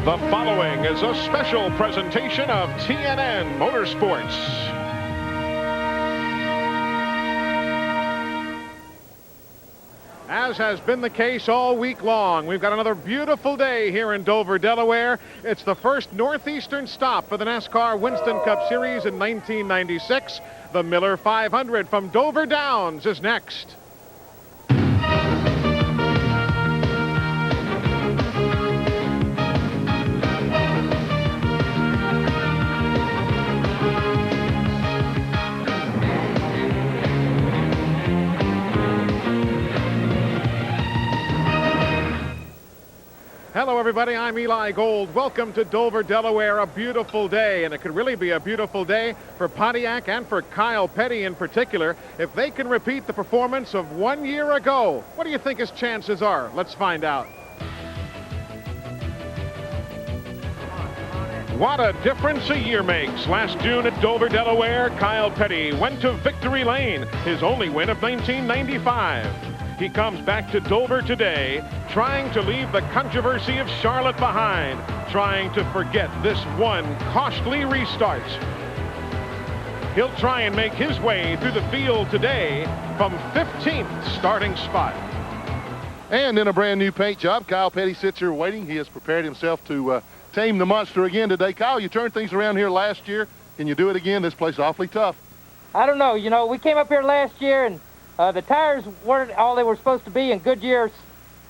The following is a special presentation of TNN Motorsports. As has been the case all week long, we've got another beautiful day here in Dover, Delaware. It's the first northeastern stop for the NASCAR Winston Cup Series in 1996. The Miller 500 from Dover Downs is next. Hello, everybody. I'm Eli Gold. Welcome to Dover, Delaware. A beautiful day, and it could really be a beautiful day for Pontiac and for Kyle Petty in particular if they can repeat the performance of 1 year ago. What do you think his chances are? Let's find out. What a difference a year makes. Last June at Dover, Delaware, Kyle Petty went to victory lane, his only win of 1995. He comes back to Dover today, trying to leave the controversy of Charlotte behind, trying to forget this one costly restart. He'll try and make his way through the field today from 15th starting spot. And in a brand new paint job, Kyle Petty sits here waiting. He has prepared himself to tame the monster again today. Kyle, you turned things around here last year. Can you do it again? This place is awfully tough. I don't know. You know, we came up here last year and the tires weren't all they were supposed to be, and Goodyear,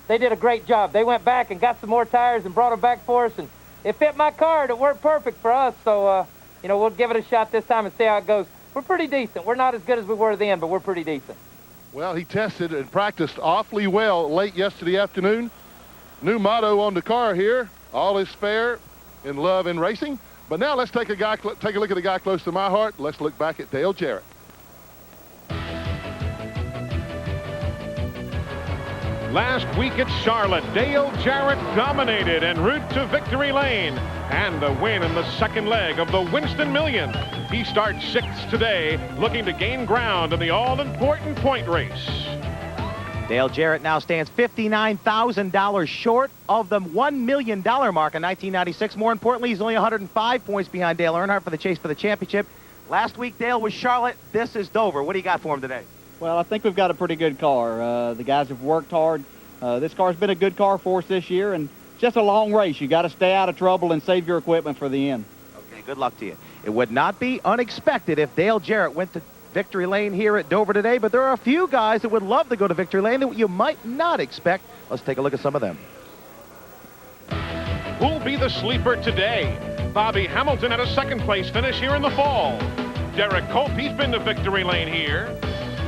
they did a great job. They went back and got some more tires and brought them back for us, and it fit my car, and it worked perfect for us. So, you know, we'll give it a shot this time and see how it goes. We're pretty decent. We're not as good as we were then, but we're pretty decent. Well, he tested and practiced awfully well late yesterday afternoon. New motto on the car here, all is fair in love and racing. But now let's take a look at the guy close to my heart. Let's look back at Dale Jarrett. Last week at Charlotte, Dale Jarrett dominated en route to victory lane and a win in the second leg of the Winston Million. He starts 6th today, looking to gain ground in the all-important point race. Dale Jarrett now stands $59,000 short of the $1 million mark in 1996. More importantly, he's only 105 points behind Dale Earnhardt for the chase for the championship. Last week, Dale was Charlotte. This is Dover. What do you got for him today? Well, I think we've got a pretty good car. The guys have worked hard. This car's been a good car for us this year, and it's just a long race. You got to stay out of trouble and save your equipment for the end. Okay, good luck to you. It would not be unexpected if Dale Jarrett went to victory lane here at Dover today, but there are a few guys that would love to go to victory lane that you might not expect. Let's take a look at some of them. Who'll be the sleeper today? Bobby Hamilton had a second place finish here in the fall. Derek Cope, he's been to victory lane here.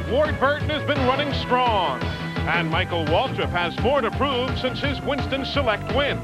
Ward Burton has been running strong. And Michael Waltrip has more to prove since his Winston Select win.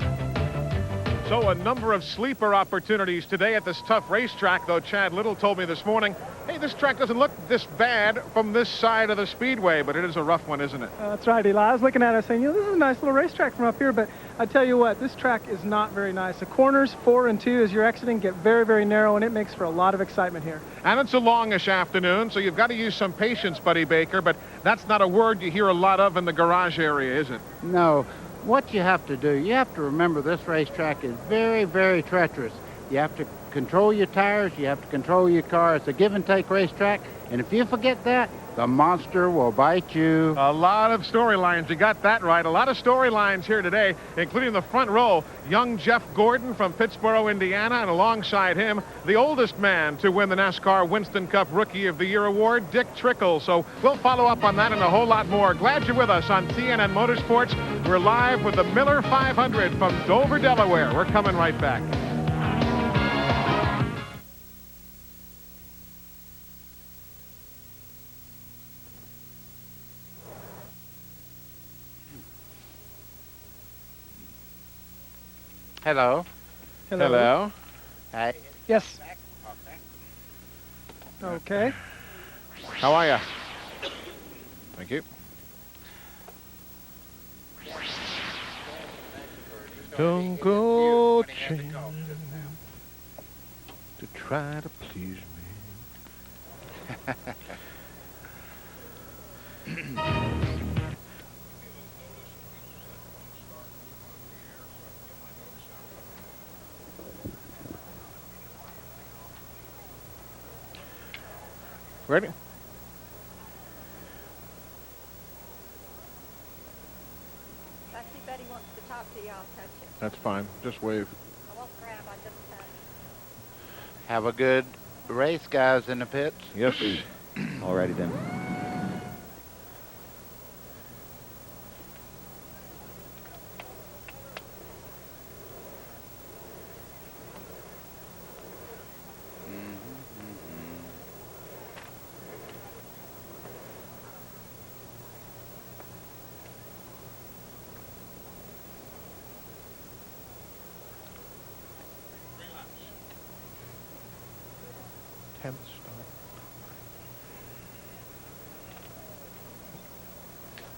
So a number of sleeper opportunities today at this tough racetrack, though Chad Little told me this morning, hey, this track doesn't look this bad from this side of the Speedway, but it is a rough one, isn't it? That's right, Eli. I was looking at it saying, you know, this is a nice little racetrack from up here, but I tell you what, this track is not very nice. The corners 4 and 2 as you're exiting get very, very narrow, and it makes for a lot of excitement here. And it's a longish afternoon, so you've got to use some patience, Buddy Baker, but that's not a word you hear a lot of in the garage area, is it? No. What you have to do, you have to remember this racetrack is very, very treacherous. You have to control your tires, you have to control your car. It's a give and take racetrack, and if you forget that, the monster will bite you. A lot of storylines. You got that right. A lot of storylines here today, including the front row. Young Jeff Gordon from Pittsboro, Indiana, and alongside him, the oldest man to win the NASCAR Winston Cup Rookie of the Year award, Dick Trickle. So we'll follow up on that and a whole lot more. Glad you're with us on TNN Motorsports. We're live with the Miller 500 from Dover, Delaware. We're coming right back. Hello. Hello. Hello. Hi. Yes. Okay. How are you? Thank you. Don't go changing to try to please me. Ready? I see Betty wants to talk to you. I'll touch it. That's fine. Just wave. I won't grab. I just touch. Have a good race, guys, in the pits. Yes. Alrighty then.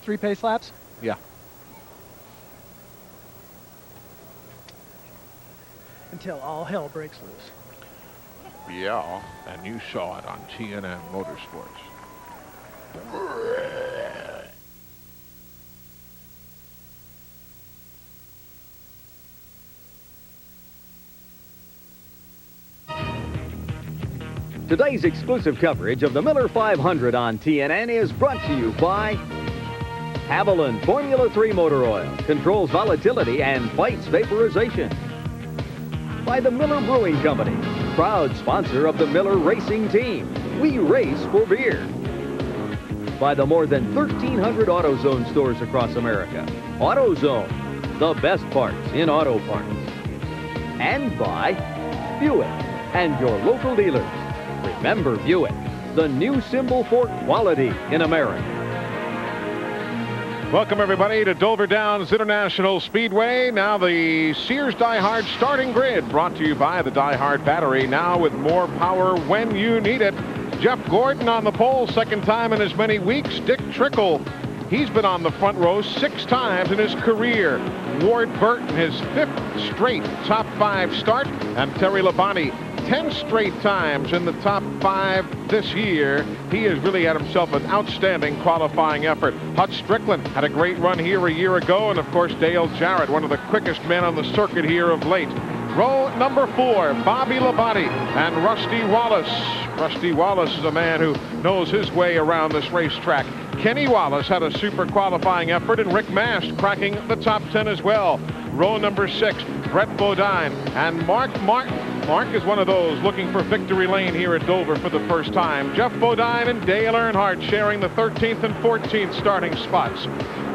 Three pace laps? Yeah. Until all hell breaks loose. Yeah. And you saw it on TNN Motorsports. Today's exclusive coverage of the Miller 500 on TNN is brought to you by Avalon Formula 3 Motor Oil. Controls volatility and fights vaporization. By the Miller Brewing Company, proud sponsor of the Miller Racing Team. We race for beer. By the more than 1,300 AutoZone stores across America. AutoZone, the best parts in auto parts. And by Buick and your local dealers. Remember Buick, the new symbol for quality in America. Welcome, everybody, to Dover Downs International Speedway. Now the Sears Die Hard starting grid, brought to you by the Die Hard battery, now with more power when you need it. Jeff Gordon on the pole, second time in as many weeks. Dick Trickle, he's been on the front row 6 times in his career. Ward Burton, his 5th straight top 5 start. And Terry Labonte, 10 straight times in the top 5 this year. He has really had himself an outstanding qualifying effort. Hutch Strickland had a great run here a year ago, and of course Dale Jarrett, one of the quickest men on the circuit here of late. Row number 4, Bobby Labonte and Rusty Wallace. Rusty Wallace is a man who knows his way around this racetrack. Kenny Wallace had a super qualifying effort, and Rick Mast cracking the top 10 as well. Row number 6, Brett Bodine and Mark Martin. Mark is one of those looking for victory lane here at Dover for the first time. Jeff Bodine and Dale Earnhardt sharing the 13th and 14th starting spots.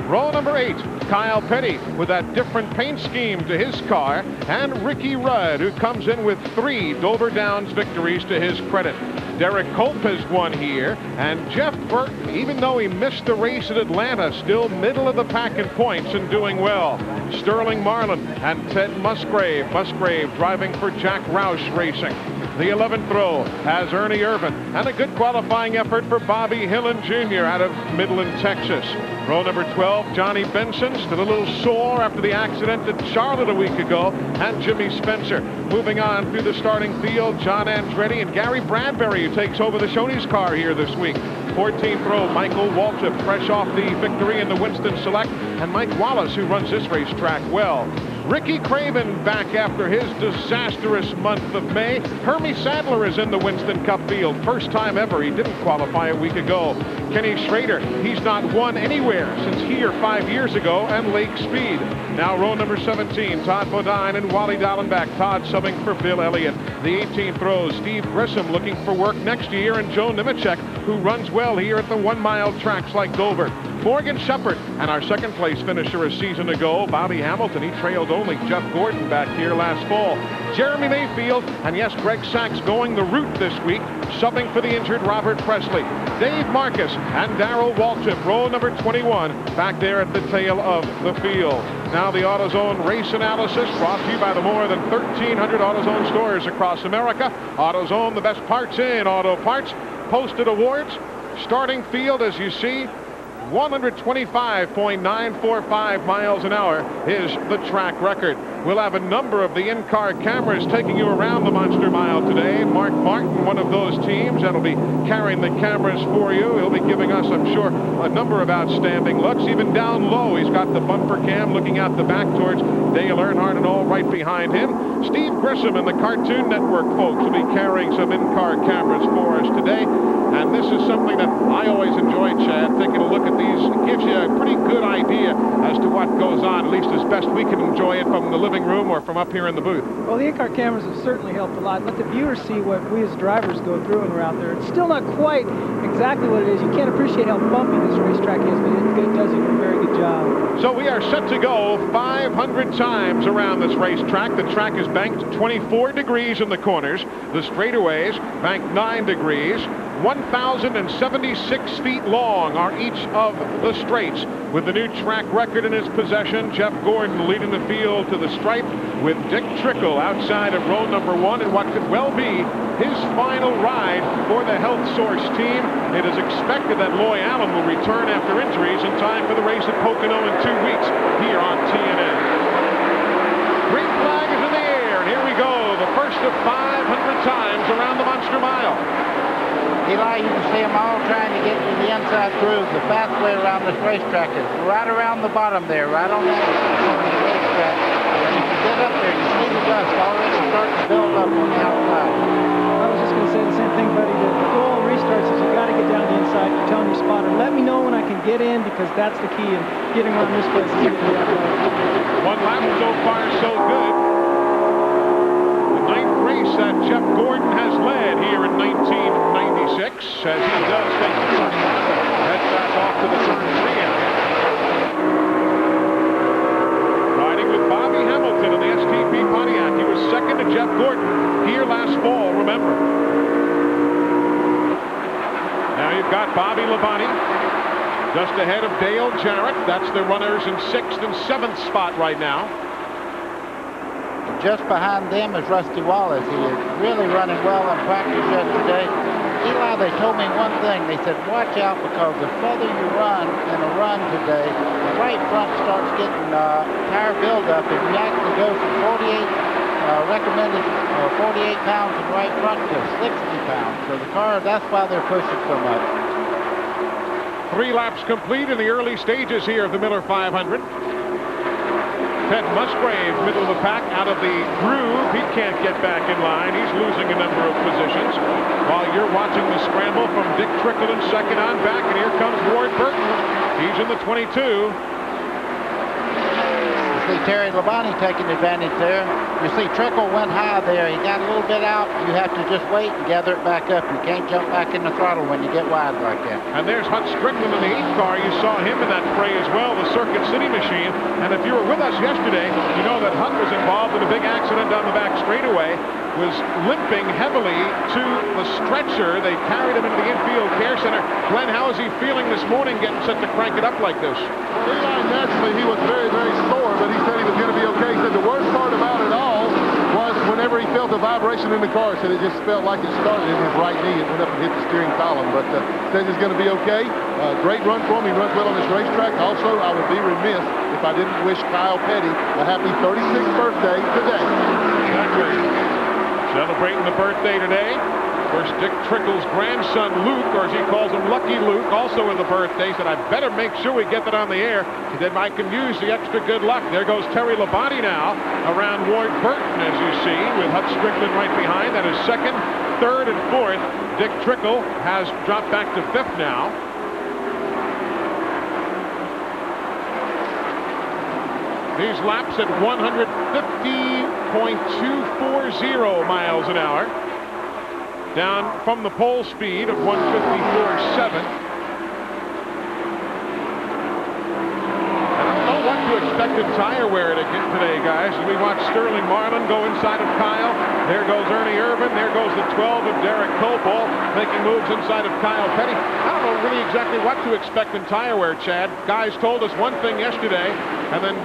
Row number 8, Kyle Petty with that different paint scheme to his car, and Ricky Rudd, who comes in with 3 Dover Downs victories to his credit. Derek Culp has won here, and Jeff Burton, even though he missed the race at Atlanta, still middle of the pack in points and doing well. Sterling Marlin and Ted Musgrave. Musgrave driving for Jack Roush Racing. The 11th row has Ernie IRVAN, and a good qualifying effort for Bobby Hillen Jr. out of Midland, Texas. Row number 12, Johnny Benson, still a little sore after the accident at Charlotte a week ago, and Jimmy Spencer. Moving on through the starting field, John Andretti and Gary Bradbury, who takes over the Shoney's car here this week. 14th row, Michael Waltrip, fresh off the victory in the Winston Select, and Mike Wallace, who runs this racetrack well. Ricky Craven back after his disastrous month of May. Hermie Sadler is in the Winston Cup field. First time ever. He didn't qualify a week ago. Kenny Schrader, he's not won anywhere since here 5 years ago and Lake Speed. Now row number 17, Todd Bodine and Wally Dallenbach. Todd subbing for Bill Elliott. The 18th row, Steve Grissom looking for work next year, and Joe Nemechek, who runs well here at the 1-mile tracks like Dover. Morgan Shepherd, and our second place finisher a season ago, Bobby Hamilton. He trailed only Jeff Gordon back here last fall. Jeremy Mayfield, and yes, Greg Sachs going the route this week, subbing for the injured Robert Presley. Dave Marcus and Darrell Waltrip, row number 21, back there at the tail of the field. Now the AutoZone race analysis brought to you by the more than 1,300 AutoZone stores across America. AutoZone, the best parts in auto parts. Posted awards. Starting field, as you see, 125.945 miles an hour is the track record. We'll have a number of the in-car cameras taking you around the Monster Mile today. Mark Martin, one of those teams that'll be carrying the cameras for you. He'll be giving us, I'm sure, a number of outstanding looks. Even down low, he's got the bumper cam looking out the back towards Dale Earnhardt and all right behind him. Steve Grissom and the Cartoon Network folks will be carrying some in-car cameras for us today. And this is something that I always enjoy, Chad, taking a look at these. It gives you a pretty good idea as to what goes on, at least as best we can enjoy it from the living room or from up here in the booth. Well, the in-car cameras have certainly helped a lot. Let the viewers see what we as drivers go through when we're out there. It's still not quite exactly what it is. You can't appreciate how bumpy this racetrack is, but it does a very good job. So we are set to go 500 times around this racetrack. The track is banked 24 degrees in the corners. The straightaways banked 9 degrees. 1,076 feet long are each of the straights. With the new track record in his possession, Jeff Gordon leading the field to the stripe with Dick Trickle outside of row number 1 in what could well be his final ride for the Health Source team. It is expected that Loy Allen will return after injuries in time for the race at Pocono in 2 weeks here on TNN. Green flag is in the air, and here we go, the first of 500 times around the Monster Mile. Eli, you can see them all trying to get to the inside groove. The fast way around this racetrack is right around the bottom there, right on that racetrack. And if you get up there, you see the dust already starting to build up on the outside. I was just going to say the same thing, buddy. The goal of restarts is you got to get down the inside. You're telling your spotter, let me know when I can get in, because that's the key in getting around this place. One lap so far, so good. The 9th race that Jeff Gordon has led here in 1996, as he does take the first lap and head back off to the turn 3 area. Riding with Bobby Hamilton in the STP Pontiac. He was second to Jeff Gordon here last fall, remember. Now you've got Bobby Labonte just ahead of Dale Jarrett. That's the runners in 6th and 7th spot right now. Just behind them is Rusty Wallace. He is really running well in practice yesterday. Eli, they told me one thing. They said, watch out, because the further you run in a run today, the right front starts getting tire buildup. If you actually go from 48 pounds in right front to 60 pounds. So the car, that's why they're pushing so much. 3 laps complete in the early stages here of the Miller 500. Ted Musgrave, middle of the pack, out of the groove. He can't get back in line. He's losing a number of positions. While you're watching the scramble from Dick Trickle in second on back, and here comes Ward Burton. He's in the 22. You see Terry Labonte taking advantage there. You see Trickle went high there. He got a little bit out. You have to just wait and gather it back up. You can't jump back in the throttle when you get wide like that. And there's Hut Strickland in the 8th car. You saw him in that fray as well, the Circuit City machine. And if you were with us yesterday, you know that Hut was involved in a big accident down the back straightaway, was limping heavily to the stretcher. They carried him into the infield care center. Glenn, how is he feeling this morning getting set to crank it up like this? Eli, naturally, he was very, very sore, but he said he was going to be okay. He said the worst part about it all was whenever he felt the vibration in the car, said it just felt like it started in his right knee and went up and hit the steering column. But says he's going to be okay. Great run for him. He runs well on this racetrack. Also, I would be remiss if I didn't wish Kyle Petty a happy 36th birthday today. Exactly. Celebrating the birthday today. Of course, Dick Trickle's grandson, Luke, or as he calls him, Lucky Luke, also in the birthday. Said, I better make sure we get that on the air. Then I can use the extra good luck. There goes Terry Labonte now around Ward Burton, as you see, with Hut Strickland right behind. That is 2nd, 3rd, and 4th. Dick Trickle has dropped back to 5th now. These laps at 150.240 miles an hour. Down from the pole speed of 154.7. I don't know what to expect in tire wear today, guys. As we watch Sterling Marlin go inside of Kyle. There goes Ernie Irvan. There goes the 12 of Derek Copel making moves inside of Kyle Petty. I don't know really exactly what to expect in tire wear, Chad. Guys told us one thing yesterday and then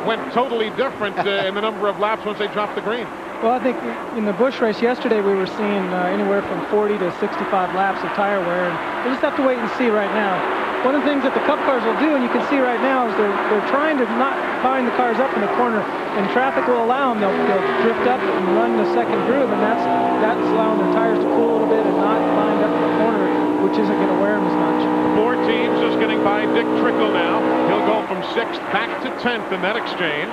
went totally different in the number of laps once they dropped the green. Well, I think in the Busch race yesterday, we were seeing anywhere from 40 to 65 laps of tire wear, and we just have to wait and see right now. One of the things that the Cup cars will do, and you can see right now, is they're trying to not bind the cars up in the corner, and traffic will allow them. They'll drift up and run the second groove, and that's allowing their tires to cool a little bit and not bind up in the corner, which isn't going to wear them as much. 4 teams just getting by Dick Trickle now. He'll go from 6th back to 10th in that exchange.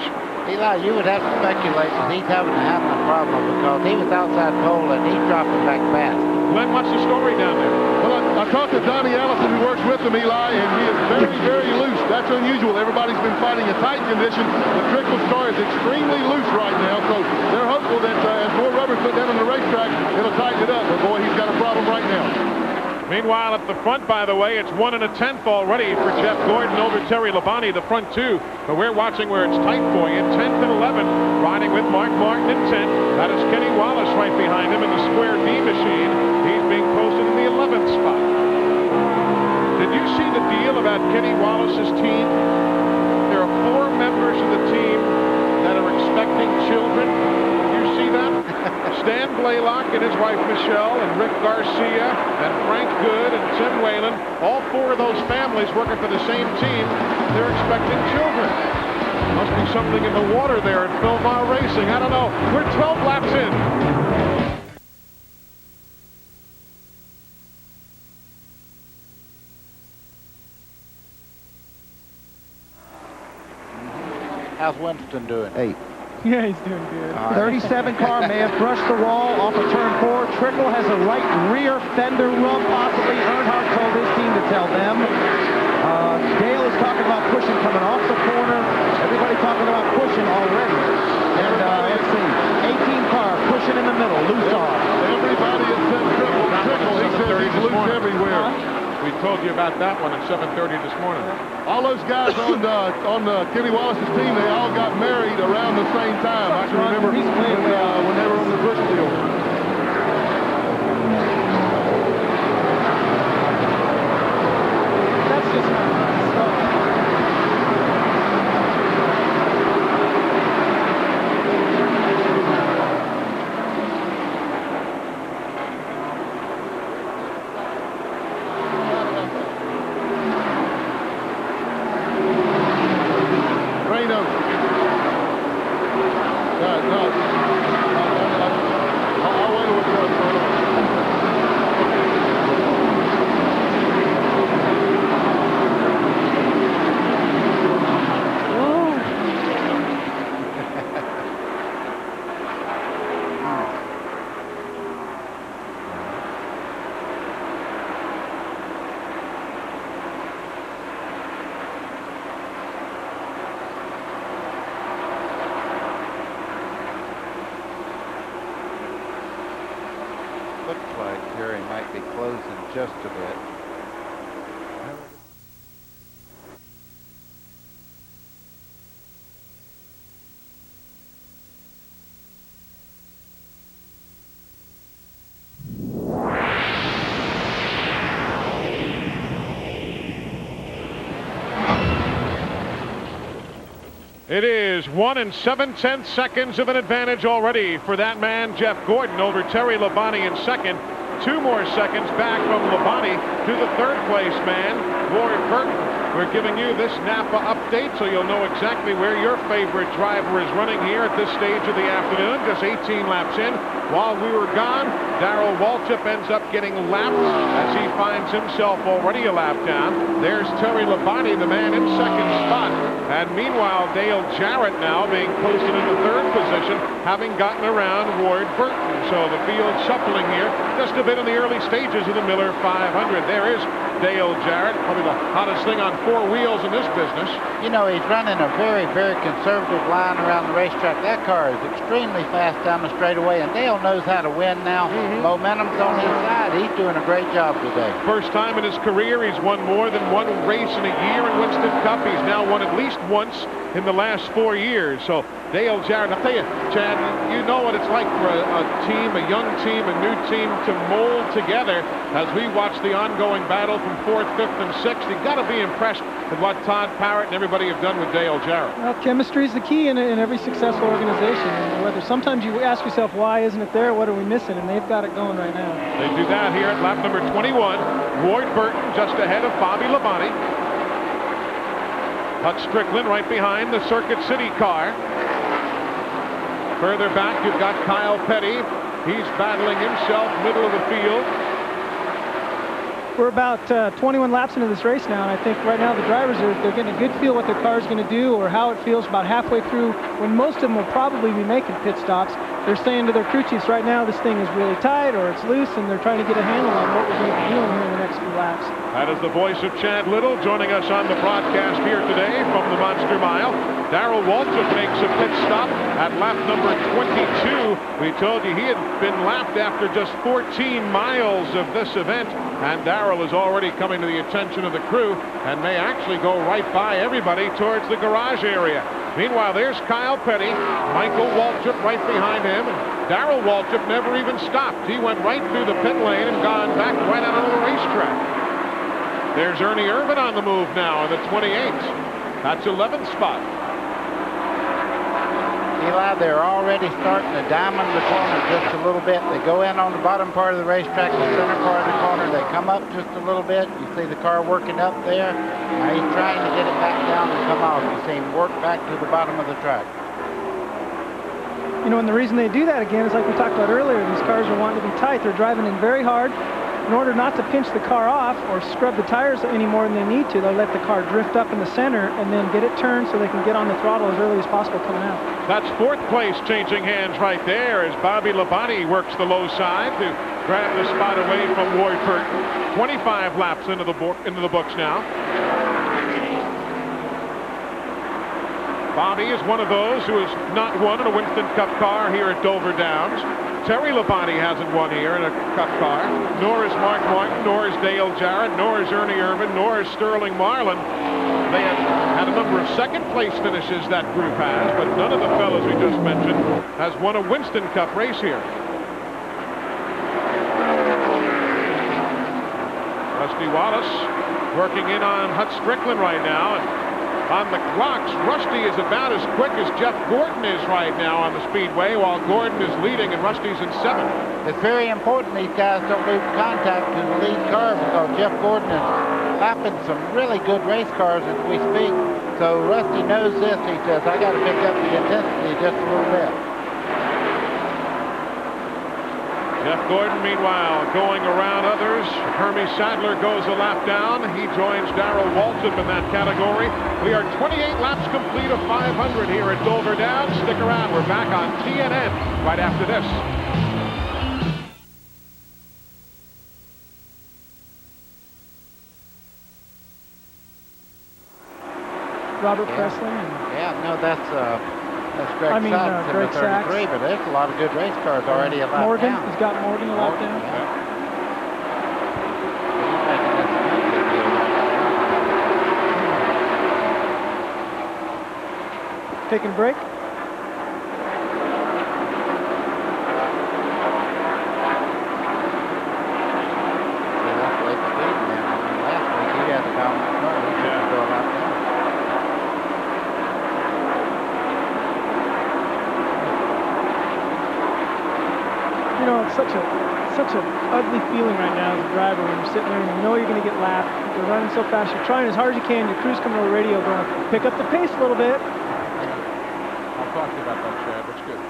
Eli, you would have to speculate that he's having a problem because he was outside pole and he's dropping back fast. Glenn, what's the story down there? Well, I talked to Donnie Allison, who works with him, Eli, and he is very, very loose. That's unusual. Everybody's been fighting a tight condition. The Trickles car is extremely loose right now, so they're hopeful that as more rubber's put down on the racetrack, it'll tighten it up. But boy, he's got a problem right now. Meanwhile, at the front, by the way, it's 1 1/10 already for Jeff Gordon over Terry Labonte, the front two. But we're watching where it's tight for you. 10th and 11, riding with Mark Martin in 10th. That is Kenny Wallace right behind him in the Square D machine. He's being posted in the 11th spot. Did you see the deal about Kenny Wallace's team? There are 4 members of the team that are expecting children. Did you see that? Stan Blaylock and his wife Michelle and Rick Garcia and Frank Good and Tim Whalen, all 4 of those families working for the same team, they're expecting children. Must be something in the water there at Philmar Racing. I don't know. We're 12 laps in. How's Winston doing? 8. Yeah, he's doing good. 37 car may have brushed the wall off of turn 4. Trickle has a right rear fender rub, possibly. Earnhardt told his team to tell them. Dale is talking about pushing coming off the corner. Everybody talking about pushing already. And let's see, 18 car pushing in the middle, loose off. Everybody has said Trickle. He says he's loose everywhere. We told you about that one at 7:30 this morning. All those guys on Kenny Wallace's team, they all got married around the same time. I can remember when they were on the Bush deal. That's just not nice. Looks like Terry might be closing just a bit. It is 1 7/10 seconds of an advantage already for that man, Jeff Gordon, over Terry Labonte in second. 2 more seconds back from Labonte to the third place man, Ward Burton. We're giving you this Napa update so you'll know exactly where your favorite driver is running here at this stage of the afternoon. Just 18 laps in. While we were gone, Darrell Waltrip ends up getting lapped as he finds himself already a lap down. There's Terry Labonte, the man in second spot. And meanwhile, Dale Jarrett now being posted in the third position, having gotten around Ward Burton. So the field shuffling here just a bit in the early stages of the Miller 500. There is Dale Jarrett, probably the hottest thing on 4 wheels in this business. You know, he's running a very, very conservative line around the racetrack. That car is extremely fast down the straightaway, and Dale knows how to win now. Momentum's on his side. He's doing a great job today. First time in his career, he's won more than 1 race in a year in Winston Cup. He's now won at least once in the last 4 years. So Dale Jarrett, I'll tell you, Chad, you know what it's like for a team, a young team, a new team to mold together as we watch the ongoing battle from 4th, 5th, and 6th. You've got to be impressed with what Todd Parrott and everybody have done with Dale Jarrett. Well, chemistry is the key in every successful organization. And whether sometimes you ask yourself, why isn't it there? What are we missing? And they've got it going right now. They do that here at lap number 21. Ward Burton just ahead of Bobby Labonte. Huck Strickland right behind the Circuit City car. Further back, you've got Kyle Petty. He's battling himself, middle of the field. We're about 21 laps into this race now, and I think right now the drivers they're getting a good feel what their car is going to do or how it feels about halfway through when most of them will probably be making pit stops. they're saying to their crew chiefs right now, this thing is really tight or it's loose, and they're trying to get a handle on what we're going to be doing here in the next few laps. That is the voice of Chad Little joining us on the broadcast here today from the Monster Mile. Darrell Waltrip makes a pit stop at lap number 22. We told you he had been lapped after just 14 miles of this event, and Darrell is already coming to the attention of the crew and may actually go right by everybody towards the garage area. Meanwhile, there's Kyle Petty, Michael Waltrip right behind him, and Darrell Waltrip never even stopped. He went right through the pit lane and gone back right out of the racetrack. There's Ernie Irvan on the move now in the 28th. That's 11th spot. Eli, they're already starting to diamond the corner just a little bit. They go in on the bottom part of the racetrack, the center part of the corner. They come up just a little bit. You see the car working up there. Now he's trying to get it back down and come off. You see him work back to the bottom of the track. You know, and the reason they do that again is like we talked about earlier. These cars are wanting to be tight. They're driving in very hard. In order not to pinch the car off or scrub the tires any more than they need to, they'll let the car drift up in the center and then get it turned so they can get on the throttle as early as possible coming out. That's fourth place changing hands right there as Bobby Labonte works the low side to grab the spot away from Ward Burton. 25 laps into the books now. Bobby is one of those who has not won in a Winston Cup car here at Dover Downs. Terry Labonte hasn't won here in a Cup car, nor is Mark Martin, nor is Dale Jarrett, nor is Ernie Irvan, nor is Sterling Marlin. They have had a number of second-place finishes, that group has, but none of the fellows we just mentioned has won a Winston Cup race here. Rusty Wallace working in on Hut Strickland right now. And on the clocks, Rusty is about as quick as Jeff Gordon is right now on the Speedway, while Gordon is leading and Rusty's in 7th. It's very important these guys don't lose contact to the lead car because Jeff Gordon is lapping some really good race cars as we speak. So Rusty knows this. He says, I got to pick up the intensity just a little bit. Jeff Gordon, meanwhile, going around others. Hermie Sadler goes a lap down. He joins Darrell Waltrip in that category. We are 28 laps complete of 500 here at Dover Downs. Stick around. We're back on TNN right after this. Robert Presley. Yeah, no, that's Greg Sachs in the 33, but there's a lot of good race cars already a lap Morgan, down. he's got Morgan a lap down. Yeah. Taking a break. You know, it's such an ugly feeling right now as a driver when you're sitting there and you know you're going to get lapped. You're running so fast. You're trying as hard as you can. Your crew's coming over the radio going, pick up the pace a little bit. I'll talk to you about that, Chad. That's good.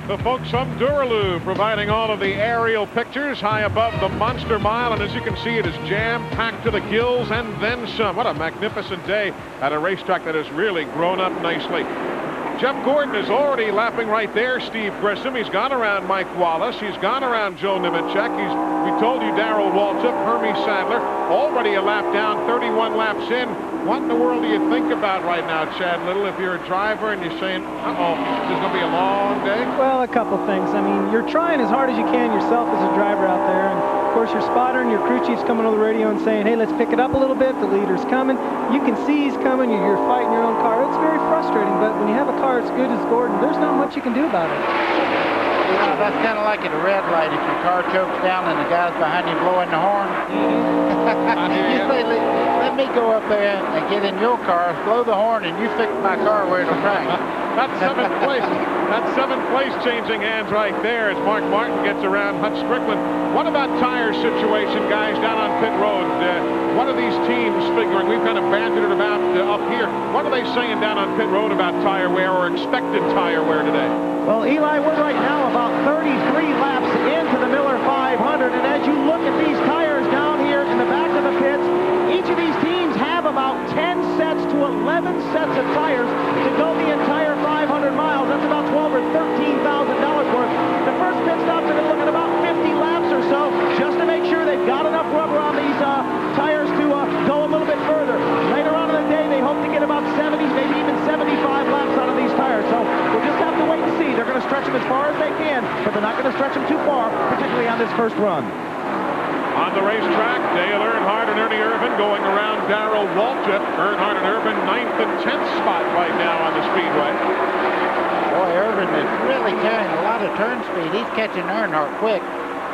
The folks from Duraloo providing all of the aerial pictures high above the Monster Mile, and as you can see, it is jam-packed to the gills and then some. What a magnificent day at a racetrack that has really grown up nicely. Jeff Gordon is already lapping right there, Steve Grissom. He's gone around Mike Wallace. He's gone around Joe Nemechek. We told you Darrell Waltrip, Hermie Sadler, already a lap down, 31 laps in. What in the world do you think about right now, Chad Little, if you're a driver and you're saying, uh-oh, this is going to be a long day? Well, a couple things. I mean, you're trying as hard as you can yourself as a driver out there. And of course, your spotter and your crew chief's coming over the radio and saying, hey, let's pick it up a little bit. The leader's coming. You can see he's coming. You're fighting your own car. It's very frustrating. But when you have a car as good as Gordon, there's not much you can do about it. You know, that's kind of like at a red light. If your car chokes down and the guy's behind you blowing the horn, you say, let me go up there and get in your car, blow the horn, and you fix my car where it'll crack. That's 7th place. That's 7th place changing hands right there as Mark Martin gets around Hut Strickland. What about tire situation, guys, down on pit road? What are these teams figuring? We've kind of bandied it about up here. What are they saying down on pit road about tire wear or expected tire wear today? Well, Eli, we're right now about 33 laps into the Miller 500, and as you look at these tires down here in the back of the pits, each of these teams have about 10 sets to at run. On the racetrack, Dale Earnhardt and Ernie Irvan going around Darrell Waltrip. Earnhardt and Irvan 9th and 10th spot right now on the Speedway. Boy, Irvan is really carrying a lot of turn speed. He's catching Earnhardt quick.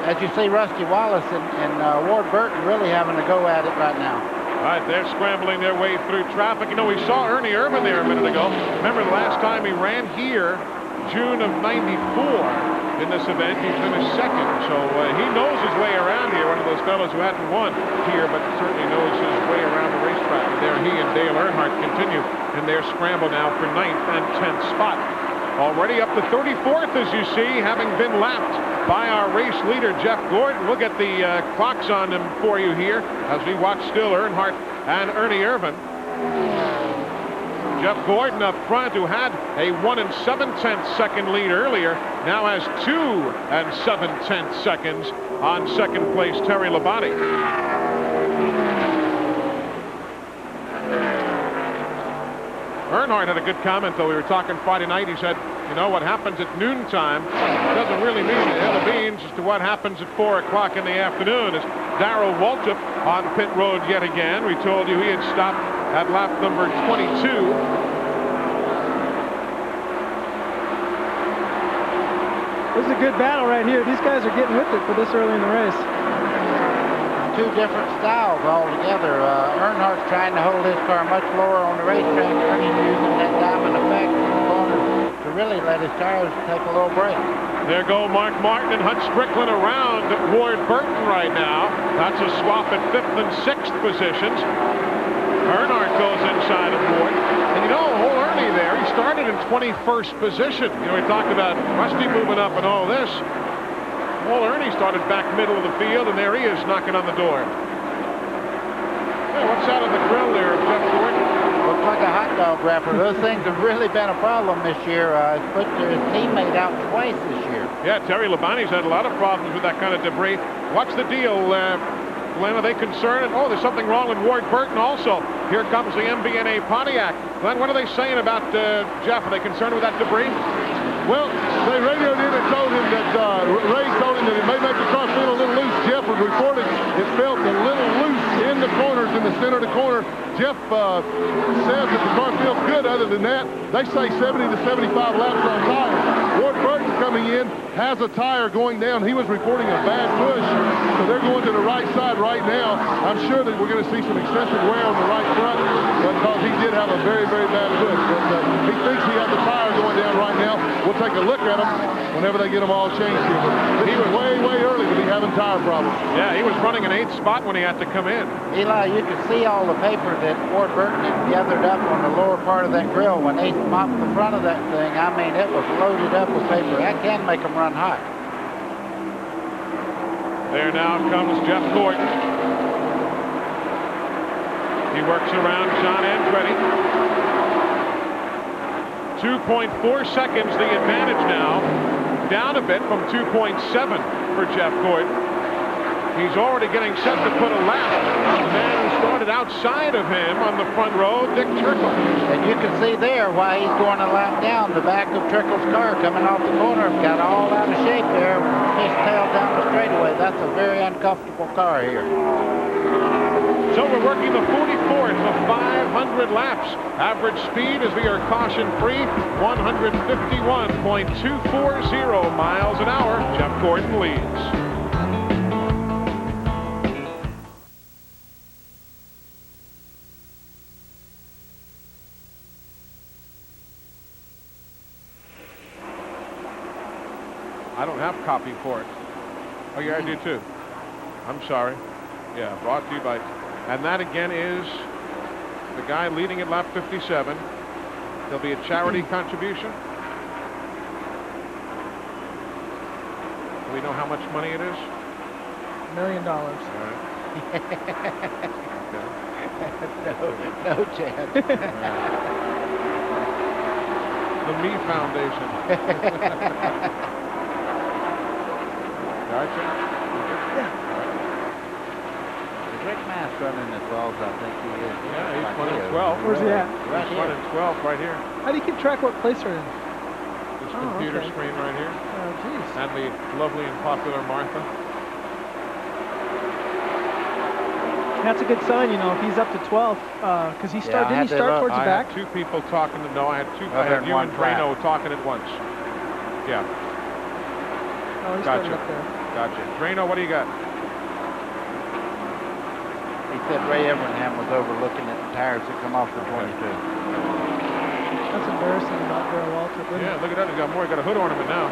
As you see, Rusty Wallace and Ward Burton really having a go at it right now. All right, they're scrambling their way through traffic. You know, we saw Ernie Irvan there a minute ago. Remember the last time he ran here, June of '94. In this event, he finished second, so he knows his way around here. One of those fellows who hadn't won here, but certainly knows his way around the racetrack. And there he and Dale Earnhardt continue in their scramble now for 9th and 10th spot. Already up to 34th, as you see, having been lapped by our race leader, Jeff Gordon. We'll get the clocks on him for you here as we watch still Earnhardt and Ernie Irvan. Jeff Gordon up front, who had a 1 7/10 second lead earlier, now has 2 7/10 seconds on second place Terry Labonte. Earnhardt had a good comment, though. We were talking Friday night. He said, you know, what happens at noontime doesn't really mean a hill of beans as to what happens at 4 o'clock in the afternoon. As Darrell Waltrip on pit road yet again. We told you he had stopped at lap number 22. This is a good battle right here. These guys are getting with it for this early in the race. Two different styles altogether. Earnhardt's trying to hold his car much lower on the racetrack. Ernie's using that diamond effect in the corner to really let his tires take a little break. There go Mark Martin and Hut Strickland around Ward Burton right now. That's a swap at 5th and 6th positions. Earnhardt goes inside of Ward. And you know, whole Ernie there, he started in 21st position. You know, we talked about Rusty moving up and all this. Whole Ernie started back middle of the field, and there he is knocking on the door. Hey, what's out of the grill there, Jeff Gordon? Looks like a hot dog wrapper. Those things have really been a problem this year. It's put his teammate out twice this year. Yeah, Terry Labonte's had a lot of problems with that kind of debris. What's the deal, Glenn? Are they concerned? Oh, there's something wrong with Ward Burton also. Here comes the MBNA Pontiac. Glenn, what are they saying about Jeff? Are they concerned with that debris? Well, they radioed in and told him that, Ray told him that it may make the car feel a little loose. Jeff was reporting it felt a little loose in the corners, in the center of the corner. Jeff says that the car feels good. Other than that, they say 70 to 75 laps on tires. Ward Burton coming in has a tire going down. He was reporting a bad push, so they're going to the right side right now. I'm sure that we're going to see some excessive wear on the right front because he did have a very, very bad push. But he thinks he has a tire going down right now. We'll take a look at him whenever they get them all changed here. But he was way, way early to be having tire problems. Yeah, he was running an 8th spot when he had to come in. Eli, you can see all the paper that Ward Burton had gathered up on the lower part of that grill. When they mopped the front of that thing, I mean, it was loaded up with paper. That can make them run hot. There now comes Jeff Gordon. He works around John Andretti. 2.4 seconds the advantage now. Down a bit from 2.7 for Jeff Gordon. He's already getting set to put a lap. The man who started outside of him on the front row, Dick Trickle. And you can see there why he's going a lap down. The back of Trickle's car coming off the corner got all out of shape there. Fishtailed down the straightaway. That's a very uncomfortable car here. So we're working the 44th of 500 laps. Average speed as we are caution-free, 151.240 miles an hour. Jeff Gordon leads. I don't have copy for it. Oh, yeah, I do too. I'm sorry. Yeah, brought to you by... And that again is the guy leading at lap 57. There'll be a charity contribution. Do we know how much money it is? $1 million. All right. No chance. The Me Foundation. All right, sir? Yeah. Rick Mass running as well as I think he is. Yeah, he's running 12. Where's he at? Right he's running 12 right here. How do you keep track of what place they're in? This computer screen right here. Oh, geez. And the lovely and popular Martha. That's a good sign, you know, if he's up to 12th, because he started, didn't he start towards the back? I had two people talking to, no, I had you and Drano talking at once. Yeah. Oh, he's starting up there. Gotcha. Drano, what do you got? He said Ray Evernham was overlooking at the tires that come off the 22. That's embarrassing about Darrell Waltrip. Yeah, look at that. He's got more. He's got a hood ornament now.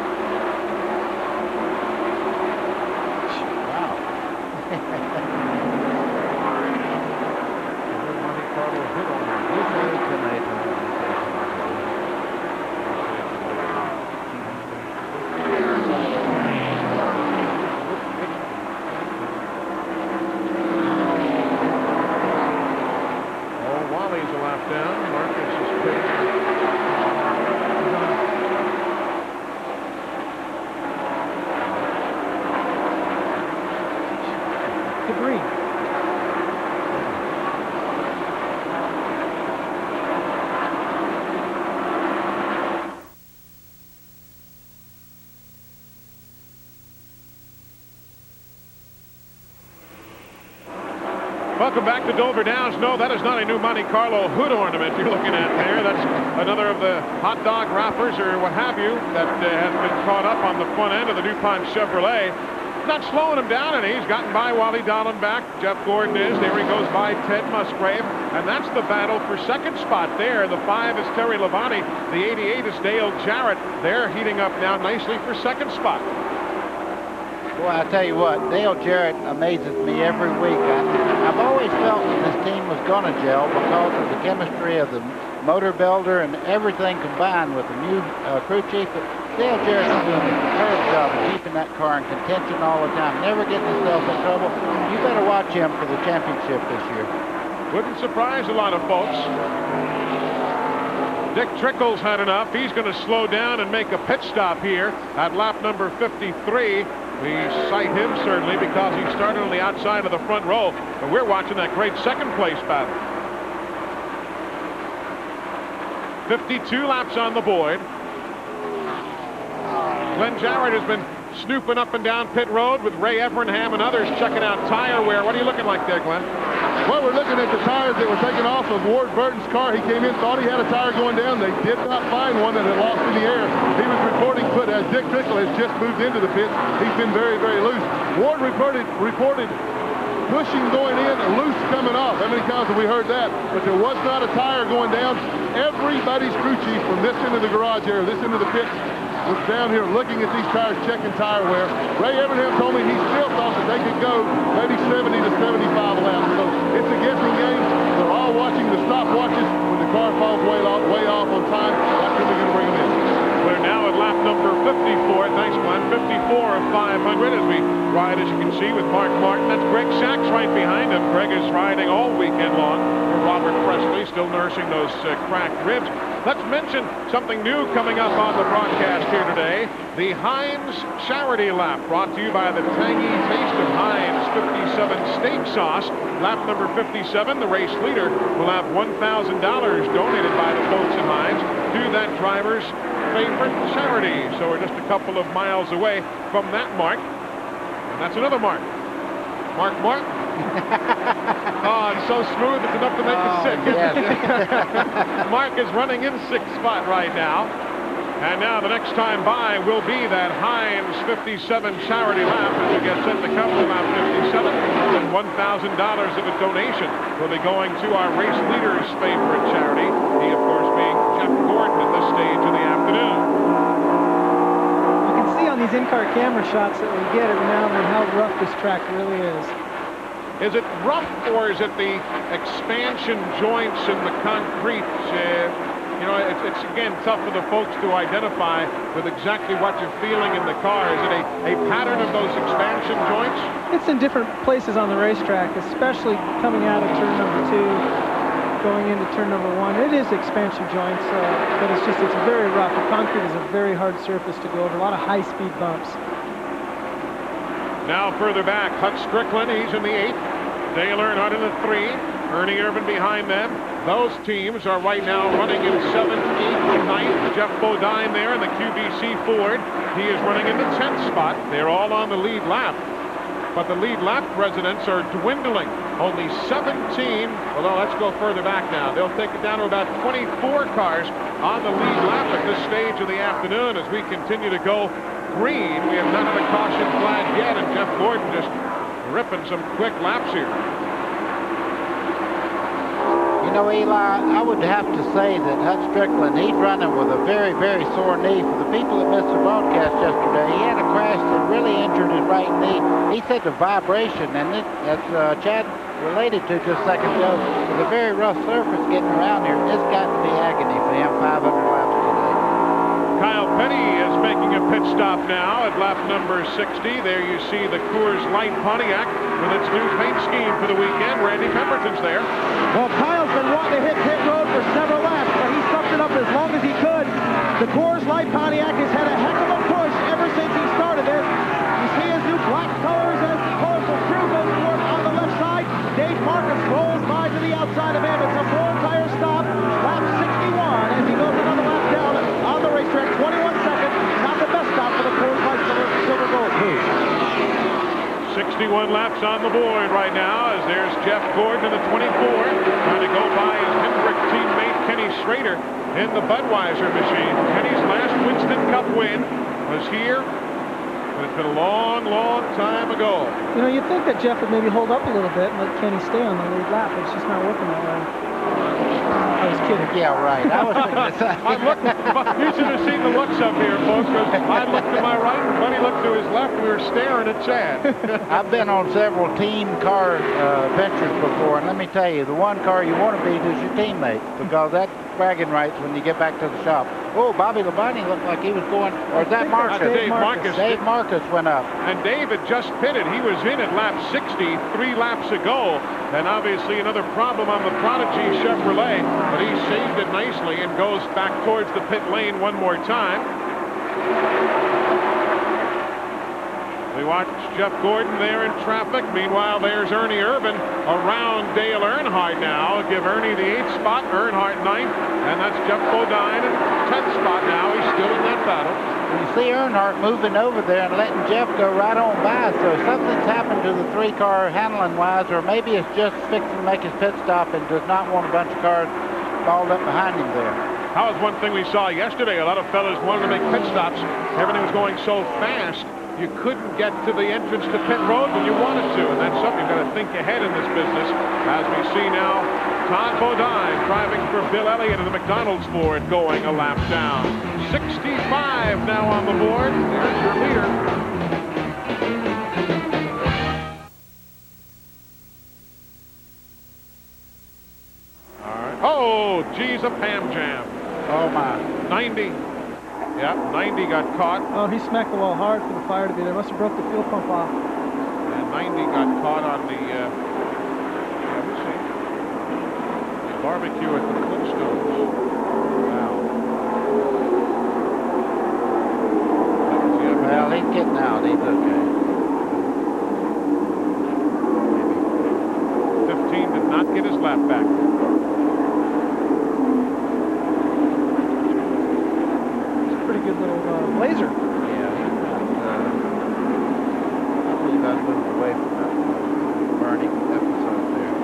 Wow. Monte Carlo hood ornament. Welcome back to Dover Downs. No, that is not a new Monte Carlo hood ornament you're looking at there. That's another of the hot dog wrappers or what have you that has been caught up on the front end of the DuPont Chevrolet. Not slowing him down, and he's gotten by Wally Dallenbach. Jeff Gordon is. There he goes by Ted Musgrave. And that's the battle for second spot there. The 5 is Terry Labonte. The 88 is Dale Jarrett. They're heating up now nicely for second spot. Boy, I tell you what, Dale Jarrett amazes me every week. I've always felt that this team was going to gel because of the chemistry of the motor builder and everything combined with the new crew chief. But Dale Jarrett's doing a superb job of keeping that car in contention all the time, never getting himself in trouble. You better watch him for the championship this year. Wouldn't surprise a lot of folks. Dick Trickle's had enough. He's going to slow down and make a pit stop here at lap number 53. We cite him certainly because he started on the outside of the front row, but we're watching that great second place battle. 52 laps on the board. Glenn Jarrett has been snooping up and down pit road with Ray Evernham and others checking out tire wear. What are you looking like there, Glenn? Well, we're looking at the tires that were taken off of Ward Burton's car. He came in, thought he had a tire going down. They did not find one that had lost in the air. He was reporting, but as Dick Trickle has just moved into the pit, he's been very, very loose. Ward reported pushing going in and loose coming off. How many times have we heard that? But there was not a tire going down. Everybody's crew chief from this end of the garage area, this end of the pit, was down here looking at these tires, checking tire wear. Ray Evernham told me he still thought that they could go maybe 70 to 75 laps. So it's a guessing game. They're all watching the stopwatches. When the car falls way off on time, that's when they're going to bring them in. We're now at lap number 54. Thanks, Glenn. 54 of 500 as we ride, as you can see, with Mark Martin. That's Greg Sachs right behind him. Greg is riding all weekend long for Robert Presley, still nursing those cracked ribs. Let's mention something new coming up on the broadcast here today. The Heinz Charity Lap, brought to you by the tangy taste of Heinz 57 steak sauce. Lap number 57, the race leader will have $1,000 donated by the folks at Heinz to that driver's favorite charity. So we're just a couple of miles away from that mark. And that's another mark. Mark. Oh, it's so smooth, it's enough to make you sick. Yes. Mark is running in sixth spot right now. And now the next time by will be that Heinz 57 charity lap as we get set to come to lap 57. And $1,000 of a donation will be going to our race leader's favorite charity. He, of course, being Jeff Gordon at this stage of the afternoon. You can see on these in-car camera shots that we get every now and then how rough this track really is. Is it rough, or is it the expansion joints in the concrete? You know, it's again tough for the folks to identify with exactly what you're feeling in the car. Is it a pattern of those expansion joints? It's in different places on the racetrack, especially coming out of turn number 2, going into turn number 1. It is expansion joints, but it's very rough. The concrete is a very hard surface to go over. A lot of high-speed bumps. Now further back, Hut Strickland, he's in the 8th. Dale Earnhardt in the 3. Ernie Irvan behind them. Those teams are right now running in 7th, 8th, and 9th. Jeff Bodine there in the QBC Ford. He is running in the 10th spot. They're all on the lead lap. but the lead lap residents are dwindling. Only 17, although let's go further back now. They'll take it down to about 24 cars on the lead lap at this stage of the afternoon as we continue to go green. We have not had a caution flag yet, and Jeff Gordon just ripping some quick laps here. You know, Eli, I would have to say that Hut Strickland, he's running with a very, very sore knee. For the people that missed the broadcast yesterday, he had a crash that really injured his right knee. He said the vibration, and as Chad related to just a second ago, with a very rough surface getting around here, it's got to be agony for him 500 laps today. Kyle Petty is making a pit stop now at lap number 60. There you see the Coors Light Pontiac with its new paint scheme for the weekend. Randy Pemberton's there. Well, Kyle's been wanting to hit pit road for several laps, but he sucked it up as long as he could. The Coors Light Pontiac has had a heck of a push ever since he started it. You see his new black colors as the colorful crew goes to work on the left side. Dave Marcus rolls by to the outside of him. It's a full tire stop, lap 61, as he goes another lap down on the racetrack. 21 seconds, not the best stop for the Coors Light Silver Gold crew. 61 laps on the board right now as there's Jeff Gordon in the 24 trying to go by his Hendrick teammate Kenny Schrader in the Budweiser machine. Kenny's last Winston Cup win was here, but it's been a long, long time ago. You know, you'd think that Jeff would maybe hold up a little bit and let Kenny stay on the lead lap, but it's just not working that way. I was kidding. Yeah, right. I was thinking the same. You should have seen the looks up here, folks, because I looked to my right and Buddy looked to his left. We were staring at Chad. I've been on several team car ventures before, and let me tell you, the one car you want to beat is your teammate, because that's bragging rights when you get back to the shop. Oh, Bobby Labonte looked like he was going, or is that Marcus? Dave Marcus. Dave Marcus went up. And Dave had just pitted. He was in at lap 60 3 laps ago. And obviously another problem on the Prodigy Chevrolet, but he saved it nicely and goes back towards the pit lane one more time. We watch Jeff Gordon there in traffic. Meanwhile, there's Ernie Irvan around Dale Earnhardt now. Give Ernie the 8th spot, Earnhardt 9th, and that's Jeff Bodine in 10th spot now. He's still in that battle. You see Earnhardt moving over there and letting Jeff go right on by. So something's happened to the 3-car handling-wise, or maybe it's just fixing to make his pit stop and does not want a bunch of cars balled up behind him there. That was one thing we saw yesterday. A lot of fellas wanted to make pit stops. Everything was going so fast, you couldn't get to the entrance to pit road when you wanted to, and that's something you've got to think ahead in this business. As we see now, Todd Bodine driving for Bill Elliott in the McDonald's Ford going a lap down. 65 now on the board. There's your leader. All right. Oh, geez, a Pam Jam. Oh, my. 90. Yep, 90 got caught. Oh, he smacked the wall hard for the fire to be there. Must have broke the fuel pump off. And 90 got caught on the, yeah, we'll see. The barbecue at the Flintstones. Wow. Well, he's getting out. He's okay. 15 did not get his lap back. Good little laser. Yeah, I believe I moved away from that burning episode there.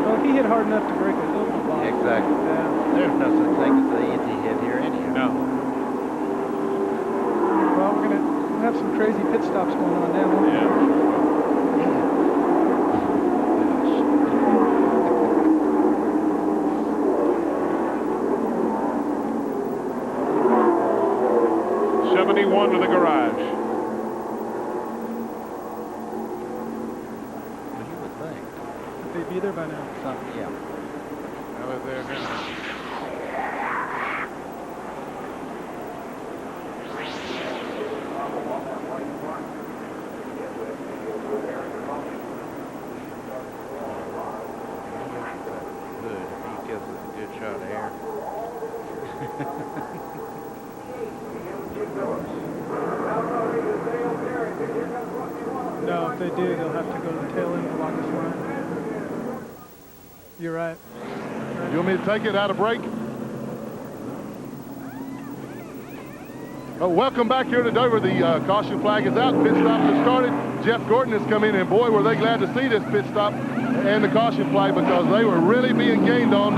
Well, if he hit hard enough to break a little block. Exactly. Yeah. There's no such thing as an easy hit here anyhow. No. Well, we're going to have some crazy pit stops going on now. Yeah. To the garage. Well, you would think. But they'd be there by now. Something, yeah. Now they're there now. Good. He gives us a good shot of air. No, if they do, they'll have to go to the tail end of the longest line. You're right. You want me to take it out of break? Welcome back here to Dover. The caution flag is out. Pit stop has started. Jeff Gordon has come in, and boy, were they glad to see this pit stop and the caution flag, because they were really being gained on.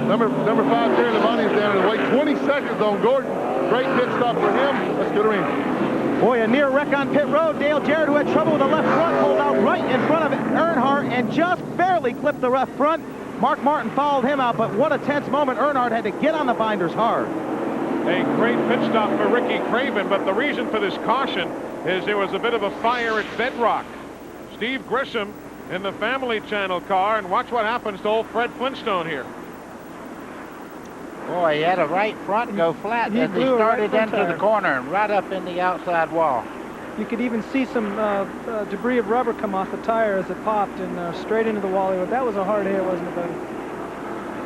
Number 5 there, Levani is down and wait 20 seconds on Gordon. Great pit stop for him. Let's go to Randy. Boy, a near wreck on pit road. Dale Jarrett, who had trouble with the left front, pulled out right in front of Earnhardt and just barely clipped the left front. Mark Martin followed him out, but what a tense moment. Earnhardt had to get on the binders hard. A great pit stop for Ricky Craven, but the reason for this caution is there was a bit of a fire at Bedrock. Steve Grissom in the Family Channel car, and watch what happens to old Fred Flintstone here. Boy, he had a right front go flat as he started into the corner and right up in the outside wall. You could even see some debris of rubber come off the tire as it popped and straight into the wall. That was a hard hit, wasn't it, buddy?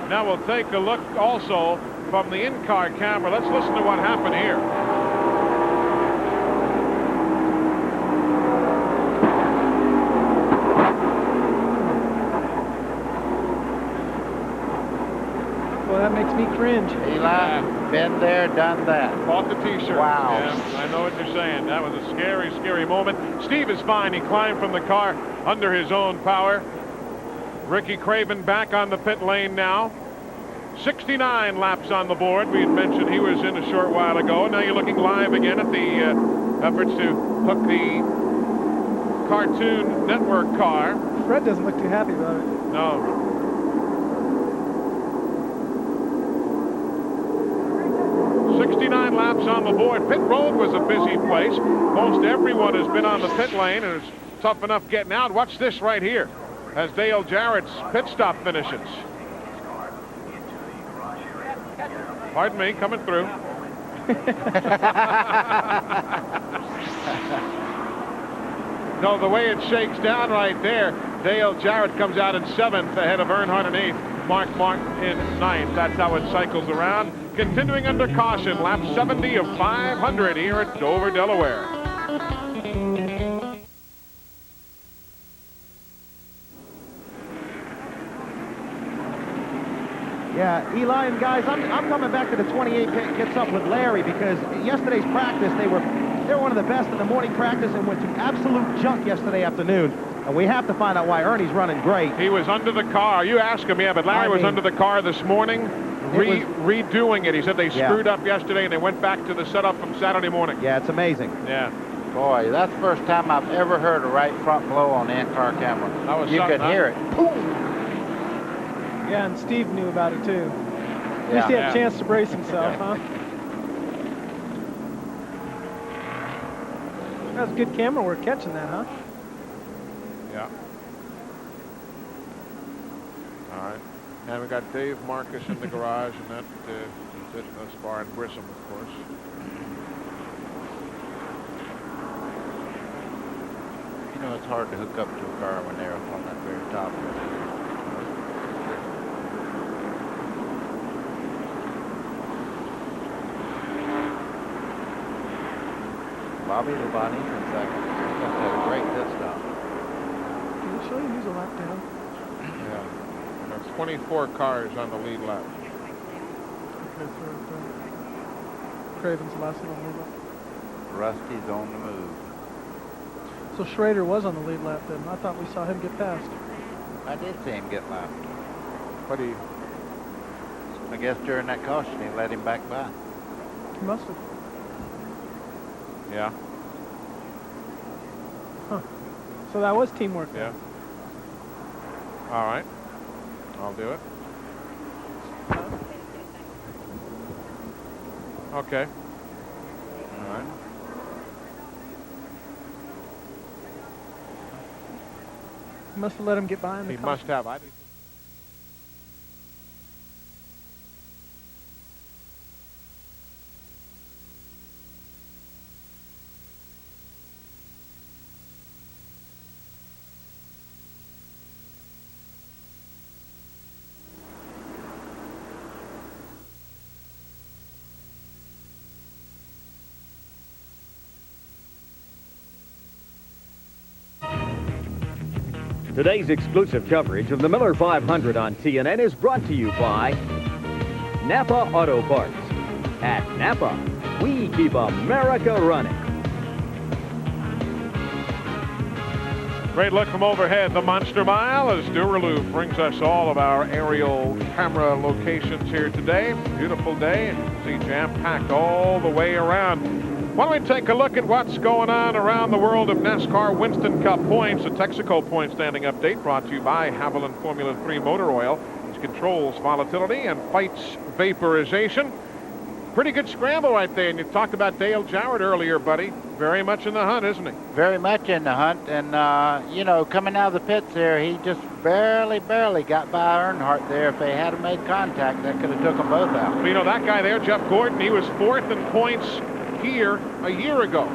Now we'll take a look also from the in-car camera. Let's listen to what happened here. Well, that makes me cringe. Eli, been there, done that. Bought the t-shirt. Wow. Yeah, I know what you're saying. That was a scary, scary moment. Steve is fine. He climbed from the car under his own power. Ricky Craven back on the pit lane now. 69 laps on the board. We had mentioned he was in a short while ago. Now you're looking live again at the efforts to hook the Cartoon Network car. Fred doesn't look too happy about it. No. Laps on the board. Pit road was a busy place. Most everyone has been on the pit lane, and it's tough enough getting out. Watch this right here as Dale Jarrett's pit stop finishes. Pardon me, coming through. No, the way it shakes down right there, Dale Jarrett comes out in 7th ahead of Earnhardt in 8th. Mark Martin in 9th. That's how it cycles around. Continuing under caution, lap 70 of 500 here at Dover, Delaware. Yeah, Eli and guys, I'm coming back to the 28 gets up with Larry, because yesterday's practice, they were one of the best in the morning practice and went to absolute junk yesterday afternoon. And we have to find out why Ernie's running great. He was under the car. You ask him, yeah, but Larry was under the car this morning, redoing it. He said they screwed up yesterday and they went back to the setup from Saturday morning. Yeah, it's amazing. Yeah. Boy, that's the first time I've ever heard a right front blow on the in-car camera. You could hear it. Yeah, and Steve knew about it too. At least he had a chance to brace himself, huh? That was good camera work catching that, huh? Yeah. All right. And we got Dave Marcus in the garage, and that's it thus far, and Grissom, of course. You know, it's hard to hook up to a car when they're up on that very top. Bobby Labonte in second. He's going to have a great pit stop. Did it show you who's a lap down? Yeah. There's 24 cars on the lead lap. Okay, so Craven's the last one on the lead lap. Rusty's on the move. So Schrader was on the lead lap then. I thought we saw him get past. I did see him get lapped. But he... I guess during that caution, he let him back by. He must have. Yeah. Huh. So that was teamwork then. Yeah. All right. I'll do it. Okay. All right. He must have let him get by in the He car. must have. I didn't. Today's exclusive coverage of the Miller 500 on TNN is brought to you by Napa Auto Parts. At Napa, We keep America running. Great look from overhead, the Monster Mile, as Duraloo brings us all of our aerial camera locations here today. Beautiful day, and you can see jam-packed all the way around. Why don't we take a look at what's going on around the world of NASCAR Winston Cup points, a Texaco point standing update brought to you by Haviland Formula 3 Motor Oil. It controls volatility and fights vaporization. Pretty good scramble right there, and you talked about Dale Jarrett earlier, buddy. Very much in the hunt, isn't he? Very much in the hunt, and, you know, coming out of the pits there, he just barely got by Earnhardt there. If they had made contact, that could have took them both out. Well, you know, that guy there, Jeff Gordon, he was 4th in points here a year ago.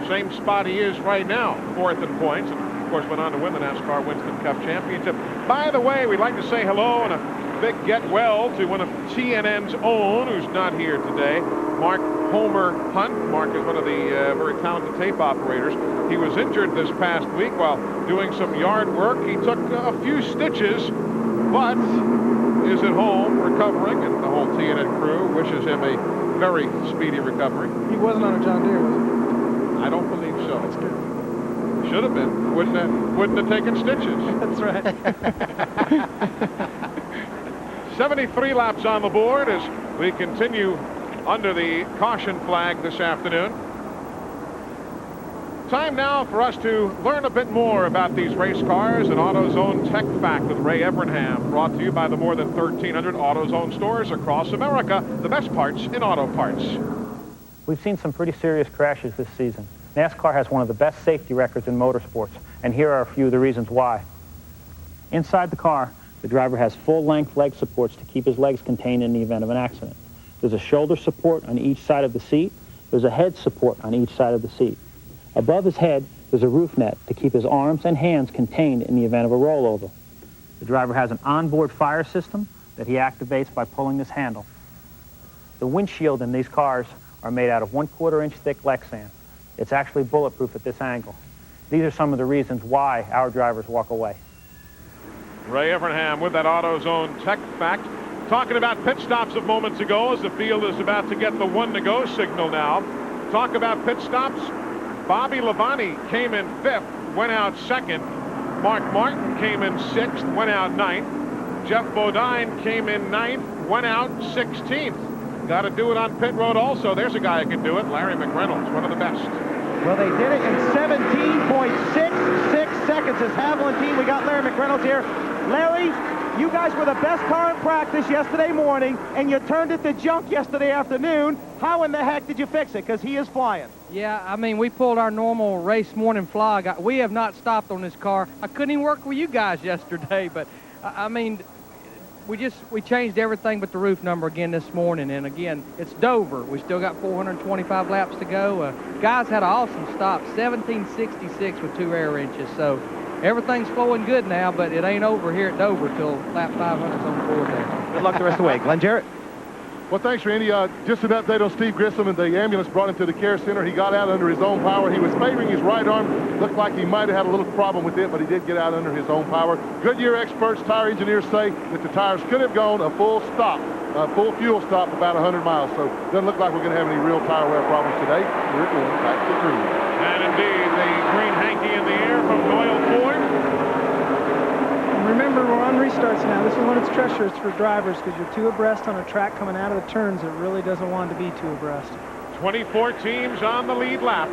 Same spot he is right now, 4th in points, and of course went on to win the NASCAR Winston Cup Championship. By the way, we'd like to say hello and a big get well to one of TNN's own, who's not here today, Mark Homer Hunt. Mark is one of the very talented tape operators. He was injured this past week while doing some yard work. He took a few stitches, but is at home recovering, and the whole TNN crew wishes him a very speedy recovery. He wasn't on a John Deere, was he? I don't believe so. That's good. Should have been. Wouldn't have taken stitches. That's right. 73 laps on the board as we continue under the caution flag this afternoon. Time now for us to learn a bit more about these race cars and AutoZone Tech Fact with Ray Evernham, brought to you by the more than 1,300 AutoZone stores across America, the best parts in auto parts. We've seen some pretty serious crashes this season. NASCAR has one of the best safety records in motorsports, and here are a few of the reasons why. Inside the car, the driver has full-length leg supports to keep his legs contained in the event of an accident. There's a shoulder support on each side of the seat. There's a head support on each side of the seat. Above his head, there's a roof net to keep his arms and hands contained in the event of a rollover. The driver has an onboard fire system that he activates by pulling this handle. The windshield in these cars are made out of 1/4 inch thick Lexan. It's actually bulletproof at this angle. These are some of the reasons why our drivers walk away. Ray Evernham with that AutoZone Tech Fact. Talking about pit stops of moments ago as the field is about to get the 1 to go signal now. Talk about pit stops. Bobby Labonte came in 5th, went out 2nd. Mark Martin came in 6th, went out 9th. Jeff Bodine came in 9th, went out 16th. Got to do it on pit road also. There's a guy who can do it, Larry McReynolds, one of the best. Well, they did it in 17.66 seconds. This Haviland team, we got Larry McReynolds here. Larry, you guys were the best car in practice yesterday morning, and you turned it to junk yesterday afternoon. How in the heck did you fix it? Because he is flying. Yeah, I mean, we pulled our normal race morning flog. We have not stopped on this car. I couldn't even work with you guys yesterday, but, I mean, we changed everything but the roof number again this morning, and again, it's Dover. We still got 425 laps to go. Guys had an awesome stop, 1766 with 2 air inches, so everything's flowing good now, but it ain't over here at Dover till lap 500's on the board there. Good luck the rest of the way. Glenn Jarrett. Well, thanks, Randy. Just an update on Steve Grissom, and the ambulance brought him to the care center. He got out under his own power. He was favoring his right arm. Looked like he might have had a little problem with it, but he did get out under his own power. Goodyear experts, tire engineers say that the tires could have gone a full fuel stop about 100 miles. So it doesn't look like we're going to have any real tire wear problems today. We're going back to the groove. And indeed, the green hanky in the air from Doyle Ford. Remember, we're on restarts now. This is when it's treacherous for drivers because you're 2 abreast on a track coming out of the turns. It really doesn't want to be 2 abreast. 24 teams on the lead lap.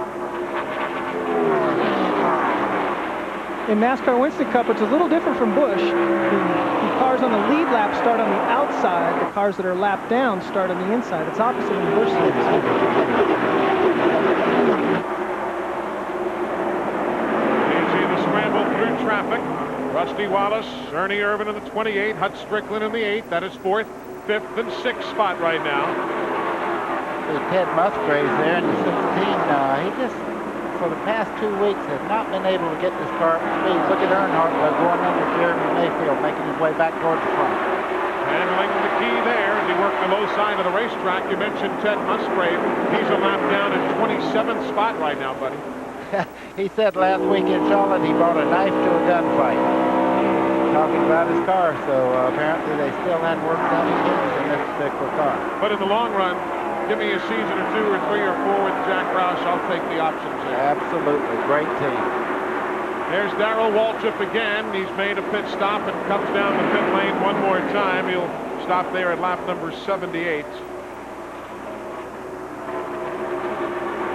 In NASCAR Winston Cup, it's a little different from Busch. The cars on the lead lap start on the outside. The cars that are lapped down start on the inside. It's opposite in Busch. You see the scramble through traffic. Rusty Wallace, Ernie Irvin in the 28, Hut Strickland in the 8. That is 4th, 5th, and 6th spot right now. Ted Musgrave's there in the 16. He just, for the past 2 weeks, has not been able to get this car up to speed. Look at Earnhardt going under Jeremy Mayfield, making his way back towards the front. Handling the key there as he worked the low side of the racetrack. You mentioned Ted Musgrave. He's a lap down in 27th spot right now, buddy. He said last week in Charlotte he brought a knife to a gunfight. Talking about his car, so apparently they still hadn't worked out his in this particular car. But in the long run, give me a season or 2 or 3 or 4 with Jack Roush, I'll take the options there. Absolutely. Great team. There's Darrell Waltrip again. He's made a pit stop and comes down the pit lane one more time. He'll stop there at lap number 78.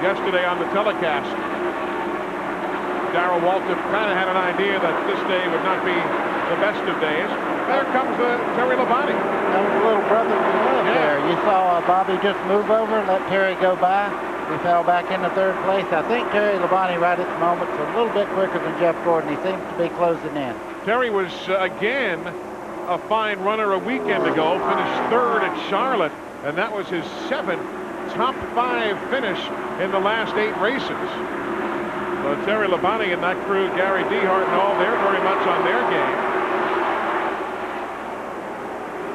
Yesterday on the telecast, Darrell Waltrip kind of had an idea that this day would not be the best of days. There comes Terry Labonte. That was a little brotherly love there. You saw Bobby just move over and let Terry go by. He fell back into 3rd place. I think Terry Labonte right at the moment is a little bit quicker than Jeff Gordon. He seems to be closing in. Terry was, again, a fine runner a weekend ago. Finished 3rd at Charlotte, and that was his 7th top 5 finish in the last 8 races. So Terry Labonte and that crew, Gary Dehart and all, they're very much on their game.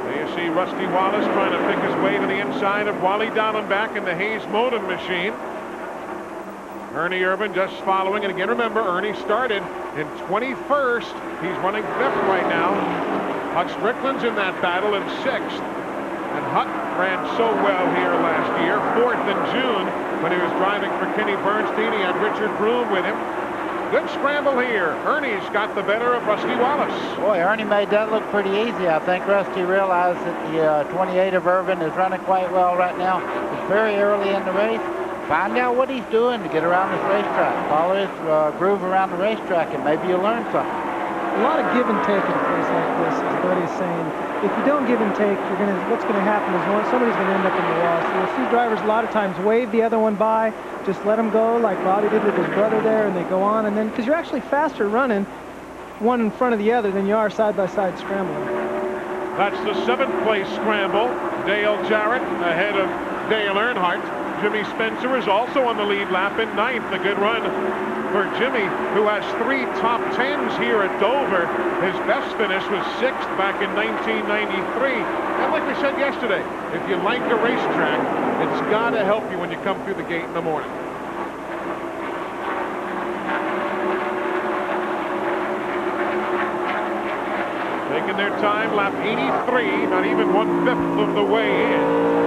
There you see Rusty Wallace trying to pick his way to the inside of Wally Dallenbach in the Hayes Moden machine. Ernie Irvan just following, and again remember, Ernie started in 21st. He's running 5th right now. Huck Strickland's in that battle in 6th. And Huck ran so well here last year, 4th in June when he was driving for Kenny Bernstein. He had Richard Broom with him. Good scramble here. Ernie's got the better of Rusty Wallace. Boy, Ernie made that look pretty easy. I think Rusty realized that the 28 of Irvin is running quite well right now. It's very early in the race. Find out what he's doing to get around this racetrack. Follow his groove around the racetrack, and maybe you'll learn something. A lot of give and take in a place like this, as Buddy's saying. If you don't give and take, what's going to happen is somebody's going to end up in the wall. So you'll see drivers a lot of times wave the other one by, just let him go like Bobby did with his brother there, and they go on. And then, because you're actually faster running one in front of the other than you are side-by-side scrambling. That's the 7th place scramble. Dale Jarrett ahead of Dale Earnhardt. Jimmy Spencer is also on the lead lap in 9th. A good run for Jimmy, who has 3 top 10s here at Dover. His best finish was 6th back in 1993. And like we said yesterday, if you like a racetrack, it's got to help you when you come through the gate in the morning. Taking their time, lap 83, not even 1/5 of the way in.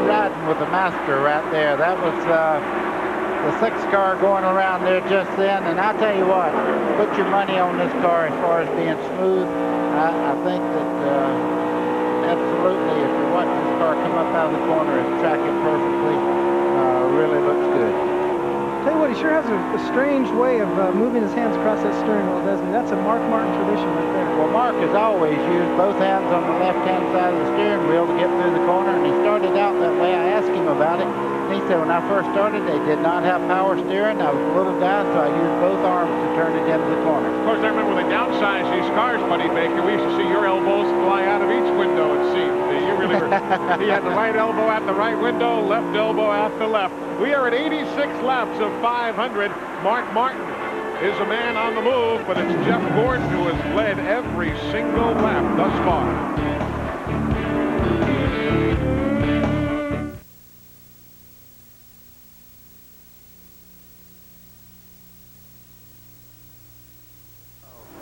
Riding with the master right there. That was the 6th car going around there just then. And I tell you what, put your money on this car as far as being smooth. I think that absolutely, if you're watching this car come up out of the corner and track it perfectly, really looks good. Tell you what, he sure has a strange way of moving his hands across that steering wheel, doesn't he? That's a Mark Martin tradition right there. Well, Mark has always used both hands on the left-hand side of the steering wheel to get through the corner, and he started out that way. I asked him about it, and he said when I first started, they did not have power steering. I was a little guy, so I used both arms to turn it into the corner. Of course, I remember when they downsized these cars, Buddy Baker, we used to see your elbows fly out of each window, it seemed. You really were, he had the right elbow at the right window, left elbow at the left. We are at 86 laps of 500. Mark Martin is a man on the move, but it's Jeff Gordon who has led every single lap thus far.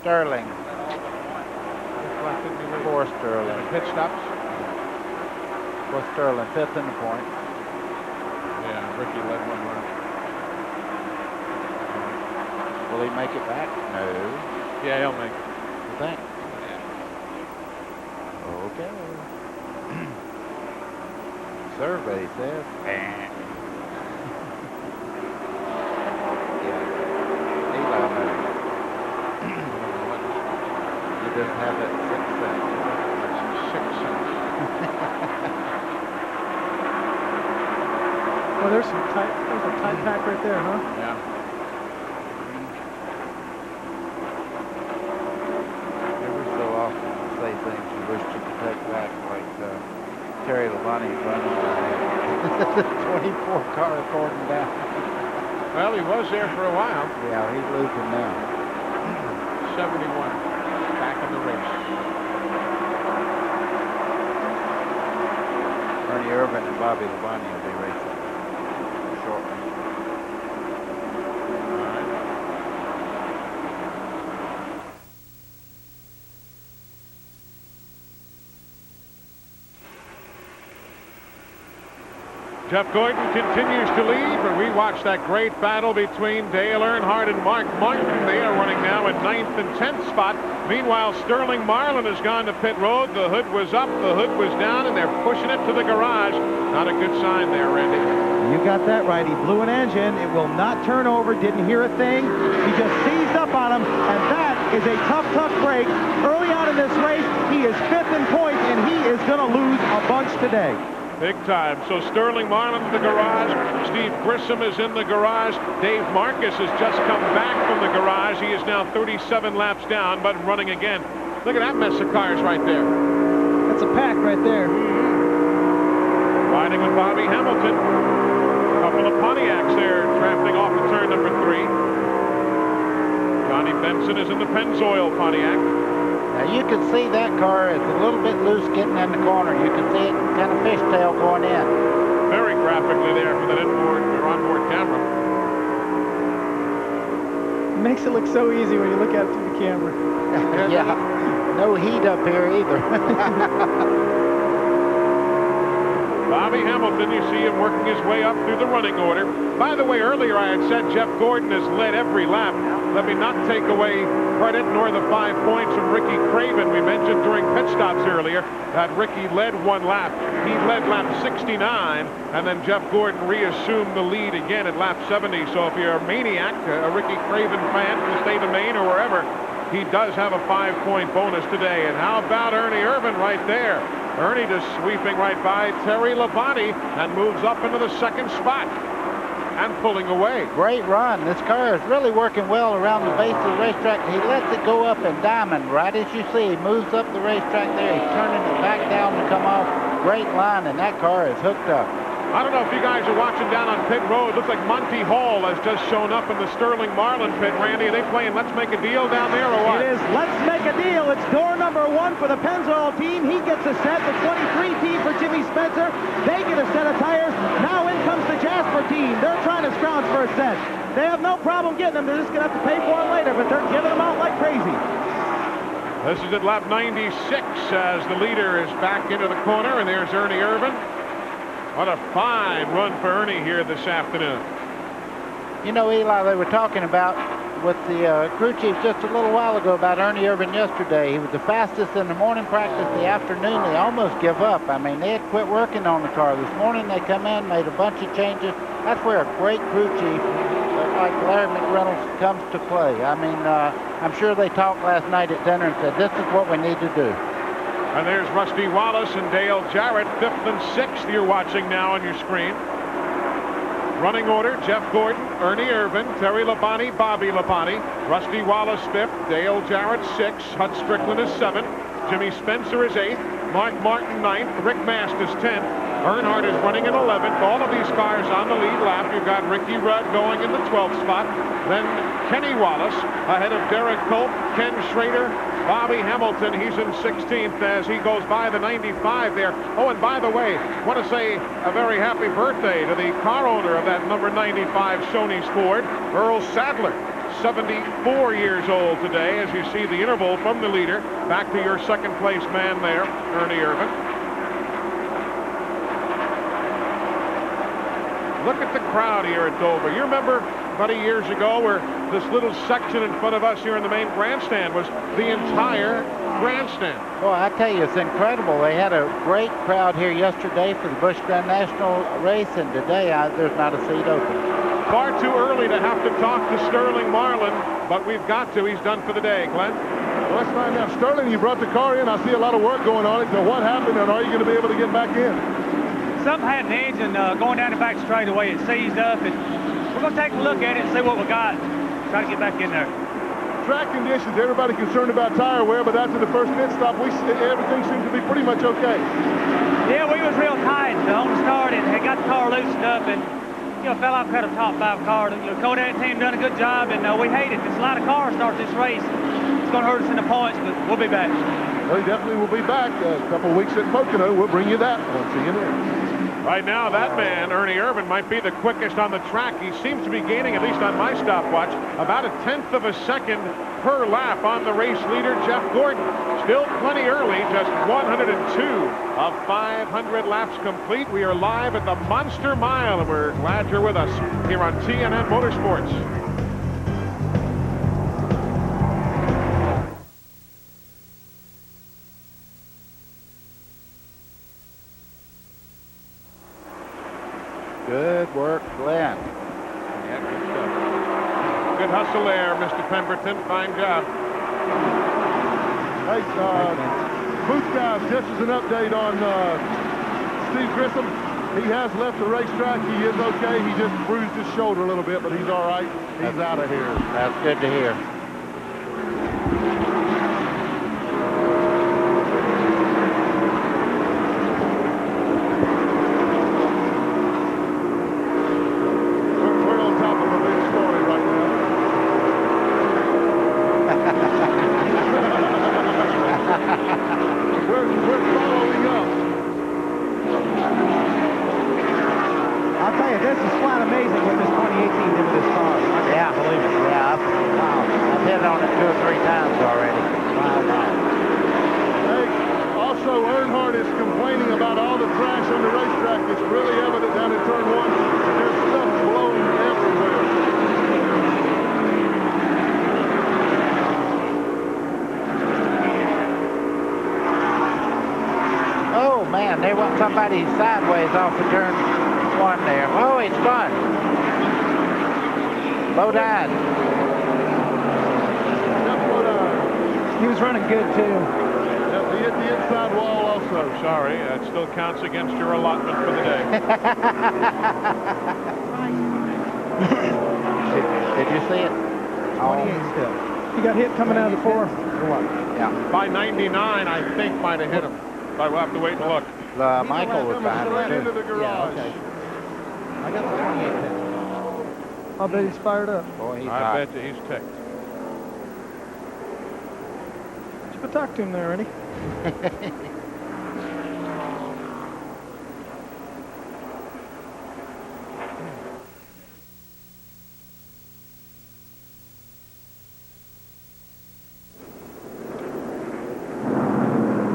Sterling. For Sterling. Pit stops. For Sterling, 5th in the point. Yeah, Ricky led one lap. Will he make it back? No. Yeah, he'll make it. You think? Okay. Survey says. Yeah. Eli knows. He doesn't have that 6 cents. That's 6 cents. Well, there's a tight pack right there, huh? Yeah. Every so often you say things you wish you could take back, like Terry Labonte running the 24 car according down. Well, he was there for a while. Yeah, he's losing now. 71. Back in the race. Ernie Irvan and Bobby Labonte will be racing shortly. All right. Jeff Gordon continues to lead, but we watched that great battle between Dale Earnhardt and Mark Martin. They are running now in 9th and 10th spot. Meanwhile, Sterling Marlin has gone to pit road. The hood was up, the hood was down, and they're pushing it to the garage. Not a good sign there, Randy. You got that right. He blew an engine. It will not turn over. Didn't hear a thing. He just seized up on him, and that is a tough, tough break. Early on in this race, he is 5th in points, and he is going to lose a bunch today. Big time. So Sterling Marlin in the garage. Steve Grissom is in the garage. Dave Marcus has just come back from the garage. He is now 37 laps down, but running again. Look at that mess of cars right there. That's a pack right there. Riding with Bobby Hamilton. A couple of Pontiacs there drafting off of turn number 3. Johnny Benson is in the Pennzoil Pontiac. Now you can see that car is a little bit loose getting in the corner. You can see it kind of fishtail going in. Very graphically there for that inboard or onboard camera. It makes it look so easy when you look at it through the camera. Yeah, no heat up here either. Bobby Hamilton, you see him working his way up through the running order. By the way, earlier I had said Jeff Gordon has led every lap. Let me not take away credit nor the 5 points from Ricky Craven. We mentioned during pit stops earlier that Ricky led 1 lap. He led lap 69, and then Jeff Gordon reassumed the lead again at lap 70. So if you're a maniac, a Ricky Craven fan from the state of Maine or wherever, he does have a 5-point bonus today. And how about Ernie Irvan right there? Ernie just sweeping right by Terry Labonte and moves up into the 2nd spot and pulling away. Great run. This car is really working well around the base of the racetrack. He lets it go up and diamond right as you see. He moves up the racetrack there. He's turning it back down to come off. Great line, and that car is hooked up. I don't know if you guys are watching down on pit road. Looks like Monty Hall has just shown up in the Sterling Marlin pit. Randy, are they playing Let's Make a Deal down there or what? It is Let's Make a Deal. It's door number 1 for the Pennzoil team. He gets a set. The 23 team for Jimmy Spencer. They get a set of tires. Now in comes the Jasper team. They're trying to scrounge for a set. They have no problem getting them. They're just going to have to pay for them later, but they're giving them out like crazy. This is at lap 96 as the leader is back into the corner, and there's Ernie Irvan. What a fine run for Ernie here this afternoon. You know, Eli, they were talking about with the crew chief just a little while ago about Ernie Irvan yesterday. He was the fastest in the morning practice. The afternoon, they almost give up. I mean, they had quit working on the car. This morning, they come in, made a bunch of changes. That's where a great crew chief like Larry McReynolds comes to play. I mean, I'm sure they talked last night at dinner and said, this is what we need to do. And there's Rusty Wallace and Dale Jarrett, 5th and 6th you're watching now on your screen. Running order, Jeff Gordon, Ernie Irvan, Terry Labonte, Bobby Labonte, Rusty Wallace 5th, Dale Jarrett 6th, Hut Strickland is 7th, Jimmy Spencer is 8th, Mark Martin 9th, Rick Mast is 10th, Earnhardt is running in 11th. All of these cars on the lead lap. You've got Ricky Rudd going in the 12th spot. Then Kenny Wallace ahead of Derek Cope, Ken Schrader, Bobby Hamilton. He's in 16th as he goes by the 95 there. Oh, and by the way, I want to say a very happy birthday to the car owner of that number 95 Shoney's Ford, Earl Sadler. 74 years old today as you see the interval from the leader back to your 2nd place man there, Ernie Irvan. Look at the crowd here at Dover. You remember about years ago where this little section in front of us here in the main grandstand was the entire grandstand. Well, I tell you, it's incredible. They had a great crowd here yesterday for the Busch Grand National race, and today there's not a seat open. Far too early to have to talk to Sterling Marlin, but we've got to. He's done for the day. Glenn? Well, let's find out. Sterling, you brought the car in. I see a lot of work going on it. So what happened, and are you going to be able to get back in? Something had an engine going down the back straightaway. It seized up, and we're going to take a look at it and see what we got. Try to get back in there. Track conditions, everybody concerned about tire wear, but after the first pit stop, everything seemed to be pretty much okay. Yeah, we was real tight on the start and had got the car loosened up, and fell out cut a top 5 car. Kodak team done a good job, and we hate it. There's a lot of cars start this race. It's going to hurt us in the points, but we'll be back. Well, definitely will be back. A couple weeks at Pocono. We'll bring you that. I'll see you there. Right now, that man, Ernie Irvan, might be the quickest on the track. He seems to be gaining, at least on my stopwatch, about 1/10 of a second per lap on the race leader, Jeff Gordon. Still plenty early, just 102 of 500 laps complete. We are live at the Monster Mile, and we're glad you're with us here on TNN Motorsports. Good work, Glenn. Yeah, good stuff. Good hustle there, Mr. Pemberton. Fine job. Hey, booth guys, just as an update on Steve Grissom. He has left the racetrack. He is okay. He just bruised his shoulder a little bit, but he's all right. He's out of here. That's good to hear. We're on top of a big story right now. We're following up. I'll tell you, this is flat amazing what this 2018 did with this car. Yeah, believe it. Yeah, wow. I've hit on it 2 or 3 times already. Wow. Hey, also Earnhardt is complaining about all the trash on the racetrack. It's really evident down in turn 1. There's stuff blowing everywhere. Oh, man, there went somebody sideways off of turn 1 there. Oh, it's fun. BODINE. He was running good, too. Yep, he hit the inside wall also. I'm sorry, it still counts against your allotment for the day. Did you see it? 28 still. He got hit coming out of the 4. Yeah. By 99, I think might have hit him. But we'll have to wait and look. Michael was behind right him, into too. the garage. okay. I got the 28 pin. I'll bet he's fired up. Boy, he's I hot. bet you he's ticked. But talk to him there, Ernie.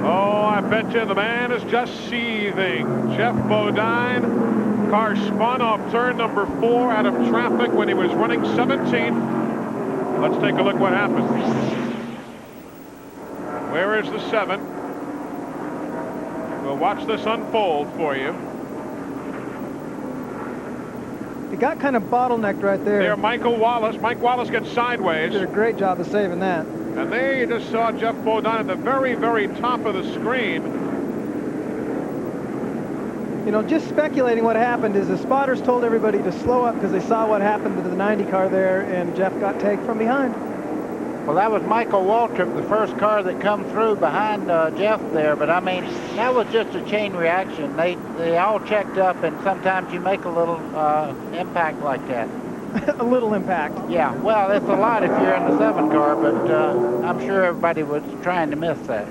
Oh, I bet you the man is just seething. Jeff Bodine, car spun off turn number 4 out of traffic when he was running 17th. Let's take a look what happened. Where is the 7? We'll watch this unfold for you. He got kind of bottlenecked right there. There, Michael Wallace. Mike Wallace gets sideways. Did a great job of saving that. And there you just saw Jeff Bodine at the very, very top of the screen. You know, just speculating what happened is the spotters told everybody to slow up because they saw what happened to the 90 car there, and Jeff got tagged from behind. Well, that was Michael Waltrip, the first car that come through behind Jeff there. But, I mean, that was just a chain reaction. They all checked up, and sometimes you make a little impact like that. A little impact. Yeah, well, it's a lot if you're in the 7 car, but I'm sure everybody was trying to miss that.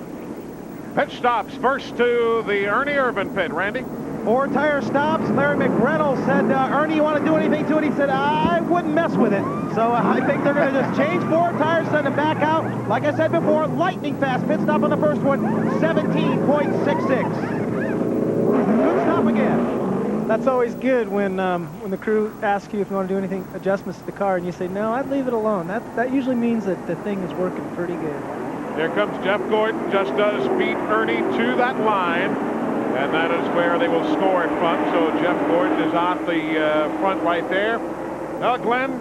Pit stops first to the Ernie Irvan pit. Randy? 4 tire stops. Larry McReynolds said, Ernie, you want to do anything to it? He said, I wouldn't mess with it. So I think they're going to just change 4 tires, send it back out. Like I said before, lightning fast pit stop on the first one, 17.66. Good stop again. That's always good when the crew asks you if you want to do anything, adjustments to the car, and you say, no, I'd leave it alone. That usually means that the thing is working pretty good. Here comes Jeff Gordon, just does beat Ernie to that line. And that is where they will score it from. So Jeff Gordon is off the front right there. Now, Glenn,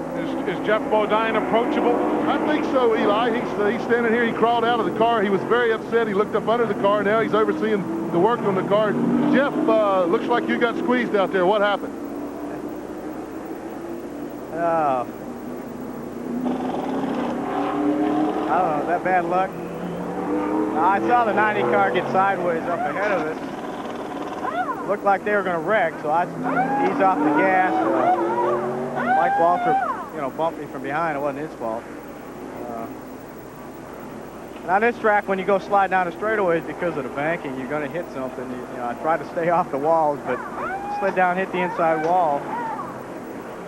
is Jeff Bodine approachable? I think so, Eli. He's standing here. He crawled out of the car. He was very upset. He looked up under the car. Now he's overseeing the work on the car. Jeff, looks like you got squeezed out there. What happened? Oh. I don't know, is that bad luck? I saw the 90 car get sideways up ahead of it. Looked like they were going to wreck, so I eased off the gas. Mike Waltrip, bumped me from behind. It wasn't his fault. And on this track, when you go slide down the straightaways because of the banking, you're going to hit something. I try to stay off the walls, but slid down, hit the inside wall.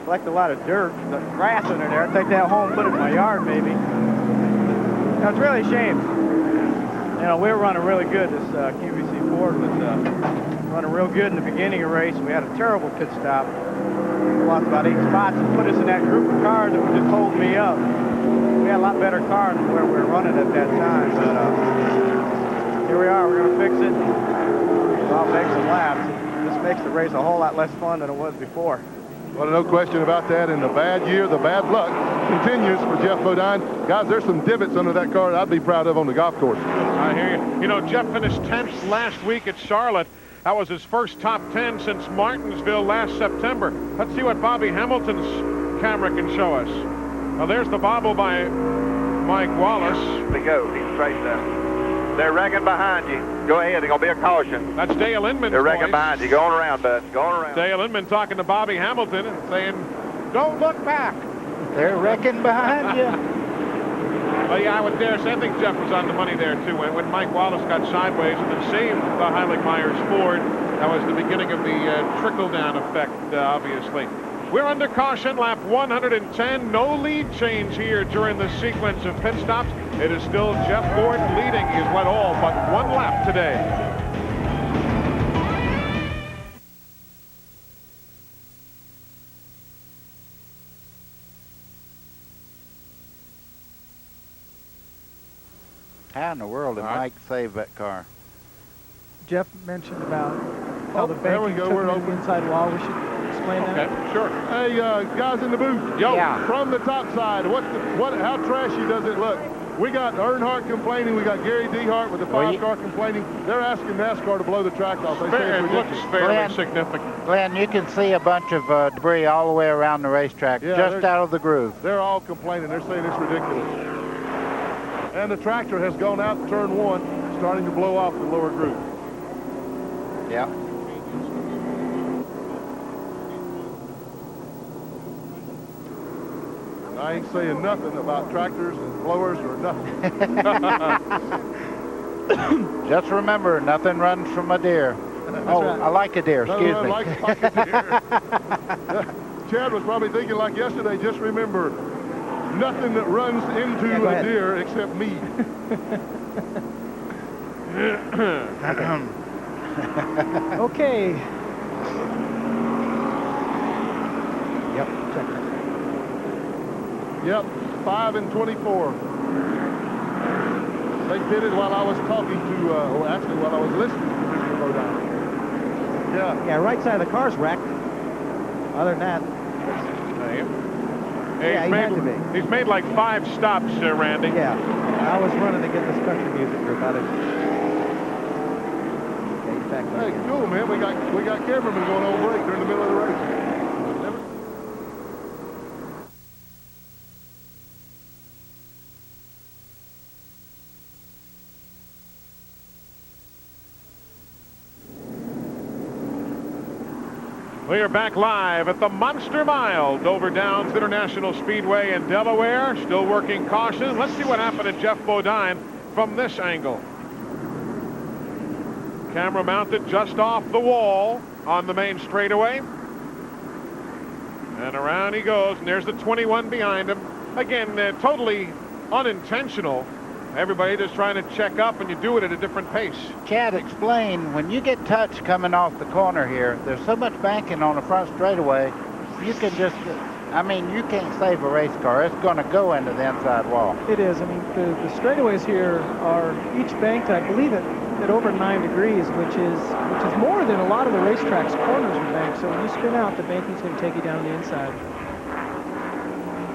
Collected a lot of dirt, the grass under there. I'd take that home, put it in my yard, maybe. Now, it's really a shame. You know, we were running really good. This QVC Ford was running real good in the beginning of the race. We had a terrible pit stop. We lost about 8 spots and put us in that group of cars that was just holding me up. We had a lot better car than where we were running at that time. But here we are. We're going to fix it. I'll make some laps. This makes the race a whole lot less fun than it was before. Well, no question about that. In the bad year, the bad luck continues for Jeff Bodine. Guys, there's some divots under that car that I'd be proud of on the golf course. I hear you. You know, Jeff finished 10th last week at Charlotte. That was his first top 10 since Martinsville last September. Let's see what Bobby Hamilton's camera can show us. Well, there's the bobble by Mike Wallace. There we go. He's straight down. They're wrecking behind you. Go ahead. There's going to be a caution. That's Dale Inman's They're wrecking voice. behind you. Going around, bud. Going around. Dale Inman talking to Bobby Hamilton and saying, don't look back. They're wrecking behind you. Well, yeah, I would dare say, I think Jeff was on the money there, too. When Mike Wallace got sideways and then saved the Heilig-Myers Ford, that was the beginning of the trickle-down effect, obviously. We're under caution, lap 110. No lead change here during the sequence of pit stops. It is still Jeff Gordon leading. He's went all but one lap today. How in the world did Mike save that car? Jeff mentioned about how the there we banking go. took We're him to open. the inside wall. We should explain that. Okay, sure. Hey, guys in the booth. Yo. Yeah. From the top side, how trashy does it look? We got Earnhardt complaining. We got Gary Dehart with the 5-car complaining. They're asking NASCAR to blow the track off. They say It looks fairly significant. Glenn, you can see a bunch of debris all the way around the racetrack, just out of the groove. They're all complaining. They're saying it's ridiculous. And the tractor has gone out to turn 1, starting to blow off the lower groove. Yeah. I ain't saying nothing about tractors and blowers or nothing. Just remember, nothing runs from a deer. Oh, right. I like a deer, excuse me. Like a deer. Chad was probably thinking like yesterday, just remember, nothing that runs into a deer except me. Okay. Yep, check that. Yep, 5 and 24. They did it while I was talking to, or actually while I was listening to Mr. Bodine. Yeah. Yeah, right side of the car's wrecked. Other than that. Yeah, he had to be. He's made like 5 stops, Randy. Yeah, I was running to get this country music group out of Hey, cool, man. We got cameramen going on break during the middle of the race. We are back live at the Monster Mile, Dover Downs International Speedway in Delaware. Still working caution. Let's see what happened to Jeff Bodine from this angle. Camera mounted just off the wall on the main straightaway. And around he goes, and there's the 21 behind him. Again, totally unintentional. Everybody just trying to check up, and you do it at a different pace. Chad, explain, when you get touched coming off the corner here, there's so much banking on the front straightaway, you can just, I mean, you can't save a race car. It's going to go into the inside wall. It is. I mean, the straightaways here are each banked, I believe, at over 9 degrees, which is more than a lot of the racetracks' corners are banked. So when you spin out, the banking's going to take you down the inside.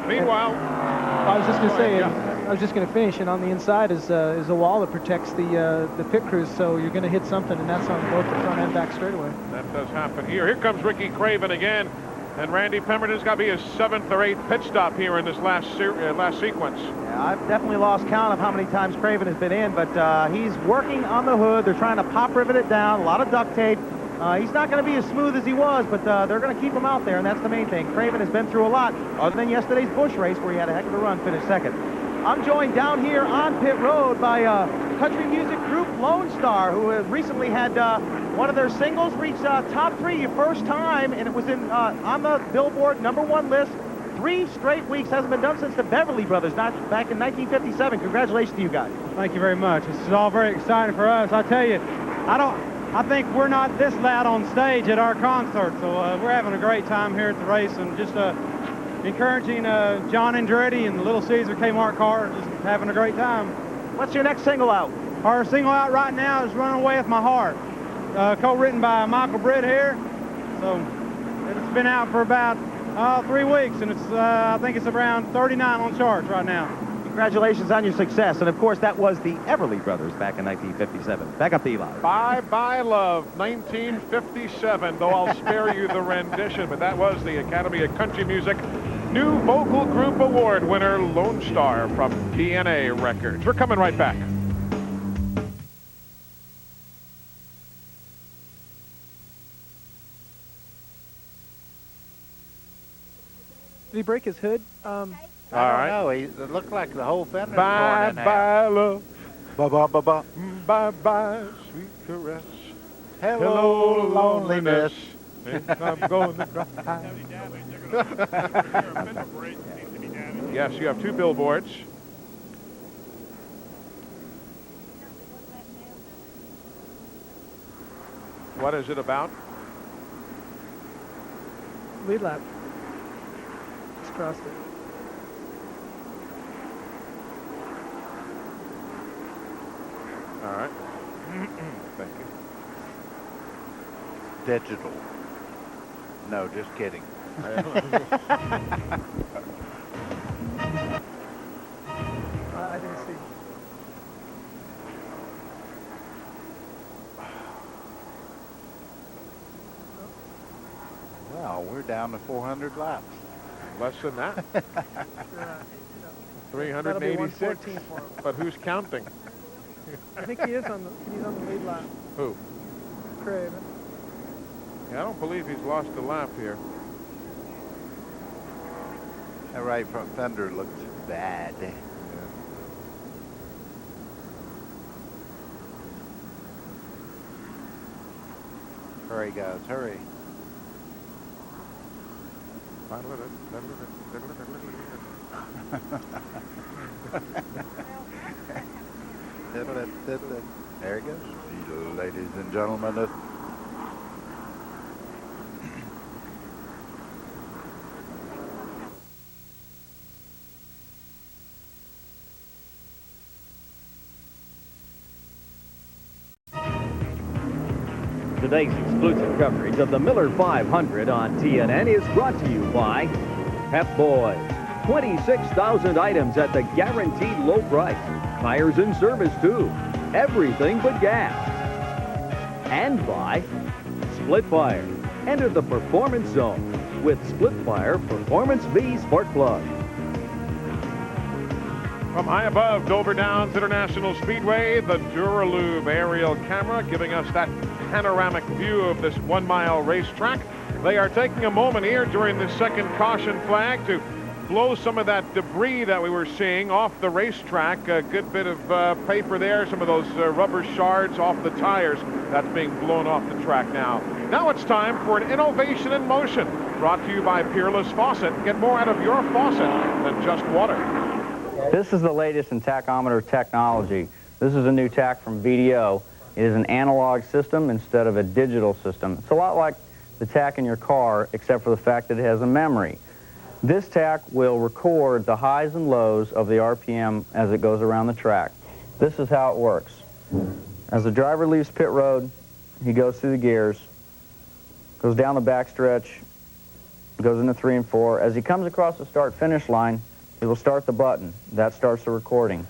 Meanwhile, I was just going to say, I was just going to finish, and on the inside is a wall that protects the pit crews, so you're going to hit something, and that's on both the front and back straightaway. That does happen here. Here comes Ricky Craven again, and Randy Pemberton's got to be his 7th or 8th pit stop here in this last sequence. Yeah, I've definitely lost count of how many times Craven has been in, but he's working on the hood. They're trying to pop rivet it down, a lot of duct tape. He's not going to be as smooth as he was, but they're going to keep him out there, and that's the main thing. Craven has been through a lot, other than yesterday's Busch race where he had a heck of a run, finished 2nd. I'm joined down here on pit road by country music group Lone Star, who has recently had One of their singles reached top 3 first time, and it was in on the Billboard #1 list. 3 straight weeks. Hasn't been done since the Beverly Brothers, back in 1957. Congratulations to you guys. Thank you very much. This is all very exciting for us. I tell you, I think we're not this loud on stage at our concert, so we're having a great time here at the race, and just encouraging John Andretti and the Little Caesar Kmart car, just having a great time. What's your next single out? Our single out right now is Running Away With My Heart, co-written by Michael Britt here. So it's been out for about 3 weeks, and it's I think it's around 39 on charts right now. Congratulations on your success. And of course, that was the Everly Brothers back in 1957. Back up to Eli. Bye Bye Love, 1957, though I'll spare you the rendition, but that was the Academy of Country Music New Vocal Group Award winner, Lone Star from TNA Records. We're coming right back. Did he break his hood? I don't know. It looked like the whole fender. Bye bye love. Bye bye bye bye. Bye bye sweet caress. Hello loneliness. I'm going to cry. Yes, you have 2 billboards. What is it about? Lead lap. Just crossed it. All right. Thank you. Digital. No, just kidding. I didn't see. Well, we're down to 400 laps. Less than that. 386. But who's counting? I think he's on the lead lap. Who? Craven. Yeah, I don't believe he's lost a lap here. That right front fender looks bad. Yeah. Hurry, guys, hurry. There he goes. Ladies and gentlemen. Today's exclusive coverage of the Miller 500 on TNN is brought to you by Pep Boys. 26,000 items at the guaranteed low price. Tires and service, too. Everything but gas. And by Splitfire. Enter the performance zone with Splitfire Performance V Spark Plug. From high above Dover Downs International Speedway, the Duralube aerial camera giving us that panoramic view of this 1-mile racetrack. They are taking a moment here during the second caution flag to blow some of that debris that we were seeing off the racetrack. A good bit of paper there, some of those rubber shards off the tires. That's being blown off the track now. Now it's time for an innovation in motion, brought to you by Peerless Faucet. Get more out of your faucet than just water. This is the latest in tachometer technology. This is a new tach from VDO. It is an analog system instead of a digital system. It's a lot like the tach in your car, except for the fact that it has a memory. This tach will record the highs and lows of the RPM as it goes around the track. This is how it works. As the driver leaves pit road, he goes through the gears, goes down the backstretch, goes into 3 and 4. As he comes across the start-finish line, he will start the button. That starts the recording.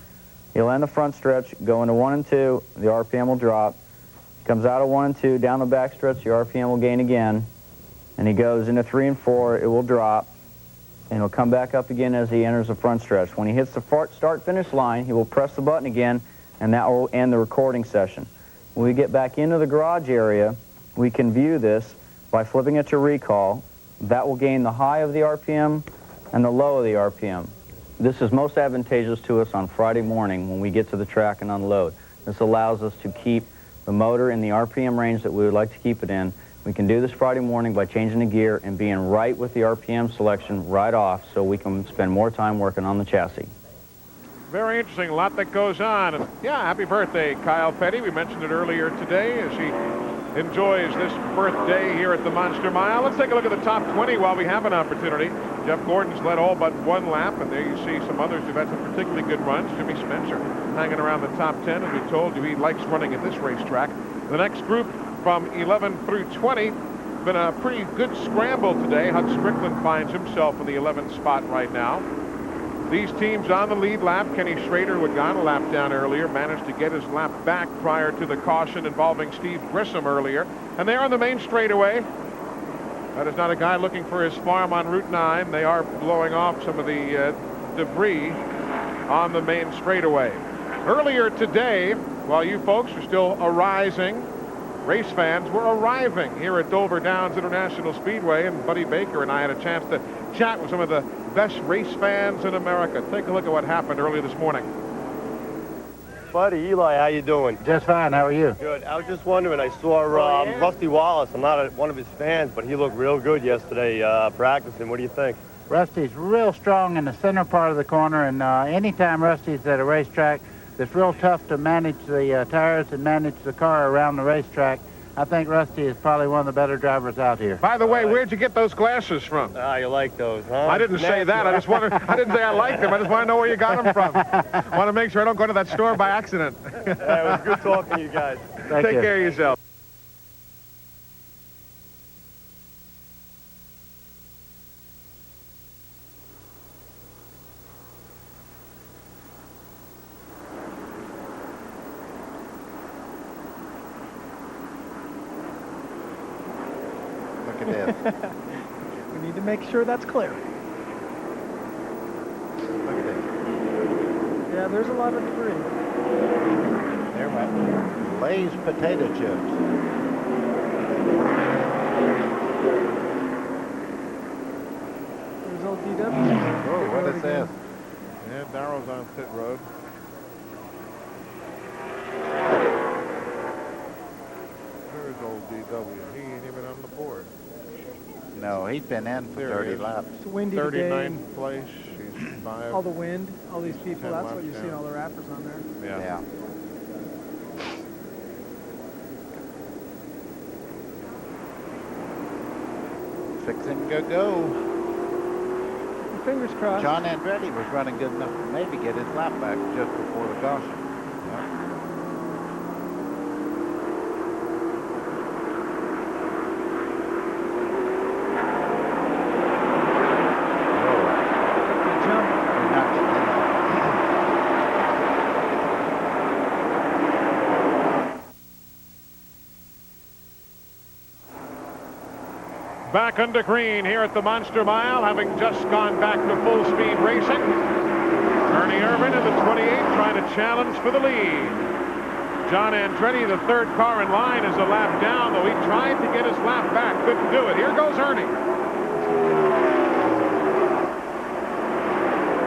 He'll end the front stretch, go into 1 and 2, the RPM will drop. He comes out of 1 and 2, down the backstretch, the RPM will gain again. And he goes into 3 and 4, it will drop. And he'll come back up again as he enters the front stretch. When he hits the start-finish line, he will press the button again, and that will end the recording session. When we get back into the garage area, we can view this by flipping it to recall. That will gain the high of the RPM and the low of the RPM. This is most advantageous to us on Friday morning when we get to the track and unload. This allows us to keep the motor in the RPM range that we would like to keep it in. We can do this Friday morning by changing the gear and being right with the RPM selection right off so we can spend more time working on the chassis. Very interesting, a lot that goes on. And yeah, happy birthday, Kyle Petty. We mentioned it earlier today as he enjoys this birthday here at the Monster Mile. Let's take a look at the top 20 while we have an opportunity. Jeff Gordon's led all but one lap, and there you see some others who've had some particularly good runs. Jimmy Spencer hanging around the top 10, as we told you, he likes running at this racetrack. The next group from 11 through 20, been a pretty good scramble today. Hud Strickland finds himself in the 11th spot right now. These teams on the lead lap. Kenny Schrader, who had gone a lap down earlier, managed to get his lap back prior to the caution involving Steve Grissom earlier. And they're on the main straightaway. That is not a guy looking for his farm on Route 9. They are blowing off some of the debris on the main straightaway. Earlier today, while you folks are still arising, race fans were arriving here at Dover Downs International Speedway, and Buddy Baker and I had a chance to chat with some of the best race fans in America. Take a look at what happened earlier this morning. Buddy, Eli, how you doing? Just fine. How are you? Good. I was just wondering, I saw Rusty Wallace. I'm not one of his fans, but he looked real good yesterday practicing. What do you think? Rusty's real strong in the center part of the corner, and anytime Rusty's at a racetrack, it's real tough to manage the tires and manage the car around the racetrack. I think Rusty is probably one of the better drivers out here. By the way, where'd you get those glasses from? Ah, you like those, huh? I didn't say that. I just wanted. I didn't say I liked them. I just want to know where you got them from. Want to make sure I don't go to that store by accident. It was good talking to you guys. Take care of yourself. We need to make sure that's clear. Look at this. Yeah, there's a lot of debris. There went Lay's potato chips. There's old DW. Oh, what is this? Yeah, Darrell's on pit road. There's old DW. He ain't even on the board. No, he's been in for 30 laps. It's windy today. 39th place. He's 5. All the wind, all these people. 10 That's laps what you see down. all the rappers on there. Yeah. Fix him, go. Fingers crossed. John Andretti was running good enough to maybe get his lap back just before the caution. Back under green here at the Monster Mile, having just gone back to full speed racing. Ernie Irvan in the 28 trying to challenge for the lead. John Andretti, the third car in line, is a lap down, though he tried to get his lap back. Couldn't do it. Here goes Ernie.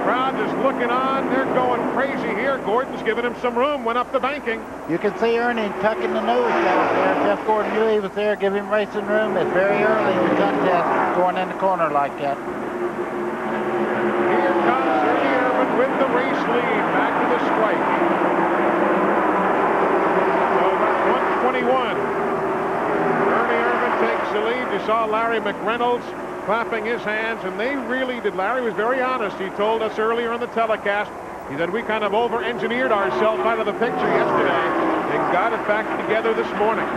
Crowd is looking on. They're going crazy here. Gordon's giving him some room. Went up the banking. You can see Ernie tucking the nose down there. Jeff Gordon knew he was there, give him racing room. It's very early in the contest going in the corner like that. Here comes Ernie Irvan with the race lead. Back to the stripe. So that's 121. Ernie Irvan takes the lead. You saw Larry McReynolds clapping his hands, and they really did. Larry was very honest. He told us earlier on the telecast, he said we kind of over-engineered ourselves out of the picture yesterday and got it back together this morning.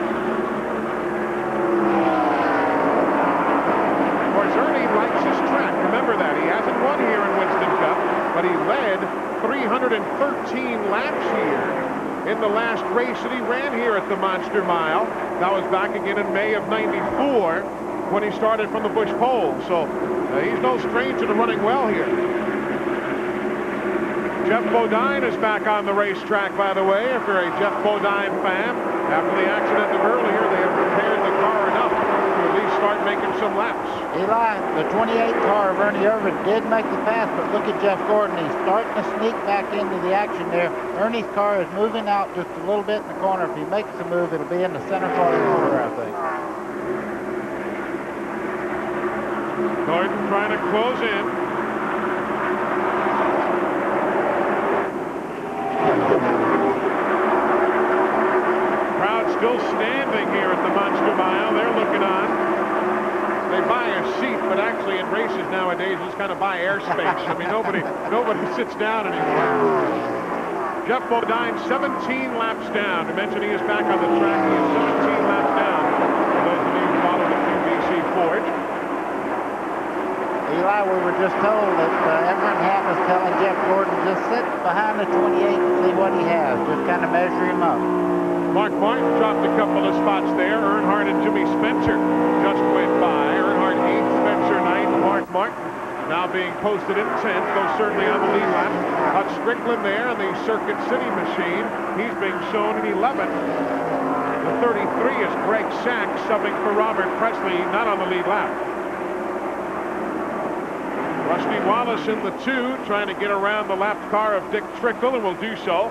Of course, Ernie likes his track. Remember that. He hasn't won here in Winston Cup, but he led 313 laps here in the last race that he ran here at the Monster Mile. That was back again in May of '94. When he started from the Busch pole. So he's no stranger to running well here. Jeff BODINE is back on the racetrack, by the way. If you're a Jeff BODINE fan, after the accident of earlier, they have repaired the car enough to at least start making some laps. Eli, the 28 car of Ernie Irvin did make the pass, but look at Jeff Gordon. He's starting to sneak back into the action there. Ernie's car is moving out just a little bit in the corner. If he makes a move, it'll be in the center part of the corner, I think. Gordon trying to close in. Still standing here at the Monster Mile. They're looking on. They buy a seat, but actually in races nowadays, just kind of buy airspace. I mean, nobody sits down anymore. Jeff Bodine, 17 laps down. To mention he is back on the track. He is 17 laps down. For those of you who follow the QVC Forge. Eli, we were just told that Everett Ham is telling Jeff Gordon, just sit behind the 28 and see what he has. Just kind of measure him up. Mark Martin dropped a couple of spots there. Earnhardt and Jimmy Spencer just went by. Earnhardt 8th, Spencer 9th. Mark Martin now being posted in 10th, though certainly on the lead lap. Strickland there in the Circuit City machine. He's being shown in 11th. The 33 is Greg Sachs subbing for Robert Presley, not on the lead lap. Rusty Wallace in the 2, trying to get around the lapped car of Dick Trickle, and will do so.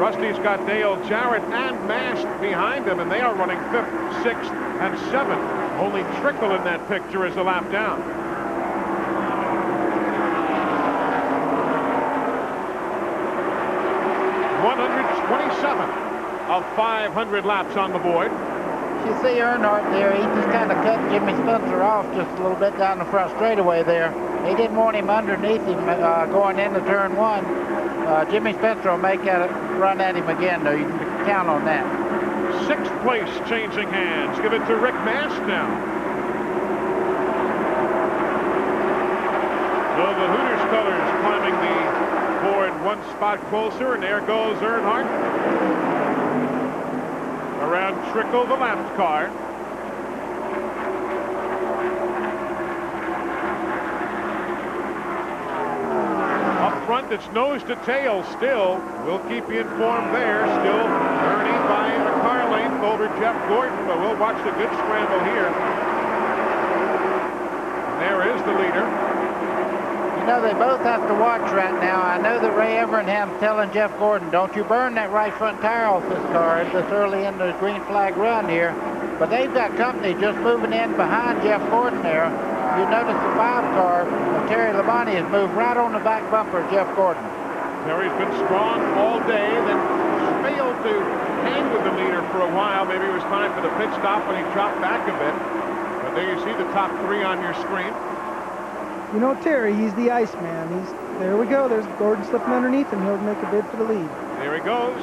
Rusty's got Dale Jarrett and Mast behind him, and they are running 5th, 6th, and 7th. Only Trickle in that picture is a lap down. .127 of 500 laps on the board. You see Earnhardt there, he just kind of cut Jimmy Spencer off just a little bit down the front straightaway there. He didn't want him underneath him going into turn 1. Jimmy Spencer will make a run at him again, though. You can count on that. 6th place changing hands. Give it to Rick Mast now. So the Hooters colors climbing the board one spot closer, and there goes Earnhardt. Around Trickle, the lapped car. Front, it's nose to tail still. We'll keep you informed there. Still Ernie by a car length over Jeff Gordon, but we'll watch the good scramble here. And there is the leader. You know, they both have to watch right now. I know that Ray Evernham's telling Jeff Gordon, don't you burn that right front tire off this car this early in the green flag run here. But they've got company just moving in behind Jeff Gordon there. You notice the 5 car of Terry Labonte has moved right on the back bumper of Jeff Gordon. Terry's been strong all day, then failed to hang with the leader for a while. Maybe it was time for the pit stop when he dropped back a bit. But there you see the top 3 on your screen. You know, Terry, he's the Iceman. There we go. There's Gordon slipping underneath him. He'll make a bid for the lead. There he goes.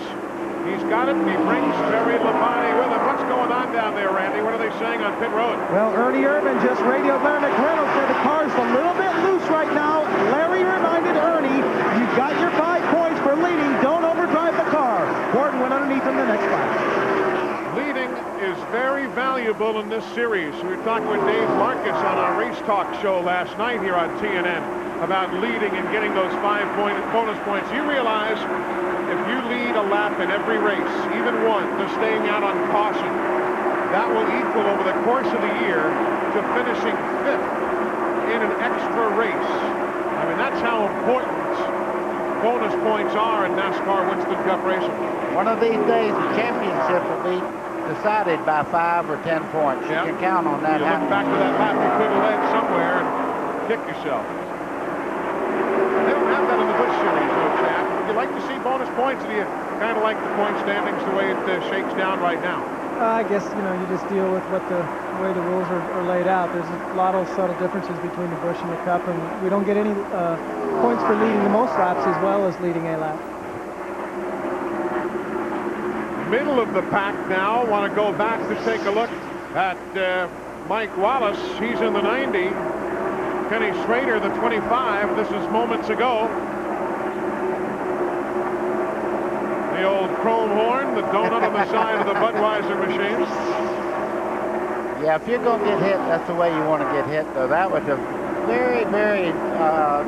He's got it. He brings Terry Labonte with him. What's going on down there, Randy? What are they saying on pit road? Well, Ernie Irvin just radioed Larry McReynolds said the car's a little bit loose right now. Larry reminded Ernie, you've got your 5 points for leading. Don't overdrive the car. Gordon went underneath him the next lap. Leading is very valuable in this series. We were talking with Dave Marcus on our Race Talk show last night here on TNN about leading and getting those 5-point bonus points. You realize if you lead a lap in every race, even one, to staying out on caution, that will equal over the course of the year to finishing 5th in an extra race. I mean, that's how important bonus points are in NASCAR Winston Cup racing. One of these days, the championship will be decided by 5 or 10 points. You can count on that. You look back to that lap you could have led somewhere and kick yourself. They don't have that in the Busch Series, though, Chad. You like to see bonus points, or do you kind of like the point standings the way it shakes down right now? I guess, you know, you just deal with what the way the rules are laid out. There's a lot of subtle differences between the Busch and the Cup, and we don't get any points for leading the most laps as well as leading a lap. Middle of the pack now. Want to go back to take a look at Mike Wallace. He's in the 90. Kenny Schrader, the 25. This is moments ago. The old chrome horn, the donut on the side of the Budweiser machine. Yeah, if you're going to get hit, that's the way you want to get hit, though. That was a very, very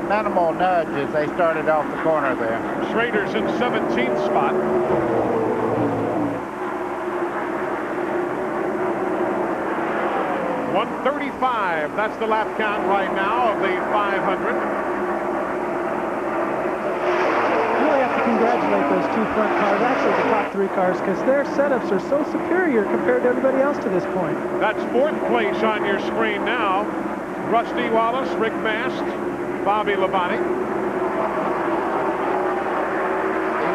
minimal nudge as they started off the corner there. Schrader's in 17th spot. 135. That's the lap count right now of the 500. You really have to congratulate those two front cars, actually the top three cars, because their setups are so superior compared to everybody else to this point. That's fourth place on your screen now. Rusty Wallace, Rick Mast, Bobby Labonte.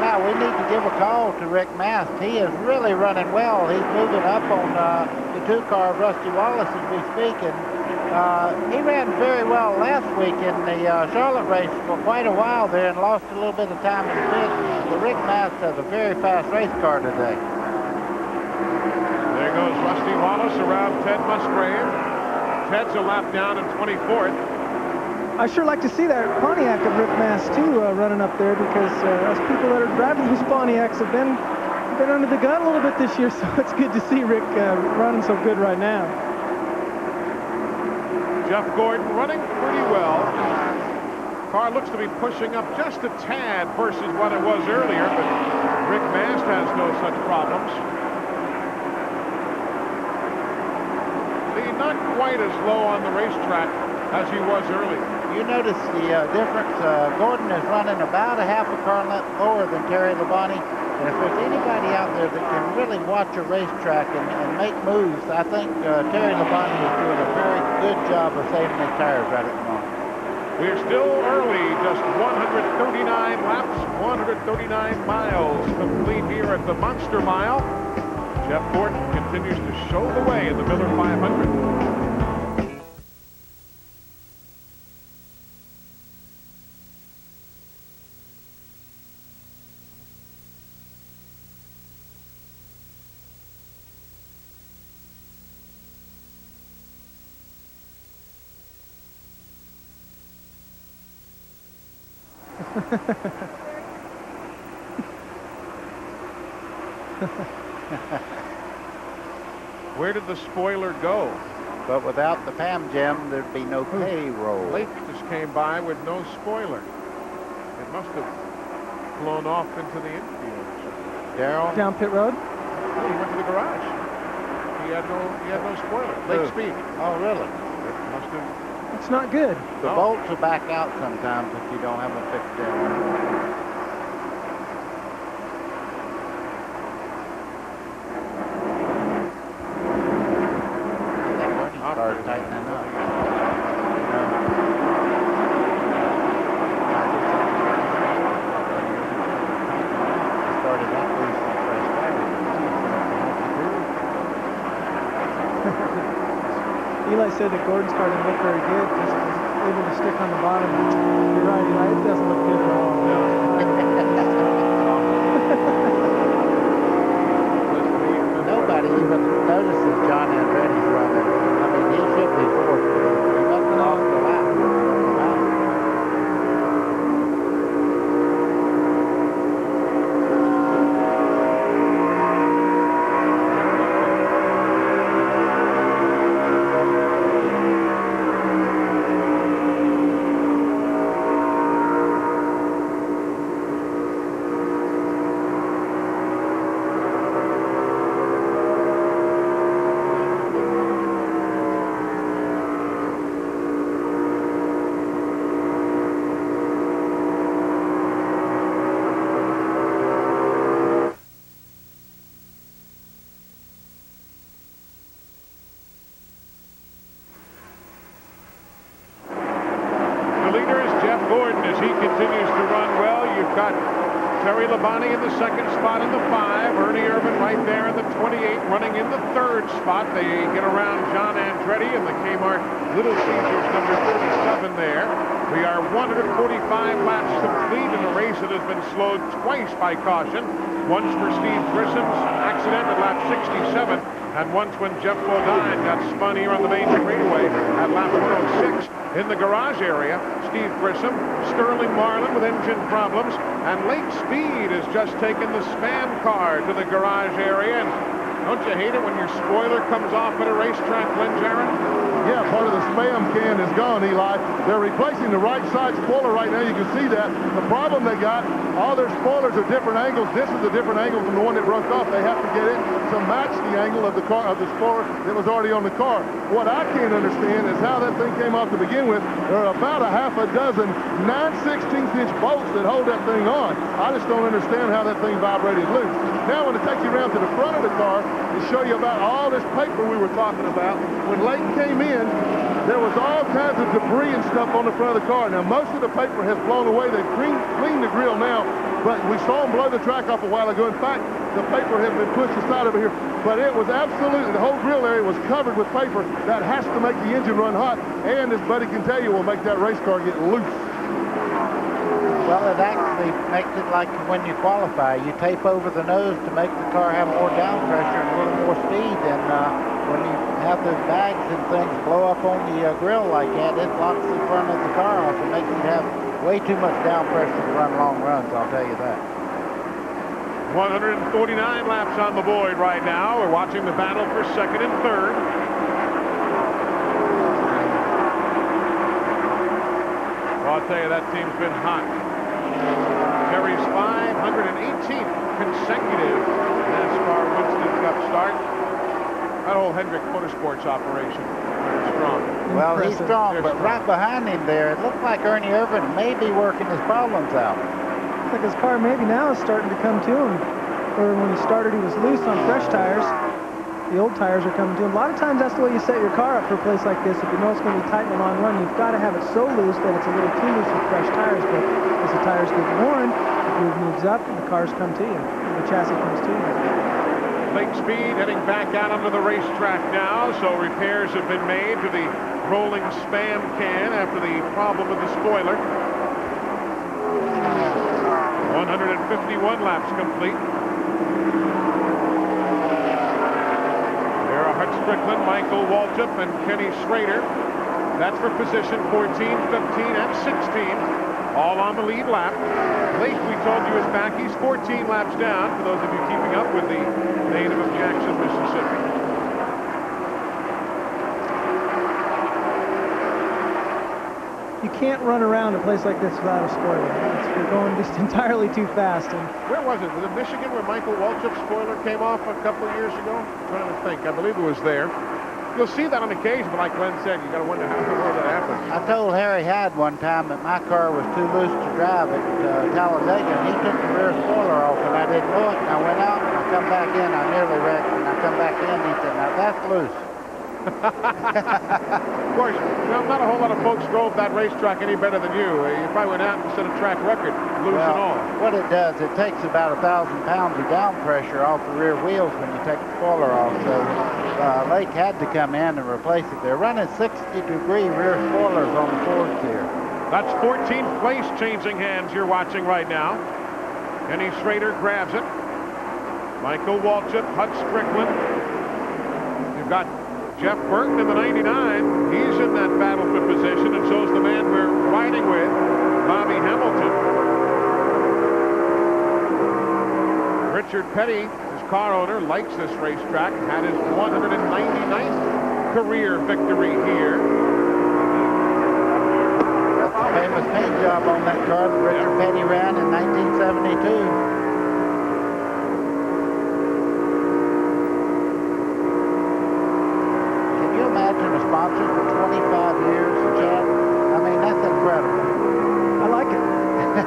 Yeah, we need to give a call to Rick Mast. He is really running well. He's moving up on the two-car of Rusty Wallace as we speak, and he ran very well last week in the Charlotte race for quite a while there and lost a little bit of time in the pit. But Rick Mast has a very fast race car today. There goes Rusty Wallace around Ted Musgrave. Ted's a lap down in 24th. I sure like to see that Pontiac of Rick Mast, too, running up there, because us people that are driving these Pontiacs have been under the gun a little bit this year, so it's good to see Rick running so good right now. Jeff Gordon running pretty well. Car looks to be pushing up just a tad versus what it was earlier, but Rick Mast has no such problems. Not quite as low on the racetrack as he was earlier. You notice the difference. Gordon is running about a half a car length lower than Terry Labonte. And if there's anybody out there that can really watch a racetrack and make moves, I think Terry Labonte is doing a very good job of saving his tires right at the moment. We're still early, just 139 laps, 139 miles complete here at the Monster Mile. Jeff Gordon continues to show the way in the Miller 500. Where did the spoiler go? But without the PAM gem, there'd be no payroll. Lake just came by with no spoiler. It must have blown off into the infield. Darryl? Down pit road? No, he went to the garage. He had no spoiler. Lake speed. Oh, really? It must have. It's not good. The bolts will back out sometimes if you don't have them fixed down. Start tightening up. Started out loose on fresh tires. Eli said that Gordon's car didn't look very good, just able to stick on the bottom. You're right, Eli, it doesn't look good at all. Nobody even notices John Andretti's running. I mean, he should be fourth. He wasn't off the lap. Terry Labonte in the second spot in the 5. Ernie Irvan right there in the 28, running in the third spot. They get around John Andretti and the Kmart Little Caesars number 37 there. We are 145 laps complete in a race that has been slowed twice by caution. Once for Steve Grissom's accident at lap 67, and once when Jeff BODINE got spun here on the main straightaway at lap 106. In the garage area, Steve Grissom, Sterling Marlin with engine problems, and Lake Speed has just taken the Span car to the garage area, and Don't you hate it when your spoiler comes off at a racetrack, Glenn Jarrett? Yeah, part of the spam can is gone, Eli. They're replacing the right side spoiler right now. You can see that. The problem they got, all their spoilers are different angles. This is a different angle from the one that broke off. They have to get it to match the angle of the car, of the spoiler that was already on the car. What I can't understand is how that thing came off to begin with. There are about a half a dozen 9/16" bolts that hold that thing on. I just don't understand how that thing vibrated loose. Now I want to take you around to the front of the car and show you about all this paper we were talking about. When Leighton came in, there was all kinds of debris and stuff on the front of the car. Now, most of the paper has blown away. They've cleaned the grill now, but we saw them blow the track off a while ago. In fact, the paper has been pushed aside over here, but it was absolutely, the whole grill area was covered with paper. That has to make the engine run hot, and as Buddy can tell you, will make that race car get loose. Well, it actually makes it like when you qualify. You tape over the nose to make the car have more down pressure and a little more speed. And when you have those bags and things blow up on the grill like that, it locks the front of the car off and makes it have way too much down pressure to run long runs, I'll tell you that. 149 laps on the board right now. We're watching the battle for second and third. Well, I'll tell you, that team's been hot. Terry's 518th consecutive NASCAR Winston Cup start. That whole Hendrick Motorsports operation, very strong. Well, he's strong, but right behind him there, it looks like Ernie Irvan may be working his problems out. Looks like his car maybe now is starting to come to him. Or when he started, he was loose on fresh tires. The old tires are coming to him. A lot of times that's the way you set your car up for a place like this. If you know it's going to be tight in the long run, you've got to have it so loose that it's a little too loose with fresh tires. But as the tires get worn, the groove moves up and the cars come to you. The chassis comes to you. Lake Speed heading back out onto the racetrack now, so repairs have been made to the rolling spam can after the problem with the spoiler. 151 laps complete. There are Hut Strickland, Michael Waltrip, and Kenny Schrader. That's for position 14, 15, and 16, all on the lead lap. Lake, we told you, is back. He's 14 laps down, for those of you keeping up with the native of Jackson, Mississippi. You can't run around a place like this without a spoiler. You're going just entirely too fast. And where was it? Was it Michigan where Michael Waltrip's spoiler came off a couple of years ago? I'm trying to think. I believe it was there. You'll see that on occasion, but like Glenn said, you got to wonder how in the world that happened. I told Harry Hyde one time that my car was too loose to drive at Talladega, and he took the rear spoiler off, and I didn't know it. And I went out, and I come back in, I nearly wrecked, and I come back in, and he said, now that's loose. Of course, not a whole lot of folks drove that racetrack any better than you. You probably went out and set a track record, loose and all. What it does, it takes about 1,000 pounds of down pressure off the rear wheels when you take the spoiler off. So Lake had to come in and replace it. They're running 60-degree rear spoilers on the Fords here. That's 14th place changing hands you're watching right now. Kenny Schrader grabs it. Michael Waltrip, Hut Strickland. You've got Jeff Burton in the 99. He's in that battle for position, and so's the man we're riding with, Bobby Hamilton. Richard Petty, his car owner, likes this racetrack, had his 199th career victory here. That's a famous paint job on that car that Richard Petty ran in 1972. Sponsor for 25 years, Chad. I mean, that's incredible. I like it.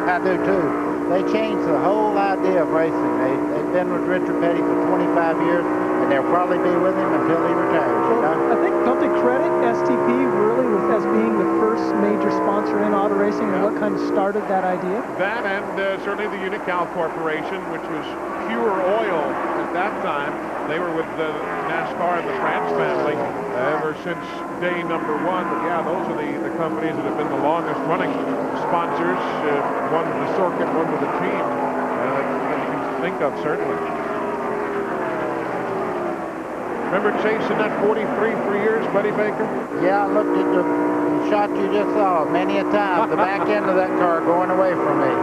I do too. They changed the whole idea of racing. They've been with Richard Petty for 25 years, and they'll probably be with him until he retires. Well, I think, don't they credit STP really as being the first major sponsor in auto racing, and what kind of started that idea? That and certainly the Unical Corporation, which was pure oil at that time. They were with the NASCAR and the France family ever since day number one. But yeah, those are the companies that have been the longest running sponsors. One with the circuit, one with the team. That you can think of, certainly. Remember chasing that 43 for years, Buddy Baker? Yeah, I looked at the shot you just saw many a time. The back end of that car going away from me.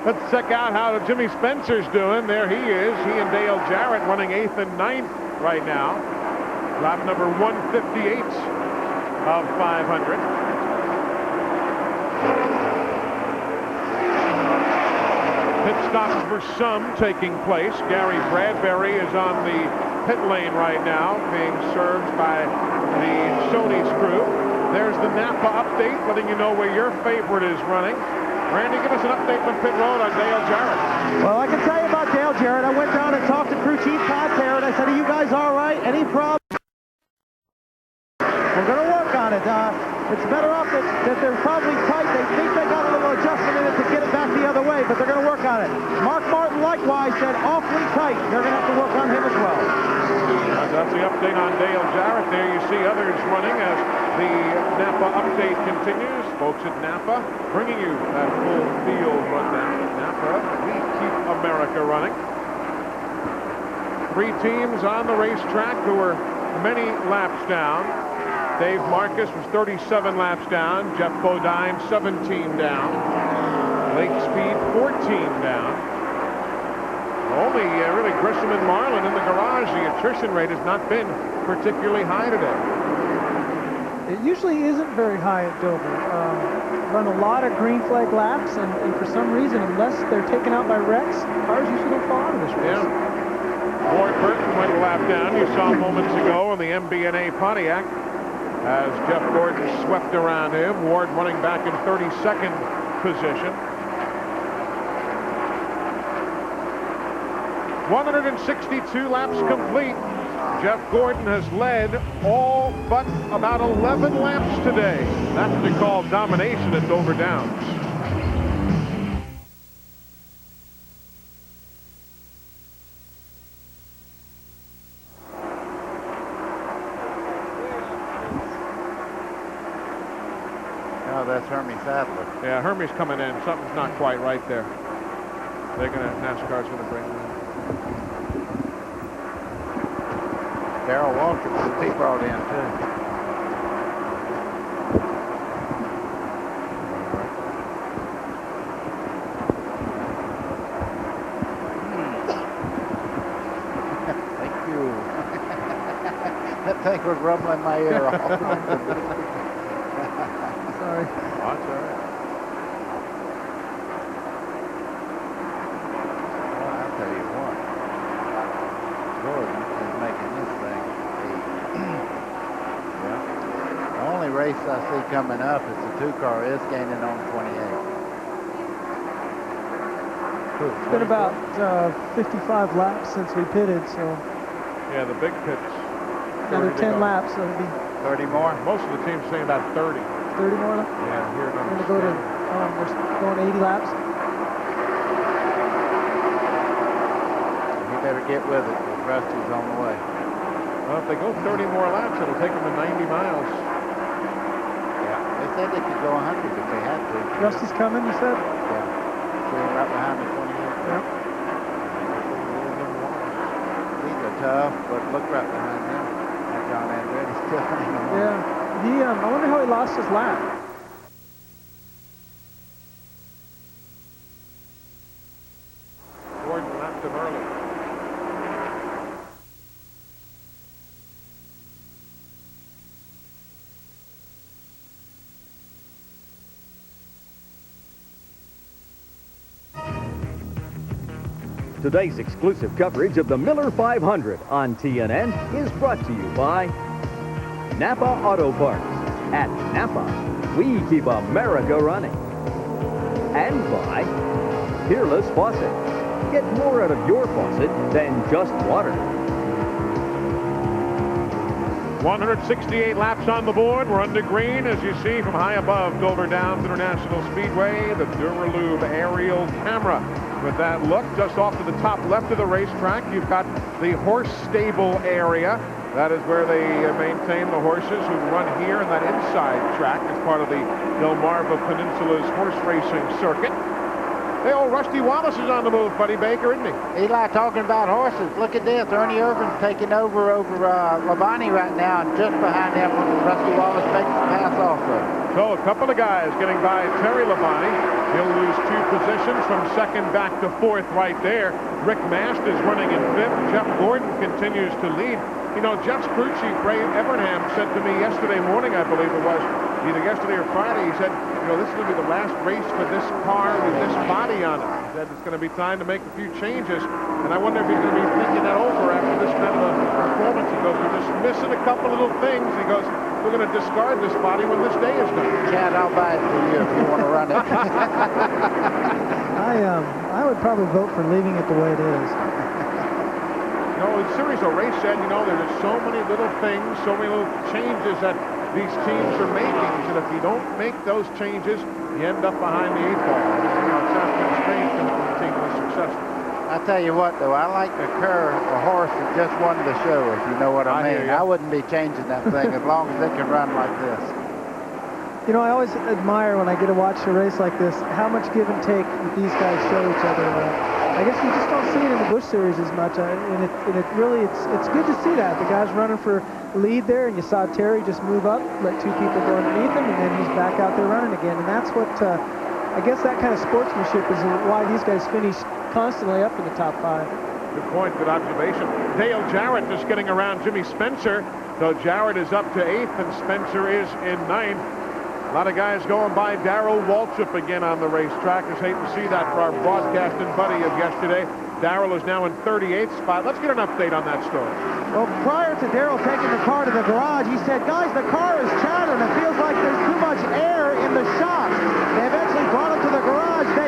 Let's check out how Jimmy Spencer's doing. There he is. He and Dale Jarrett running 8th and 9th right now. Lap number 158 of 500. Pit stop for some taking place. Gary Bradbury is on the pit lane right now, being served by the Sony's crew. There's the Napa update, letting you know where your favorite is running. Randy, give us an update from pit road on Dale Jarrett. Well, I can tell you about Dale Jarrett. I went down and talked to crew chief Todd Parrott. I said, are you guys all right? Any problem? We're going to work on it. It's better off that they're probably tight. They think they got a little adjustment in it to get it back the other way, but they're going to work on it. Mark Martin likewise said awfully tight. They're going to have to work on him as well. That's the update on Dale Jarrett. There you see others running as the Napa update continues. Folks at Napa bringing you that full field rundown. Napa, we keep America running. 3 teams on the racetrack who are many laps down. Dave Marcus was 37 laps down. Jeff Bodine, 17 down. Lake Speed, 14 down. Only really Grissom and Marlin in the garage. The attrition rate has not been particularly high today. It usually isn't very high at Dover. Run a lot of green flag laps, and for some reason, unless they're taken out by wrecks, cars usually don't fall out of this race. Yeah. Ward Burton went a lap down. You saw moments ago in the MBNA Pontiac as Jeff Gordon swept around him. Ward running back in 32nd position. 162 laps complete. Jeff Gordon has led all but about 11 laps today. That's what they call domination at Dover Downs. Oh, that's Hermie Sadler. Yeah, Hermie's coming in. Something's not quite right there. NASCAR's going to bring him in. Darrell Walker, he brought in too. Thank you. That thing was rumbling my ear off. Sorry. That's all right. Race I see coming up is the 2-car is gaining on 28. It's been about 55 laps since we pitted, so. Yeah, the big pits. Another 10 laps, so it'll be 30 more. Most of the teams are saying about 30. 30 more laps? Yeah, here we're going to go to, we're going 80 laps. You better get with it, because Rusty's on the way. Well, if they go 30 more laps, it'll take them to 90 miles. They said they could go 100 if they had to. Rusty's coming, you said? Yeah. Sitting right behind the 28. Yep. These are tough, but look right behind them. John Andretti's still hanging on. Yeah. I wonder how he lost his lap. Gordon lapped him early. Today's exclusive coverage of the Miller 500 on TNN is brought to you by Napa Auto Parts. At Napa, we keep America running. And by Peerless Faucet. Get more out of your faucet than just water. 168 laps on the board. We're under green, as you see from high above Dover Downs International Speedway, the Duralube aerial camera. With that look, just off to the top left of the racetrack, you've got the horse stable area. That is where they maintain the horses who run here in that inside track as part of the Delmarva Peninsula's horse racing circuit. Hey, old Rusty Wallace is on the move, Buddy Baker, isn't he? Eli talking about horses. Look at this. Ernie Irvin's taking over Labonte right now, and just behind him, Rusty Wallace makes the pass also. So a couple of guys getting by Terry Labonte. He'll lose 2 positions from second back to 4th right there. Rick Mast is running in 5th. Jeff Gordon continues to lead. You know, Jeff's crew chief, Ray Evernham, said to me yesterday morning, I believe it was, either yesterday or Friday, he said, you know, this is going to be the last race for this car with this body on it. He said it's going to be time to make a few changes. And I wonder if he's going to be thinking that over after this kind of a performance. He goes, we're just missing a couple little things. He goes, we're going to discard this body when this day is done. Chad, I'll buy it for you if you want to run it. I would probably vote for leaving it the way it is. You know, in series of race said, you know, there's so many little things, so many little changes that these teams are making, and if you don't make those changes, you end up behind the 8 ball. You know, it sounds kind of strange when the team was successful. I tell you what, though, I like to cur a horse that just won the show, if you know what I mean. I wouldn't be changing that thing as long as it can run like this. You know, I always admire when I get to watch a race like this, how much give and take these guys show each other. I guess you just don't see it in the Busch Series as much, and it really, it's good to see that. The guy's running for lead there, and you saw Terry just move up, let 2 people go underneath him, and then he's back out there running again. And that's what, I guess that kind of sportsmanship is why these guys finish constantly up in the top 5. Good point, good observation. Dale Jarrett just getting around Jimmy Spencer. So Jarrett is up to 8th, and Spencer is in 9th. A lot of guys going by. Darrell Waltrip again on the racetrack. Just hate to see that for our broadcasting buddy of yesterday. Darrell is now in 38th spot. Let's get an update on that story. Well, prior to Darrell taking the car to the garage, he said, guys, the car is chattering. It feels like there's too much air in the shocks. They eventually brought him to the garage. They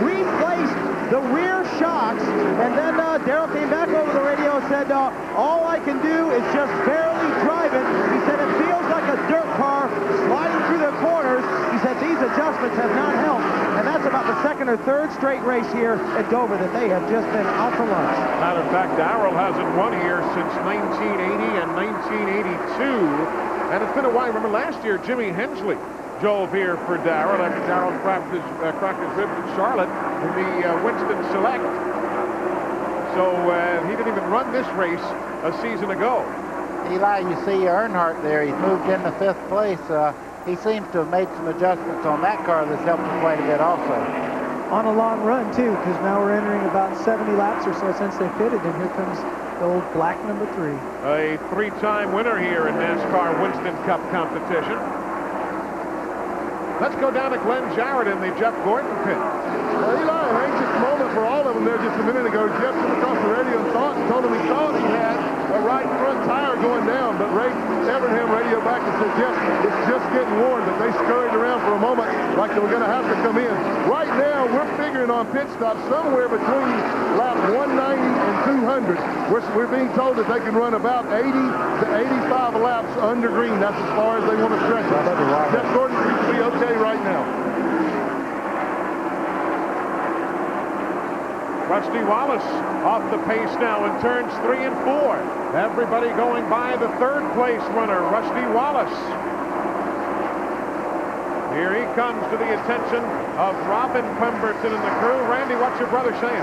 replaced the rear shocks, and then Darrell came back over the radio and said, all I can do is just barely drive it. He said it feels like a dirt car sliding through the corners. He said these adjustments have not helped, and that's about the 2nd or 3rd straight race here at Dover that they have just been out for lunch. Matter of fact, Darrell hasn't won here since 1980 and 1982, and it's been a while. Remember last year, Jimmy Hensley drove here for Darrell after Darrell cracked his ribs in Charlotte in the Winston Select. So he didn't even run this race a season ago. Eli, you see Earnhardt there. He's moved into 5th place. He seems to have made some adjustments on that car that's helped him quite a bit also. On a long run, too, because now we're entering about 70 laps or so since they pitted, and here comes the old black number 3. A 3-time winner here in NASCAR Winston Cup competition. Let's go down to Glenn Jarrett in the Jeff Gordon pit. Eli, an anxious moment for all of them there just a minute ago. Jeff came across the radio and told him he thought he had a right front tire going down, but Ray Evernham radio back and said, Jeff, it's just getting worn, but they scurried around for a moment like they were going to have to come in. Right now, we're figuring on pit stops somewhere between lap 190 and 200. We're being told that they can run about 80 to 85 laps under green. That's as far as they want to stretch it. But Jeff Gordon seems to be okay right now. Rusty Wallace off the pace now in turns 3 and 4. Everybody going by the 3rd place runner, Rusty Wallace. Here he comes to the attention of Robin Pemberton and the crew. Randy, what's your brother saying?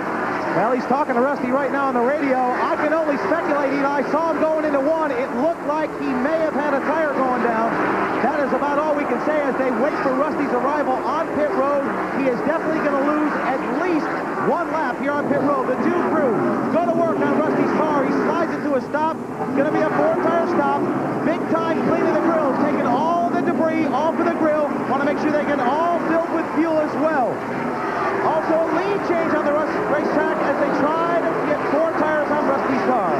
Well, he's talking to Rusty right now on the radio. I can only speculate, Eli. I saw him going into 1. It looked like he may have had a tire going down. That is about all we can say as they wait for Rusty's arrival on pit road. He is definitely going to lose at least 1 lap here on pit road. The 2 crew go to work on Rusty's car. He slides into a stop. It's going to be a 4-tire stop. Big time cleaning the grill, taking all the debris off of the grill. Want to make sure they get all filled with fuel as well. Also a lead change on the racetrack as they try to get 4 tires on Rusty's car.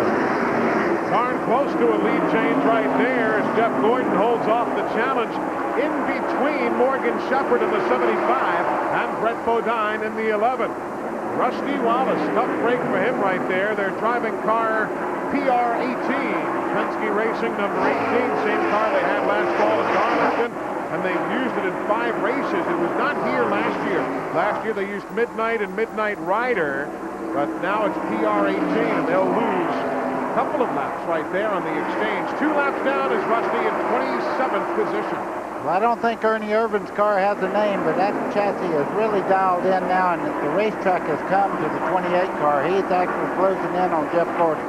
Darn close to a lead change right there as Jeff Gordon holds off the challenge in between Morgan Shepherd in the 75 and Brett Bodine in the 11. Rusty Wallace, tough break for him right there. They're driving car PR18. Penske Racing number 18, same car they had last fall at Darlington, and they've used it in 5 races. It was not here last year. Last year they used Midnight and Midnight Rider, but now it's PR18, and they'll lose a couple of laps right there on the exchange. 2 laps down is Rusty in 27th position. Well, I don't think Ernie Irvan's car has a name, but that chassis is really dialed in now, and the racetrack has come to the 28 car. He's actually closing in on Jeff Gordon.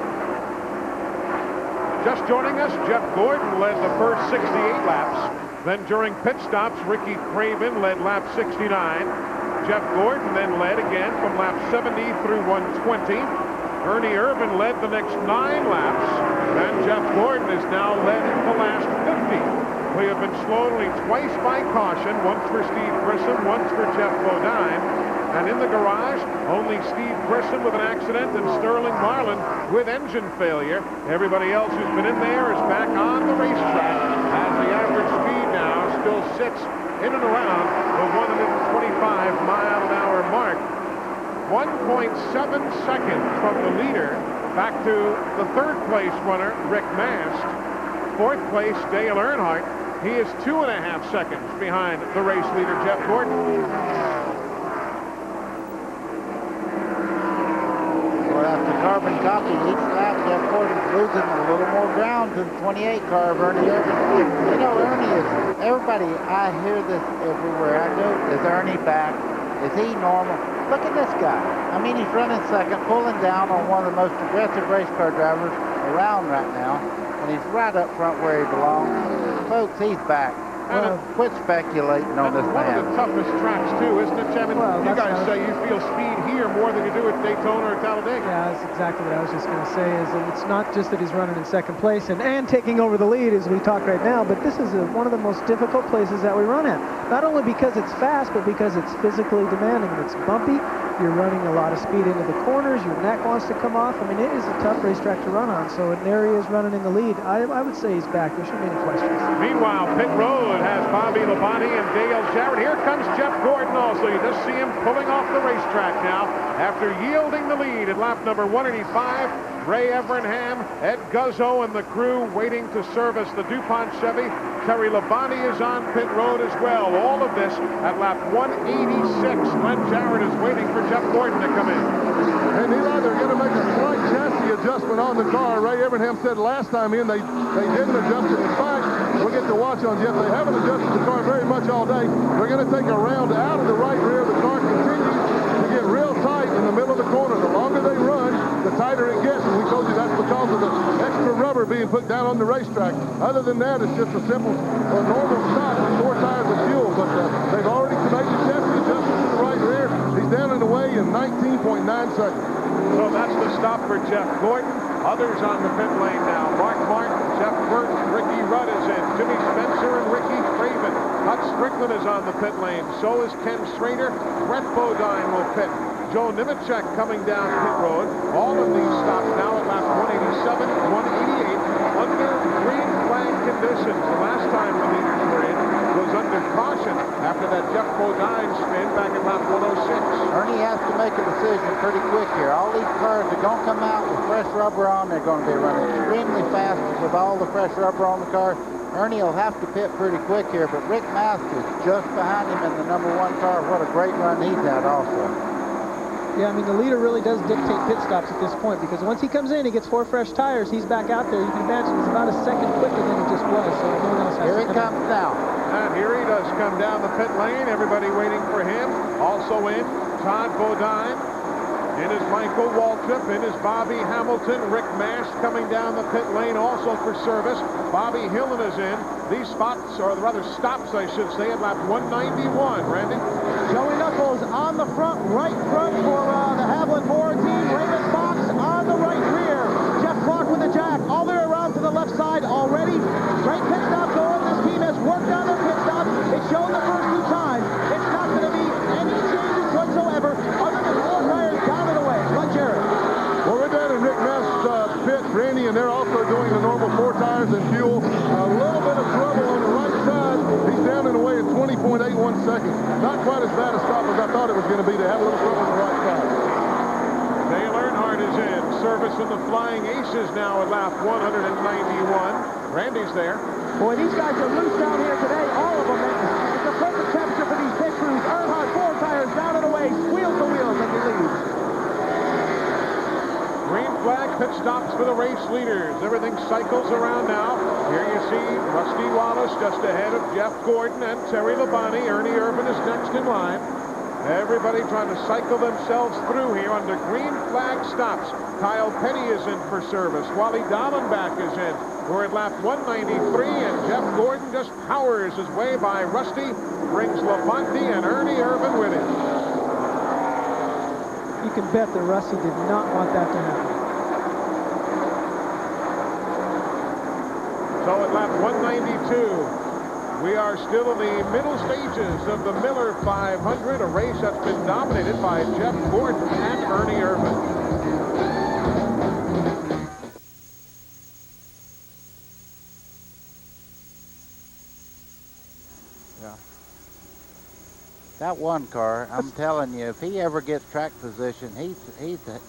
Just joining us, Jeff Gordon led the first 68 laps. Then during pit stops, Ricky Craven led lap 69. Jeff Gordon then led again from lap 70 through 120. Ernie Irvan led the next 9 laps, and Jeff Gordon is now led the last 50. We have been slowed only twice by caution, once for Steve Grissom, once for Jeff Bodine. And in the garage, only Steve Grissom with an accident and Sterling Marlin with engine failure. Everybody else who's been in there is back on the racetrack, as the average speed now still sits in and around the 125-mile-an-hour mark. 1.7 seconds from the leader back to the third-place runner, Rick Mast. Fourth place, Dale Earnhardt. He is 2.5 seconds behind the race leader, Jeff Gordon. Well, after carbon copy each lap, Jeff Gordon's losing a little more ground to the 28 car of Ernie Irvan. You know, Ernie is, everybody, I hear this everywhere I go. Is Ernie back? Is he normal? Look at this guy. I mean, he's running second, pulling down on one of the most aggressive race car drivers around right now. And he's right up front where he belongs. Folks, he's back. Quit speculating on this man. One of the toughest tracks, too, isn't it, Chevin? Well, you guys say you feel speed here more than you do at Daytona or Talladega. Yeah, that's exactly what I was just going to say, is that it's not just that he's running in second place and taking over the lead as we talk right now, but this is one of the most difficult places that we run at. Not only because it's fast, but because it's physically demanding. It's bumpy. You're running a lot of speed into the corners. Your neck wants to come off. I mean, it is a tough racetrack to run on. So there he is running in the lead. I would say he's back. There shouldn't be any questions. Meanwhile, pit road has Bobby Labonte and Dale Jarrett. Here comes Jeff Gordon also. You just see him pulling off the racetrack now after yielding the lead at lap number 185. Ray Evernham, Ed Guzzo, and the crew waiting to service the DuPont Chevy. Terry Labonte is on pit road as well. All of this at lap 186. Glenn Jarrett is waiting for Jeff Gordon to come in. And Eli, they're going to make a slight chassis adjustment on the car. Ray Evernham said last time in they didn't adjust it. In fact, we'll get to watch on Jeff. They haven't adjusted the car very much all day. They're going to take a round out of the right rear. The car continues to get real tight in the middle of the corner. The longer they run, the tighter it gets. And we told you that's because of the extra rubber being put down on the racetrack. Other than that, it's just a simple normal stop with 4 tires of fuel. But they've already made the chassis adjustment to the right rear. He's down and away in 19.9 seconds. So that's the stop for Jeff Gordon. Others on the pit lane now. Mark Martin, Jeff Burton, Ricky Rudd is in. Jimmy Spencer and Ricky Craven. Hut Strickland is on the pit lane. So is Ken Schrader. Brett Bodine will pit. Joe Nemechek coming down pit road. All of these stops now at lap 187, 188 under green flag conditions. The last time the leaders were in was under caution after that Jeff Bodine spin back at lap 106. Ernie has to make a decision pretty quick here. All these cars are going to come out with fresh rubber on. They're going to be running extremely fast with all the fresh rubber on the car. Ernie will have to pit pretty quick here, but Rick Mast is just behind him in the #1 car. What a great run he's had also. Yeah, I mean, the leader really does dictate pit stops at this point, because once he comes in, he gets 4 fresh tires. He's back out there. You can imagine he's about a second quicker than he just was. So no one else has here to he comes now. And here he does come down the pit lane. Everybody waiting for him. Also in, Todd Bodine. In is Michael Waltrip. In is Bobby Hamilton. Rick Mast coming down the pit lane also for service. Bobby Hillen is in. These spots, or rather stops, I should say, at lap 191. Randy? Joey Knuckles on the front, right front for the Haviland Moore team. Raymond Fox on the right rear. Jeff Clark with the jack all the way around to the left side already. Great pit stop going. This team has worked on their pit stop. It's shown the first 2 times. It's not going to be any changes whatsoever other than 4 tires down and away. Glenn Jarrett. Well, we're down in Rick Mast's pit, Randy, and they're also doing the normal 4 tires and fuel. A little bit of trouble on the right side. He's down and away at 20.81 seconds. Not quite as bad a stop as I thought it was going to be. They have a little trouble on the right side. Dale Earnhardt is in. Service in the Flying Aces now at lap 191. Randy's there. Boy, these guys are loose down here today, all of them. It's a perfect temperature for these pit crews. Earnhardt, 4 tires down and away, wheel to wheel as he leads. Green flag pit stops for the race leaders. Everything cycles around now. Here you see Rusty Wallace just ahead of Jeff Gordon and Terry Labonte. Ernie Irvan is next in line. Everybody trying to cycle themselves through here under green flag stops. Kyle Petty is in for service. Wally Dallenbach is in. We're at lap 193, and Jeff Gordon just powers his way by Rusty, brings Labonte and Ernie Irvan with him. can bet that Rusty did not want that to happen. So at lap 192, we are still in the middle stages of the Miller 500, a race that's been dominated by Jeff Gordon and Ernie Irvan. That one car, I'm telling you, if he ever gets track position, he's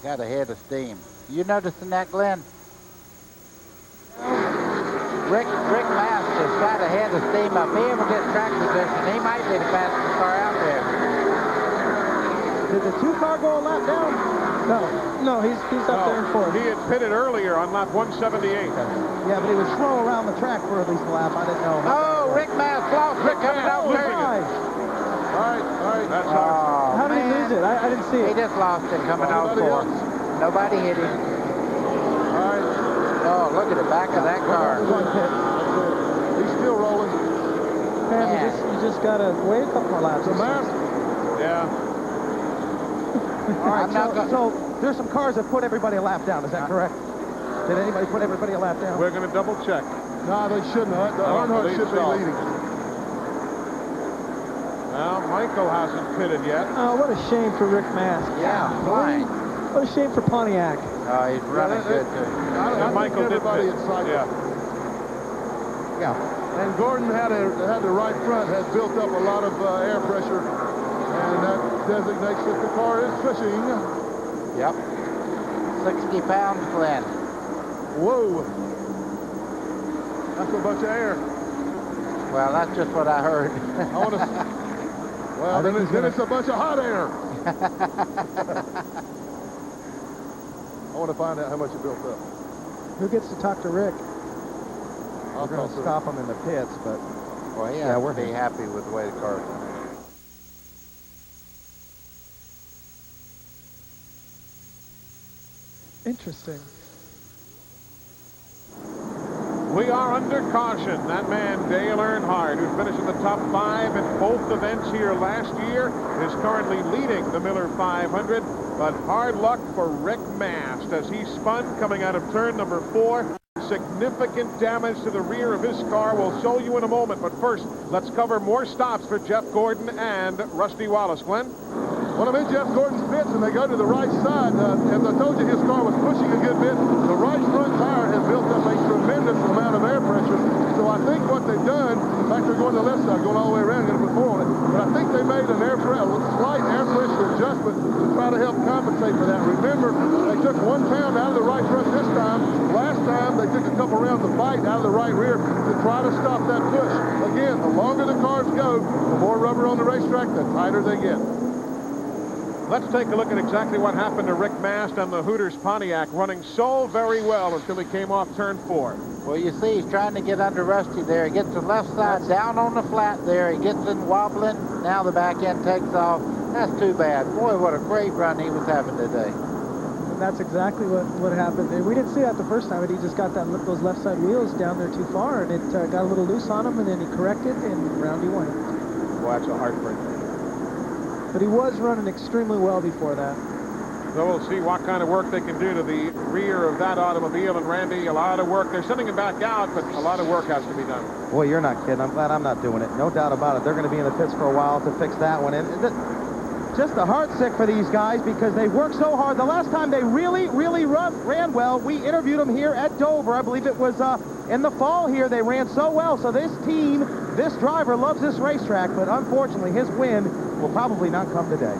got a head of steam. You noticing that, Glenn? Rick Mast has got a head of steam. If he ever gets track position, he might be the fastest car out there. Did the 2-car go a lap down? No, he's up there in 4th. He had pitted earlier on lap 178. Yeah, but he was slow around the track for at least a lap. I didn't know. Oh, Rick Mast lost it coming out there. All right. That's How did he lose it? I didn't see it. He just lost it coming out 4th. Nobody hit him. All right. Oh, look at the back of that car. He's still rolling. Man, you just got to wait a couple more laps. Yeah. All right, so there's some cars that put everybody a lap down. Is that correct? Did anybody put everybody a lap down? We're going to double check. No, they shouldn't. Earnhardt should be leading. Now, Michael hasn't pitted yet. Oh, what a shame for Rick Mast. Yeah, fine. What a shame for Pontiac. Oh, he's running good, too. And Michael everybody inside. Yeah. And Gordon had the right front, had built up a lot of air pressure, and that designates that the car is fishing. Yep. 60 pounds, Glenn. Whoa. That's a bunch of air. Well, that's just what I heard. I want to... Well, then it's a bunch of hot air. I want to find out how much it built up. Who gets to talk to Rick? We're going to stop him in the pits, but... Well, yeah, we're be happy with the way the car's going. Interesting. We are under caution. That man, Dale Earnhardt, who finished in the top 5 in both events here last year, is currently leading the Miller 500. But hard luck for Rick Mast as he spun coming out of turn number 4. Significant damage to the rear of his car. We'll show you in a moment. But first, let's cover more stops for Jeff Gordon and Rusty Wallace. Glenn? When I'm in Jeff Gordon's pits and they go to the right side, as I told you, his car was pushing a good bit. The right front tire has built up a tremendous amount of air pressure. So I think what they've done, in fact, they're going to the left side, going all the way around, going to put 4 on it. But I think they made a slight air pressure adjustment to try to help compensate for that. Remember, they took 1 pound out of the right front this time. Last time, they took a couple rounds of fight out of the right rear to try to stop that push. Again, the longer the cars go, the more rubber on the racetrack, the tighter they get. Let's take a look at exactly what happened to Rick Mast and the Hooters Pontiac, running so very well until he came off turn 4. Well, you see, he's trying to get under Rusty there. He gets the left side down on the flat there. He gets in wobbling. Now the back end takes off. That's too bad. Boy, what a great run he was having today. And that's exactly what happened. We didn't see that the first time, but he just got those left side wheels down there too far, and it got a little loose on him, and then he corrected, and round he went. Well, that's a heartbreaker. But he was running extremely well before that. So we'll see what kind of work they can do to the rear of that automobile. And Randy, a lot of work. They're sending him back out, but a lot of work has to be done. Boy, you're not kidding. I'm glad I'm not doing it. No doubt about it. They're going to be in the pits for a while to fix that one. And just a heart sick for these guys because they worked so hard. The last time they really ran well, we interviewed them here at Dover. I believe it was in the fall here. They ran so well. So this team, this driver loves this racetrack, but unfortunately his win will probably not come today.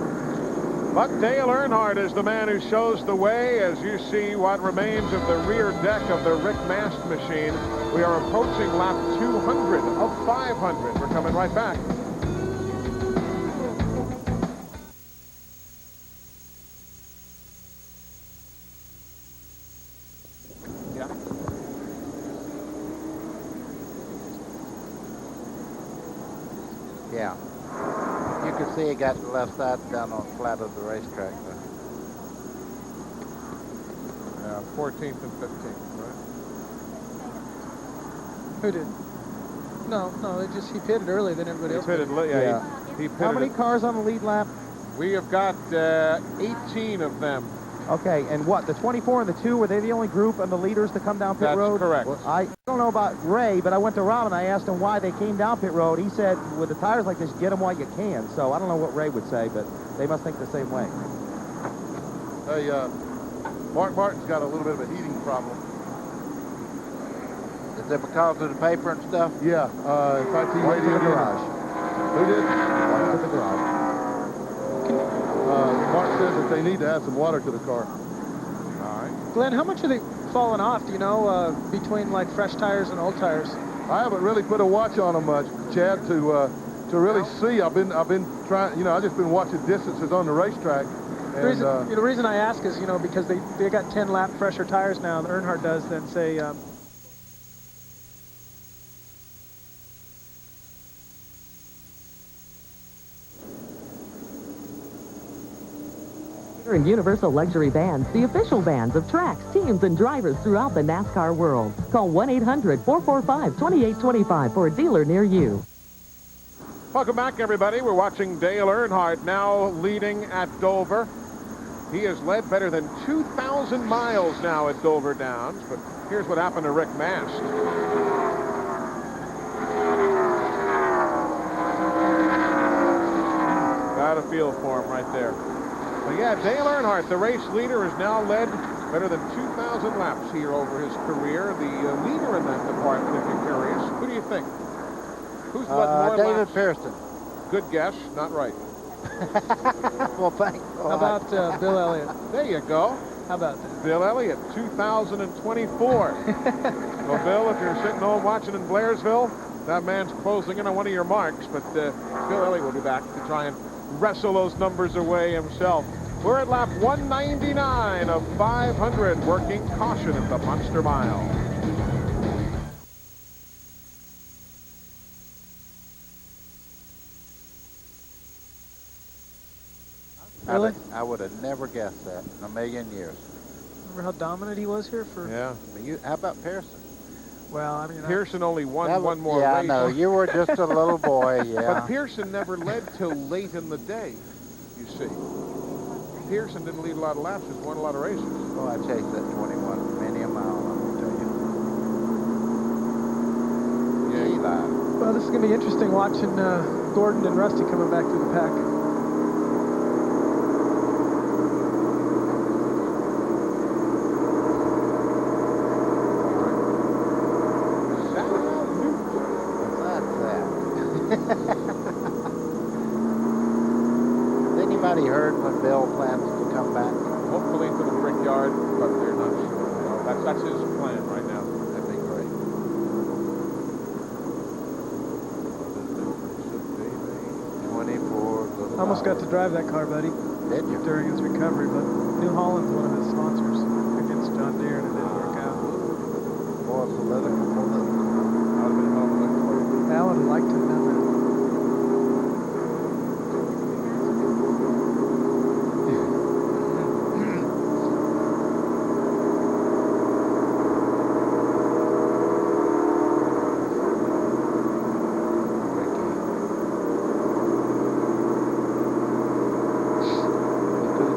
But Dale Earnhardt is the man who shows the way as you see what remains of the rear deck of the Rick Mast machine. We are approaching lap 200 of 500. We're coming right back. Yeah. You can see he got the left side down on the flat of the racetrack. 14th and 15th, right? Who did? No, he pitted earlier than everybody else. He pitted. Yeah. He pitted. How many cars on the lead lap? We have got 18 of them. Okay, and what, the 24 and the 2, were they the only group and the leaders to come down pit road? That's correct. Well, I don't know about Ray, but I went to Rob and I asked him why they came down pit road. He said, with the tires like this, get them while you can. So I don't know what Ray would say, but they must think the same way. Hey, Mark Martin's got a little bit of a heating problem. Is it because of the paper and stuff? Yeah, in fact, he waited in the garage. Who did? Went to the garage. Mark says that they need to add some water to the car. All right. Glenn, how much are they falling off, do you know, between like fresh tires and old tires? I haven't really put a watch on them much, Chad, to really see. I've been trying, you know, I've just been watching distances on the racetrack. And, the reason I ask is, you know, because they got 10 lap fresher tires now, the Earnhardt does, than say. And Universal Luxury Bands, the official bands of tracks, teams, and drivers throughout the NASCAR world. Call 1-800-445-2825 for a dealer near you. Welcome back, everybody. We're watching Dale Earnhardt now leading at Dover. He has led better than 2,000 miles now at Dover Downs, but here's what happened to Rick Mast. Got a feel for him right there. But yeah, Dale Earnhardt, the race leader, has now led better than 2,000 laps here over his career. The leader in that department, if you're curious. Who do you think? Who's led more David laps? Pearson. Good guess, not right. Well, thanks. How about Bill Elliott? There you go. How about that? Bill Elliott, 2024. Well, Bill, if you're sitting home watching in Blairsville, that man's closing in on one of your marks, but Bill Elliott will be back to try and wrestle those numbers away himself. We're at lap 199 of 500, working caution at the Monster Mile. Really? I would have never guessed that in a million years. Remember how dominant he was here for? Yeah. How about Pearson? Well, I mean, Pearson only won one more yeah, race. I know. You were just a little boy, yeah. But Pearson never led till late in the day, you see. Pearson didn't lead a lot of laps, just won a lot of races. Oh, I chased that 21 many a mile, I'm going to tell you. Yeah, Eli. Well, this is going to be interesting watching Gordon and Rusty coming back through the pack. Anybody heard when Bill plans to come back? Hopefully to the Brickyard, but they're not sure. No, that's his plan right now. That'd be great. I almost got to drive that car, buddy. Did you? During his recovery, but New Holland's one of his sponsors against John Deere, and it didn't work out. Boy, it's political. I would have liked to have done that.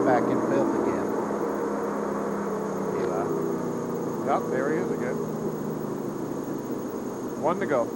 Back in fifth again. Eli. Yep, there he is again. One to go.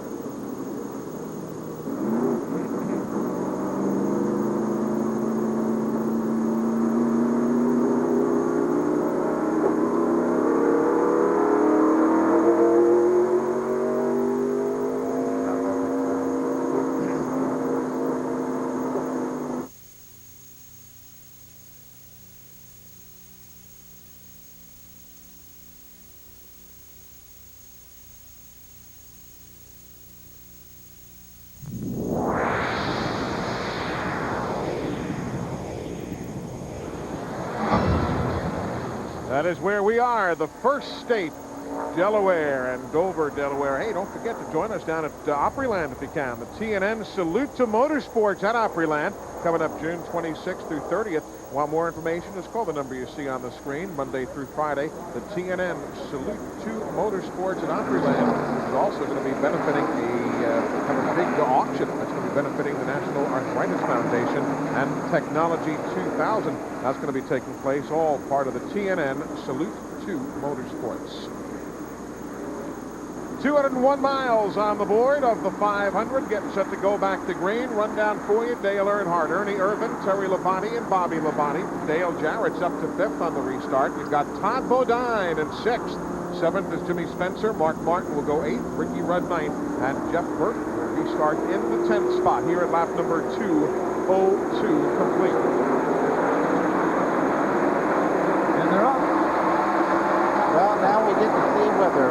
That is where we are, the first state, Delaware and Dover, Delaware. Hey, don't forget to join us down at Opryland if you can. The TNN Salute to Motorsports at Opryland, coming up June 26th through 30th. Want more information? Just call the number you see on the screen, Monday through Friday. The TNN Salute to Motorsports at Opryland is also going to be benefiting a kind of big auction that's going to be benefiting the National Arthritis Foundation, and Technology 2000. That's going to be taking place, all part of the TNN Salute to Motorsports. 201 miles on the board of the 500, getting set to go back to green. Rundown for you: Dale Earnhardt, Ernie Irvan, Terry Labonte, and Bobby Labonte. Dale Jarrett's up to 5th on the restart. You've got Todd Bodine in 6th. 7th is Jimmy Spencer. Mark Martin will go 8th. Ricky Rudd 9th. And Jeff Burton will restart in the 10th spot here at lap number 202 complete. And they're up. Well, now we get to see whether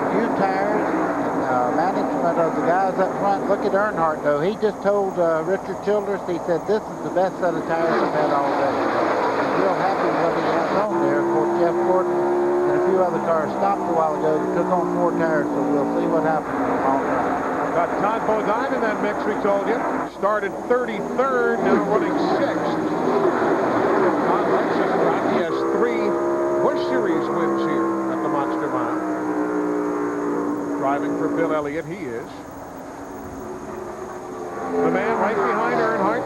new tires and management of the guys up front. Look at Earnhardt, though. He just told Richard Childress, he said, this is the best set of tires I've had all day. He's real happy with what he has on there. Of course, Jeff Gordon and a few other cars stopped a while ago. They took on 4 tires, so we'll see what happens in the long run. Got Todd Bodine in that mix, we told you. Started 33rd, now running 6th. Todd likes this track. He has 3 Busch Series wins here at the Monster Mile. Driving for Bill Elliott, he is. The man right behind Earnhardt,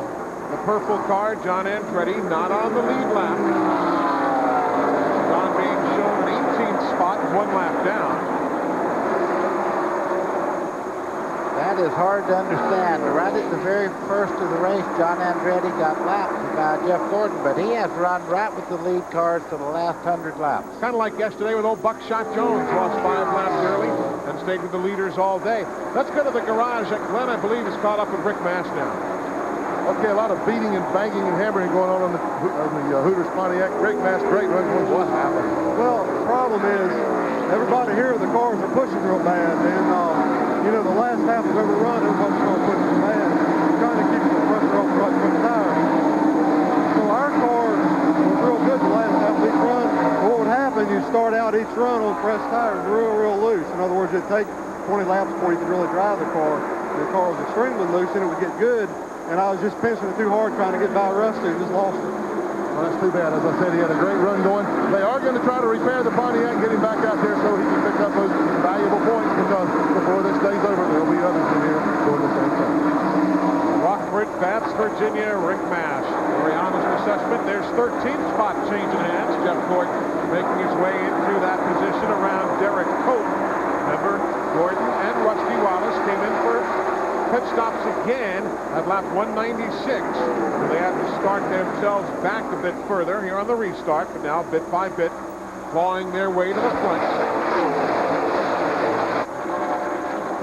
the purple car, John Andretti, not on the lead lap. John being shown an 18th spot, 1 lap down. That is hard to understand. Right at the very first of the race, John Andretti got lapped by Jeff Gordon, but he has run right with the lead cars for the last 100 laps. Kind of like yesterday with old Buckshot Jones, lost 5 laps early and stayed with the leaders all day. Let's go to the garage that Glenn, I believe, is caught up with Rick Mast now. Okay, a lot of beating and banging and hammering going on the Hooters Pontiac. Rick Mast, great run. What happened? Well, the problem is everybody here, the cars are pushing real bad, and you know, the last half of every run, everybody's going to push real bad, trying to keep the pressure off the right front tire. So our car was real good the last half of each run. What would happen, you start out each run on pressed tires real loose. In other words, it'd take 20 laps before you could really drive the car. The car was extremely loose, and it would get good. And I was just pinching it too hard trying to get by Rusty and just lost it. Well, that's too bad. As I said, he had a great run going. They are going to try to repair the Pontiac, get him back out there so he can pick up those valuable points, because before this day's over, there'll be others in here doing the same thing. Rockford, Baths, Virginia, Rick Mast. Very honest assessment. There's 13th spot changing hands. Jeff Gordon making his way into that position around Derek Cope. Remember, Gordon and Rusty Wallace came in for pit stops again at lap 196. So they had to start themselves back a bit further here on the restart, but now bit by bit clawing their way to the front.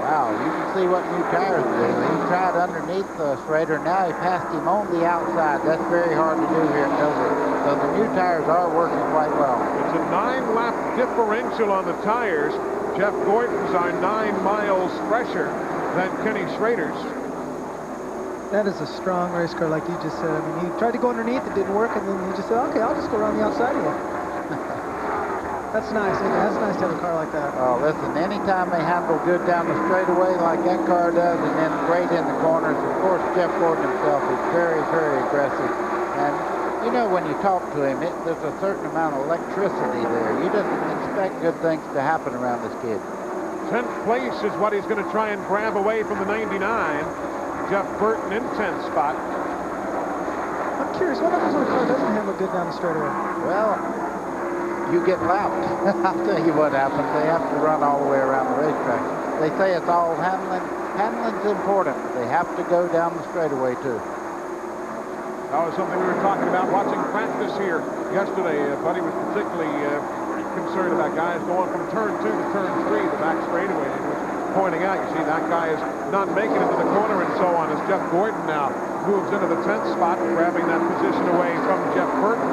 Wow, you can see what new tires do. He tried underneath Schrader. Now he passed him on the outside. That's very hard to do here at Dover. So the new tires are working quite well. It's a 9-lap differential on the tires. Jeff Gordon's are 9 miles fresher than Kenny Schrader's. That is a strong race car, like you just said. I mean, he tried to go underneath, it didn't work, and then he just said, okay, I'll just go around the outside of you. That's nice. That's nice to have a car like that. Oh, listen, anytime they handle good down the straightaway like that car does, and then great in the corners, of course, Jeff Gordon himself is very, very aggressive. And, you know, when you talk to him, there's a certain amount of electricity there. You just expect good things to happen around this kid. 10th place is what he's going to try and grab away from the 99. Jeff Burton in 10th spot. I'm curious, what happens when a car doesn't handle good down the straightaway? Well, you get lapped. I'll tell you what happens. They have to run all the way around the racetrack. They say it's all handling. Handling's important. They have to go down the straightaway, too. That was something we were talking about watching practice here yesterday. Buddy was particularly concerned about guys going from turn 2 to turn 3, the back straightaway. He was pointing out, you see, that guy is not making it to the corner and so on, as Jeff Gordon now moves into the 10th spot, grabbing that position away from Jeff Burton.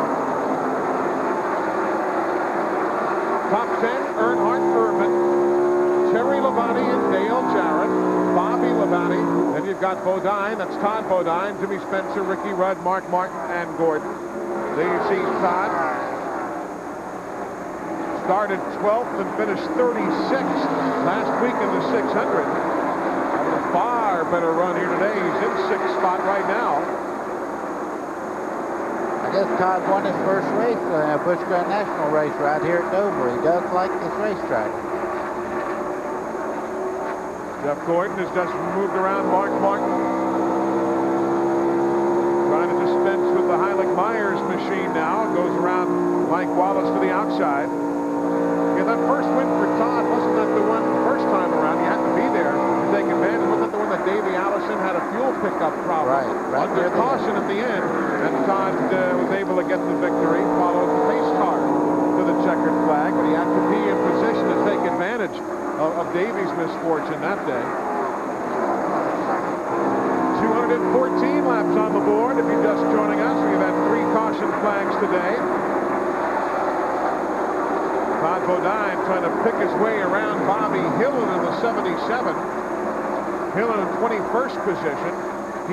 Top 10, Earnhardt, Irvan, Terry Labonte and Dale Jarrett, Bobby Labonte, then you've got Bodine, that's Todd Bodine, Jimmy Spencer, Ricky Rudd, Mark Martin, and Gordon. There you see Todd. Started 12th and finished 36th last week in the 600. Having a far better run here today. He's in 6th spot right now. I guess Todd won his first race, Busch Grand National race right here at Dover. He does like this racetrack. Jeff Gordon has just moved around Mark Martin. Trying to dispense with the Heilig-Myers machine now. Goes around Mike Wallace to the outside. Yeah, that first win for Todd, wasn't that the one first time around? You had to be there to take advantage. Wasn't that the one that Davey Allison had a fuel pickup problem? Right Under caution at the end, and Todd was able to get the victory, followed the pace car to the checkered flag, but he had to be in position to take advantage of Davey's misfortune that day. 214 laps on the board. If you're just joining us, we've had 3 caution flags today. Todd BODINE trying to pick his way around Bobby Hillin in the 77. Hillin in 21st position.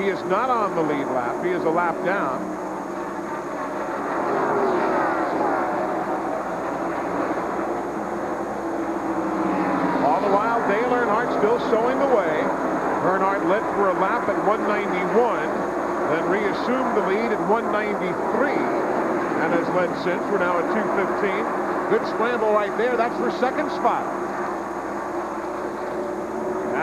He is not on the lead lap. He is a lap down. All the while, Dale Earnhardt still showing the way. Earnhardt led for a lap at 191, then reassumed the lead at 193, and has led since. We're now at 215. Good scramble right there. That's for second spot.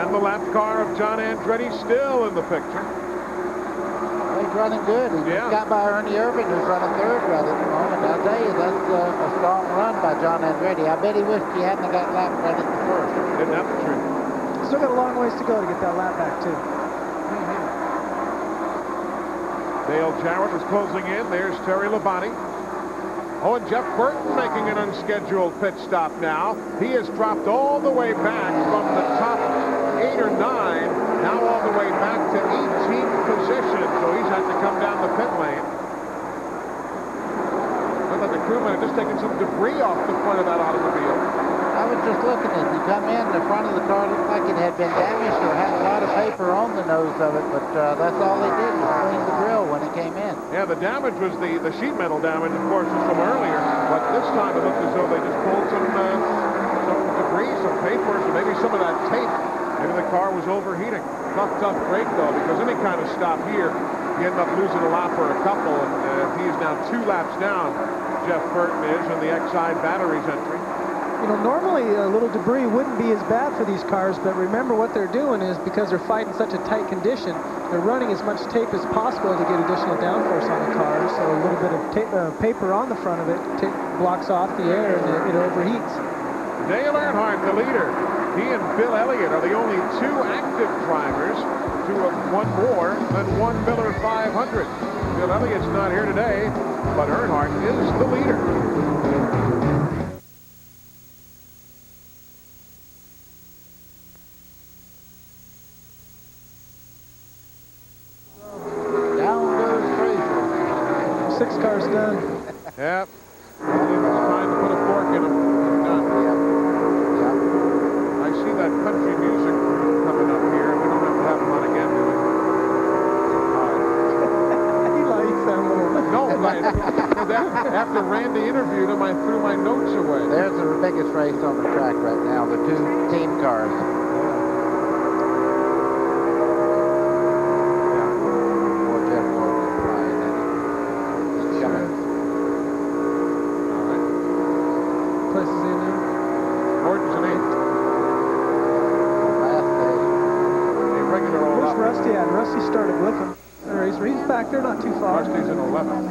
And the lap car of John Andretti still in the picture. Well, he's running good. He just got by Ernie Irvin, who's running third right at the moment. I'll tell you, that's a strong run by John Andretti. I bet he wished he hadn't got lap right at the first. Isn't that the truth? Still got a long ways to go to get that lap back, too. Dale Jarrett was closing in. There's Terry Labonte. Oh, and Jeff Burton making an unscheduled pit stop now. He has dropped all the way back from the top 8 or 9, now all the way back to 18th position. So he's had to come down the pit lane. I thought the crewman had just taken some debris off the front of that automobile. I was just looking at it. You come in, the front of the car looked like it had been damaged or had a lot of paper on the nose of it, but that's all they did was clean the grill when it came in. Yeah, the damage was the sheet metal damage, of course, from earlier, but this time it looked as though they just pulled some debris, some papers, or maybe some of that tape. Maybe the car was overheating. Tough break, though, because any kind of stop here, you end up losing a lap or a couple, and he is now 2 laps down. Jeff Burton is in the Exide Batteries entry. You know, normally a little debris wouldn't be as bad for these cars, but remember what they're doing is because they're fighting such a tight condition, they're running as much tape as possible to get additional downforce on the cars. So a little bit of paper on the front of it blocks off the air and it overheats. Dale Earnhardt, the leader. He and Bill Elliott are the only 2 active drivers to have won more than one Miller 500. Bill Elliott's not here today, but Earnhardt is the leader. Cars done. Yep. It's time to put a fork in them. They're done. Yep. I see that country music coming up here. We don't have to have them on again, do we? He likes that one. No, after Randy interviewed him, I threw my notes away. There's the biggest race on the track right now, the 2 team cars. Rusty started with him. He's back there, not too far. Rusty's in 11th.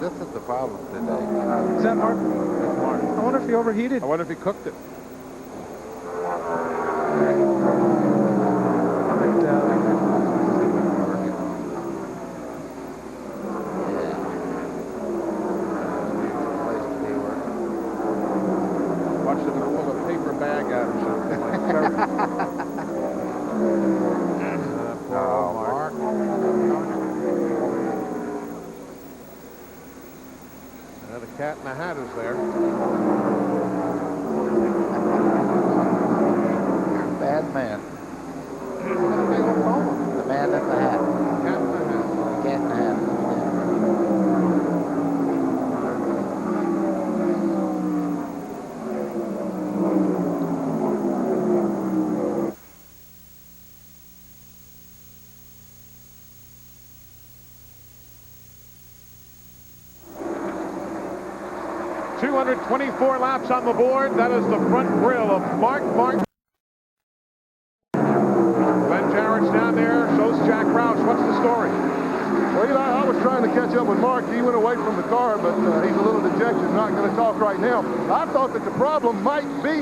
This is the problem today. Is that Mark? That's Mark. I wonder if he overheated. I wonder if he cooked it. Watch them pull a paper bag out or something like that. Mark. The cat in the hat is there. Bad man. The man in the hat. Cat in the hat. Cat in the hat. .224 laps on the board. That is the front grille of Mark Martin. Glenn Jarrett's down there. So's Jack trying to catch up with Mark. He went away from the car, but he's a little dejected, not going to talk right now. I thought that the problem might be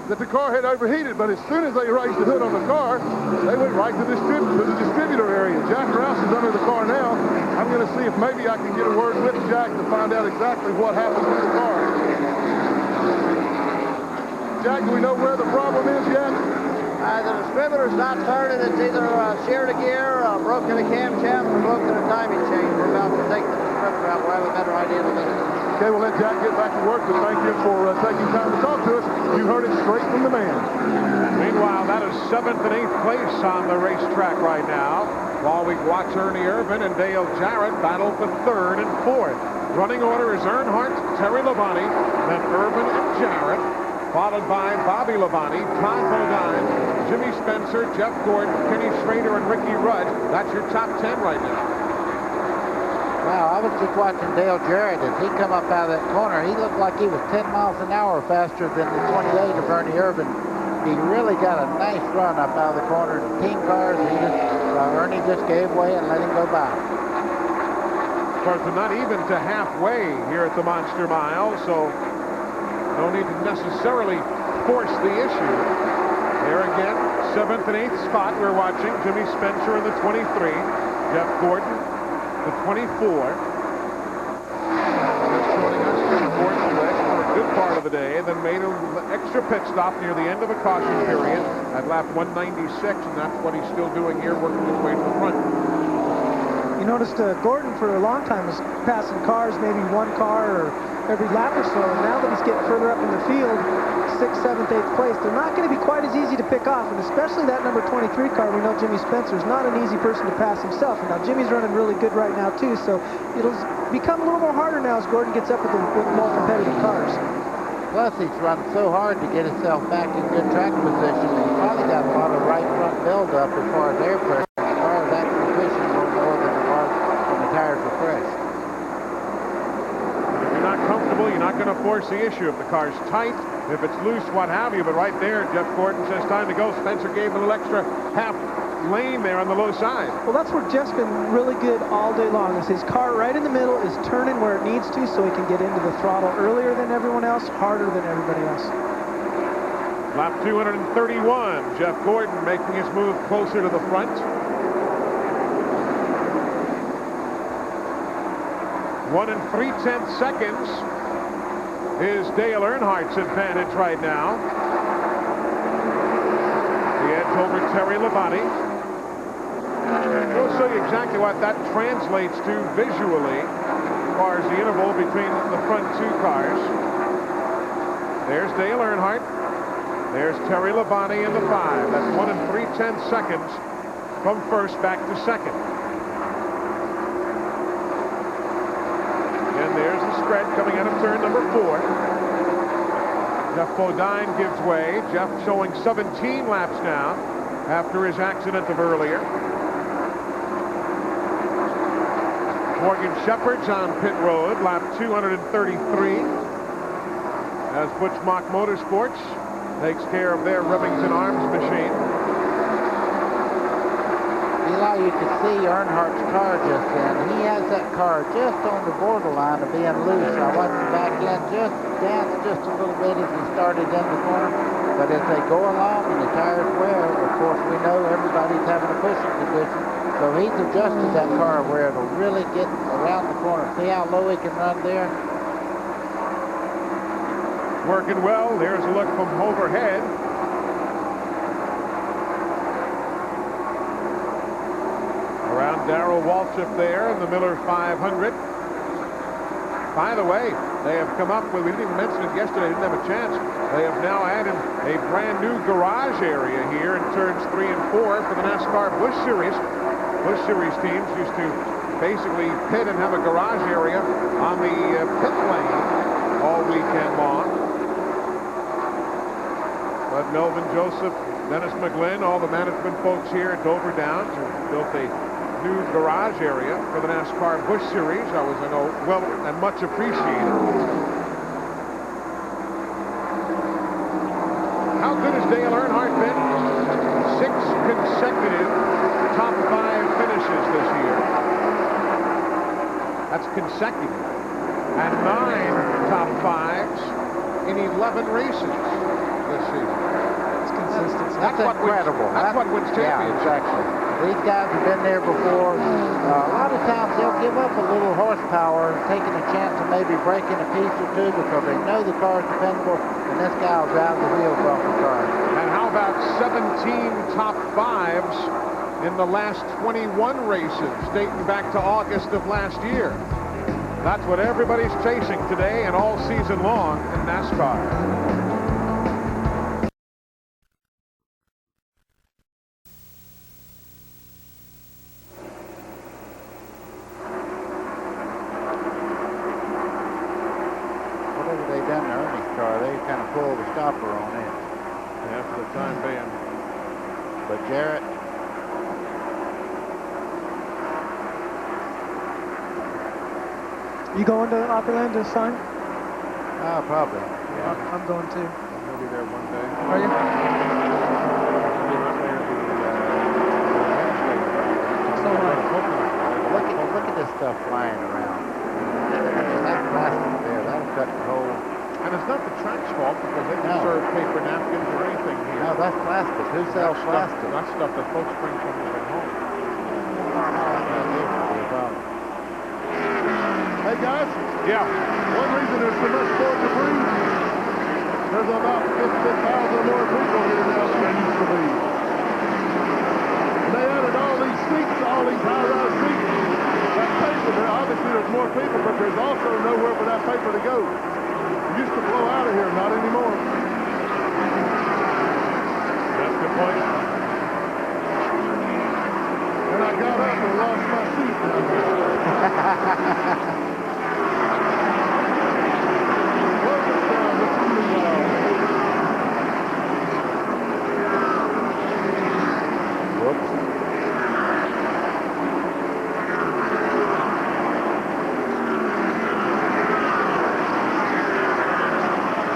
that the car had overheated, but as soon as they raised the hood on the car, they went right to the distributor area. Jack Rouse is under the car now. I'm going to see if maybe I can get a word with Jack to find out exactly what happened with the car. Jack, do we know where the problem is yet? The distributor's not turning. It's either sheared a gear, broken a camshaft, or broken a timing chain. We're about to take the distributor out. We'll have a better idea in a minute. Okay, we'll let Jack get back to work, but thank you for taking time to talk to us. You heard it straight from the man. Meanwhile, that is 7th and 8th place on the racetrack right now, while we watch Ernie Irvan and Dale Jarrett battle for 3rd and 4th. Running order is Earnhardt, Terry Labonte, then Irvan and Jarrett, followed by Bobby Labonte, Todd Bodine, Jimmy Spencer, Jeff Gordon, Kenny Schrader, and Ricky Rudd. That's your top 10 right now. Wow, I was just watching Dale Jarrett as he come up out of that corner. He looked like he was 10 miles an hour faster than the 28 of Ernie Irvan. He really got a nice run up out of the corner. The team cars, Ernie just gave way and let him go by. Of course, they're not even to halfway here at the Monster Mile, so no need to necessarily force the issue. There again, 7th and 8th spot we're watching. Jimmy Spencer in the 23, Jeff Gordon the 24. Just joining us from Fort Stretch for a good part of the day, and then made an extra pit stop near the end of the caution period at lap 196, and that's what he's still doing here, working his way to the front. You noticed Gordon for a long time was passing cars, maybe one car or every lap or so, and now that he's getting further up in the field, 6th, 7th, 8th place, they're not going to be quite as easy to pick off, and especially that number 23 car. We know Jimmy Spencer is not an easy person to pass himself, and now Jimmy's running really good right now too, so it'll become a little more harder now as Gordon gets up with more competitive cars. Plus, he's run so hard to get himself back in good track position. He's probably got a lot of right front build-up as far as air pressure, as far as actual pushing a little more than it was when the tires were fresh. If you're not comfortable, you're not going to force the issue. If the car's tight, if it's loose, what have you, but right there, Jeff Gordon says time to go. Spencer gave a little extra half lane there on the low side. Well, that's where Jeff's been really good all day long. Is his car right in the middle is turning where it needs to, so he can get into the throttle earlier than everyone else, harder than everybody else. Lap 231, Jeff Gordon making his move closer to the front. 1 3/10 seconds is Dale Earnhardt's advantage right now. The edge over Terry Labonte. We'll show you exactly what that translates to visually as far as the interval between the front two cars. There's Dale Earnhardt. There's Terry Labonte in the 5. That's 1 3/10 seconds from first back to second. And there's the spread coming out of turn number 4. Jeff Bodine gives way. Jeff showing 17 laps now after his accident of earlier. Morgan Shepherd's on pit road, lap 233. As Butch Mock Motorsports takes care of their Remington Arms machine. Eli, you can see Earnhardt's car just then. He has that car just on the borderline of being loose. I watched the back end just dance just a little bit as he started in the corner. But as they go along and the tires wear, of course we know everybody's having a pushing condition. So he's adjusted that car where it'll really get around the corner. See how low he can run there? Working well. There's a look from overhead. Around Darrell Waltrip there in the Miller 500. By the way, they have come up with, we didn't even mention it yesterday, didn't have a chance. They have now added a brand new garage area here in turns 3 and 4 for the NASCAR Busch Series. Busch Series teams used to basically pit and have a garage area on the pit lane all weekend long. But Melvin Joseph, Dennis McGlynn, all the management folks here at Dover Downs have built a new garage area for the NASCAR Busch Series. I know, well and much appreciated. How good has Dale Earnhardt been? 6 consecutive top 5 finishes this year. That's consecutive. And 9 top 5s in 11 races this season. It's consistency. That's incredible. That's what wins championships. Yeah, exactly. These guys have been there before. A lot of times they'll give up a little horsepower, taking a chance of maybe breaking a piece or two because they know the car is dependable, and this guy will drive the wheels off the car. And how about 17 top 5s in the last 21 races, dating back to August of last year? That's what everybody's chasing today and all season long in NASCAR. Whatever they done to Ernie's car, they kind of pulled the stopper on it. Yeah, for the time being. But Jarrett, You going to Opryland to sign? probably. Yeah. I'm going too. I'll be there one day. Are you? So look at this stuff flying around. That plastic there, that'll cut the hole. And it's not the track's fault because they don't serve paper napkins or anything here. No, that's plastic. Who sells plastic? That's stuff that folks bring from their home. Hey guys. Yeah. One reason there's so much sport debris, there's about 50,000 more people here now than there used to be. And they added all these seats, all these high-rise seats. That paper, obviously there's more people, but there's also nowhere for that paper to go. It used to flow out of here, not anymore. That's a good point. And I got up and lost my seat.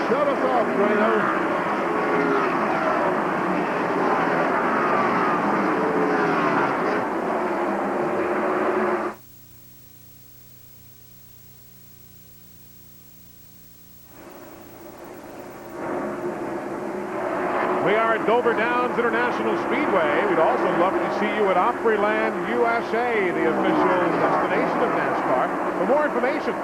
Shut us off, Drano. We are at Dover Downs International Speedway. We'd also love to see you at Opryland, USA, the official destination of NASCAR. For more information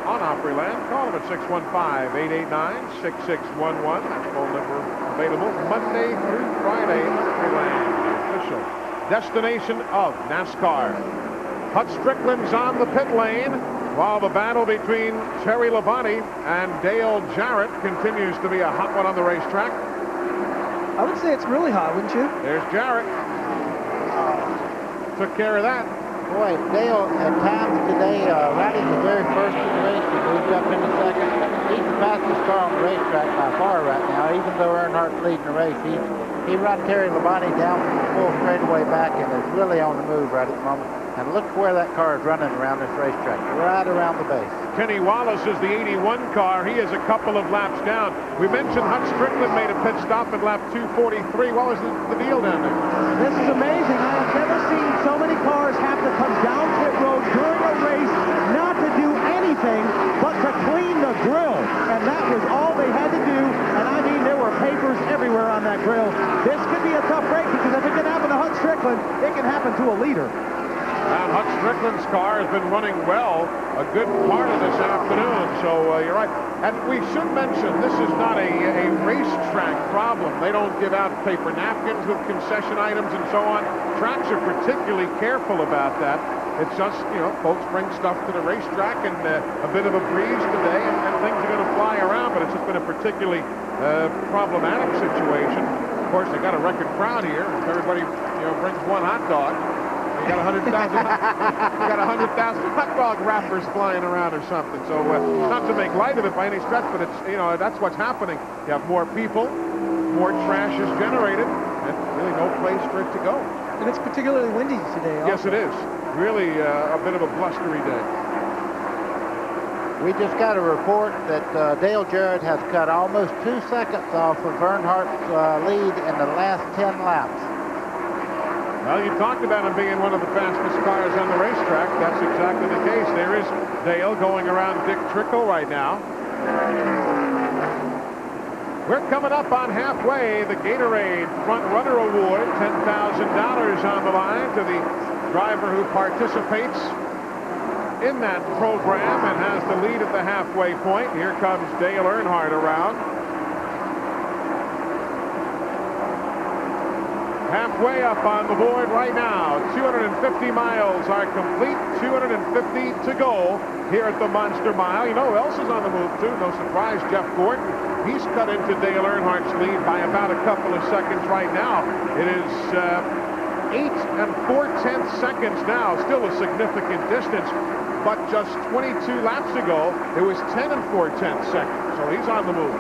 on Opryland, call them at 615-889-6611. That's phone number available Monday through Friday. Opryland, the official destination of NASCAR. Hut Strickland's on the pit lane while the battle between Terry Labonte and Dale Jarrett continues to be a hot one on the racetrack. I would say it's really hot, wouldn't you? There's Jarrett. Took care of that. Boy, Dale, at times today, right in the very first of the race, he moved up in the second. He's the fastest car on the racetrack by far right now, even though Earnhardt's leading the race. He run Terry Labonte down from the full straightaway back and is really on the move right at the moment. And look where that car is running around this racetrack, right around the base. Kenny Wallace is the 81 car. He is a couple of laps down. We mentioned Hut Strickland made a pit stop at lap 243. What was the deal down there? This is amazing. I have never seen so many cars have to come down pit road during a race not to do anything but to clean the grill. And that was all they had to do. And I mean, there were papers everywhere on that grill. This could be a tough break because if it can happen to Hut Strickland, it can happen to a leader. And Hut Strickland's car has been running well a good part of this afternoon, so you're right. And we should mention this is not a racetrack problem. They don't give out paper napkins with concession items and so on. Tracks are particularly careful about that. It's just, you know, folks bring stuff to the racetrack and a bit of a breeze today and things are going to fly around, but it's just been a particularly problematic situation. Of course, they got a record crowd here. If everybody, you know, brings one hot dog, you got 100,000 hot dog wrappers flying around or something. So not to make light of it by any stretch, but it's, you know, that's what's happening. You have more people, more trash is generated, and really no place for it to go. And it's particularly windy today. Also. Yes, it is. Really a bit of a blustery day. We just got a report that Dale Jarrett has cut almost 2 seconds off of Earnhardt's lead in the last 10 laps. Well, you talked about him being one of the fastest cars on the racetrack. That's exactly the case. There is Dale going around Dick Trickle right now. We're coming up on halfway. The Gatorade Front Runner Award, $10,000 on the line to the driver who participates in that program and has the lead at the halfway point. Here comes Dale Earnhardt around. Halfway up on the board right now. 250 miles are complete. 250 to go here at the Monster Mile. You know who else is on the move, too? No surprise, Jeff Gordon. He's cut into Dale Earnhardt's lead by about a couple of seconds right now. It is 8 4/10 seconds now. Still a significant distance. But just 22 laps ago, it was 10 4/10 seconds. So he's on the move.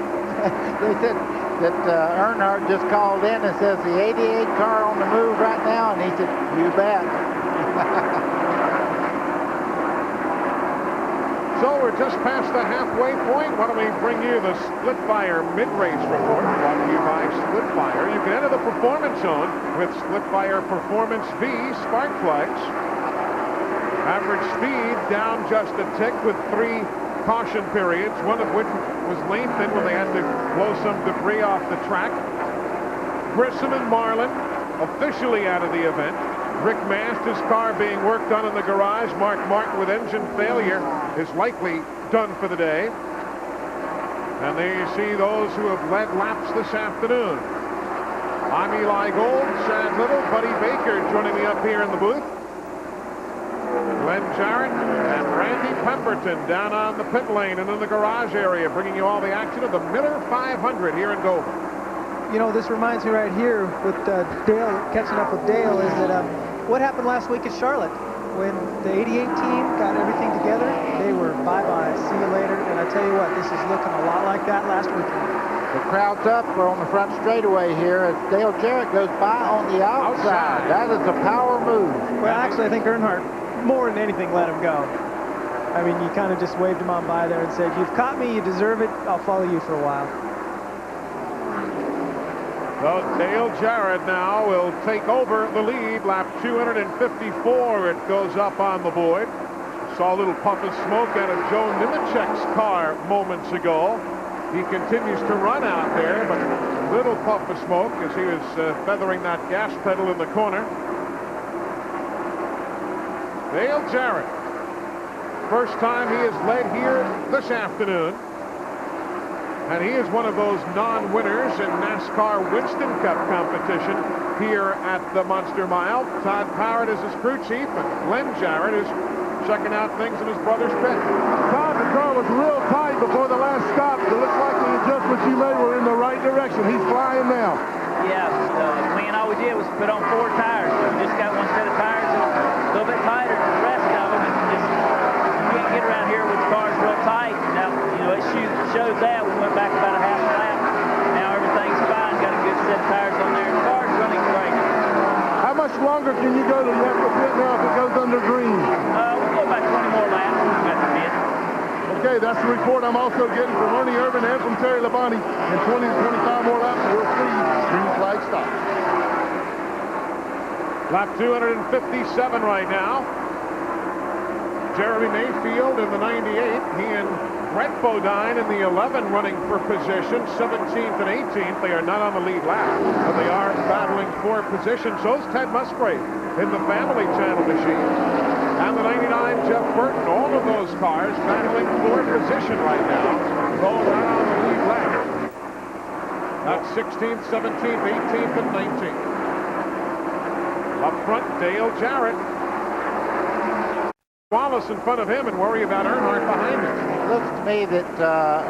They said that Earnhardt just called in and says the 88 car on the move right now, and he said, you bet. So we're just past the halfway point. Why don't we bring you the Split Fire mid-race report brought to you by Split Fire. You can enter the performance zone with Split Fire Performance V spark plugs. Average speed down just a tick with 3 caution periods, one of which was lengthened when they had to blow some debris off the track. Grissom and Marlin officially out of the event. Rick Mast's car being worked on in the garage. Mark Martin with engine failure is likely done for the day. And there you see those who have led laps this afternoon. I'm Eli Gold, Chad Little, Buddy Baker joining me up here in the booth. Glenn Jarrett and Randy Pemberton down on the pit lane and in the garage area, bringing you all the action of the Miller 500 here in Dover. You know, this reminds me right here with Dale, catching up with Dale, is that what happened last week at Charlotte when the 88 team got everything together? They were bye-bye, see you later. And I tell you what, this is looking a lot like that last weekend. The crowd's up. We're on the front straightaway here as Dale Jarrett goes by on the outside. That is a power move. Well, actually, I think Earnhardt, more than anything, let him go. I mean, you kind of just waved him on by there and said, you've caught me, you deserve it, I'll follow you for a while. So Dale Jarrett now will take over the lead. Lap 254, it goes up on the board. Saw a little puff of smoke out of Joe Nemechek's car moments ago. He continues to run out there, but a little puff of smoke as he was feathering that gas pedal in the corner. Dale Jarrett, first time he has led here this afternoon. And he is one of those non-winners in NASCAR Winston Cup competition here at the Monster Mile. Todd Parrott is his crew chief, and Glenn Jarrett is checking out things in his brother's pit. Todd, the car was real tight before the last stop. It looks like the adjustments you made were in the right direction. He's flying now. Yeah, we and all we did was put on 4 tires. So we just got one set of tires and a little bit tighter than the rest of them. And just, you can't get around here with the cars real tight. Now, you know, it shows that. We went back about a half a lap. Now everything's fine. Got a good set of tires on there. The car's running great. How much longer can you go till you have to pit now if it goes under green? We'll go about 20 more laps. We got the pit. Okay, that's the report I'm also getting from Ernie Irvin and from Terry Labonte. In 20 to 25 more laps, we'll see green flag stop. Lap 257 right now. Jeremy Mayfield in the 98. He and Brett Bodine in the 11 running for position, 17th and 18th. They are not on the lead lap, but they are battling for position. So's Ted Musgrave in the Family Channel machine. And the 99 Jeff Burton, all of those cars battling for position right now. Though not on the lead lap. That's 16th, 17th, 18th, and 19th. Up front, Dale Jarrett. Wallace in front of him and worry about Earnhardt behind him. It looks to me that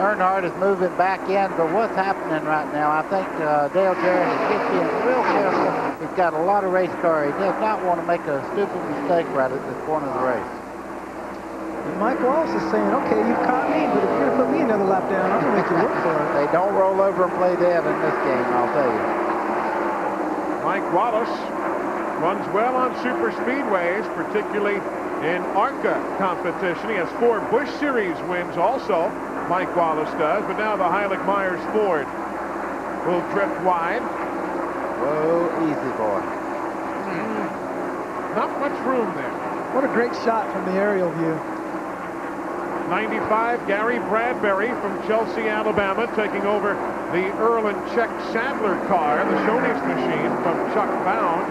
Earnhardt is moving back in, but what's happening right now, I think Dale Jarrett is being real careful. He's got a lot of race car. He does not want to make a stupid mistake right at this point of the race. And Mike Wallace is saying, okay, you've caught me, but if you're going to put me another lap down, I'm going to make you work for it. They don't roll over and play dead in this game, I'll tell you. Mike Wallace runs well on super speedways, particularly in ARCA competition. He has 4 Busch Series wins also, Mike Wallace does, but now the Heilig-Myers Ford will drift wide. Whoa, easy boy. Not much room there. What a great shot from the aerial view. 95, Gary Bradbury from Chelsea, Alabama, taking over the Earl and Czech Sadler car, the Shoney's machine from Chuck Bound.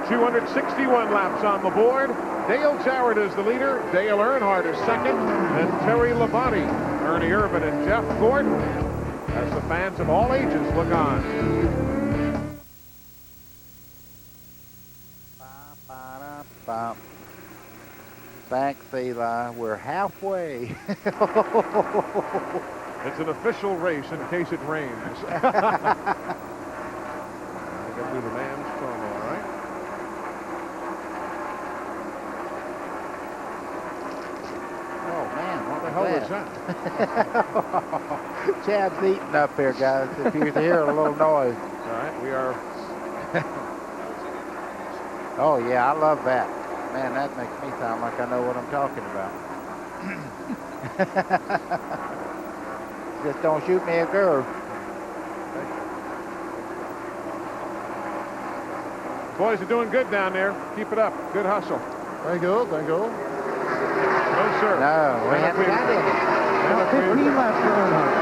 261 laps on the board. Dale Jarrett is the leader. Dale Earnhardt is second. And Terry Labonte, Ernie Irvan, and Jeff Gordon, as the fans of all ages look on. Thanks, Eli. We're halfway. It's an official race in case it rains. I got to do the man's promo, all right? Oh, man, what the hell was that? Chad's eating up here, guys, if you hear a little noise. All right, we are... Oh, yeah, I love that. Man, that makes me sound like I know what I'm talking about. Just don't shoot me a girl. Boys are doing good down there. Keep it up. Good hustle. Thank you. Thank you. No, sir. No, we haven't got any. 15 laps for Earnhardt.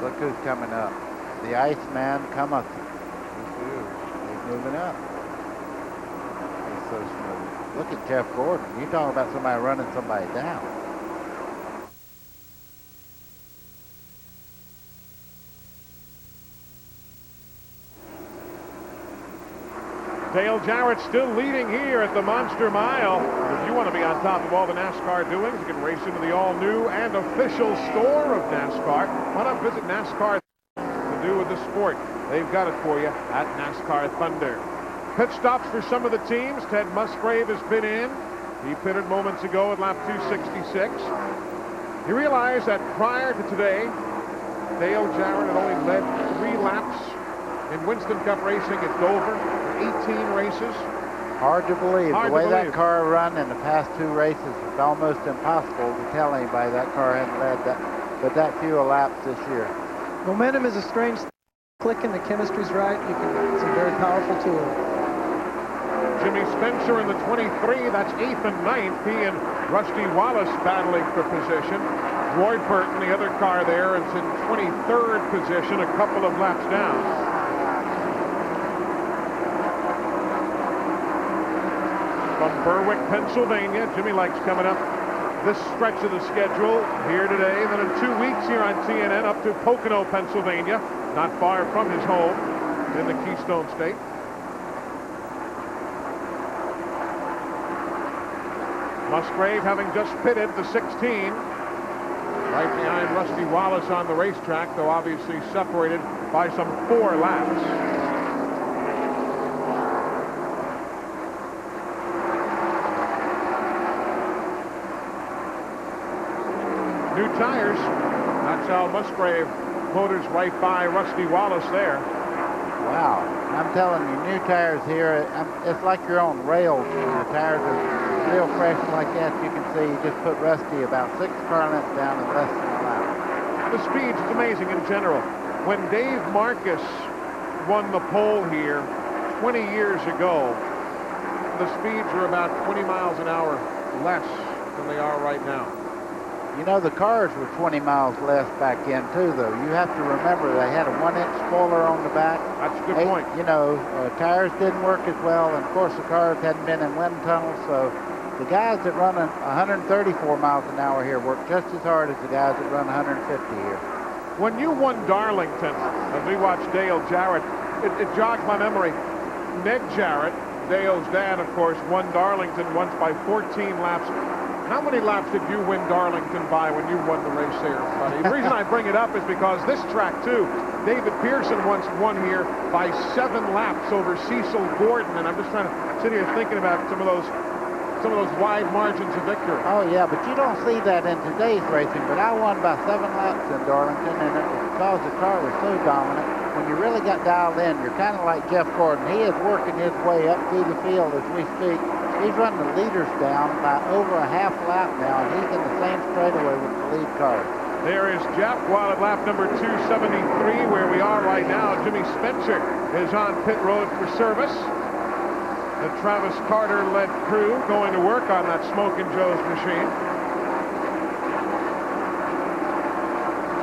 Look who's coming up. The Iceman cometh. He's moving up. He's so smooth. Look at Jeff Gordon. You talking about somebody running somebody down. Dale Jarrett still leading here at the Monster Mile. If you want to be on top of all the NASCAR doings, you can race into the all-new and official store of NASCAR. Why not visit NASCAR to do with the sport? They've got it for you at NASCAR Thunder. Pit stops for some of the teams. Ted Musgrave has been in. He pitted moments ago at lap 266. You realize that prior to today, Dale Jarrett had only led 3 laps in Winston Cup racing at Dover. 18 races. Hard to believe. Hard the way to believe. that car run in the past 2 races, it's almost impossible to tell anybody that car hadn't led that few laps this year. Momentum is a strange thing. Clicking, the chemistry's right. It's a very powerful tool. Jimmy Spencer in the 23. That's 8th and 9th. He and Rusty Wallace battling for position. Ward Burton, the other car there, is in 23rd position, a couple of laps down. From Berwick, Pennsylvania, Jimmy likes coming up this stretch of the schedule here today. Then in 2 weeks here on TNN up to Pocono, Pennsylvania, not far from his home in the Keystone State. Musgrave having just pitted the 16, right behind Rusty Wallace on the racetrack, though obviously separated by some 4 laps. New tires. That's how Musgrave motors right by Rusty Wallace there. Wow. I'm telling you, new tires here, it's like you're on rails. The tires are real fresh like that. You can see you just put Rusty about 6 car lengths down in less than a lap. The speed's amazing in general. When Dave Marcus won the pole here 20 years ago, the speeds were about 20 miles an hour less than they are right now. You know, the cars were 20 miles less back in, too, though. You have to remember they had a 1-inch spoiler on the back. That's a good point. You know, tires didn't work as well, and, of course, the cars hadn't been in wind tunnels, so the guys that run 134 miles an hour here work just as hard as the guys that run 150 here. When you won Darlington, as we watched Dale Jarrett, it jogged my memory. Ned Jarrett, Dale's dad, of course, won Darlington once by 14 laps. How many laps did you win Darlington by when you won the race there, buddy? The reason I bring it up is because this track, too, David Pearson once won here by 7 laps over Cecil Gordon, and I'm just trying to sit here thinking about some of those wide margins of victory. Oh, yeah, but you don't see that in today's racing, but I won by 7 laps in Darlington, and it was because the car was so dominant. When you really got dialed in, you're kind of like Jeff Gordon. He is working his way up through the field as we speak, He's running the leaders down by over a half lap now, and he's in the same straightaway with the lead car. There is Jeff, while at lap number 273, where we are right now. Jimmy Spencer is on pit road for service. The Travis Carter-led crew going to work on that Smokin' Joe's machine.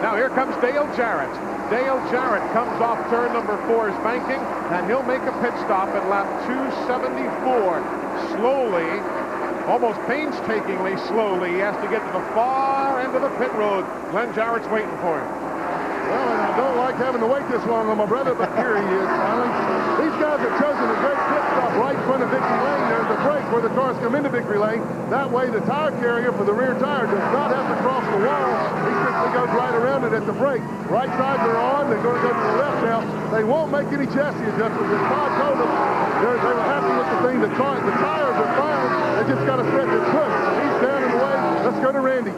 Now here comes Dale Jarrett. Dale Jarrett comes off turn number 4's banking, and he'll make a pit stop at lap 274. Slowly, almost painstakingly slowly. He has to get to the far end of the pit road. Glenn Jarrett's waiting for him. Well, and I don't like having to wait this long on my brother, but here he is, finally. These guys have chosen a great pit stop right in front of Victory Lane. There's a break where the cars come into Victory Lane. That way, the tire carrier for the rear tire does not have to cross the wall. He simply goes right around it at the break. Right sides are on. They're going to go to the left now. They won't make any chassis adjustments. As Todd told them, they were happy with the thing. The tires are fine. They just got to stretch and push. He's down and away. Let's go to Randy.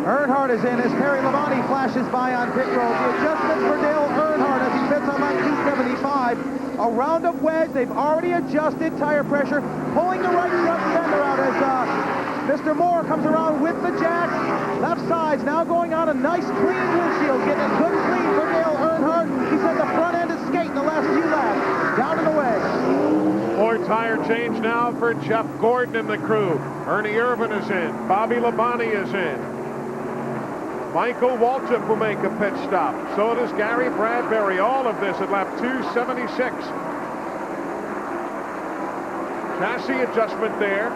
Earnhardt is in as Perry Labonte flashes by on pit road. The adjustment for Dale Earnhardt as he pits on lap 275. A round of wedge. They've already adjusted tire pressure, pulling the right front fender out as Mr. Moore comes around with the jack. Left side's now going on a nice clean windshield, getting a good clean for Dale Earnhardt. He said the front end is skating the last few laps. Down and away. More tire change now for Jeff Gordon and the crew. Ernie Irvin is in. Bobby Labonte is in. Michael Waltrip will make a pit stop. So does Gary Bradbury. All of this at lap 276. Chassis adjustment there.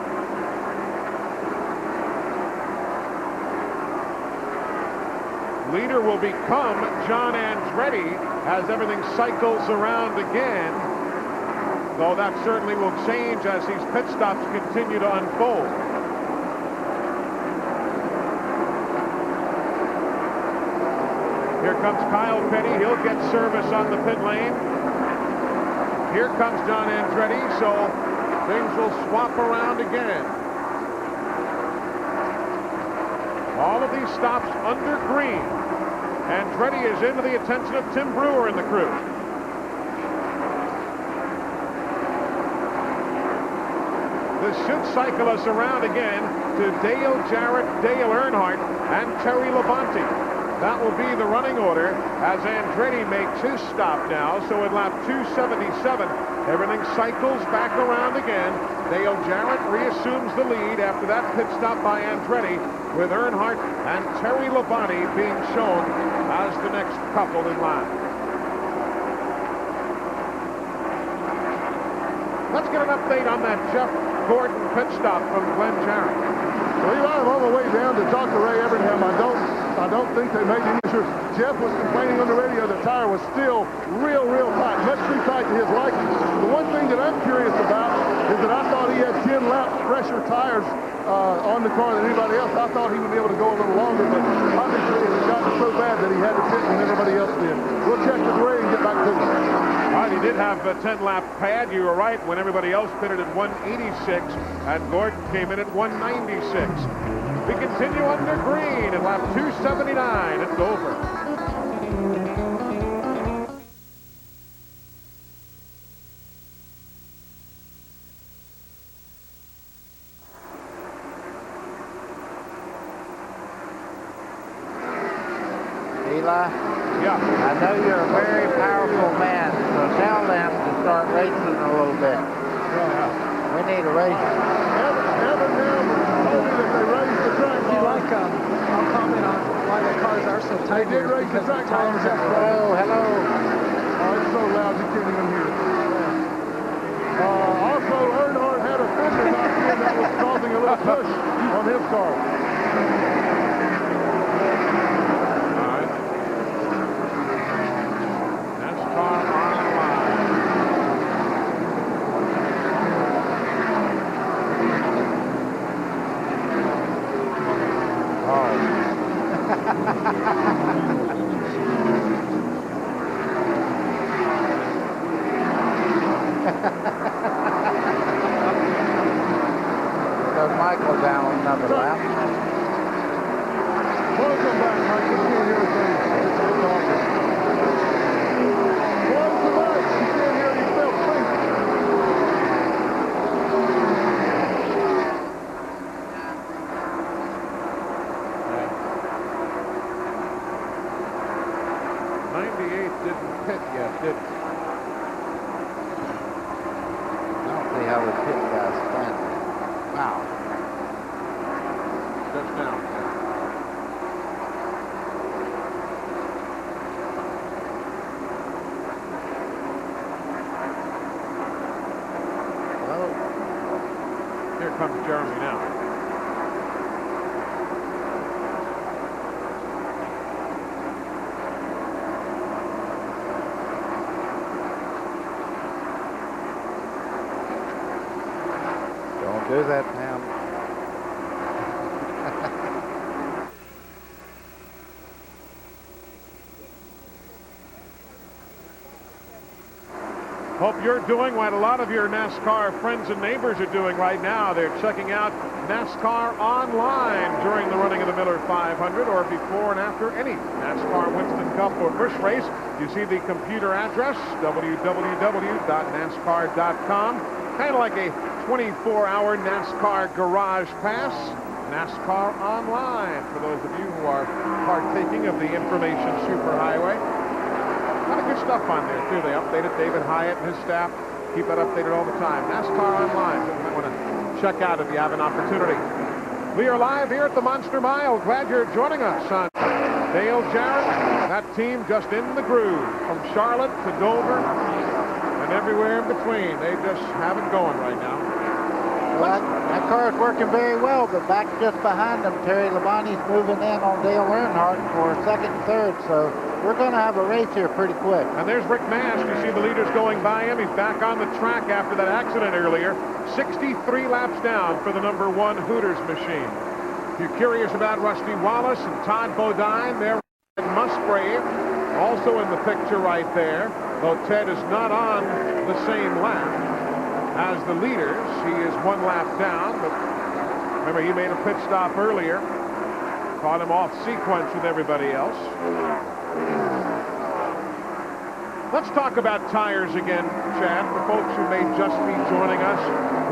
Leader will become John Andretti as everything cycles around again. Though that certainly will change as these pit stops continue to unfold. Here comes Kyle Petty. He'll get service on the pit lane. Here comes John Andretti, so things will swap around again. All of these stops under green. Andretti is into the attention of Tim Brewer and the crew. This should cycle us around again to Dale Jarrett, Dale Earnhardt, and Terry Labonte. That will be the running order as Andretti makes his stop now. So at lap 277, everything cycles back around again. Dale Jarrett reassumes the lead after that pit stop by Andretti, with Earnhardt and Terry Labonte being shown as the next couple in line. Let's get an update on that Jeff Gordon pit stop from Glenn Jarrett. Well, Eli, I'm on my way down to talk to Ray Evernham. I don't think they made any issues. Jeff was complaining on the radio the tire was still real tight, much too tight to his liking. The one thing that I'm curious about is that I thought he had 10 laps fresher tires on the car than anybody else. I thought he would be able to go a little longer, but obviously it had gotten so bad that he had to pit when everybody else did. We'll check with Ray and get back to him. All right, he did have a 10-lap pad. You were right, when everybody else pitted at 186, and Gordon came in at 196. We continue under green at lap 279 at Dover. Eli? Yeah. I know you're a very powerful man, so tell them to start racing a little bit. We need a race. I'll comment on why the cars are so tight here because the tires have... Hello. Oh, it's so loud you can't even hear it. Also, Earnhardt had a fender knocked in that was causing a little push on his car. All right. NASCAR online. Goes Michael down another lap. Welcome back, Mike. You can't hear a thing. It's so talking. Close the mic. You can't hear yourself think. didn't pit yet, did he? I don't see how the pit guys stand. Wow. Just now. Well, here comes Jeremy now. don't do that, Pam. Hope you're doing what a lot of your NASCAR friends and neighbors are doing right now. They're checking out NASCAR online during the running of the Miller 500 or before and after any NASCAR Winston Cup or Busch race. You see the computer address, www.nascar.com. Kind of like a 24-hour NASCAR garage pass. NASCAR online for those of you who are partaking of the information superhighway. A lot of good stuff on there, too. They updated David Hyatt and his staff. Keep that updated all the time. NASCAR Online. You might want to check out if you have an opportunity. We are live here at the Monster Mile. Glad you're joining us on Dale Jarrett. That team just in the groove. From Charlotte to Dover and everywhere in between. They just have it going right now. Well, that car is working very well, but back just behind them, Terry Labonte's moving in on Dale Earnhardt for second and third, so we're going to have a race here pretty quick. And there's Rick Mast. You see the leaders going by him. He's back on the track after that accident earlier. 63 laps down for the number 1 Hooters machine. If you're curious about Rusty Wallace and Todd Bodine, they're at Musgrave, also in the picture right there, though Ted is not on the same lap as the leaders. He is 1 lap down, but remember he made a pit stop earlier. Caught him off sequence with everybody else. Let's talk about tires again, Chad. For folks who may just be joining us,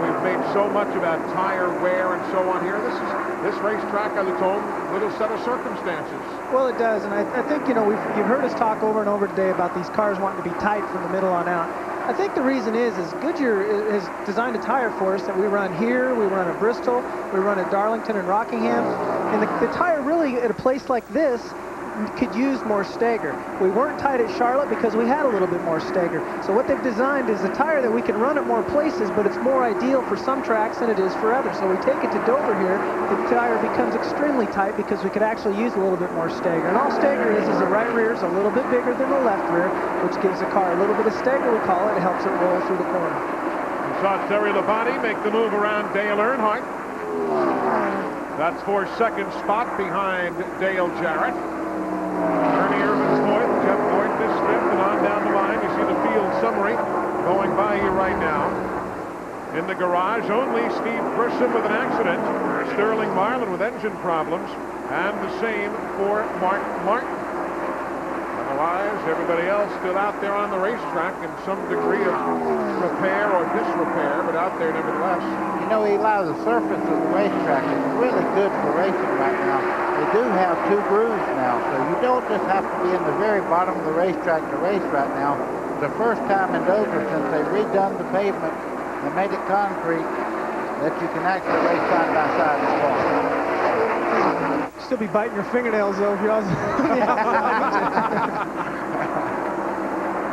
we've made so much about tire wear and so on here. This racetrack has its own little set of circumstances. Well, it does, and I think, you know, you've heard us talk over and over today about these cars wanting to be tight from the middle on out. I think the reason is Goodyear has designed a tire for us that we run here, we run at Bristol, we run at Darlington and Rockingham, and the tire really at a place like this could use more stagger. We weren't tight at Charlotte because we had a little bit more stagger. So what they've designed is a tire that we can run at more places, but it's more ideal for some tracks than it is for others. So we take it to Dover here, the tire becomes extremely tight because we could actually use a little bit more stagger. And all stagger is the right rear is a little bit bigger than the left rear, which gives the car a little bit of stagger, we call it. It helps it roll through the corner. We saw Terry Labonte make the move around Dale Earnhardt. That's for second spot behind Dale Jarrett. Ernie Irvin's fourth, Jeff Gordon is fifth, and on down the line, you see the field summary going by you right now. In the garage, only Steve Grissom with an accident, Sterling Marlin with engine problems, and the same for Mark Martin. Otherwise, everybody else still out there on the racetrack in some degree of repair or disrepair, but out there nevertheless. You know, Eli, the surface of the racetrack is really good for racing right now. They do have 2 grooves now, so you don't just have to be in the very bottom of the racetrack to race right now. The first time in Dover since they redone the pavement and made it concrete that you can actually race side by side in the car. Still be biting your fingernails though if you're on the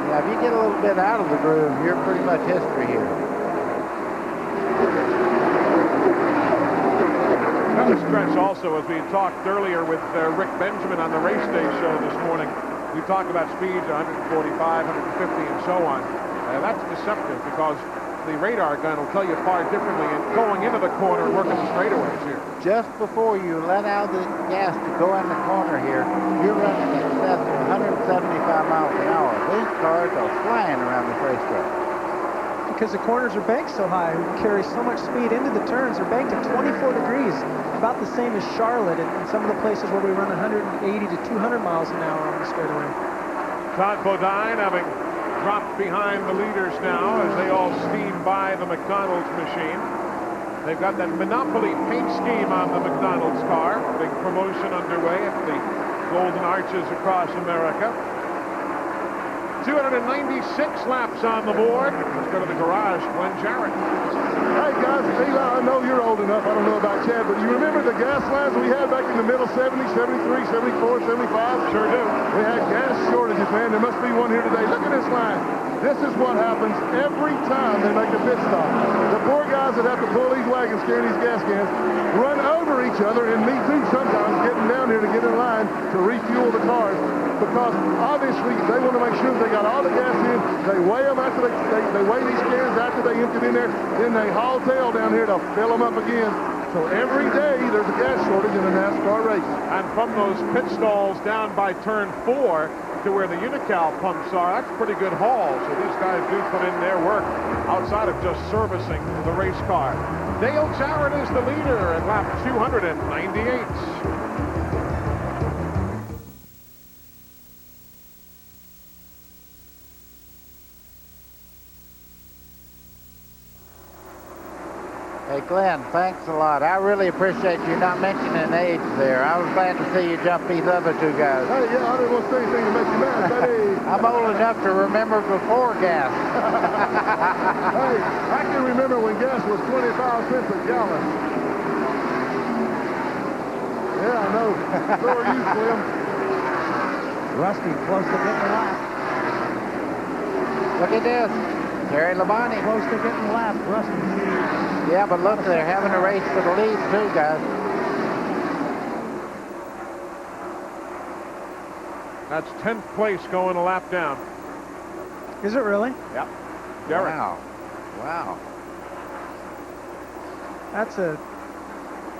Yeah, if you get a little bit out of the groove, you're pretty much history here. Another stretch also, as we talked earlier with Rick Benjamin on the race day show this morning, we talked about speeds 145, 150, and so on. That's deceptive because the radar gun will tell you far differently and going into the corner and working the straightaways here. Just before you let out the gas to go in the corner here, you're running in excess of 175 miles an hour. These cars are flying around this racetrack. Because the corners are banked so high, we carry so much speed into the turns. They're banked at 24 degrees, about the same as Charlotte and some of the places where we run 180 to 200 miles an hour on the straightaway. Todd Bodine having dropped behind the leaders now as they all steam by the McDonald's machine. They've got that Monopoly paint scheme on the McDonald's car. Big promotion underway at the Golden Arches across America. 296 laps on the board. Let's go to the garage. Glenn Jarrett. Hey, guys, Eli, I know you're old enough. I don't know about Chad, but you remember the gas lines we had back in the middle 70s, 73, 74, 75? Sure do. We had gas shortages, man. There must be one here today. Look at this line. This is what happens every time they make a pit stop. The poor guys that have to pull these wagons carrying these gas cans run over each other, and me too sometimes, getting down here to get in line to refuel the cars, because obviously they want to make sure they got all the gas in. They weigh them after they weigh these cans after they empty in there, then they haul tail down here to fill them up again. So every day there's a gas shortage in a NASCAR race. And from those pit stalls down by turn 4 to where the Unical pumps are, that's pretty good haul. So these guys do put in their work outside of just servicing the race car. Dale Jarrett is the leader at lap 298. Hey, Glenn, thanks a lot. I really appreciate you not mentioning age there. I was glad to see you jump these other two guys. Hey, yeah, I didn't want to say anything to make you mad, buddy. I'm old enough to remember before gas. Hey, I can remember when gas was 25 cents a gallon. Yeah, I know. So are you, Slim. Rusty close to getting a lap. Look at this. Terry Labonte. Close to getting a lap, Rusty. Yeah, but look, they're having a race for the lead, too, guys. That's 10th place going a lap down. Is it really? Yep. Jarrett. Wow. Wow. That's a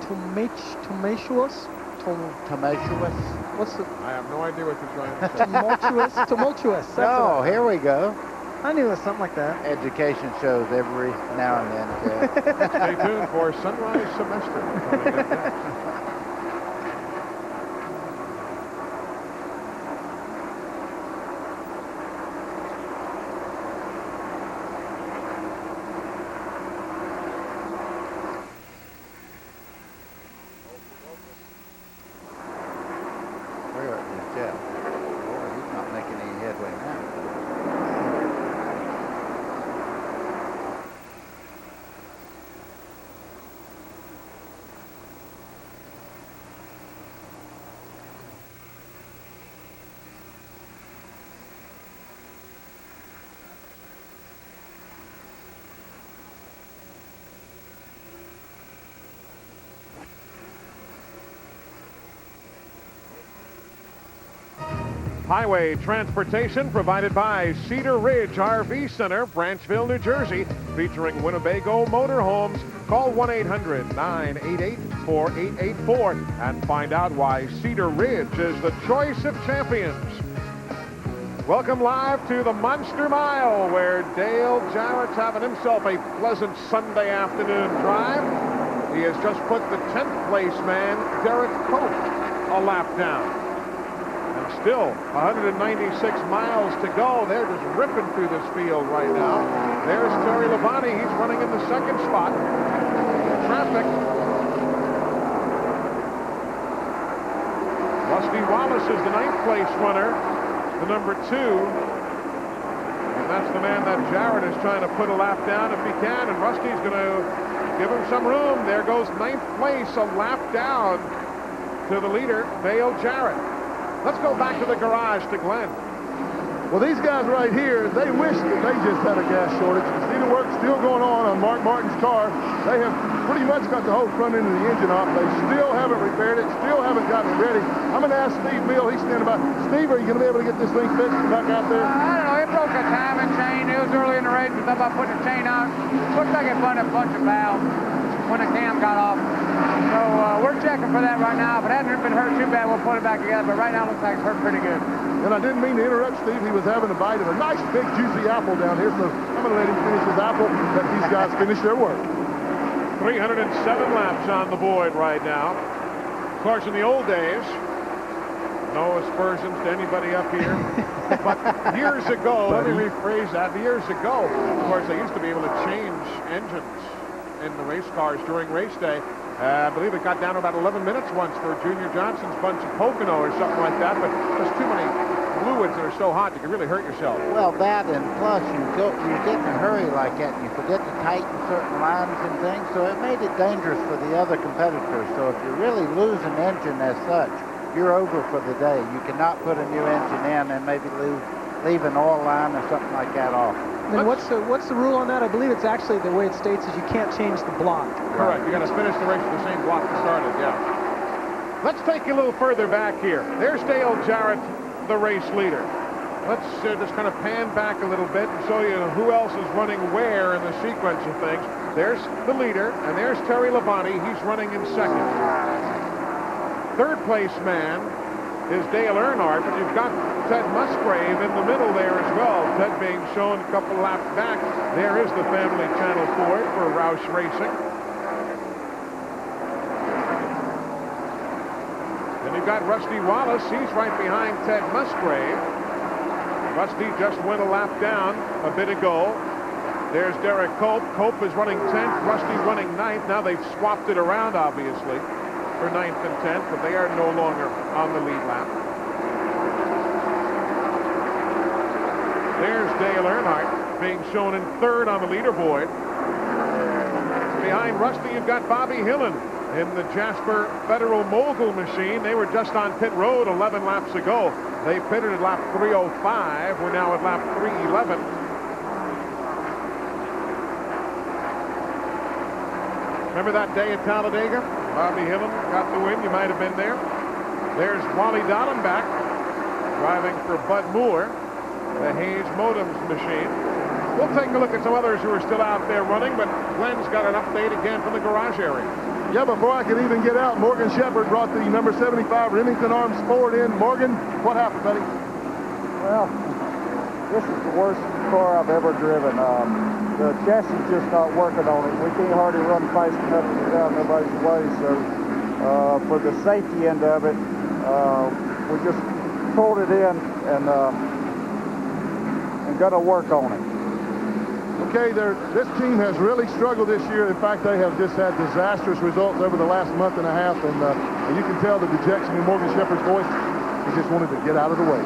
tumultuous. Tumultuous? What's the? I have no idea what you're trying to say. Tumultuous. Oh, here we go. I knew it was something like that. Education shows every now and then. Stay tuned for Sunrise Semester coming up next. Where is Jeff? Boy, he's not making any headway now. Highway transportation provided by Cedar Ridge RV Center, Branchville, New Jersey, featuring Winnebago motorhomes. Call 1-800-988-4884 and find out why Cedar Ridge is the choice of champions. Welcome live to the Monster Mile, where Dale Jarrett's having himself a pleasant Sunday afternoon drive. He has just put the 10th place man, Derek Cope, a lap down. Still 196 miles to go. They're just ripping through this field right now. There's Terry Labonte. He's running in the second spot. Traffic. Rusty Wallace is the 9th place runner, the number 2. And that's the man that Jarrett is trying to put a lap down if he can. And Rusty's going to give him some room. There goes 9th place, a lap down to the leader, Dale Jarrett. Let's go back to the garage to Glenn. Well, these guys right here, they wish that they just had a gas shortage. You see the work still going on Mark Martin's car. They have pretty much got the whole front end of the engine off. They still haven't repaired it, still haven't gotten it ready. I'm going to ask Steve Bill. He's standing by. Steve, are you going to be able to get this thing fixed back out there? I don't know. It broke a timing chain. It was early in the race. We thought about putting the chain out. Looks like it burned a bunch of valves when the cam got off. So we're checking for that right now. If it hasn't been hurt too bad, we'll put it back together. But right now, it looks like it's hurt pretty good. And I didn't mean to interrupt Steve. He was having a bite of a nice, big, juicy apple down here. So I'm going to let him finish his apple, let these guys finish their work. 307 laps on the board right now. Of course, in the old days, no aspersions to anybody up here. But years ago, let me rephrase that. Years ago, of course, they used to be able to change engines in the race cars during race day. I believe it got down to about 11 minutes once for Junior Johnson's bunch of Pocono or something like that, but there's too many fluids that are so hot you can really hurt yourself. Well, that, and plus you get in a hurry like that and you forget to tighten certain lines and things, so it made it dangerous for the other competitors. So if you really lose an engine as such, you're over for the day. You cannot put a new engine in and maybe leave an oil line or something like that off. Then what's the rule on that? I believe it's actually the way it states is you can't change the block. Correct. You got to finish the race with the same block to start it. Yeah. Let's take you a little further back here. There's Dale Jarrett, the race leader. Let's just kind of pan back a little bit and show you who else is running where in the sequence of things. There's the leader, and there's Terry Labonte. He's running in second. Third place man is Dale Earnhardt, but you've got Ted Musgrave in the middle there as well. Ted being shown a couple laps back. There is the family channel for it for Roush Racing. And you've got Rusty Wallace. He's right behind Ted Musgrave. Rusty just went a lap down a bit ago. There's Derek Cope. Cope is running 10th. Rusty running 9th. Now they've swapped it around, obviously, for 9th and 10th, but they are no longer on the lead lap. There's Dale Earnhardt being shown in third on the leaderboard. Behind Rusty, you've got Bobby Hillen in the Jasper Federal Mogul machine. They were just on pit road 11 laps ago. They pitted at lap 305. We're now at lap 311. Remember that day at Talladega? Bobby Hillen got the win. You might have been there. There's Wally Dallenbach driving for Bud Moore, the Hayes Modems machine. We'll take a look at some others who are still out there running, but Glenn's got an update again from the garage area. Yeah, before I could even get out, Morgan Shepherd brought the number 75 Remington Arms Ford in. Morgan, what happened, buddy? Well, this is the worst car I've ever driven. The chassis is just not working on it. We can't hardly run fast enough to get out of nobody's way. So for the safety end of it, we just pulled it in and got to work on it. Okay, this team has really struggled this year. In fact, they have just had disastrous results over the last month and a half, and you can tell the dejection in Morgan Shepherd's voice. He just wanted to get out of the way.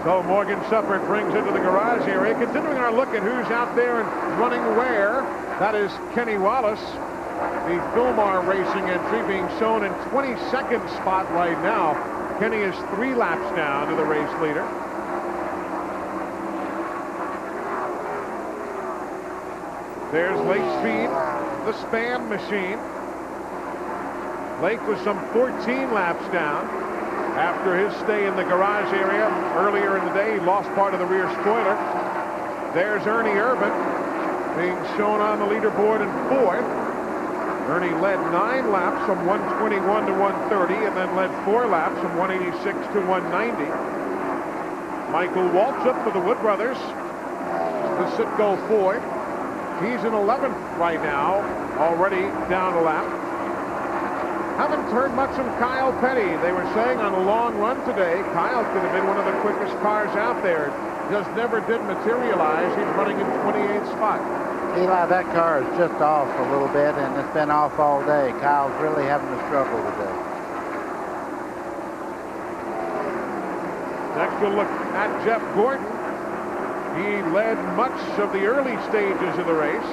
So Morgan Shepherd brings into the garage area. Continuing our look at who's out there and running where, that is Kenny Wallace, the Philmar Racing entry, being shown in 22nd spot right now. Kenny is 3 laps down to the race leader. There's Lake Speed, the Span machine. Lake was some 14 laps down after his stay in the garage area earlier in the day. He lost part of the rear spoiler. There's Ernie Irvan being shown on the leaderboard in 4th. Ernie led 9 laps from 121 to 130 and then led 4 laps from 186 to 190. Michael Waltrip for the Wood Brothers, the Citgo Ford. He's in 11th right now, already down a lap. Haven't heard much from Kyle Petty. They were saying on a long run today, Kyle could have been one of the quickest cars out there. Just never did materialize. He's running in 28th spot. Eli, that car is just off a little bit, and it's been off all day. Kyle's really having a struggle today. Next we'll look at Jeff Gordon. He led much of the early stages of the race.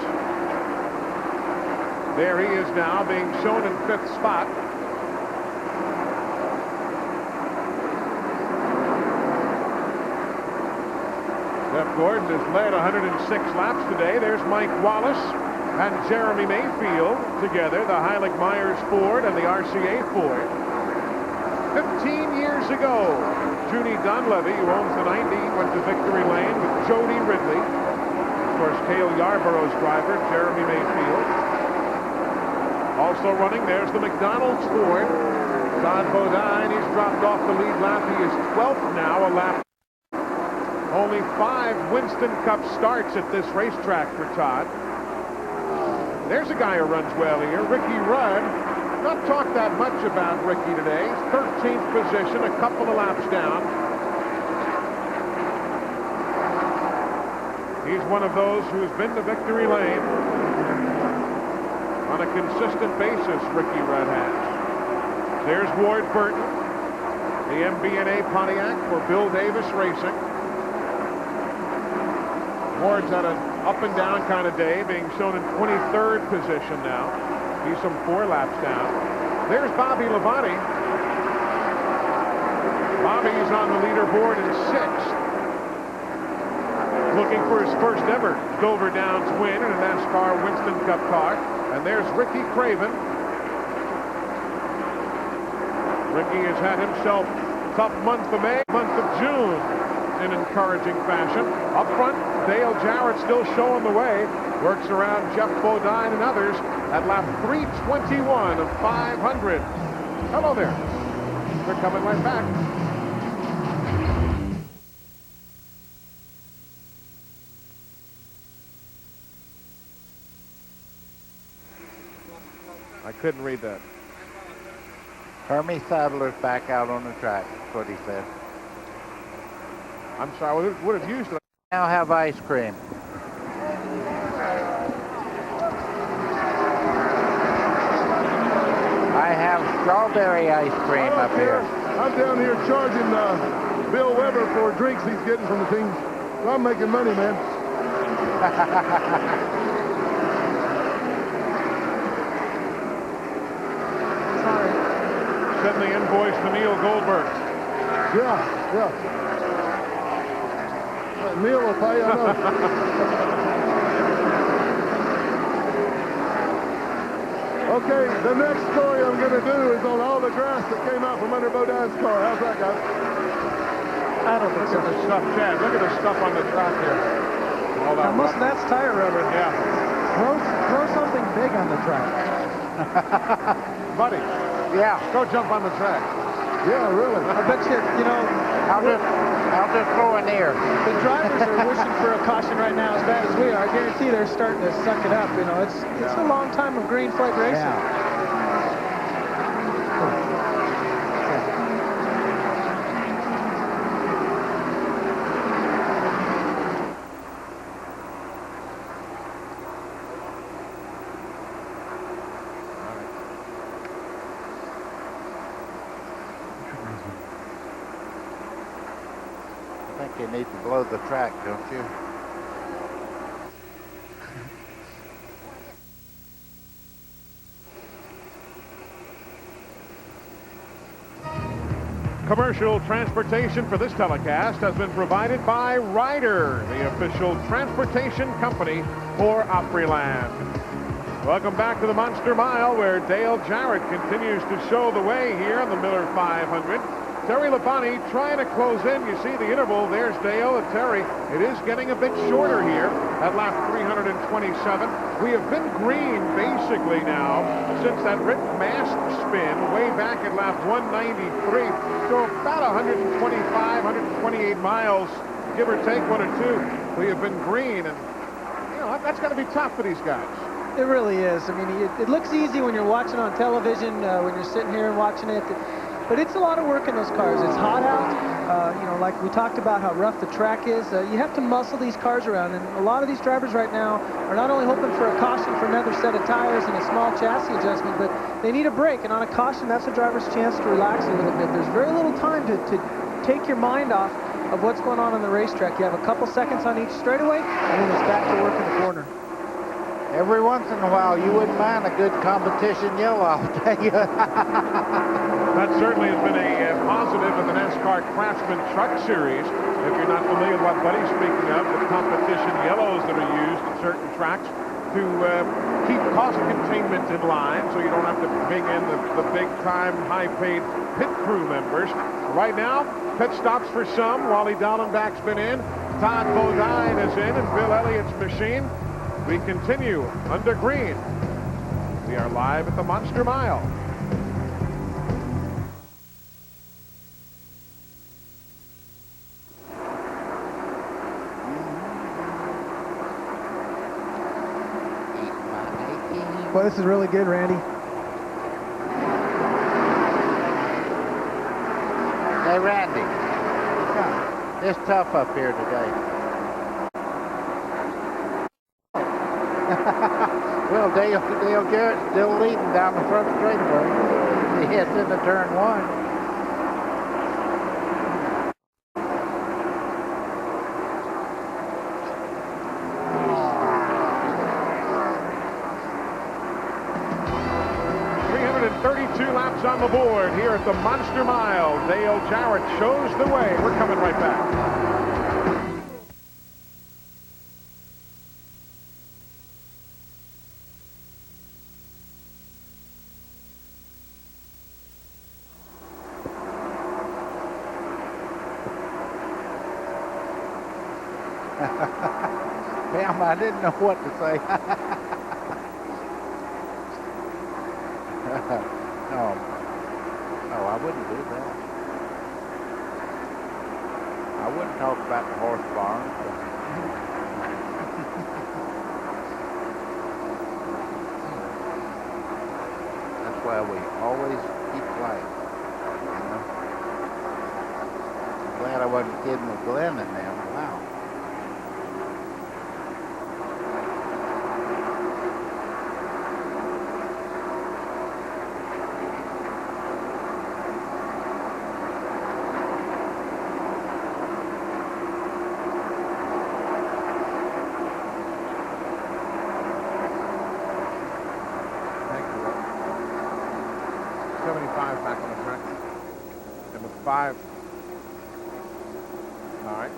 There he is now, being shown in 5th spot. Jeff Gordon has led 106 laps today. There's Mike Wallace and Jeremy Mayfield together, the Heilig Myers Ford and the RCA Ford. 15 years ago, Junie Donlevy, who owns the 90, went to victory lane with Jody Ridley. Of course, Cale Yarborough's driver, Jeremy Mayfield. Also running, there's the McDonald's Ford. Todd Bodine, he's dropped off the lead lap. He is 12th now, a lap. Only 5 Winston Cup starts at this racetrack for Todd. There's a guy who runs well here, Ricky Rudd. Not talked that much about Ricky today. 13th position, a couple of laps down. He's one of those who's been to victory lane on a consistent basis, Ricky Rudd has. There's Ward Burton. the MB&A Pontiac for Bill Davis Racing. Ward's had an up and down kind of day, being shown in 23rd position now. He's some 4 laps down. There's Bobby Labonte. Bobby's on the leaderboard in 6th. Looking for his first ever Dover Downs win in a NASCAR Winston Cup car. And there's Ricky Craven. Ricky has had himself tough month of May, month of June in encouraging fashion. Up front, Dale Jarrett still showing the way. Works around Jeff Bodine and others at lap 321 of 500. Hello there. They're coming right back. I couldn't read that. Hermie Sadler's back out on the track. That's what he said. I'm sorry, I would have used it. Now have ice cream. I have strawberry ice cream up here. I'm down here charging Bill Weber for drinks he's getting from the team. So I'm making money, man. Send the invoice to Neil Goldberg. Yeah. Neil will pay, I know. Okay, the next story I'm going to do is on all the grass that came out from under Bodine's car. How's that, guys? I don't think so. Look at the stuff, Chad. Look at the stuff on the track here. All that most of that's tire rubber. Yeah. Throw something big on the track. Buddy. Yeah. Go jump on the track. Yeah, really. I bet you, I'll just throw in there. The drivers are wishing for a caution right now as bad as we are. I guarantee they're starting to suck it up. It's a long time of green flag racing. Yeah. You need to blow the track, don't you? Commercial transportation for this telecast has been provided by Ryder, the official transportation company for Opryland. Welcome back to the Monster Mile, where Dale Jarrett continues to show the way here on the Miller 500. Terry Labonte trying to close in. You see the interval. There's Dale and Terry. It is getting a bit shorter here at lap 327. We have been green basically now since that Rick Mast spin way back at lap 193. So about 125, 128 miles, give or take 1 or 2. We have been green, and that's going to be tough for these guys. It really is. I mean, it looks easy when you're watching on television, when you're sitting here and watching it. But it's a lot of work in those cars. It's hot out. Like we talked about how rough the track is. You have to muscle these cars around. And a lot of these drivers right now are not only hoping for a caution for another set of tires and a small chassis adjustment, but they need a break. And on a caution, that's a driver's chance to relax a little bit. There's very little time to take your mind off of what's going on the racetrack. You have a couple seconds on each straightaway, and then it's back to work in the corner. Every once in a while, you wouldn't mind a good competition yellow, I'll tell you. That certainly has been a positive in the NASCAR Craftsman Truck Series. If you're not familiar with what Buddy's speaking of, the competition yellows that are used at certain tracks to keep cost containment in line so you don't have to bring in the big-time, high-paid pit crew members. Right now, pit stops for some. Wally Dallenbach's been in. Todd Bodine is in, and Bill Elliott's machine. We continue under green. We are live at the Monster Mile. Boy, this is really good, Randy. Hey, Randy. It's tough up here today. Well, Dale Jarrett's still leading down the front straightaway. He heads into turn 1. forward here at the Monster Mile. Dale Jarrett shows the way. We're coming right back. Damn, I didn't know what to say. No, I wouldn't do that. I wouldn't talk about the horse barn. That's why we always keep quiet. You know? I'm glad I wasn't kidding with Glenn and them. Wow. Back on the track. Number 5. All right.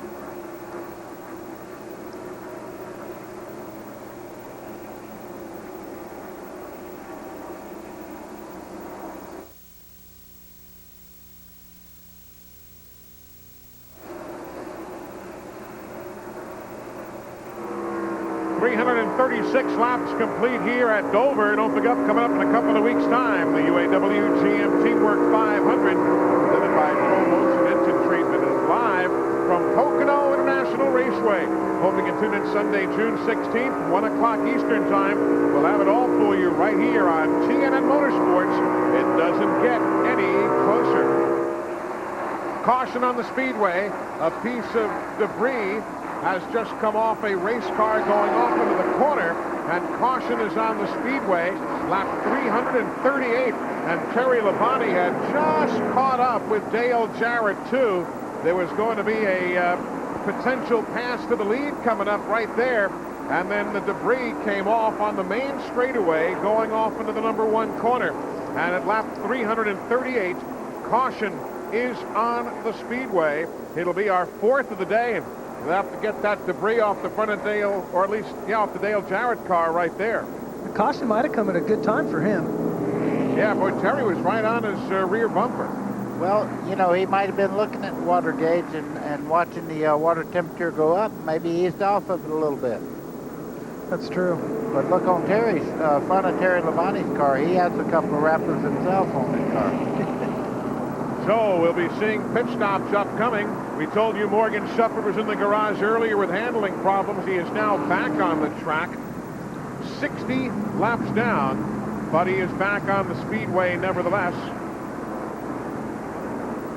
.336 laps complete here at Dover. Don't forget, coming up in a couple of weeks' time, the UAW GM Teamwork 500, presented by Pro Motion Engine Treatment, is live from Pocono International Raceway. Hope you can tune in Sunday, June 16th, 1 o'clock Eastern Time. We'll have it all for you right here on TNN Motorsports. It doesn't get any closer. Caution on the Speedway. A piece of debris has just come off a race car going off into the corner, and caution is on the Speedway, lap 338, and Terry Labonte had just caught up with Dale Jarrett, too. There was going to be a potential pass to the lead coming up right there, and then the debris came off on the main straightaway going off into the number 1 corner, and at lap 338, caution is on the Speedway. It'll be our 4th of the day, and we'll have to get that debris off the front of Dale, or at least, yeah, off the Dale Jarrett car right there. The caution might have come at a good time for him. Yeah, boy, Terry was right on his rear bumper. Well, you know, he might have been looking at the water gauge and watching the water temperature go up. Maybe he eased off of it a little bit. That's true. But look on Terry's, front of Terry Labonte's car. He has a couple of wrappers himself on his car. So we'll be seeing pit stops upcoming. We told you Morgan Shepherd was in the garage earlier with handling problems. He is now back on the track, 60 laps down, but he is back on the Speedway nevertheless.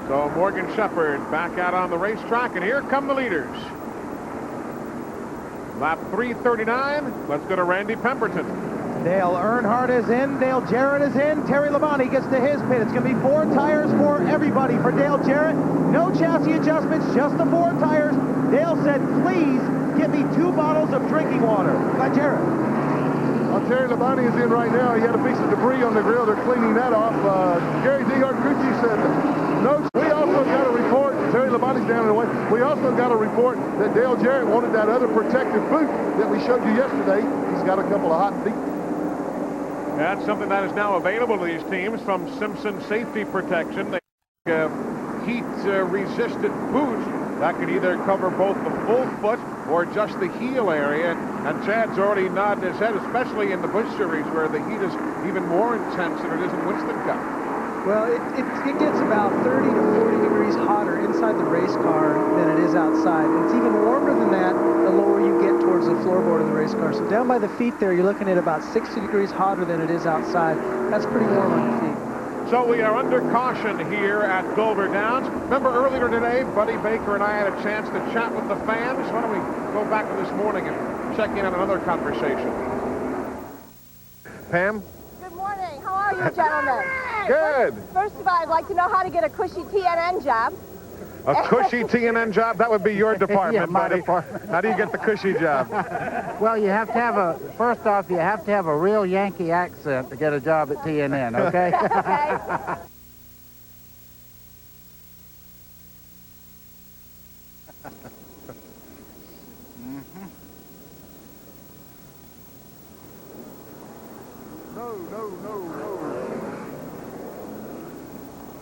So Morgan Shepherd back out on the racetrack, and here come the leaders. Lap 339, let's go to Randy Pemberton. Dale Earnhardt is in, Dale Jarrett is in, Terry Labonte gets to his pit. It's going to be 4 tires for everybody. For Dale Jarrett, no chassis adjustments, just the 4 tires. Dale said, please give me 2 bottles of drinking water. By Jarrett. Well, Terry Labonte is in right now. He had a piece of debris on the grill. They're cleaning that off. Gary DeHart-Gucci said, no. We also got a report, Terry Labonte's down in the way. We also got a report that Dale Jarrett wanted that other protective boot that we showed you yesterday. He's got a couple of hot feet. That's something that is now available to these teams from Simpson Safety Protection. They heat-resistant boot that can either cover both the full foot or just the heel area. And Chad's already nodding his head, especially in the Busch Series, where the heat is even more intense than it is in Winston Cup. Well, it gets about 30 to 40 degrees hotter inside the race car than it is outside. It's even warmer than that the lower you get towards the floorboard of the race car. So down by the feet there, you're looking at about 60 degrees hotter than it is outside. That's pretty warm on the feet. So we are under caution here at Dover Downs. Remember earlier today, Buddy Baker and I had a chance to chat with the fans. Why don't we go back to this morning and check in on another conversation. Pam? Good morning. How are you, gentlemen? Good. First of all, I'd like to know how to get a cushy TNN job. A cushy TNN job? That would be your department, yeah, my buddy. department. How do you get the cushy job? Well, you have to have first off, you have to have a real Yankee accent to get a job at TNN, okay? Okay.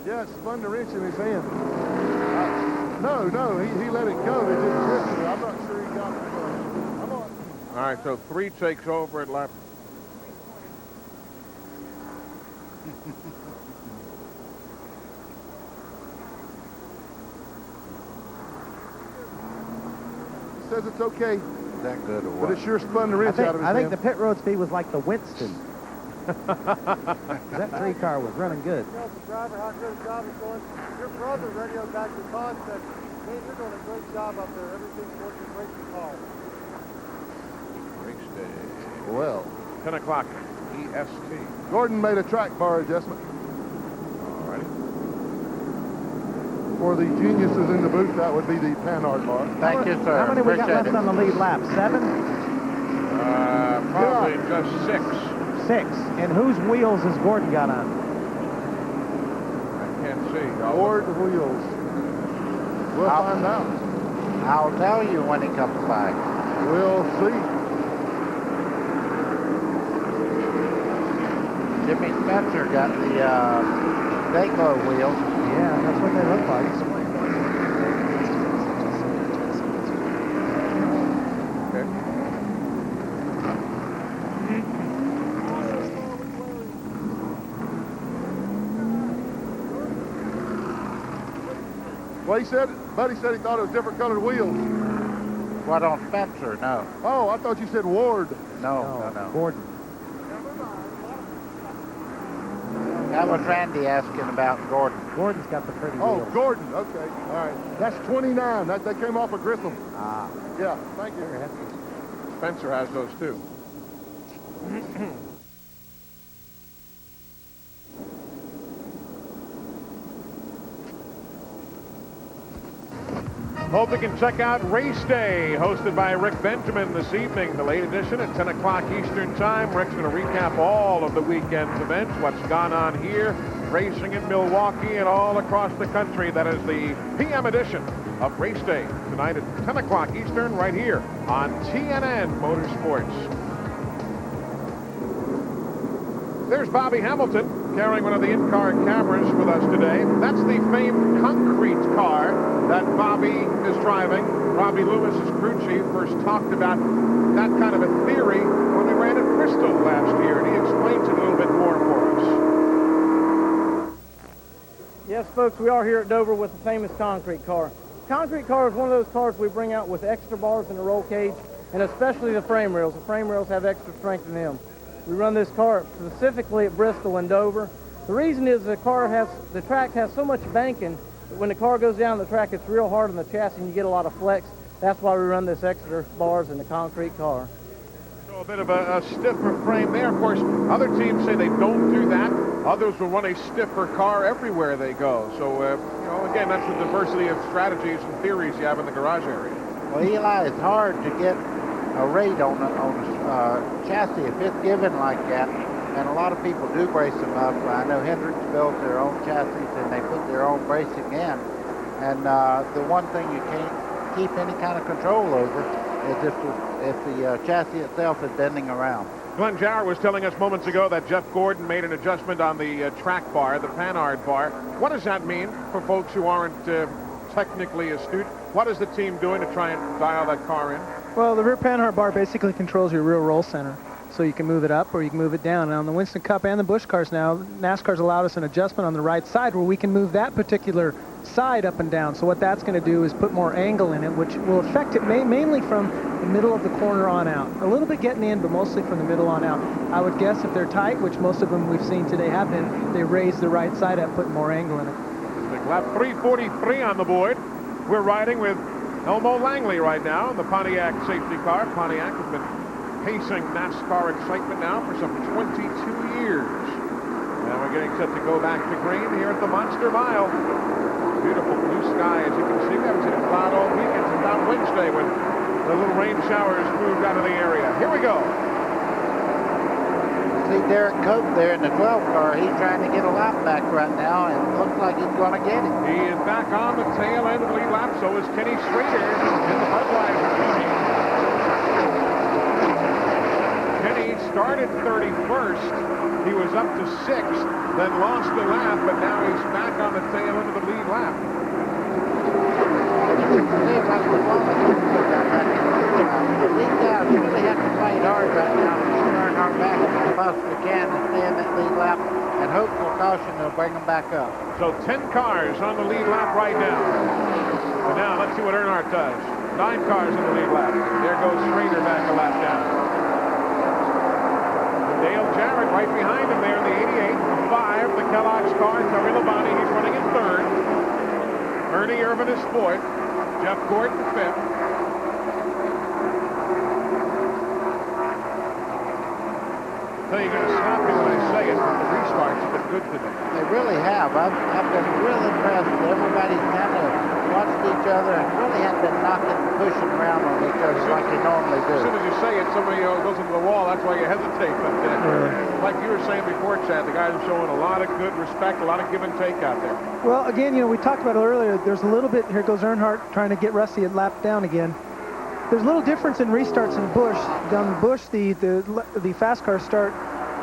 Yeah, it spun the wrench in his hand. No, he let it go. It just drifted. I'm not sure he got it. Come on. All right, so 3 takes over at lap. Says it's okay. That good or But it sure spun the wrench out of his I think hand. the pit road speed was like the Winston. That 3 car was running good. Tell the driver how good a job he's doing. Your brother radioed back to Todd and said, man, you're doing a great job up there. Everything's working great for the car. Race day. Well. 10 o'clock, EST. Gordon made a track bar adjustment. All righty. For the geniuses in the booth, that would be the Panhard bar. Thank you, sir. How many we got left on the lead lap? 7? Probably just 6. 6. And whose wheels has Gordon got on? I can't see. Ford wheels. We'll find out. I'll tell you when he comes back. We'll see. Jimmy Spencer got the Dayglow wheels. Yeah, that's what they look like. Well, Buddy said he thought it was different colored wheels. What, on Spencer? No. Oh, I thought you said Ward. No. Gordon. That was Randy asking about Gordon. Gordon's got the pretty Oh, wheels. Gordon. Okay. All right. That's 29. That came off of GRISSOM. Ah. Yeah. Thank you. Spencer has those too. Hope you can check out Race Day, hosted by Rick Benjamin this evening, the late edition at 10 o'clock Eastern Time. Rick's going to recap all of the weekend's events, what's gone on here, racing in Milwaukee and all across the country. That is the PM edition of Race Day, tonight at 10 o'clock Eastern, right here on TNN Motorsports. There's Bobby Hamilton carrying one of the in-car cameras with us today. That's the famed concrete car that Bobby is driving. Robbie Lewis's crew chief first talked about that kind of a theory when we ran at Bristol last year, and he explains it a little bit more for us. Yes, folks, we are here at Dover with the famous concrete car. Concrete car is one of those cars we bring out with extra bars in the roll cage, and especially the frame rails. The frame rails have extra strength in them. We run this car specifically at Bristol and Dover. The reason is the track has so much banking that when the car goes down the track, it's real hard on the chassis and you get a lot of flex. That's why we run this extra bars in the concrete car. So a bit of a stiffer frame there. Of course, other teams say they don't do that. Others will run a stiffer car everywhere they go. So, again, that's the diversity of strategies and theories you have in the garage area. Well, Eli, it's hard to get a rate on a chassis if it's given like that, and a lot of people do brace them up. I know Hendricks built their own chassis and they put their own bracing in, and the one thing you can't keep any kind of control over is if the chassis itself is bending around. Glenn Jarrett was telling us moments ago that Jeff Gordon made an adjustment on the track bar, the Panhard bar. What does that mean for folks who aren't technically astute? What is the team doing to try and dial that car in? Well, the rear Panhard bar basically controls your rear roll center. So you can move it up or you can move it down. And on the Winston Cup and the Busch cars now, NASCAR's allowed us an adjustment on the right side where we can move that particular side up and down. So what that's going to do is put more angle in it, which will affect it mainly from the middle of the corner on out. A little bit getting in, but mostly from the middle on out. I would guess if they're tight, which most of them we've seen today have been, they raise the right side up, putting more angle in it. Big lap 343 on the board. We're riding with Elmo Langley right now in the Pontiac safety car. Pontiac has been pacing NASCAR excitement now for some 22 years. Now we're getting set to go back to green here at the Monster Mile. Beautiful blue sky, as you can see. We haven't seen a cloud all week. It's about Wednesday when the little rain showers moved out of the area. Here we go. See Derek Cope there in the 12 car. He's trying to get a lap back right now, and it looks like he's going to get it. He is back on the tail end of the lead lap. So is Kenny Schrader in the Budweiser. Kenny Ernie started 31st. He was up to 6th, then lost the lap, but now he's back on the tail end of the lead lap. These guys really have to fight hard right now to keep Earnhardt back if they possibly can and stay in that lead lap, and hope for caution they'll bring them back up. So 10 cars on the lead lap right now. And now let's see what Earnhardt does. 9 cars on the lead lap. There goes Schrader back a lap down. Dale Jarrett right behind him there in the 88. 5, the Kellogg's car. Terry Labonte, he's running in 3rd. Ernie Irvan is 4th. Jeff Gordon 5th. So you're going to stop me when I say it, but the restarts have been good today. They really have. I've been real impressed. Everybody's kind of watched each other and really have been knocking and pushing around on each other like they normally do. As soon as you say it, somebody goes into the wall. That's why you hesitate. But like you were saying before, Chad, the guys are showing a lot of good respect, a lot of give and take out there. Well, again, you know, we talked about it earlier. There's a little bit, here goes Earnhardt trying to get Rusty a lap down again. There's a little difference in restarts in Busch. Down Busch, the fast cars start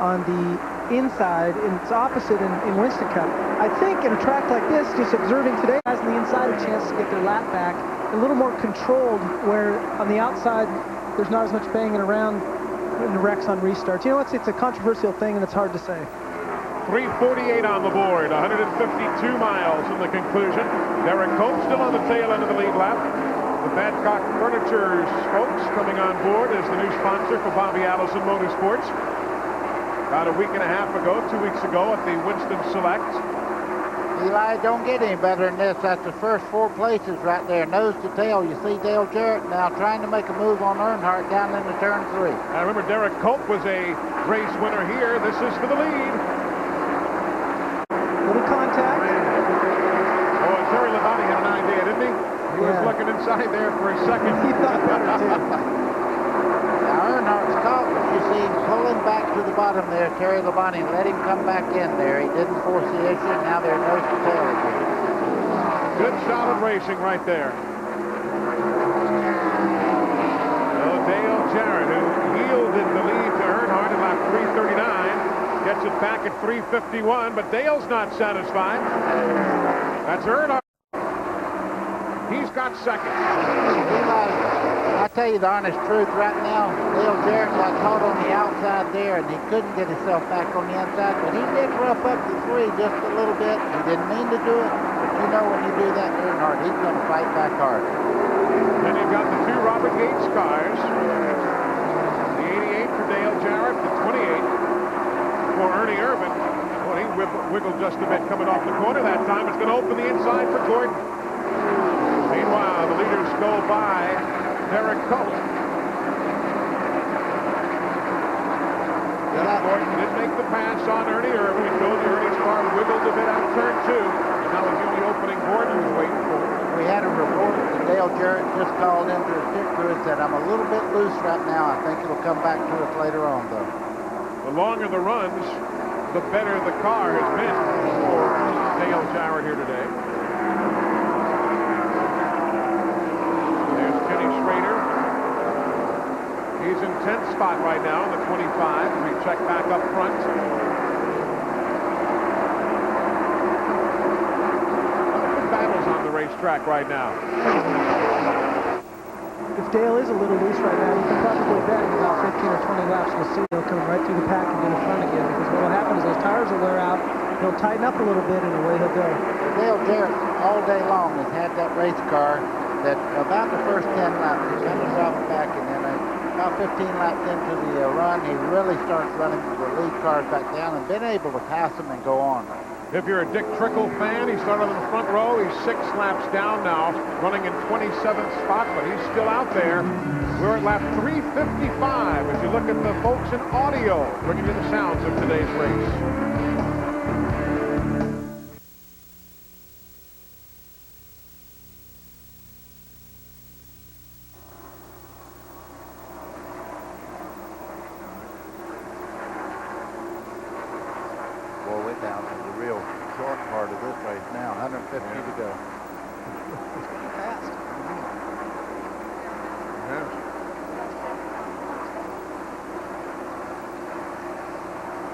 on the inside, and it's opposite in Winston Cup. I think in a track like this, just observing today, guys on the inside a chance to get their lap back, a little more controlled, where on the outside, there's not as much banging around in the wrecks on restarts. You know, it's a controversial thing, and it's hard to say. 3:48 on the board, 152 miles from the conclusion. Derek Cope still on the tail end of the lead lap. The Badcock Furniture's folks coming on board as the new sponsor for Bobby Allison Motorsports. About a week and a half ago, 2 weeks ago at the Winston Select. Eli, don't get any better than this. That's the first 4 places right there, nose to tail. You see Dale Jarrett now trying to make a move on Earnhardt down into turn 3. I remember Derek Cope was a race winner here. This is for the lead. Little contact. Oh, Terry Labonte had an idea, didn't he? He was looking inside there for a second. He thought better, too. Now, Earnhardt's caught, but you see him pulling back to the bottom there, Terry Labonte, and let him come back in there. He didn't force the issue. Now they're nose to tail again. Good solid racing right there. So Dale Jarrett, who yielded the lead to Earnhardt at lap 3:39, gets it back at 3:51, but Dale's not satisfied. That's Earnhardt. He's got second. I tell you the honest truth right now, Dale Jarrett got caught on the outside there, and he couldn't get himself back on the inside, but he did rough up the 3 just a little bit. He didn't mean to do it, but you know when you do that to Earnhardt, he's going to fight back hard. Then you've got the 2 Robert Yates cars. The 88 for Dale Jarrett, the 28 for Ernie Irvan. Well, he wiggled just a bit coming off the corner that time. It's going to open the inside for Gordon. Meanwhile, the leaders go by Derek Cope. Jeff Gordon did make the pass on Ernie Irvan. We told you Ernie's car wiggled a bit out of turn 2. And that was the only opening Gordon was waiting for. We had a report that Dale Jarrett just called into his pit crew and said, I'm a little bit loose right now. I think it'll come back to us later on, though. The longer the runs, the better the car has been for Dale Jarrett here today. He's in 10th spot right now in the 25. We check back up front. Good battles on the racetrack right now. If Dale is a little loose right now, you can probably bet in about 15 or 20 laps we'll see him coming right through the pack and get in front again, because what will happen is those tires will wear out, he'll tighten up a little bit, and away he'll go. Dale Jarrett all day long has had that race car that about the first 10 laps, he's kind of dropping back, and then about 15 laps into the run, he really starts running the lead cars back down and been able to pass them and go on. If you're a Dick Trickle fan, he started in the front row. He's 6 laps down now, running in 27th spot, but he's still out there. We're at lap 355 as you look at the folks in audio, bringing you the sounds of today's race.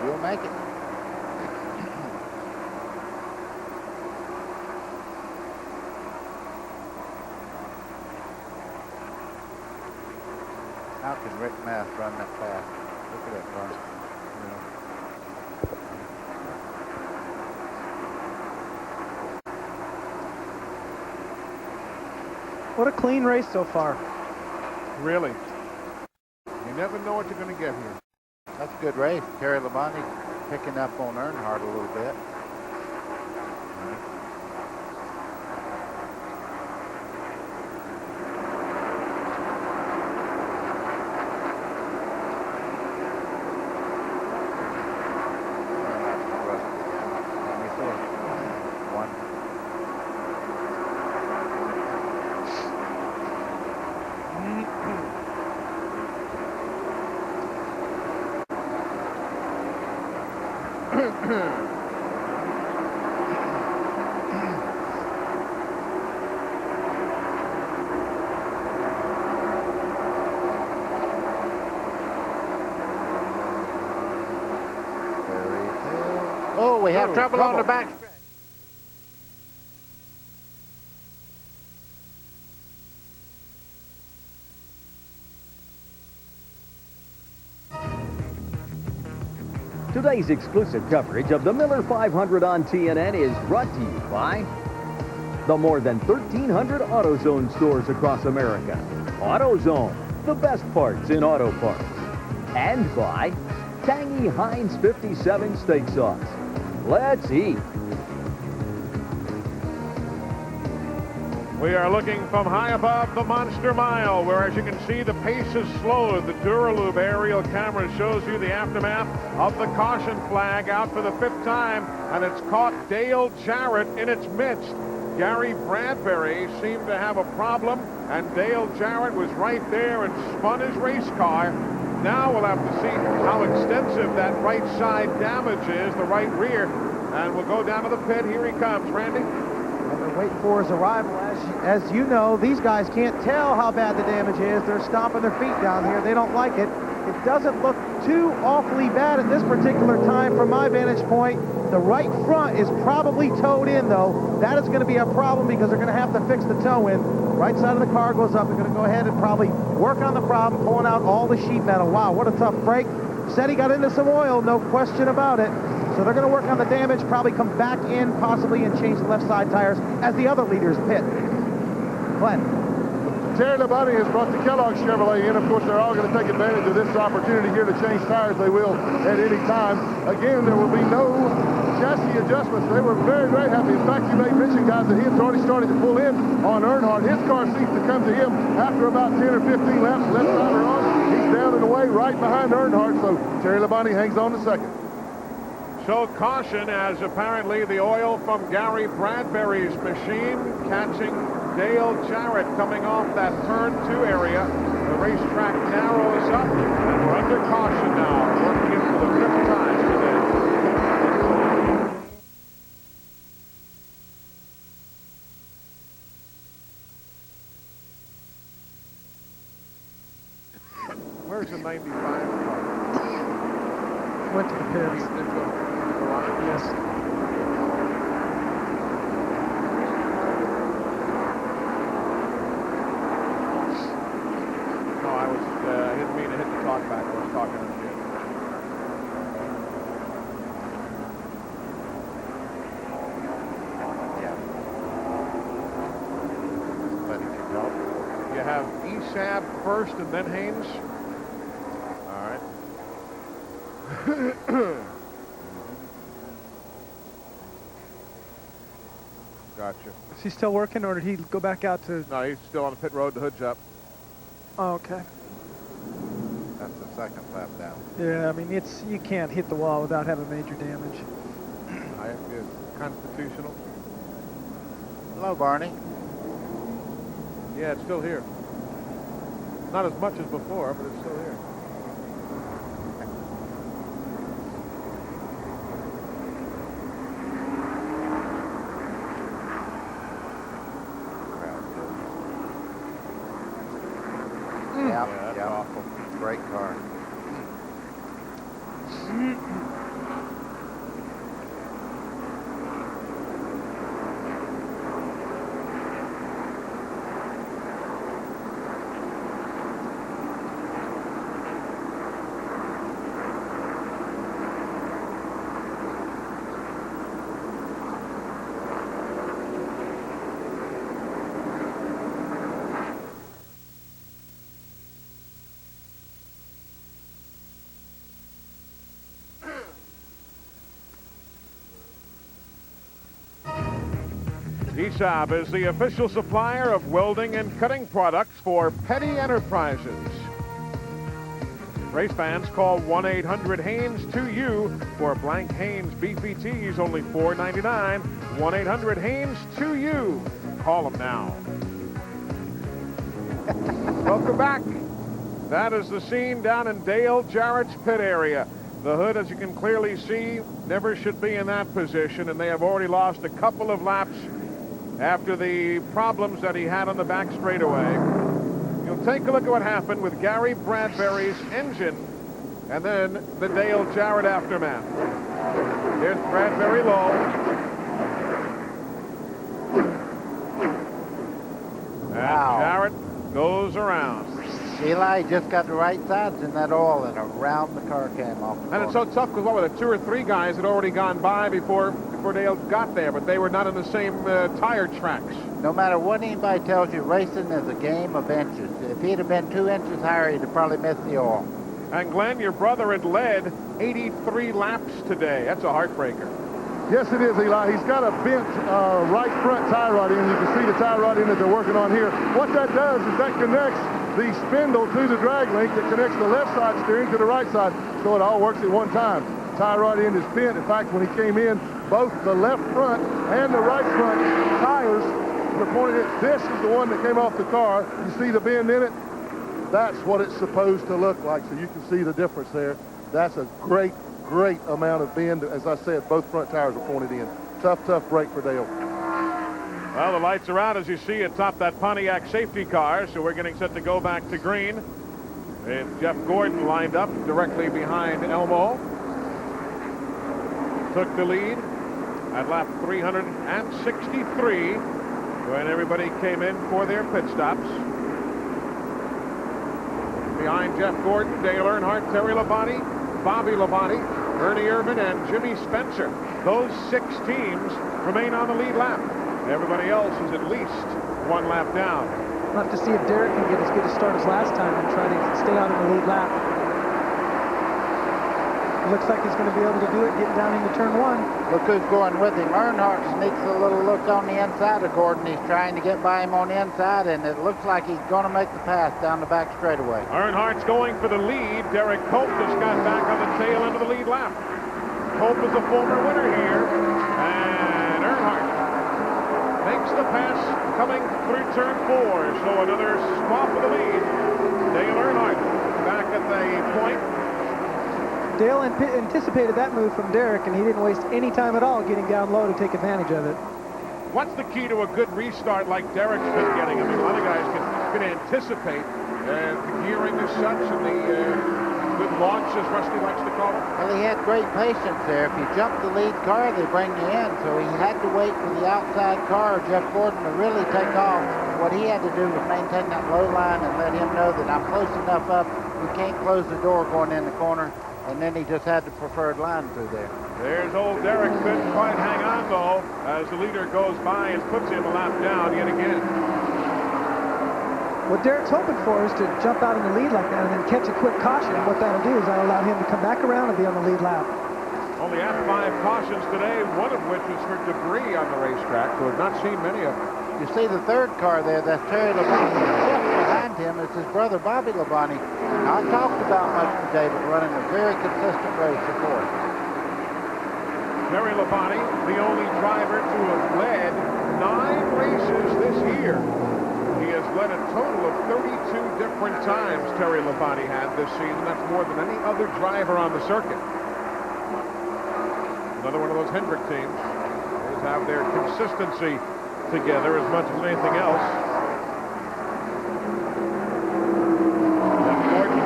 You'll make it. How can Rick Mass run that fast? Look at that run. What a clean race so far. Really. You never know what you're going to get here. That's a good race. Terry Labonte picking up on Earnhardt a little bit. Oh, we have trouble on the back stretch. Today's exclusive coverage of the Miller 500 on TNN is brought to you by the more than 1,300 AutoZone stores across America. AutoZone, the best parts in auto parts. And by tangy Heinz 57 steak sauce. Let's eat. We are looking from high above the Monster Mile, where, as you can see, the pace is slowed. The Duraloop aerial camera shows you the aftermath of the caution flag out for the 5th time, and it's caught Dale Jarrett in its midst. Gary Bradbury seemed to have a problem, and Dale Jarrett was right there and spun his race car. Now we'll have to see how extensive that right side damage is, the right rear, and we'll go down to the pit. Here he comes, Randy. And they're waiting for his arrival. As you know, these guys can't tell how bad the damage is. They're stomping their feet down here. They don't like it. It doesn't look too awfully bad at this particular time from my vantage point. The right front is probably towed in, though. That is going to be a problem because they're going to have to fix the tow in. Right side of the car goes up. They're going to go ahead and probably work on the problem, pulling out all the sheet metal. Wow, what a tough break. Said he got into some oil, no question about it. So they're going to work on the damage, probably come back in possibly and change the left side tires as the other leaders pit. Glenn. Terry Labonte has brought the Kellogg Chevrolet in. Of course, they're all going to take advantage of this opportunity here to change tires. They will at any time. Again, there will be no chassis adjustments. They were very, very happy. In fact, you may mention, guys, that he has already started to pull in on Earnhardt. His car seems to come to him after about 10 or 15 laps. Left side are on. He's down and away right behind Earnhardt. So Terry Labonte hangs on to second. So caution, as apparently the oil from Gary Bradbury's machine catching Dale Jarrett coming off that turn 2 area. The racetrack narrows up, and we're under caution now, working it for the 5th time today. Where's the 95 car? Went to the pits. Yes. No, I didn't mean to hit the talk back. I was talking to you. Yeah. Somebody can help. You have ESAB first and then Haynes. All right. Gotcha. Is he still working, or did he go back out to... No, he's still on the pit road. The hood's up. Oh, okay. That's the second lap down. Yeah, I mean, you can't hit the wall without having major damage. Is constitutional. Hello, Barney. Yeah, it's still here. Not as much as before, but it's still here. Yeah, that's awful. Great car. ESAB is the official supplier of welding and cutting products for Petty Enterprises. Race fans call 1-800-HAYNES-2U for blank Haynes BPTs, only $4.99. 1-800-HAYNES-2U. Call them now. Welcome back. That is the scene down in Dale Jarrett's pit area. The hood, as you can clearly see, never should be in that position, and they have already lost a couple of laps after the problems that he had on the back straightaway. You'll take a look at what happened with Gary Bradbury's engine and then the Dale Jarrett aftermath. Here's Bradbury low. And Jarrett goes around. Eli just got the right sides in that oil, and around the car came off. And it's so tough because what were the 2 or 3 guys had already gone by before Dale got there, but they were not in the same tire tracks. No matter what anybody tells you, racing is a game of inches. If he'd have been 2 inches higher, he'd have probably missed the oil. And Glenn, your brother had led 83 laps today. That's a heartbreaker. Yes, it is, Eli. He's got a bent right front tie rod in. You can see the tie rod in that they're working on here. What that does is that connects the spindle to the drag link that connects the left side steering to the right side, so it all works at one time. Tie rod end is bent. In fact, when he came in, both the left front and the right front tires were pointed at. This is the one that came off the car. You see the bend in it? That's what it's supposed to look like, so you can see the difference there. That's a great amount of bend. As I said, both front tires are pointed in. Tough break for Dale. Well, the lights are out, as you see, atop that Pontiac safety car, so we're getting set to go back to green. And Jeff Gordon lined up directly behind Elmo. Took the lead at lap 363 when everybody came in for their pit stops. Behind Jeff Gordon, Dale Earnhardt, Terry Labonte, Bobby Labonte, Ernie Irvan, and Jimmy Spencer. Those 6 teams remain on the lead lap. Everybody else is at least 1 lap down. We'll have to see if Derek can get as good a start as last time and try to stay out in the lead lap. Looks like he's going to be able to do it getting down into turn 1. Look who's going with him. Earnhardt sneaks a little look on the inside of Gordon. He's trying to get by him on the inside, and it looks like he's going to make the pass down the back straightaway. Earnhardt's going for the lead. Derek Cope just got back on the tail end of the lead lap. Cope is a former winner here, and Earnhardt makes the pass coming through turn 4. So another swap of the lead. Dale Earnhardt back at the point. Dale anticipated that move from Derek, and he didn't waste any time at all getting down low to take advantage of it. What's the key to a good restart like Derek's been getting? I mean, a lot of guys can anticipate the gearing as such and the good launch, as Rusty likes to call it. Well, he had great patience there. If you jump the lead car, they bring you in. So he had to wait for the outside car, Jeff Gordon, to really take off. What he had to do was maintain that low line and let him know that I'm close enough up. You can't close the door going in the corner. And then he just had the preferred line through there. There's old Derek. Couldn't quite hang on, though, as the leader goes by and puts him a lap down yet again. What Derek's hoping for is to jump out in the lead like that and then catch a quick caution. And what that'll do is that'll allow him to come back around and be on the lead lap. Only had 5 cautions today, one of which is for debris on the racetrack, so we've not seen many of them. You see the third car there, that's Terry Labonte. Just behind him is his brother, Bobby Labonte. Not talked about much today, but running a very consistent race, of course. Terry Labonte, the only driver to have led 9 races this year. He has led a total of 32 different times, Terry Labonte had this season. That's more than any other driver on the circuit. Another one of those Hendrick teams. They have their consistency together as much as anything else. Gordon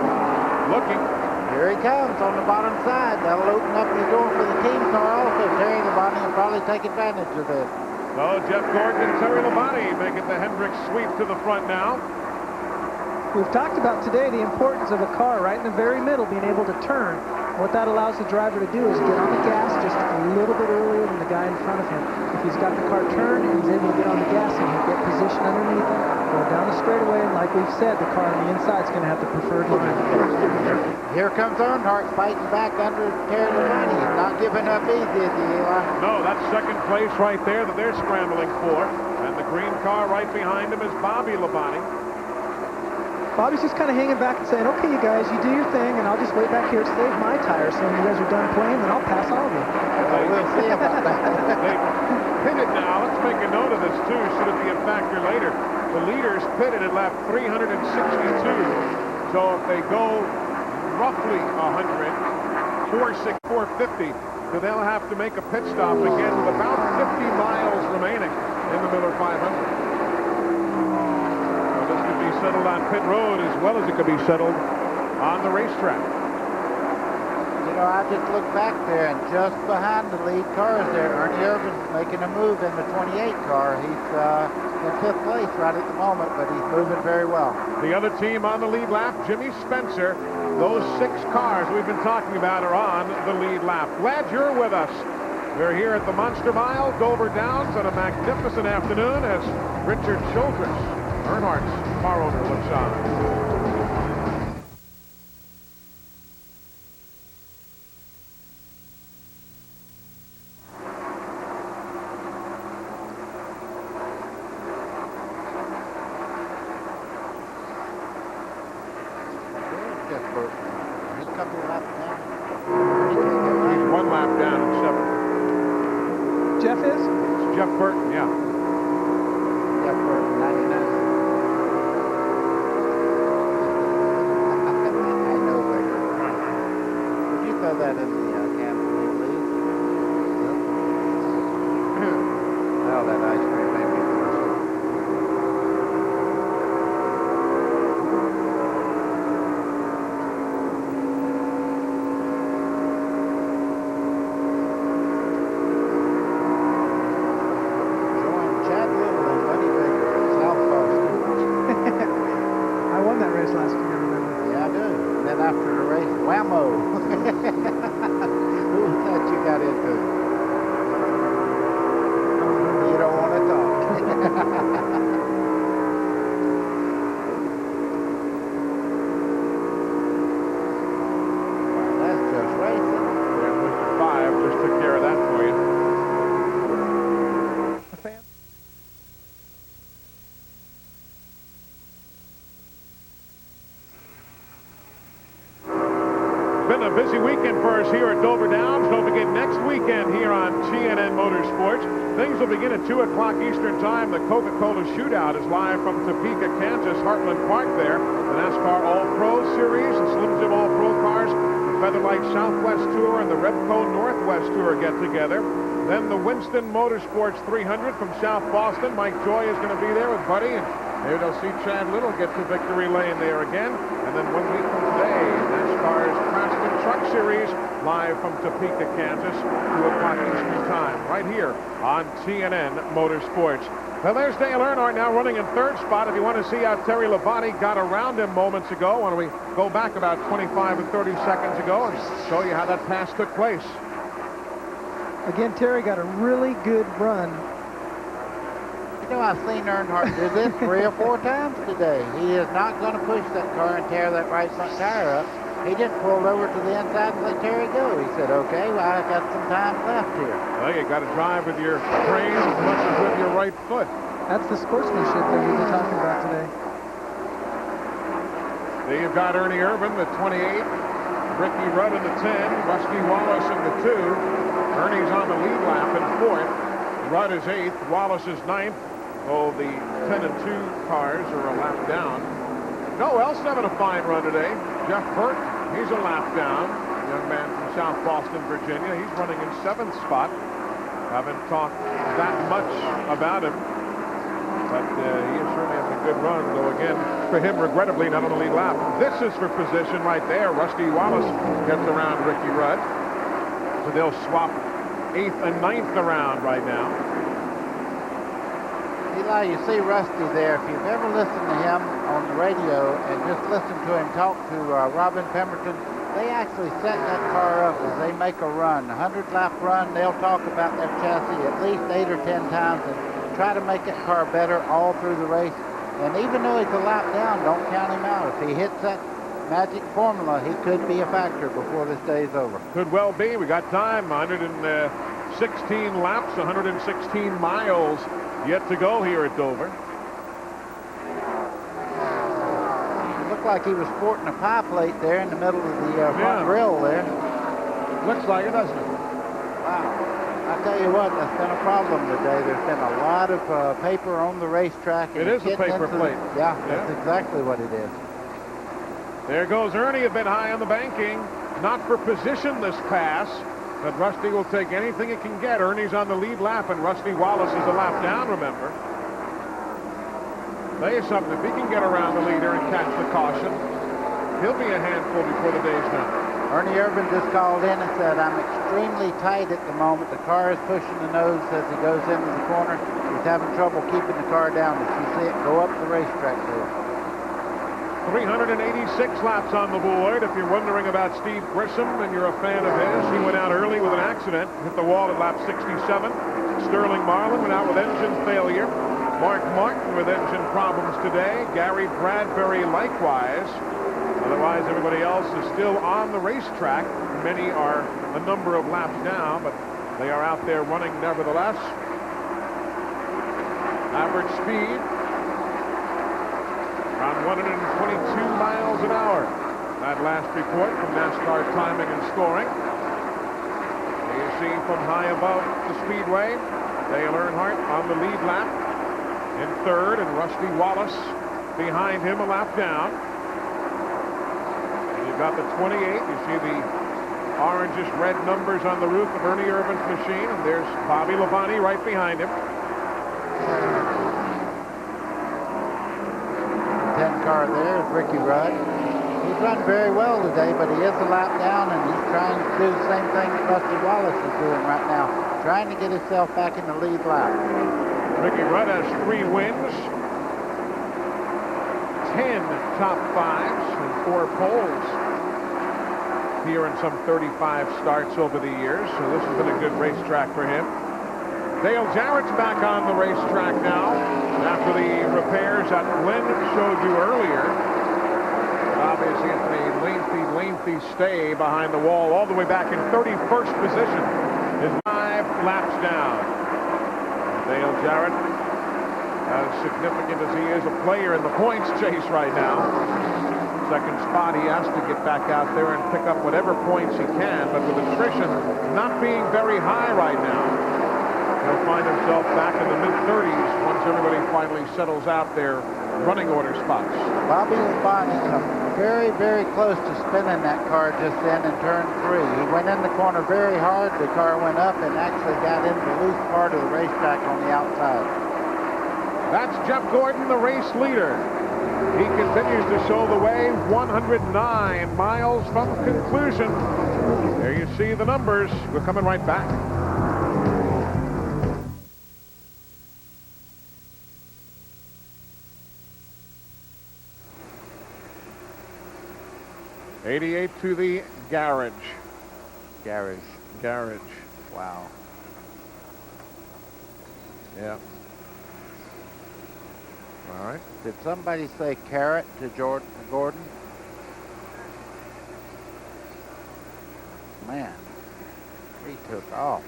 looking. Here he comes on the bottom side. That'll open up the door for the team car also. Terry Labonte will probably take advantage of this. So Jeff Gordon and Terry Labonte making the Hendrick sweep to the front now. We've talked about today the importance of a car right in the very middle being able to turn. What that allows the driver to do is get on the gas just a little bit earlier than the guy in front of him. If he's got the car turned and he's able to get on the gas, and he'll get position underneath him, go down the straightaway, and like we've said, the car on the inside is going to have the preferred line. Here comes Earnhardt fighting back under Terry Labonte. He's not giving up easy, is he, Eli? No, that's second place right there that they're scrambling for. And the green car right behind him is Bobby Labonte. Bobby's just kind of hanging back and saying, okay, you guys, you do your thing, and I'll just wait back here to save my tires. So when you guys are done playing, then I'll pass all of you. We'll see about that. They pitted now. Let's make a note of this, too, should it be a factor later. The leaders pitted at lap 362. So if they go roughly 100, 450, so they'll have to make a pit stop again with about 50 miles remaining in the Miller 500. Settled on pit road as well as it could be settled on the racetrack. You know, I just looked back there, and just behind the lead cars there, Ernie Irvan's making a move in the 28 car. He's in 5th place right at the moment, but he's moving very well. The other team on the lead lap, Jimmy Spencer. Those 6 cars we've been talking about are on the lead lap. Glad you're with us. We're here at the Monster Mile, Dover Downs, on a magnificent afternoon as Richard Childress, Earnhardt's car owner, looks on. He's a couple of laps down. He's 1 lap down in 7th. Jeff is? It's Jeff Burton, yeah. Jeff Burton, 99. That in the can, please. Now that ice cream made me Join Chad Little and Buddy Baker at South Boston. I won that race last year, remember? Yeah, I do. And then after the race, whammo. Who was that you got into? You don't want to talk. Well, that's just racing. Yeah, Mr. 5 just took care of that for you. Been a busy weekend for us here at Dover Downs. Don't forget, next weekend here on TNN Motorsports, things will begin at 2 o'clock Eastern Time. The Coca-Cola Shootout is live from Topeka, Kansas, Heartland Park there. The NASCAR All-Pro Series, the Slim Jim All-Pro cars, the Featherlight Southwest Tour, and the Repco Northwest Tour get together. Then the Winston Motorsports 300 from South Boston. Mike Joy is going to be there with Buddy, and maybe they'll see Chad Little get to victory lane there again. And then 1 week from today, NASCAR's Craftsman Truck Series live from Topeka, Kansas, 2 o'clock Eastern Time, right here on TNN Motorsports. Well, there's Dale Earnhardt now running in 3rd spot. If you want to see how Terry Labonte got around him moments ago, why don't we go back about 25 and 30 seconds ago and show you how that pass took place. Again, Terry got a really good run. You know, I've seen Earnhardt do this 3 or 4 times today. He is not going to push that car and tear that right front tire up. He just pulled over to the inside and let Terry go. He said, okay, well, I got some time left here. Well, you got to drive with your brain as much as with your right foot. That's the sportsmanship that we've been talking about today. There you've got Ernie Irvan, the 28, Ricky Rudd in the 10, Rusty Wallace in the 2. Ernie's on the lead lap in 4th. Rudd is 8th, Wallace is 9th. Oh, the 10 and 2 cars are a lap down. Noel's having a fine run today. Jeff Burton, he's a lap down. Young man from South Boston, Virginia. He's running in 7th spot. Haven't talked that much about him, but he is certainly having a good run, though again, for him, regrettably, not on the lead lap. This is for position right there. Rusty Wallace gets around Ricky Rudd. So they'll swap 8th and 9th around right now. Eli, you see Rusty there. If you've ever listened to him on the radio and just listened to him talk to Robin Pemberton They actually set that car up as they make a run, a 100-lap run. They'll talk about their chassis at least 8 or 10 times and try to make that car better all through the race. And even though he's a lap down, don't count him out. If he hits that magic formula, he could be a factor before this day's over. Could well be. We got time, 116 laps, 116 miles yet to go here at Dover. Looked like he was sporting a pie plate there in the middle of the front grill there. Looks like it, doesn't it? Wow. I tell you what, that's been a problem today. There's been a lot of paper on the racetrack. It is a paper plate. Yeah, that's exactly what it is. There goes Ernie a bit high on the banking. Not for position this pass, but Rusty will take anything it can get. Ernie's on the lead lap, and Rusty Wallace is a lap down, remember. Tell you something, if he can get around the leader and catch the caution, he'll be a handful before the day's done. Ernie Irvan just called in and said, I'm extremely tight at the moment. The car is pushing the nose as he goes into the corner. He's having trouble keeping the car down. If you see it go up the racetrack there. 386 laps on the board. If you're wondering about Steve Grissom and you're a fan of his, he went out early with an accident, hit the wall at lap 67. Sterling Marlin went out with engine failure. Mark Martin with engine problems today. Gary Bradbury likewise. Otherwise, everybody else is still on the racetrack. Many are a number of laps down, but they are out there running nevertheless. Average speed around 122 miles an hour. That last report from NASCAR timing and scoring. You see from high above the Speedway, Dale Earnhardt on the lead lap in third, and Rusty Wallace behind him a lap down. You've got the 28. You see the orangish red numbers on the roof of Ernie Irvan's machine, and there's Bobby Labonte right behind him. 10 car there is Ricky Rudd. He's run very well today, but he is a lap down, and he's trying to do the same thing that Rusty Wallace is doing right now, trying to get himself back in the lead lap. Ricky Rudd has 3 wins, 10 top 5s, and 4 poles here in some 35 starts over the years, so this has been a good racetrack for him. Dale Jarrett's back on the racetrack now after the repairs that Glenn showed you earlier. But obviously it's a lengthy stay behind the wall all the way back in 31st position. Is 5 laps down. Dale Jarrett, as significant as he is a player in the points chase right now. Second spot, he has to get back out there and pick up whatever points he can, but with attrition not being very high right now, he'll find himself back in the mid-30s once everybody finally settles out their running order spots. Bobby Labonte very, very close to spinning that car just then in turn 3. He went in the corner very hard. The car went up and actually got into the loose part of the racetrack on the outside. That's Jeff Gordon, the race leader. He continues to show the way, 109 miles from conclusion. There you see the numbers. We're coming right back. '88 to the garage. Garage. Wow. Yeah. All right. Did somebody say carrot to Gordon? Man, he took off.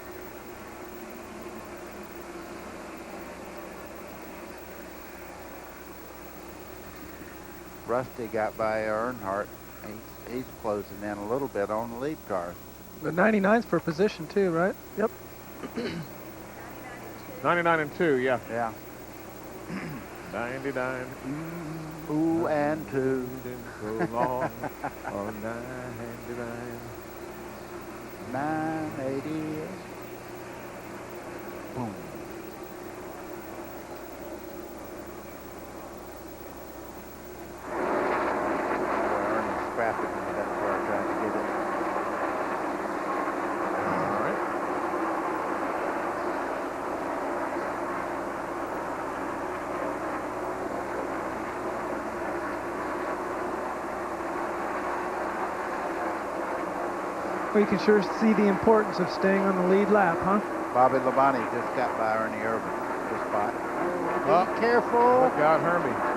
Rusty got by Earnhardt. He's closing in a little bit on the lead car. The 99's for position too, right? Yep. 99 and 2, yeah. Yeah. 99. Ooh and 2. So long. Oh, 99. 980. Boom. Ernie's scrapping into that car trying to get it. All right. Well, you can sure see the importance of staying on the lead lap, huh? Bobby Labonte just got by Ernie Irvin. Good spot. Be careful. Look out, Hermie.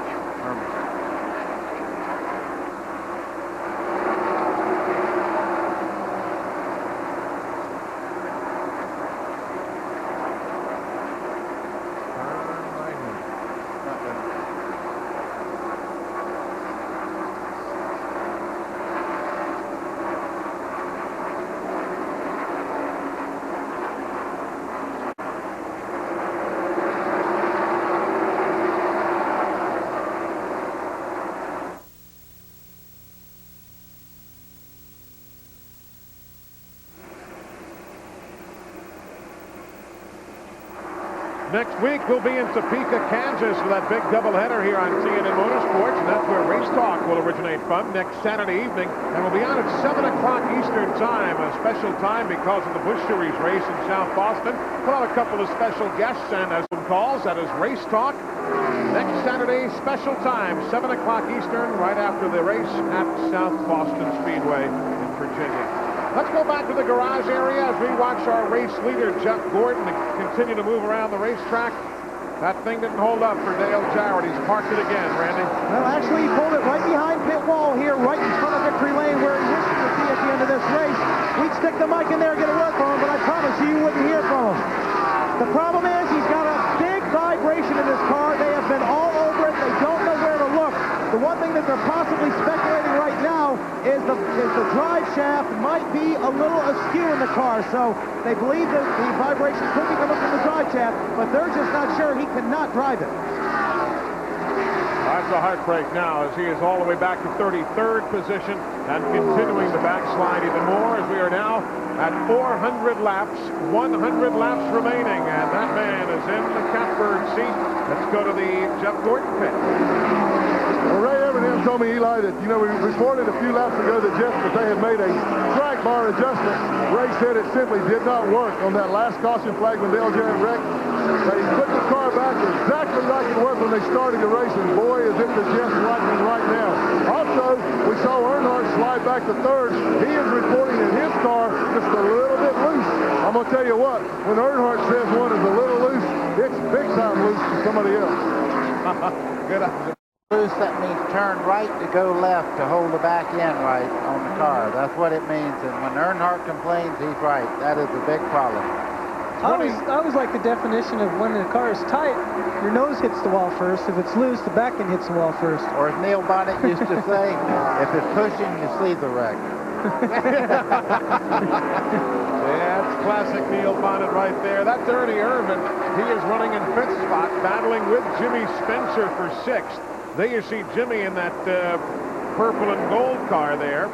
Next week, we'll be in Topeka, Kansas for that big doubleheader here on TNN Motorsports, and that's where Race Talk will originate from next Saturday evening. And we'll be on at 7 o'clock Eastern Time, a special time because of the Busch Series race in South Boston. We'll have a couple of special guests and some calls. That is Race Talk. Next Saturday, special time, 7 o'clock Eastern, right after the race at South Boston Speedway in Virginia. Let's go back to the garage area as we watch our race leader, Jeff Gordon, continue to move around the racetrack. That thing didn't hold up for Dale Jarrett. He's parked it again, Randy. Well, actually, he pulled it right behind pit wall here, right in front of victory lane, where he wished to be at the end of this race. We'd stick the mic in there and get a word from him, but I promise you wouldn't hear from him. The problem is he's got a big vibration in his car. They have been all over it. They don't know where to look. The one thing that they're possibly speculating right now is the drive shaft might be a little askew in the car. So they believe that the vibration could be coming from the drive shaft, but they're just not sure. He cannot drive it. That's a heartbreak now as he is all the way back to 33rd position and continuing to backslide even more as we are now at 400 laps, 100 laps remaining, and that man is in the catbird seat. Let's go to the Jeff Gordon pit. Well, Ray Evans told me, Eli, that, we reported a few laps ago that they had made a track bar adjustment. Ray said it simply did not work on that last caution flag when Dale Jarrett wrecked. They put the car back exactly like it was when they started the race, and boy, is it the Jeff lightning right now. Also, we saw Earnhardt slide back to third. He is reporting that his car just a little bit loose. I'm going to tell you what, when Earnhardt says one is a little loose, it's big time loose to somebody else. Good. Loose, that means turn right to go left to hold the back end right on the car. That's what it means. And when Earnhardt complains, he's right. That is a big problem. I always like the definition of when the car is tight, your nose hits the wall first. If it's loose, the back end hits the wall first. Or as Neil Bonnet used to say, if it's pushing, you sleeve the wreck. Yeah, it's classic Neil Bonnet right there. That's Ernie Irvan. He is running in fifth spot, battling with Jimmy Spencer for sixth. There you see Jimmy in that purple and gold car there.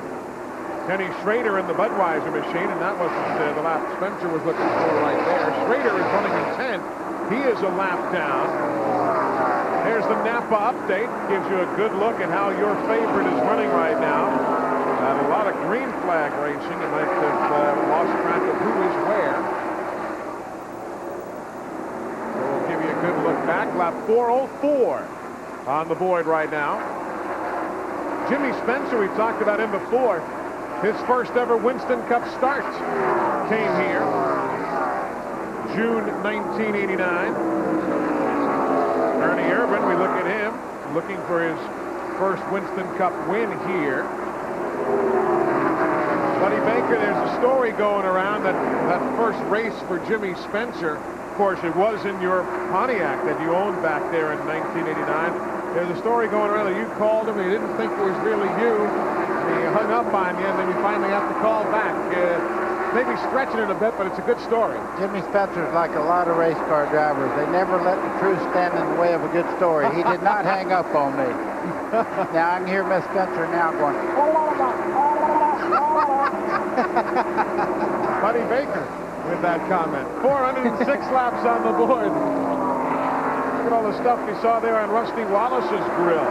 Kenny Schrader in the Budweiser machine, and that wasn't the lap Spencer was looking for right there. Schrader is running in 10th. He is a lap down. There's the Napa update. Gives you a good look at how your favorite is running right now. A lot of green flag racing. You might have lost track of who is where. So we'll give you a good look back. Lap 404 on the board right now. Jimmy Spencer, we talked about him before. His first ever Winston Cup start came here, June 1989. Ernie Irvan, we look at him, looking for his first Winston Cup win here. Buddy Baker, there's a story going around that first race for Jimmy Spencer, of course, it was in your Pontiac that you owned back there in 1989. There's a story going around that you called him and you didn't think it was really you. He hung up on you, and then you finally have to call back. Maybe stretching it a bit, but it's a good story. Jimmy Spencer's like a lot of race car drivers. They never let the truth stand in the way of a good story. He did not hang up on me. Now I can hear Miss Spencer now going. Buddy Baker with that comment. 406 laps on the board. Look at all the stuff we saw there on Rusty Wallace's grill.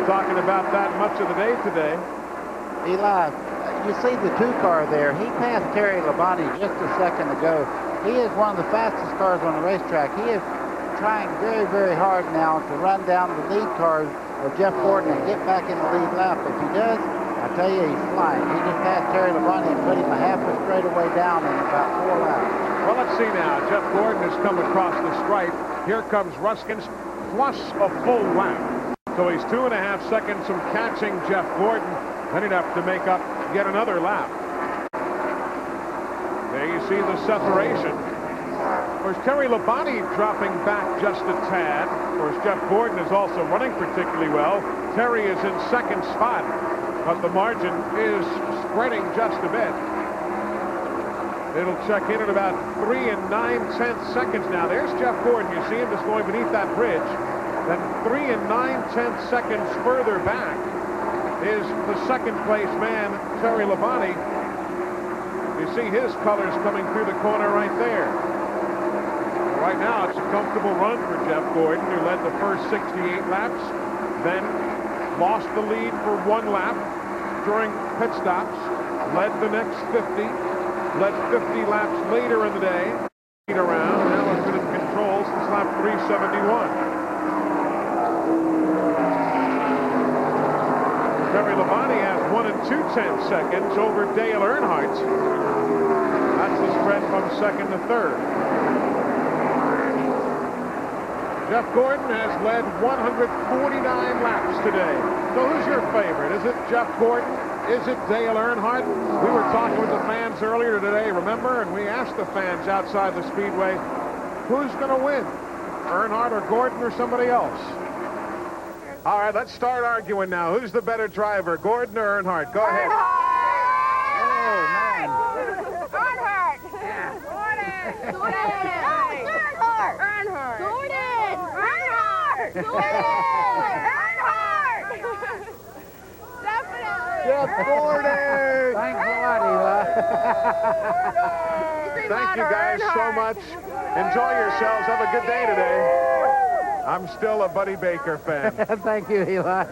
Talking about that much of the day today. Eli, you see the two car there. He passed Terry Labonte just a second ago. He is one of the fastest cars on the racetrack. He is trying very, very hard now to run down the lead cars of Jeff Gordon and get back in the lead lap. If he does, I tell you, he's flying. He just passed Terry Labonte and put him a half a straightaway down in about 4 laps. Well, let's see now. Jeff Gordon has come across the stripe. Here comes Ruskins plus a full lap. So he's 2.5 seconds from catching Jeff Gordon. Then he'd have to make up yet another lap. There you see the separation. Of course, Terry Labonte dropping back just a tad. Of course, Jeff Gordon is also running particularly well. Terry is in second spot, but the margin is spreading just a bit. It'll check in at about 3 9/10 seconds now. There's Jeff Gordon. You see him just going beneath that bridge. Then 3 9/10 seconds further back is the second place man, Terry Labonte. You see his colors coming through the corner right there. Right now, it's a comfortable run for Jeff Gordon, who led the first 68 laps, then lost the lead for 1 lap during pit stops, led the next 50, led 50 laps later in the day, around, now has been in control since lap 371. Terry Labonte has 1 2/10 seconds over Dale Earnhardt. That's the spread from second to third. Jeff Gordon has led 149 laps today. So who's your favorite? Is it Jeff Gordon? Is it Dale Earnhardt? We were talking with the fans earlier today, remember? And we asked the fans outside the Speedway, who's going to win? Earnhardt or Gordon or somebody else? All right, let's start arguing now. Who's the better driver, Gordon or Earnhardt? Go ahead. Earnhardt. Gordon. Earnhardt. Gordon. Earnhardt. Earnhardt. Definitely. Jeff Gordon. Thanks a lot, Eli. Thank you guys so much. Enjoy yourselves. Have a good day today. I'm still a Buddy Baker fan. Thank you, Eli.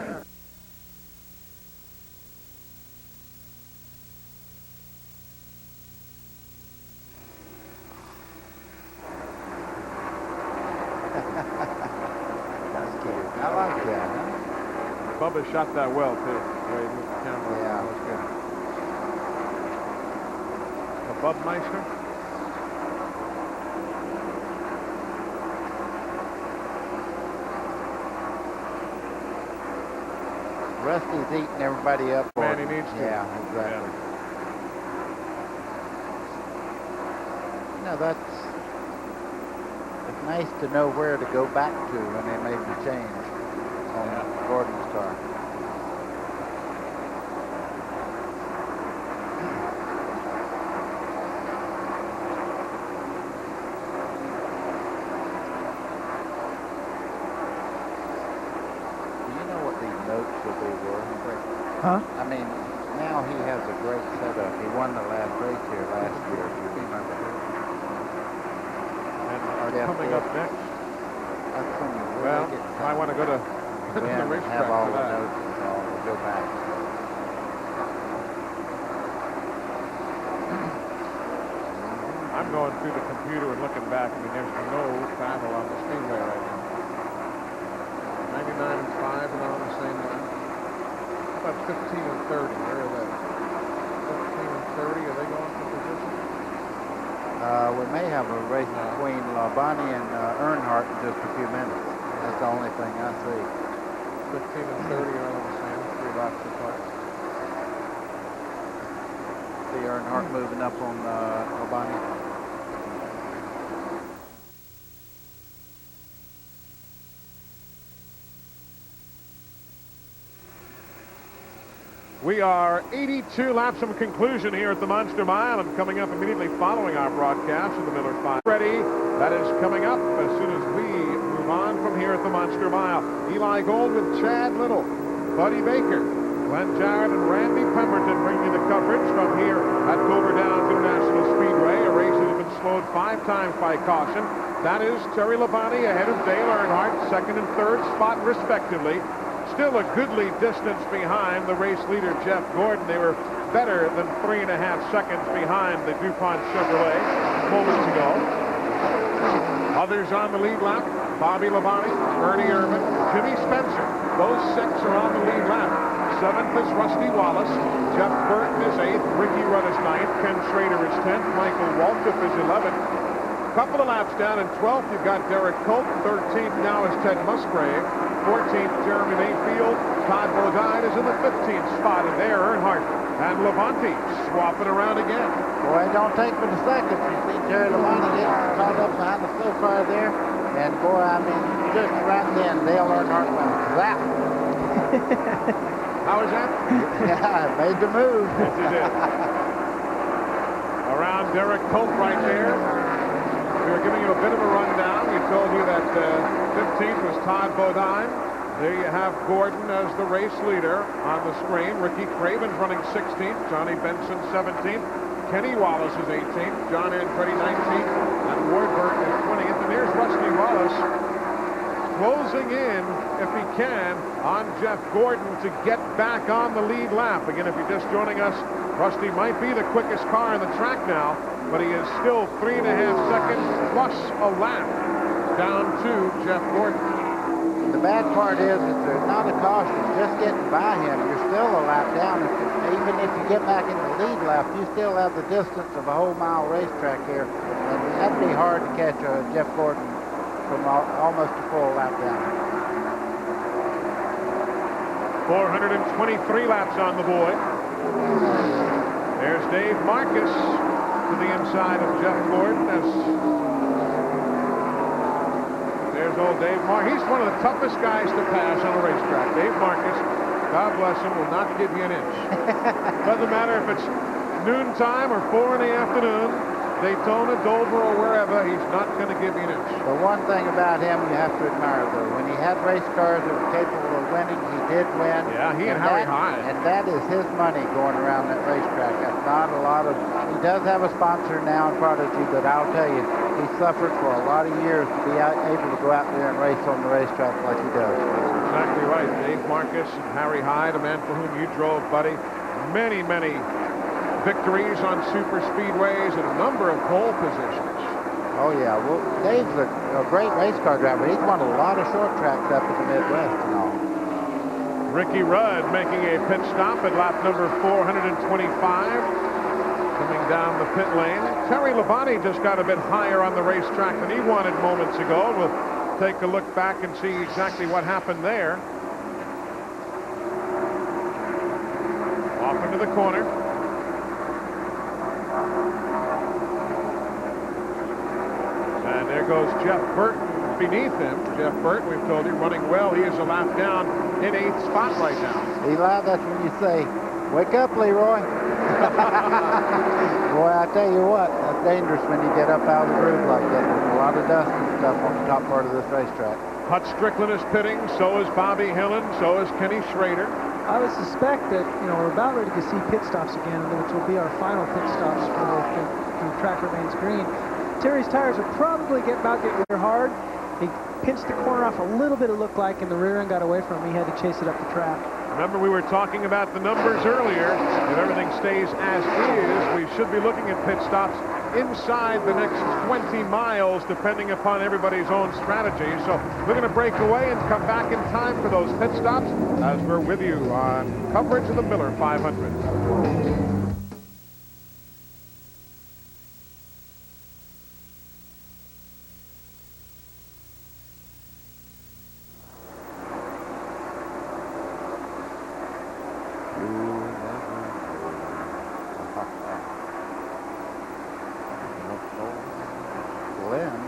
That's cute. I like that. Huh? Bubba shot that well, too. The way he moved the camera. Yeah. That was good. A Bubmeister? Rusty's eating everybody up. Man, he needs to. Yeah, exactly. You know, it's nice to know where to go back to when they make the change on Gordon's car. Huh? I mean, now he has a great setup. He won the last race here last year, if you remember. And coming up next. That's when you really Well, get I want to go to the racetrack have all for the that. notes and all. We'll go back. I'm going through the computer and looking back, and there's no battle on the Speedway right now. 99 and 5 and on the same line. How about 15 and 30? Where are they? 15 and 30, are they going for position? We may have a race between Labonte and Earnhardt in just a few minutes. That's the only thing I see. 15 and 30 are on the same, 3 laps apart. See Earnhardt moving up on Labonte. We are 82 laps from conclusion here at the Monster Mile, and coming up immediately following our broadcast of the Miller 5. Ready, that is coming up as soon as we move on from here at the Monster Mile. Eli Gold with Chad Little, Buddy Baker, Glenn Jarrett, and Randy Pemberton bring you the coverage from here at Dover Downs International Speedway, a race that has been slowed 5 times by caution. That is Terry Labonte ahead of Dale Earnhardt, second and third spot respectively. Still a goodly distance behind the race leader, Jeff Gordon. They were better than 3.5 seconds behind the DuPont Chevrolet moments ago. Others on the lead lap, Bobby Labonte, Ernie Irvan, Jimmy Spencer, Those 6 are on the lead lap. 7th is Rusty Wallace. Jeff Burton is 8th. Ricky Rudd is 9th. Ken Schrader is 10th. Michael Waltrip is 11th. Couple of laps down in 12th, you've got Derek Cope. 13th now is Ted Musgrave. 14th, Jeremy Mayfield. Todd Bodine is in the 15th spot, and there Earnhardt and Labonte swapping around again. Boy, it don't take but a second. You see Terry Labonte getting caught up behind the slow car there. And boy, I mean, just right then, Dale Earnhardt went zap. How was that? Yeah, made the move. Yes, he did. Around Derek Cope right there. We were giving you a bit of a rundown. We told you that 15th was Todd Bodine. There you have Gordon as the race leader on the screen. Ricky Craven's running 16th. Johnny Benson 17th. Kenny Wallace is 18th. John Andretti 19th. And Ward Burton is 20th. And there's Rusty Wallace closing in, if he can, on Jeff Gordon to get back on the lead lap. Again, if you're just joining us, Rusty might be the quickest car on the track now, but he is still 3.5 seconds plus a lap down to Jeff Gordon. The bad part is that there's not a caution. Just getting by him, you're still a lap down. Even if you get back in the lead lap, you still have the distance of a whole mile racetrack here. And that'd be hard to catch Jeff Gordon from almost a full lap down. 423 laps on the board. There's Dave Marcus to the inside of Jeff Gordon. There's old Dave Marcus. He's one of the toughest guys to pass on a racetrack. Dave Marcus, God bless him, will not give you an inch. Doesn't matter if it's noontime or 4 in the afternoon, Daytona, Dover, or wherever, he's not going to give you an inch. The one thing about him you have to admire, though, when he had race cars that were capable of winning, he did win. Yeah, he and Harry Hyde. And that is his money going around that racetrack. That's not a lot of... He does have a sponsor now in Prodigy, but I'll tell you, he suffered for a lot of years to be able to go out there and race on the racetrack like he does. Exactly right. Dave Marcus and Harry Hyde, a man for whom you drove, buddy. Many, many victories on super speedways and a number of pole positions. Oh, yeah. Well, Dave's a great race car driver. He's won a lot of short tracks up in the Midwest and all. Ricky Rudd making a pit stop at lap number 425. Coming down the pit lane. Terry Labonte just got a bit higher on the racetrack than he wanted moments ago. We'll take a look back and see exactly what happened there. Off into the corner. And there goes Jeff Burton beneath him. Jeff Burton, we've told you, running well. He is a lap down in 8th spot right now. Eli, that's when you say, wake up, Leroy. Boy, I tell you what, that's dangerous when you get up out of the groove like that. There's a lot of dust and stuff on the top part of this racetrack. Hut Strickland is pitting, so is Bobby Hillin, so is Kenny Schrader. I would suspect that, we're about ready to see pit stops again, which will be our final pit stops for the track remains green. Terry's tires are probably about getting hard. He pinched the corner off a little bit, it looked like, and the rear end got away from him. He had to chase it up the track. Remember, we were talking about the numbers earlier. If everything stays as is, we should be looking at pit stops inside the next 20 miles, depending upon everybody's own strategy. So we're going to break away and come back in time for those pit stops as we're with you on coverage of the Miller 500.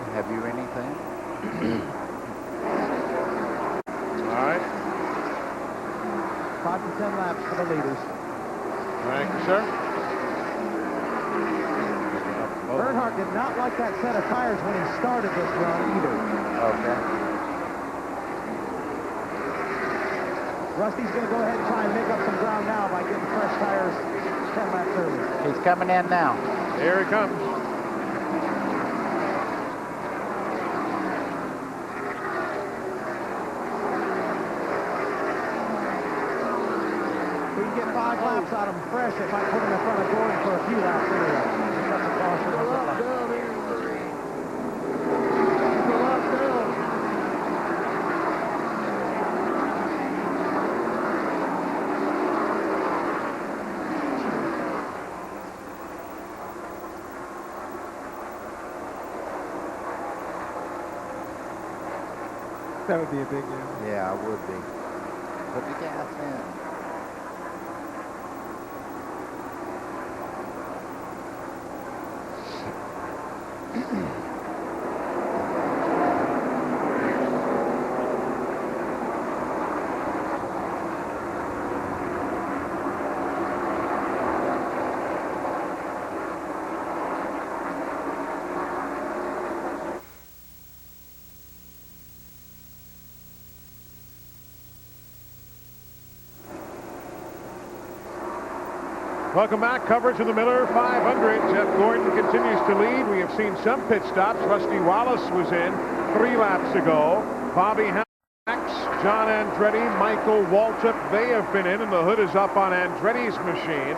Have you anything? All right. 5 to 10 laps for the leaders. Thank you, sir. Earnhardt did not like that set of tires when he started this run either. Okay. Rusty's going to go ahead and try and make up some ground now by getting fresh tires 10 laps early. He's coming in now. Here he comes. We can get 5 laps out of him fresh if I put him in front of Gordon for a few laps anyway. That's a caution. That would be a big deal. Yeah, it would be. Put the gas in. Welcome back. Coverage of the Miller 500. Jeff Gordon continues to lead. We have seen some pit stops. Rusty Wallace was in 3 laps ago. Bobby Hacks, John Andretti, Michael Waltrip, they have been in, and the hood is up on Andretti's machine.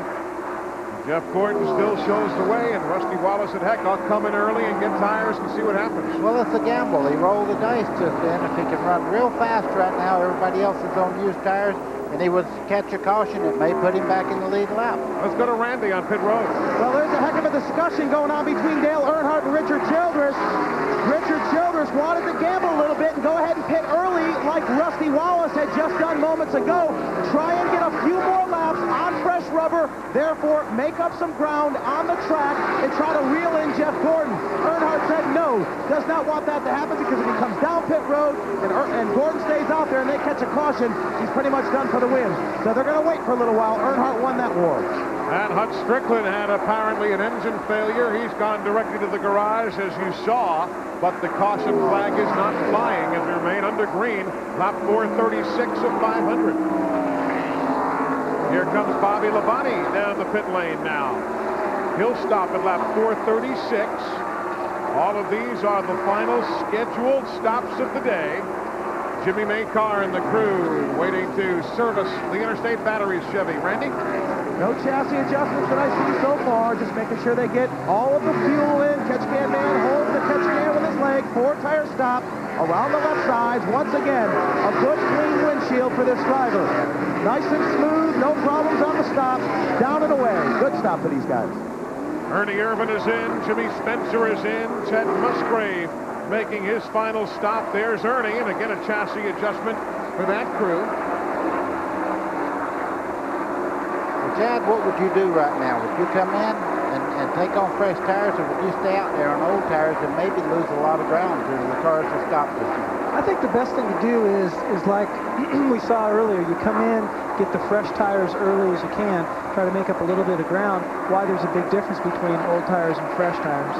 Jeff Gordon still shows the way, and Rusty Wallace said, heck, I'll come in early and get tires and see what happens. Well, it's a gamble. He rolled the dice just then. If he can run real fast right now, everybody else is on used tires, and he would catch a caution, it may put him back in the lead lap. Let's go to Randy on pit road. Well, there's a heck of a discussion going on between Dale Earnhardt and Richard Childress. Richard Childress wanted to gamble a little bit and go ahead and pit early like Rusty Wallace had just done moments ago. Try and get a few more laps on fresh rubber, therefore make up some ground on the track and try to reel in Jeff Gordon. Earnhardt said no, does not want that to happen, because if he comes down pit road and Gordon stays out there and they catch a caution, he's pretty much done for the win. So they're going to wait for a little while. Earnhardt won that war. And Hut Strickland had apparently an engine failure. He's gone directly to the garage, as you saw, but the caution flag is not flying as we remain under green. Lap 436 of 500. Here comes Bobby Labonte down the pit lane now. He'll stop at lap 436. All of these are the final scheduled stops of the day. Jimmy Maycar and the crew waiting to service the Interstate Batteries Chevy. Randy? No chassis adjustments that I see so far, just making sure they get all of the fuel in. Catch can man holds the catch can with his leg. 4-tire stop around the left sides. Once again, a good clean windshield for this driver. Nice and smooth, no problems on the stop. Down and away. Good stop for these guys. Ernie Irvan is in. Jimmy Spencer is in. Ted Musgrave making his final stop. There's Ernie, and again a chassis adjustment for that crew. Well, Chad, what would you do right now? Would you come in and take on fresh tires, or would you stay out there on old tires and maybe lose a lot of ground to the cars that stopped this year? I think the best thing to do is like we saw earlier. You come in, get the fresh tires early as you can, try to make up a little bit of ground. Why there's a big difference between old tires and fresh tires.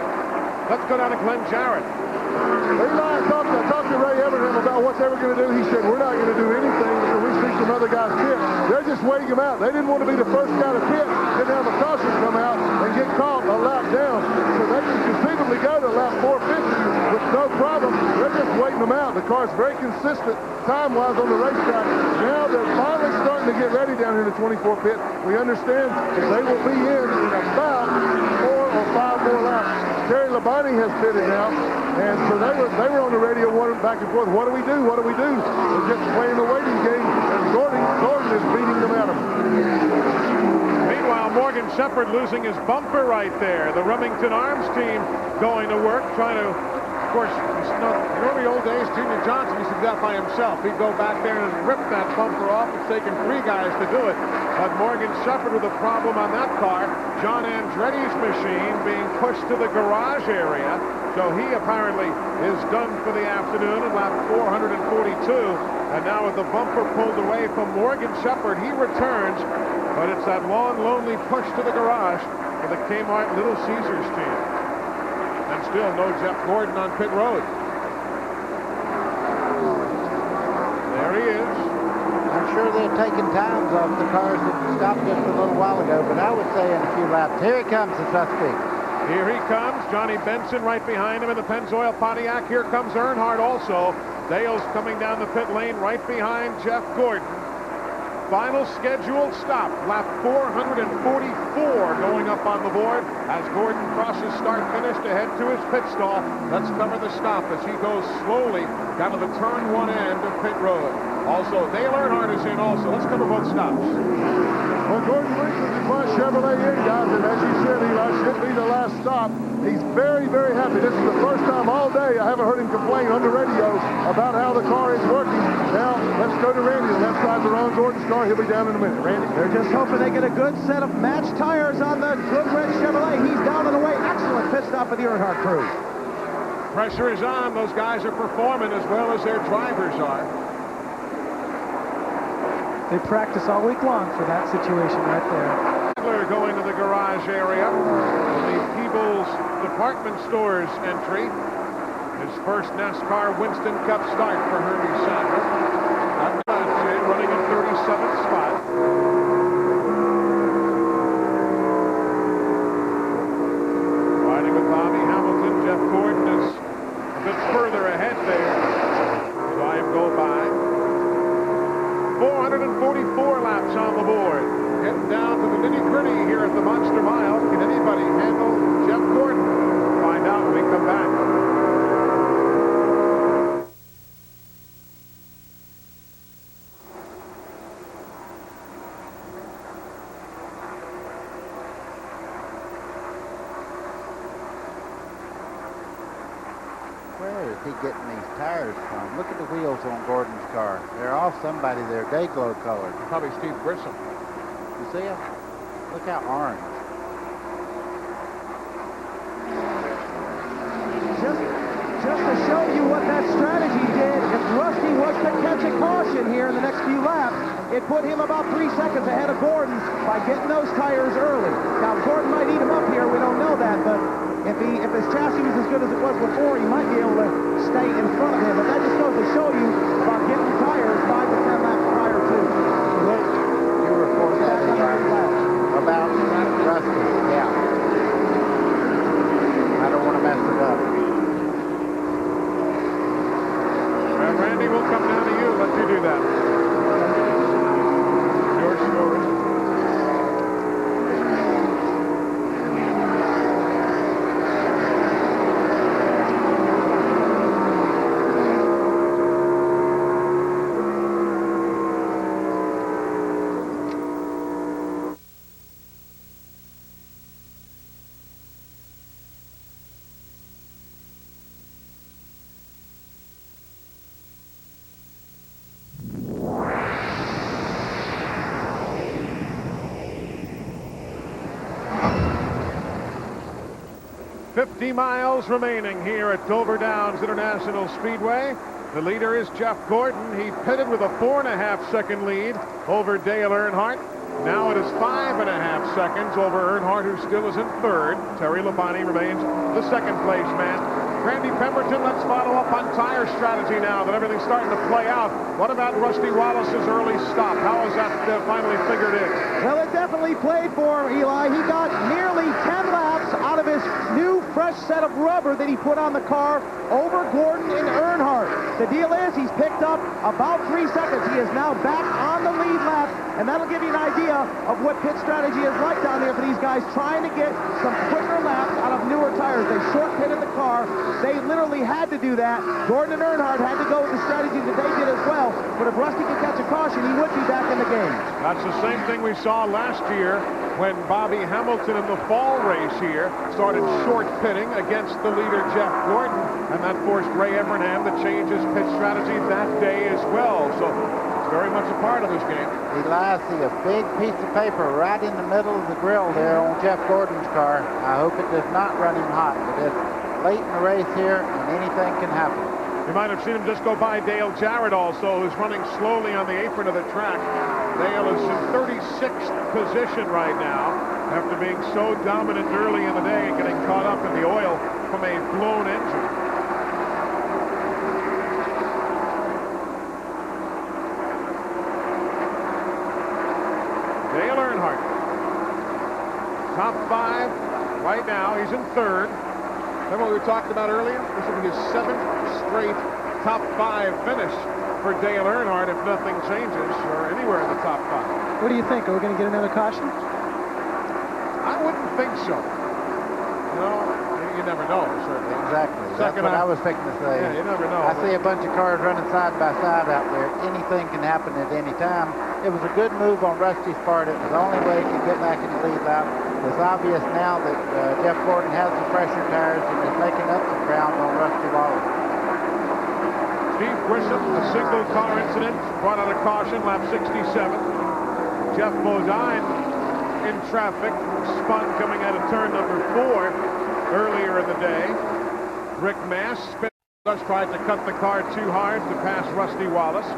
Let's go down to Glenn Jarrett. I talked to Ray Evernham about what they were going to do. He said, we're not going to do anything until we see some other guys pit. They're just waiting them out. They didn't want to be the first guy to pit, didn't have a caution come out and get caught a lap down. So they can conceivably go to lap 450 with no problem. They're just waiting them out. The car's very consistent time-wise on the racetrack. Now they're finally starting to get ready down here in the 24 pit. We understand that they will be in about 4 or 5 more laps. Terry Labonte has pitted now, and so they were on the radio back and forth. What do we do? What do we do? They're just playing the waiting game, and Gordon is beating them at them. Meanwhile, Morgan Shepherd losing his bumper right there. The Remington Arms team going to work, trying to, of course, you know the old days, Junior Johnson used to do that by himself. He'd go back there and rip that bumper off. It's taken 3 guys to do it. But Morgan Shepherd with a problem on that car. John Andretti's machine being pushed to the garage area. So he apparently is done for the afternoon at lap 442. And now with the bumper pulled away from Morgan Shepherd, he returns. But it's that long, lonely push to the garage for the Kmart Little Caesars team. And still no Jeff Gordon on pit road. There he is. I'm sure they're taking times off the cars that stopped just a little while ago, but I would say in a few laps. Here he comes, the suspect. Here he comes. Johnny Benson right behind him in the Pennzoil Pontiac. Here comes Earnhardt also. Dale's coming down the pit lane right behind Jeff Gordon. Final scheduled stop, lap 444 going up on the board as Gordon crosses start-finish to head to his pit stall. Let's cover the stop as he goes slowly down to the turn 1 end of pit road. Also, Dale Earnhardt is in also. Let's cover both stops. Well, Gordon Winston is my Chevrolet in, guys, and as you said, Eli, should be the last stop. He's very, very happy. This is the first time all day I haven't heard him complain on the radio about how how the car is working. Now, let's go to Randy. The left side of Ron Gordon's car. He'll be down in a minute. Randy. They're just hoping they get a good set of matched tires on the good red Chevrolet. He's down and away. Excellent pit stop for the Earnhardt crew. Pressure is on. Those guys are performing as well as their drivers are. They practice all week long for that situation right there. Going to the garage area. The Peebles Department Stores entry. His first NASCAR Winston Cup start for Herbie Sadler. Running in 37th spot. Riding with Bobby Hamilton. Jeff Gordon is a bit further ahead there. Saw him go by. 444 laps on the board. Getting down to the nitty-gritty here at the Monster Mile. Can anybody handle Jeff Gordon? Find out when we come back. Where is he getting these tires from? Look at the wheels on Gordon's car. They're all somebody. They're day-glow colored. Probably Steve Grissom. You see them? Look how orange. Just to show you what that strategy did, if Rusty was to catch a caution here in the next few laps, it put him about 3 seconds ahead of Gordon by getting those tires early. Now, Gordon might eat him up here. We don't know that, but if his chassis was as good as it was before, he might be able to stay in front of him. But that just goes to show you about getting tires 5 to 10 laps prior to. You report that about Rusty. Yeah. I don't want to mess it up. Well, Randy, we'll come down to you. Let you do that. Your story. Miles remaining here at Dover Downs International Speedway. The leader is Jeff Gordon. He pitted with a 4.5-second lead over Dale Earnhardt. Now it is 5.5 seconds over Earnhardt, who still is in third. Terry Labonte remains the second place man. Randy Pemberton, let's follow up on tire strategy now that everything's starting to play out. What about Rusty Wallace's early stop? How has that finally figured in? Well, it definitely played for him, Eli. He got nearly 10 laps out of his new fresh set of rubber that he put on the car over Gordon and Earnhardt. The deal is he's picked up about 3 seconds. He is now back on the lead lap, and that'll give you an idea of what pit strategy is like down there for these guys trying to get some quicker laps out of newer tires. They short pitted the car. They literally had to do that. Gordon and Earnhardt had to go with the strategy that they did as well. But if Rusty could catch a caution, he would be back in the game. That's the same thing we saw last year when Bobby Hamilton in the fall race here started short pitting against the leader Jeff Gordon, and that forced Ray Evernham to change his pit strategy that day as well. So it's very much a part of this game. Eli, I see a big piece of paper right in the middle of the grill there on Jeff Gordon's car. I hope it does not run him hot, but it's late in the race here, and anything can happen. You might have seen him just go by Dale Jarrett also, who's running slowly on the apron of the track. Dale is in 36th position right now after being so dominant early in the day and getting caught up in the oil from a blown engine. Dale Earnhardt, top 5 right now. He's in third. Remember what we talked about earlier? This will be his 7th straight top 5 finish for Dale Earnhardt if nothing changes or anywhere in the top 5. What do you think? Are we going to get another caution? I wouldn't think so. You know, you never know, certainly. Exactly. That's what I was thinking to say. Yeah, you never know. I see a bunch of cars running side by side out there. Anything can happen at any time. It was a good move on Rusty's part. It was the only way he could get back in the lead lap. It's obvious now that Jeff Gordon has the fresher tires and is making up some ground on Rusty Wallace. Steve GRISSOM, a single car incident, brought out a caution, lap 67. Jeff BODINE in traffic, spun coming out of turn number 4 earlier in the day. Rick Mass tried to cut the car too hard to pass Rusty Wallace.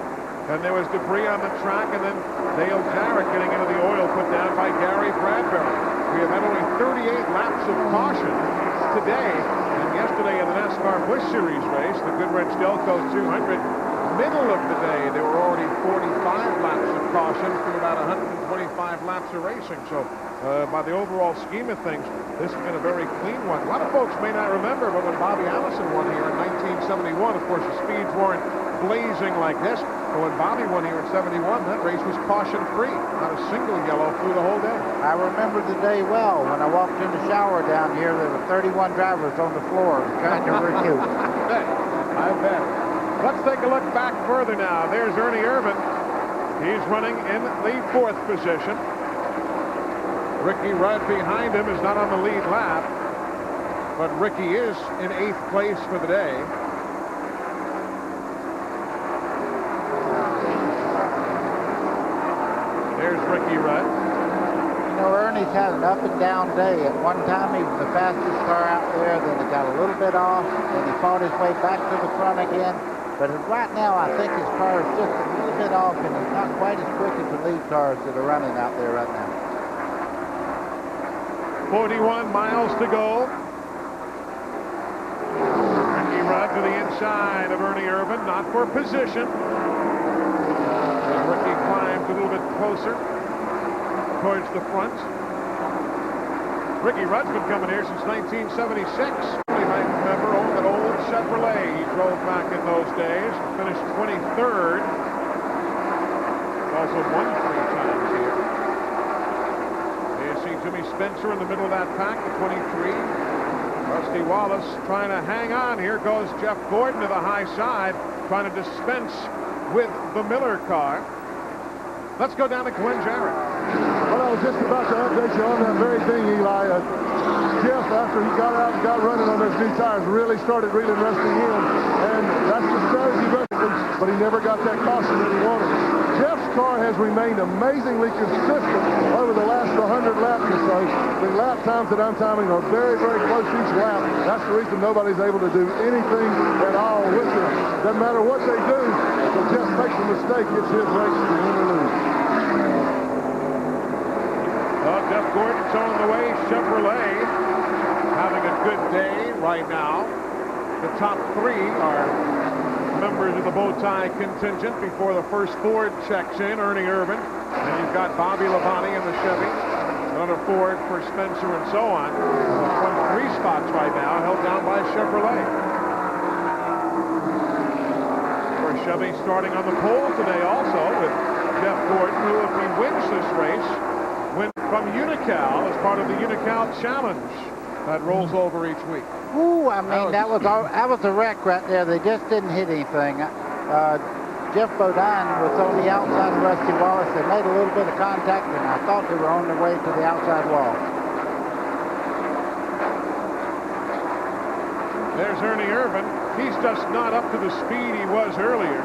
And there was debris on the track, and then Dale Jarrett getting into the oil put down by Gary Bradbury. We have had only 38 laps of caution today, and yesterday in the NASCAR Busch Series race, the Goodwrench Delco 200, middle of the day, there were already 45 laps of caution through about 125 laps of racing. So by the overall scheme of things, this has been a very clean one. A lot of folks may not remember, but when Bobby Allison won here in 1971, of course, the speeds weren't blazing like this. But when Bobby won here in 71, that race was caution-free. Not a single yellow through the whole day. I remember the day well. When I walked in the shower down here, there were 31 drivers on the floor trying to recoup. I bet. Let's take a look back further now. There's Ernie Irvan. He's running in the 4th position. Ricky Rudd behind him is not on the lead lap, but Ricky is in 8th place for the day. There's Ricky Rudd. You know, Ernie's had an up and down day. At one time, he was the fastest car out there. Then he got a little bit off. Then he fought his way back to the front again. But right now, I think his car is just a little bit off, and he's not quite as quick as the lead cars that are running out there right now. 41 miles to go. Ricky Rudd to the inside of Ernie Irvan, not for position. Ricky climbs a little bit closer towards the front. Ricky Rudd's been coming here since 1976. You might remember that old Chevrolet he drove back in those days. Finished 23rd. Also won 3 times here. There you see Jimmy Spencer in the middle of that pack, the 23. Rusty Wallace trying to hang on. Here goes Jeff Gordon to the high side, trying to dispense with the Miller car. Let's go down to Glenn Jarrett. Well, I was just about to update you on that very thing, Eli. Jeff, after he got out and got running on those new tires, really started reeling Rusty in, and that's the strategy Rusty, but he never got that caution that he wanted. Jeff's car has remained amazingly consistent over the last 100 laps or so. The lap times that I'm timing are very, very close each lap. That's the reason nobody's able to do anything at all with them. Doesn't matter what they do, if Jeff makes a mistake, it's his race to win or lose. Well, Jeff Gordon's on the way. Chevrolet having a good day right now. The top 3 are members of the bow tie contingent before the first Ford checks in, Ernie Irvan. And you've got Bobby Labonte in the Chevy. Another Ford for Spencer and so on. Won 3 spots right now, held down by Chevrolet. For Chevy starting on the pole today also with Jeff Gordon, who if he wins this race, wins from Unical as part of the Unical Challenge that rolls over each week. Ooh, I mean, that was a wreck right there. They just didn't hit anything. Jeff BODINE was on the outside of Rusty Wallace. They made a little bit of contact, and I thought they were on their way to the outside wall. There's Ernie Irvan. He's just not up to the speed he was earlier.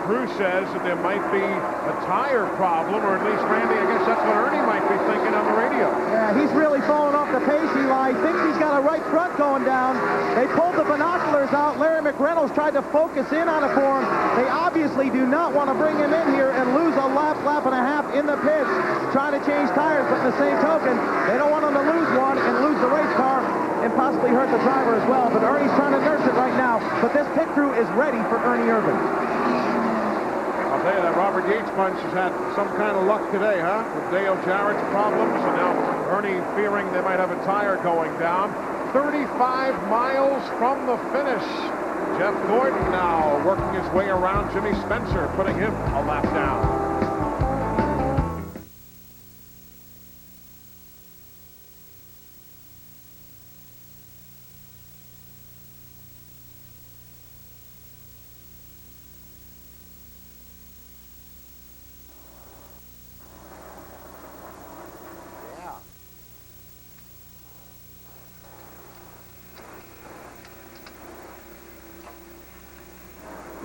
Crew says that there might be a tire problem, or at least, Randy, I guess that's what Ernie might be thinking on the radio. Yeah, he's really falling off the pace, Eli. Thinks he's got a right front going down. They pulled the binoculars out. Larry McReynolds tried to focus in on it for him. They obviously do not want to bring him in here and lose a lap and a half in the pits trying to change tires, but in the same token, they don't want him to lose one and lose the race car and possibly hurt the driver as well. But Ernie's trying to nurse it right now. But this pit crew is ready for Ernie Irvan. I'll tell you that Robert Yates bunch has had some kind of luck today, huh? With Dale Jarrett's problems, and now Ernie fearing they might have a tire going down. 35 miles from the finish. Jeff Gordon now working his way around Jimmy Spencer, putting him a lap down.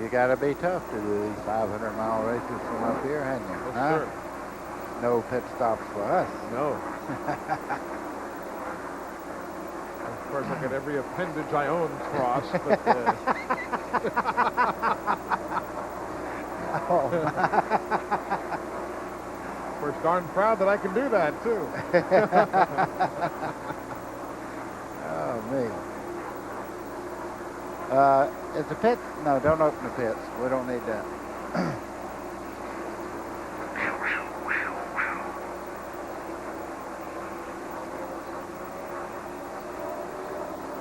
You got to be tough to do these 500-mile races from up here, hadn't you? Yes, Huh? sir. No pit stops for us. No. Of course, I got every appendage I own crossed, but... Of course, darn proud that I can do that, too. Oh, me. Is the pit? No, don't open the pits. We don't need that.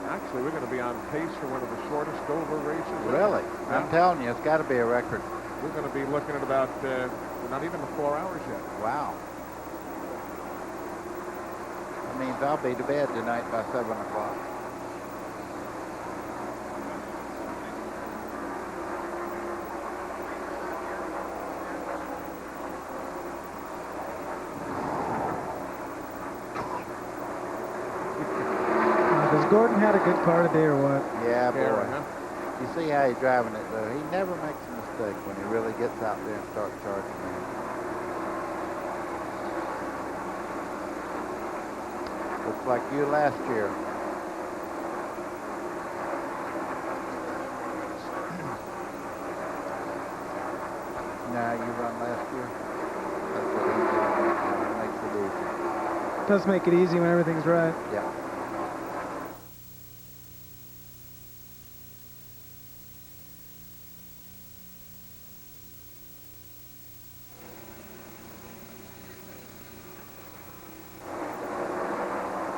Actually, we're going to be on pace for one of the shortest Dover races. Really? I'm telling you, it's got to be a record. We're going to be looking at about, not even the 4 hours yet. Wow. That means I'll be to bed tonight by 7 o'clock. Does Gordon had a good car today or what? Yeah, boy. Aaron, huh? You see how he's driving it, though. He never makes a mistake when he really gets out there and starts charging. Looks like you last year. Nah, you run last year. That's what he makes it easy. Does make it easy when everything's right. Yeah.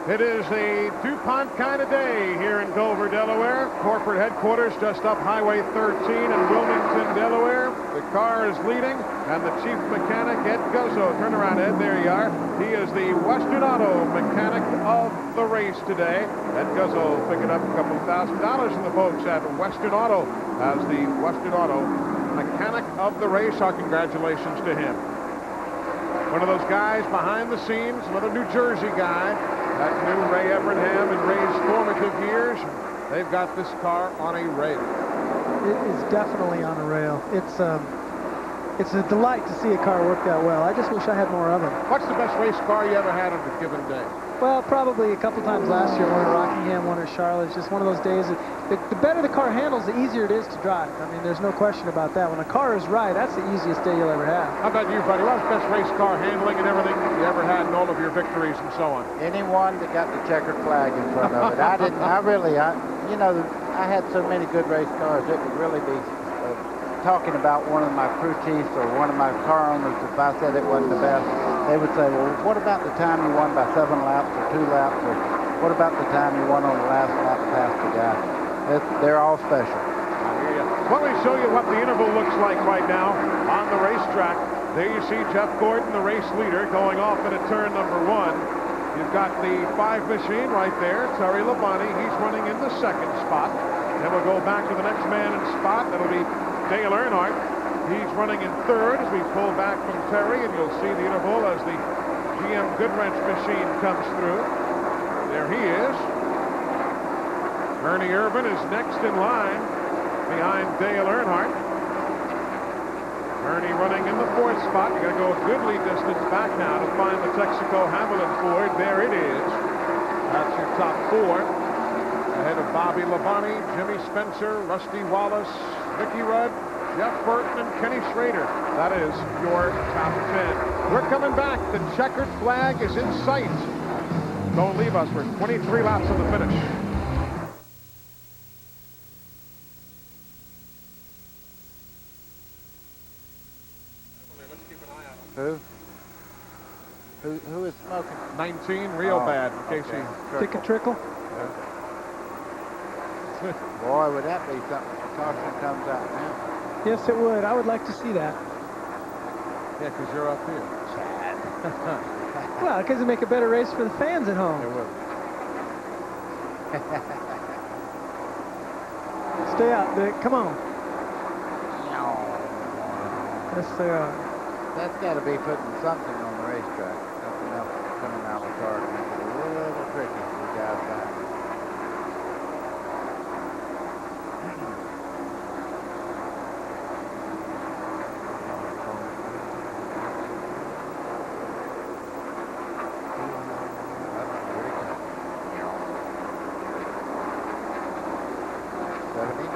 It is a DuPont kind of day here in Dover, Delaware. Corporate headquarters just up Highway 13 in Wilmington, Delaware. The car is leading, and the chief mechanic, Ed Guzzo. Turn around, Ed. There you are. He is the Western Auto mechanic of the race today. Ed Guzzo picking up a couple $1,000 from the folks at Western Auto as the Western Auto mechanic of the race. Our congratulations to him. One of those guys behind the scenes, another New Jersey guy. That knew Ray Evernham in Ray's formative years. They've got this car on a rail. It is definitely on a rail. It's a delight to see a car work that well. I just wish I had more of them. What's the best race car you ever had on a given day? Well, probably a couple times last year, one at Rockingham, one at Charlotte. It's just one of those days that the better the car handles, the easier it is to drive. I mean, there's no question about that. When a car is right, that's the easiest day you'll ever have. How about you, buddy? What's the best race car handling and everything you ever had in all of your victories and so on? Anyone that got the checkered flag in front of it. I had so many good race cars, it would really be talking about one of my crew chiefs or one of my car owners. If I said it wasn't the best, they would say, well, what about the time you won by 7 laps or 2 laps? Or what about the time you won on the last lap past the guy? They're all special. I hear you. Let me show you what the interval looks like right now on the racetrack. There you see Jeff Gordon, the race leader, going off into turn number 1. You've got the 5 machine right there, Terry Labonte. He's running in the 2nd spot. Then we'll go back to the next man in spot. That'll be Dale Earnhardt. He's running in 3rd as we pull back from Terry, and you'll see the interval as the GM Goodwrench machine comes through. There he is. Ernie Irvan is next in line behind Dale Earnhardt. Ernie running in the 4th spot. You're going to go a goodly distance back now to find the Texaco Havoline Ford. There it is. That's your top 4. Ahead of Bobby Labonte, Jimmy Spencer, Rusty Wallace, Mickey Rudd, Jeff Burton, and Kenny Schrader. That is your top 10. We're coming back. The checkered flag is in sight. Don't leave us. We're 23 laps on the finish. Who is smoking? 19, real bad, in case he... Take a trickle? Boy, would that be something if the caution comes out now. Yes, it would. I would like to see that. Yeah, because you're up here. Well, because it'd make a better race for the fans at home. It would. Stay out, Dick. Come on. Yes, they are. That's got to be putting something on the racetrack. Something else coming out of the car to make it a little tricky for the guys back. 70.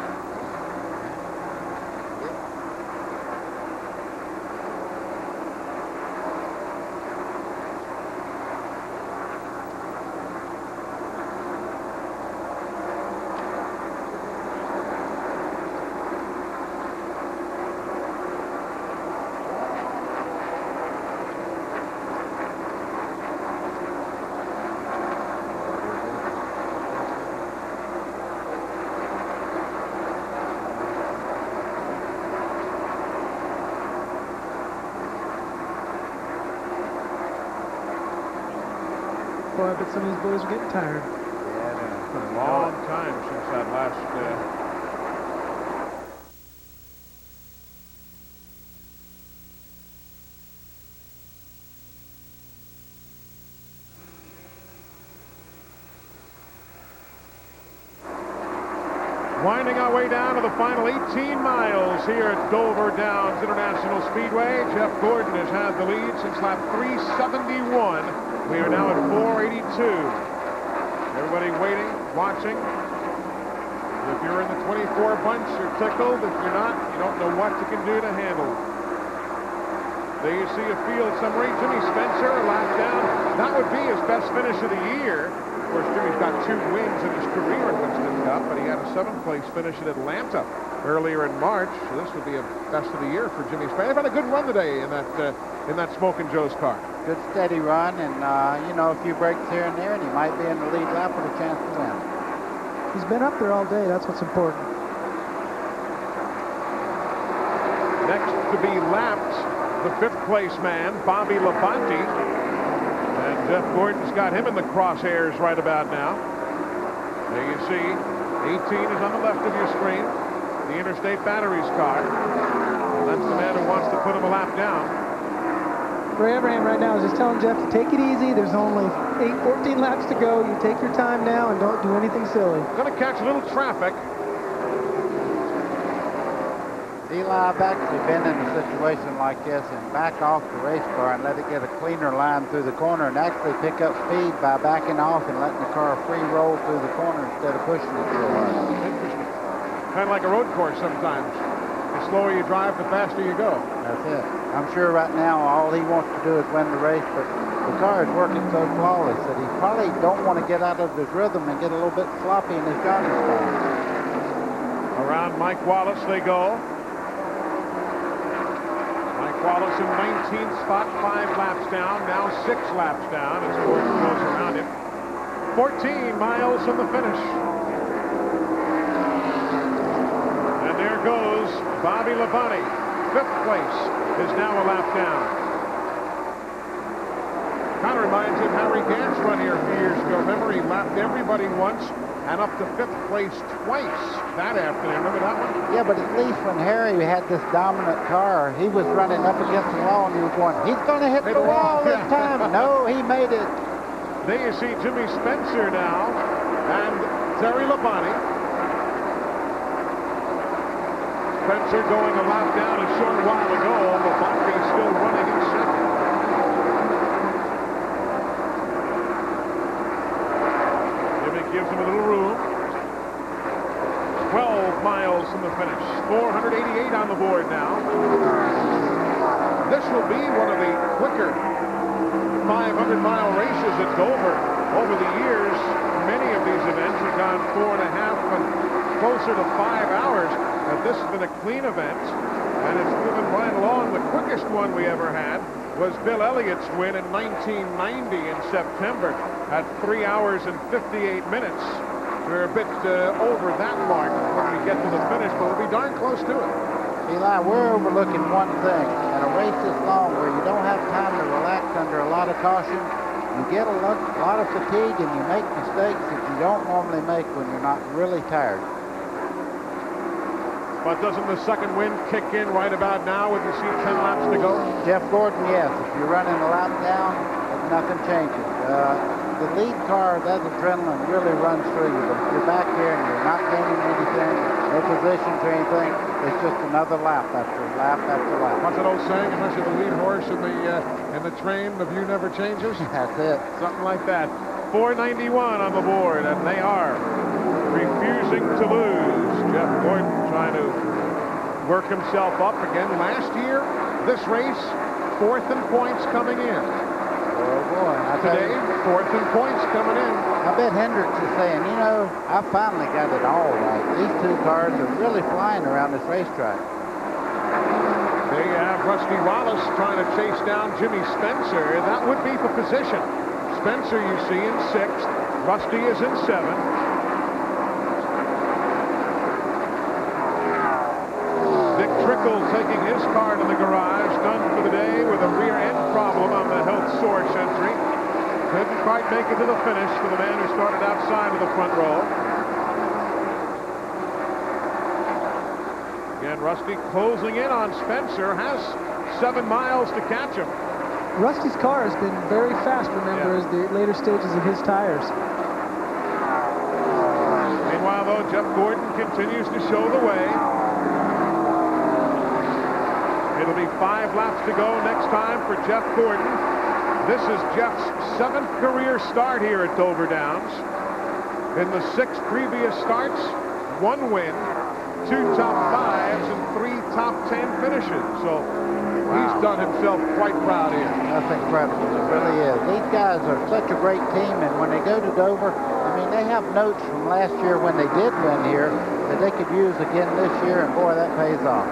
Boy, I bet some of these boys are getting tired. It's been a long time since that last winding our way down to the final 18 miles here at Dover Downs International Speedway. Jeff Gordon has had the lead since lap 371. We are now at 482. Everybody waiting, watching. If you're in the 24 bunch, you're tickled. If you're not, you don't know what you can do to handle. There you see a field summary. Jimmy Spencer, a lap down. That would be his best finish of the year. Of course, Jimmy's got 2 wins in his career in Winston Cup, but he had a 7th-place finish at Atlanta earlier in March. So this would be a best of the year for Jimmy Spencer. They've had a good run today in that Smokin' Joe's car. Good steady run, and you know, a few breaks here and there, and he might be in the lead lap with a chance to win. He's been up there all day. That's what's important. Next to be lapped, the 5th-place man, Bobby Labonte. And Jeff Gordon's got him in the crosshairs right about now. There you see, 18 is on the left of your screen. The Interstate Batteries car. That's the man who wants to put him a lap down. Ray Abraham right now is just telling Jeff to take it easy. There's only 14 laps to go. You take your time now and don't do anything silly. Going to catch a little traffic. Eli, I've actually been in a situation like this and back off the race car and let it get a cleaner line through the corner and actually pick up speed by backing off and letting the car free roll through the corner instead of pushing it real hard. Interesting. Kind of like a road course sometimes. The slower you drive, the faster you go. That's it. I'm sure right now all he wants to do is win the race, but the car is working so flawless that he probably don't want to get out of his rhythm and get a little bit sloppy in his driving style. Around Mike Wallace they go. Mike Wallace in 19th spot, 5 laps down, now 6 laps down as Gordon goes around him. 14 miles from the finish. And there goes Bobby Labonte. 5th place is now a lap down. Kind of reminds him of Harry Gant's run here a few years ago. Remember, he lapped everybody once and up to 5th place twice that afternoon. Remember that one? Yeah, but at least when Harry had this dominant car, he was running up against the wall and he was going, he's going to hit the wall this time. No, he made it. There you see Jimmy Spencer now and Terry Labonte. Spencer going a lap down a short while ago. Labonte still running in second. Jimmy gives him a little room. 12 miles from the finish. 488 on the board now. This will be one of the quicker 500-mile races at Dover. Over the years, many of these events have gone 4.5 and closer to 5 hours. But this has been a clean event, and it's moving right along. The quickest one we ever had was Bill Elliott's win in 1990 in September at 3 hours and 58 minutes. We're a bit over that mark when we get to the finish, but we'll be darn close to it. Eli, we're overlooking one thing. At a race this long where you don't have time to relax under a lot of caution, you get a lot of fatigue and you make mistakes that you don't normally make when you're not really tired. But doesn't the second wind kick in right about now when you see 10 laps to go? Jeff Gordon, yes. If you're running a lap down, nothing changes. The lead car, that adrenaline really runs through you. But if you're back here and you're not gaining anything, no positions or anything, it's just another lap after lap after lap. What's that old saying? Unless you're the lead horse in the train, the view never changes? That's it. Something like that. 491 on the board, and they are refusing to lose. Jeff Gordon trying to work himself up again. Last year, this race, 4th in points coming in. Oh, boy. Today, 4th in points coming in. I bet Hendricks is saying, you know, I finally got it all right. These two cars are really flying around this racetrack. There you have Rusty Wallace trying to chase down Jimmy Spencer. That would be for position. Spencer, you see, in 6th. Rusty is in 7th. Dick Trickle taking his car to the garage, done for the day with a rear end problem on the health source entry. Couldn't quite make it to the finish for the man who started outside of the front row. Again, Rusty closing in on Spencer, has 7 miles to catch him. Rusty's car has been very fast, remember, as the later stages of his tires. Meanwhile, though, Jeff Gordon continues to show the way. It'll be 5 laps to go next time for Jeff Gordon. This is Jeff's 7th career start here at Dover Downs. In the 6 previous starts, 1 win, 2 top 5s, and 3 top 10 finishes. So he's done himself quite proud here. That's incredible. It really is. These guys are such a great team, and when they go to Dover, I mean, they have notes from last year when they did win here that they could use again this year, and boy, that pays off.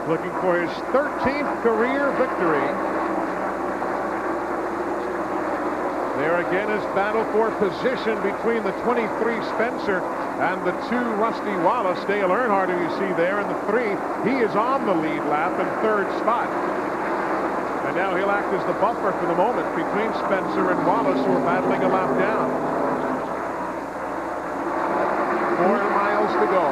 Looking for his 13th career victory. There again is battle for position between the 23 Spencer and the 2 Rusty Wallace. Dale Earnhardt, who you see there in the 3, he is on the lead lap in 3rd spot. And now he'll act as the buffer for the moment between Spencer and Wallace, who are battling a lap down. 4 miles to go.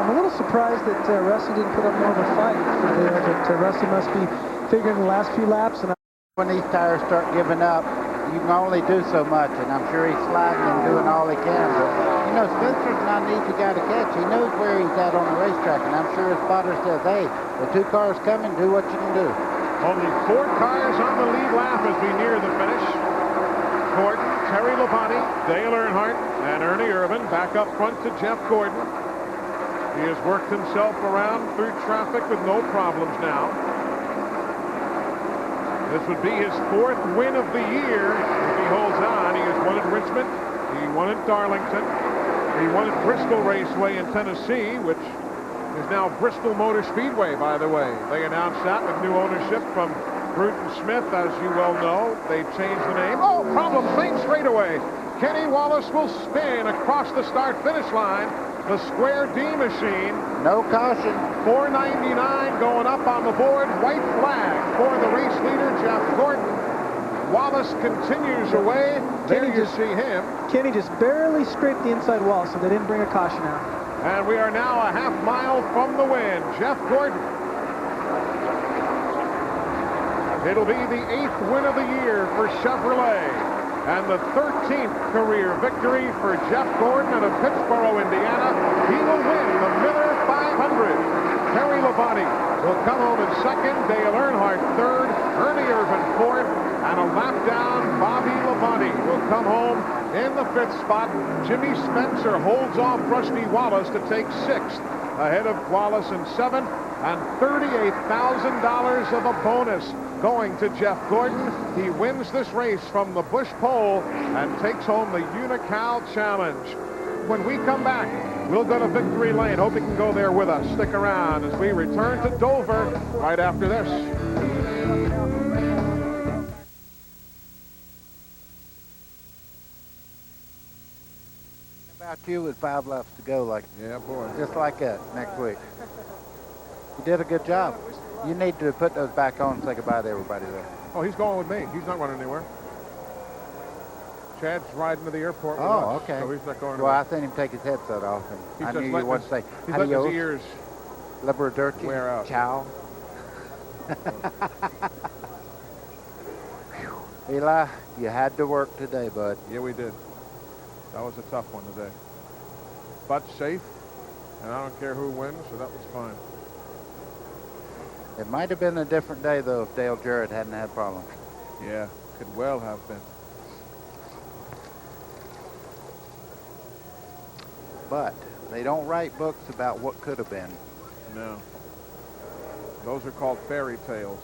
I'm a little surprised that Rusty didn't put up more of a fight for Dale, but Rusty must be figuring the last few laps. And when these tires start giving up, you can only do so much, and I'm sure he's sliding and doing all he can. But, you know, Spencer's not an easy guy to catch. He knows where he's at on the racetrack, and I'm sure his spotter says, hey, the 2 cars coming, do what you can do. Only 4 cars on the lead lap as we near the finish. Gordon, Terry Labonte, Dale Earnhardt, and Ernie Irvan back up front to Jeff Gordon. He has worked himself around through traffic with no problems now. This would be his 4th win of the year if he holds on. He has won at Richmond, he won at Darlington, he won at Bristol Raceway in Tennessee, which is now Bristol Motor Speedway, by the way. They announced that with new ownership from Bruton Smith, as you well know. They changed the name. Oh, problem, clean straightaway. Kenny Wallace will spin across the start-finish line. The Square D machine. No caution. 499 going up on the board. White flag for the race leader, Jeff Gordon. Wallace continues away. There you see him. Kenny just barely scraped the inside wall, so they didn't bring a caution out. And we are now a half mile from the win. Jeff Gordon. It'll be the 8th win of the year for Chevrolet. And the 13th career victory for Jeff Gordon out of Pittsboro, Indiana. He will win the Miller 500. Terry Labonte will come home in 2nd. Dale Earnhardt 3rd. Ernie Irvan 4th. And a lap down, Bobby Labonte will come home in the 5th spot. Jimmy Spencer holds off Rusty Wallace to take 6th. Ahead of Wallace in 7th. And $38,000 of a bonus going to Jeff Gordon. He wins this race from the Busch pole and takes home the Unocal Challenge. When we come back, we'll go to Victory Lane. Hope you can go there with us. Stick around as we return to Dover right after this. About you with 5 laps to go, like, yeah, boy, just like that next week. You did a good job. You need to put those back on and say goodbye to everybody there. Oh, he's going with me. He's not running anywhere. Chad's riding to the airport with us. Oh, okay. So he's not going well, anywhere. I seen him take his headset off, and I knew you wouldn't say, he's letting his ears Liberdirty, wear out. Ciao. Eli, you had to work today, bud. Yeah, we did. That was a tough one today. But safe, and I don't care who wins, so that was fine. It might have been a different day, though, if Dale Jarrett hadn't had problems. Yeah, could well have been. But They don't write books about what could have been. No. Those are called fairy tales.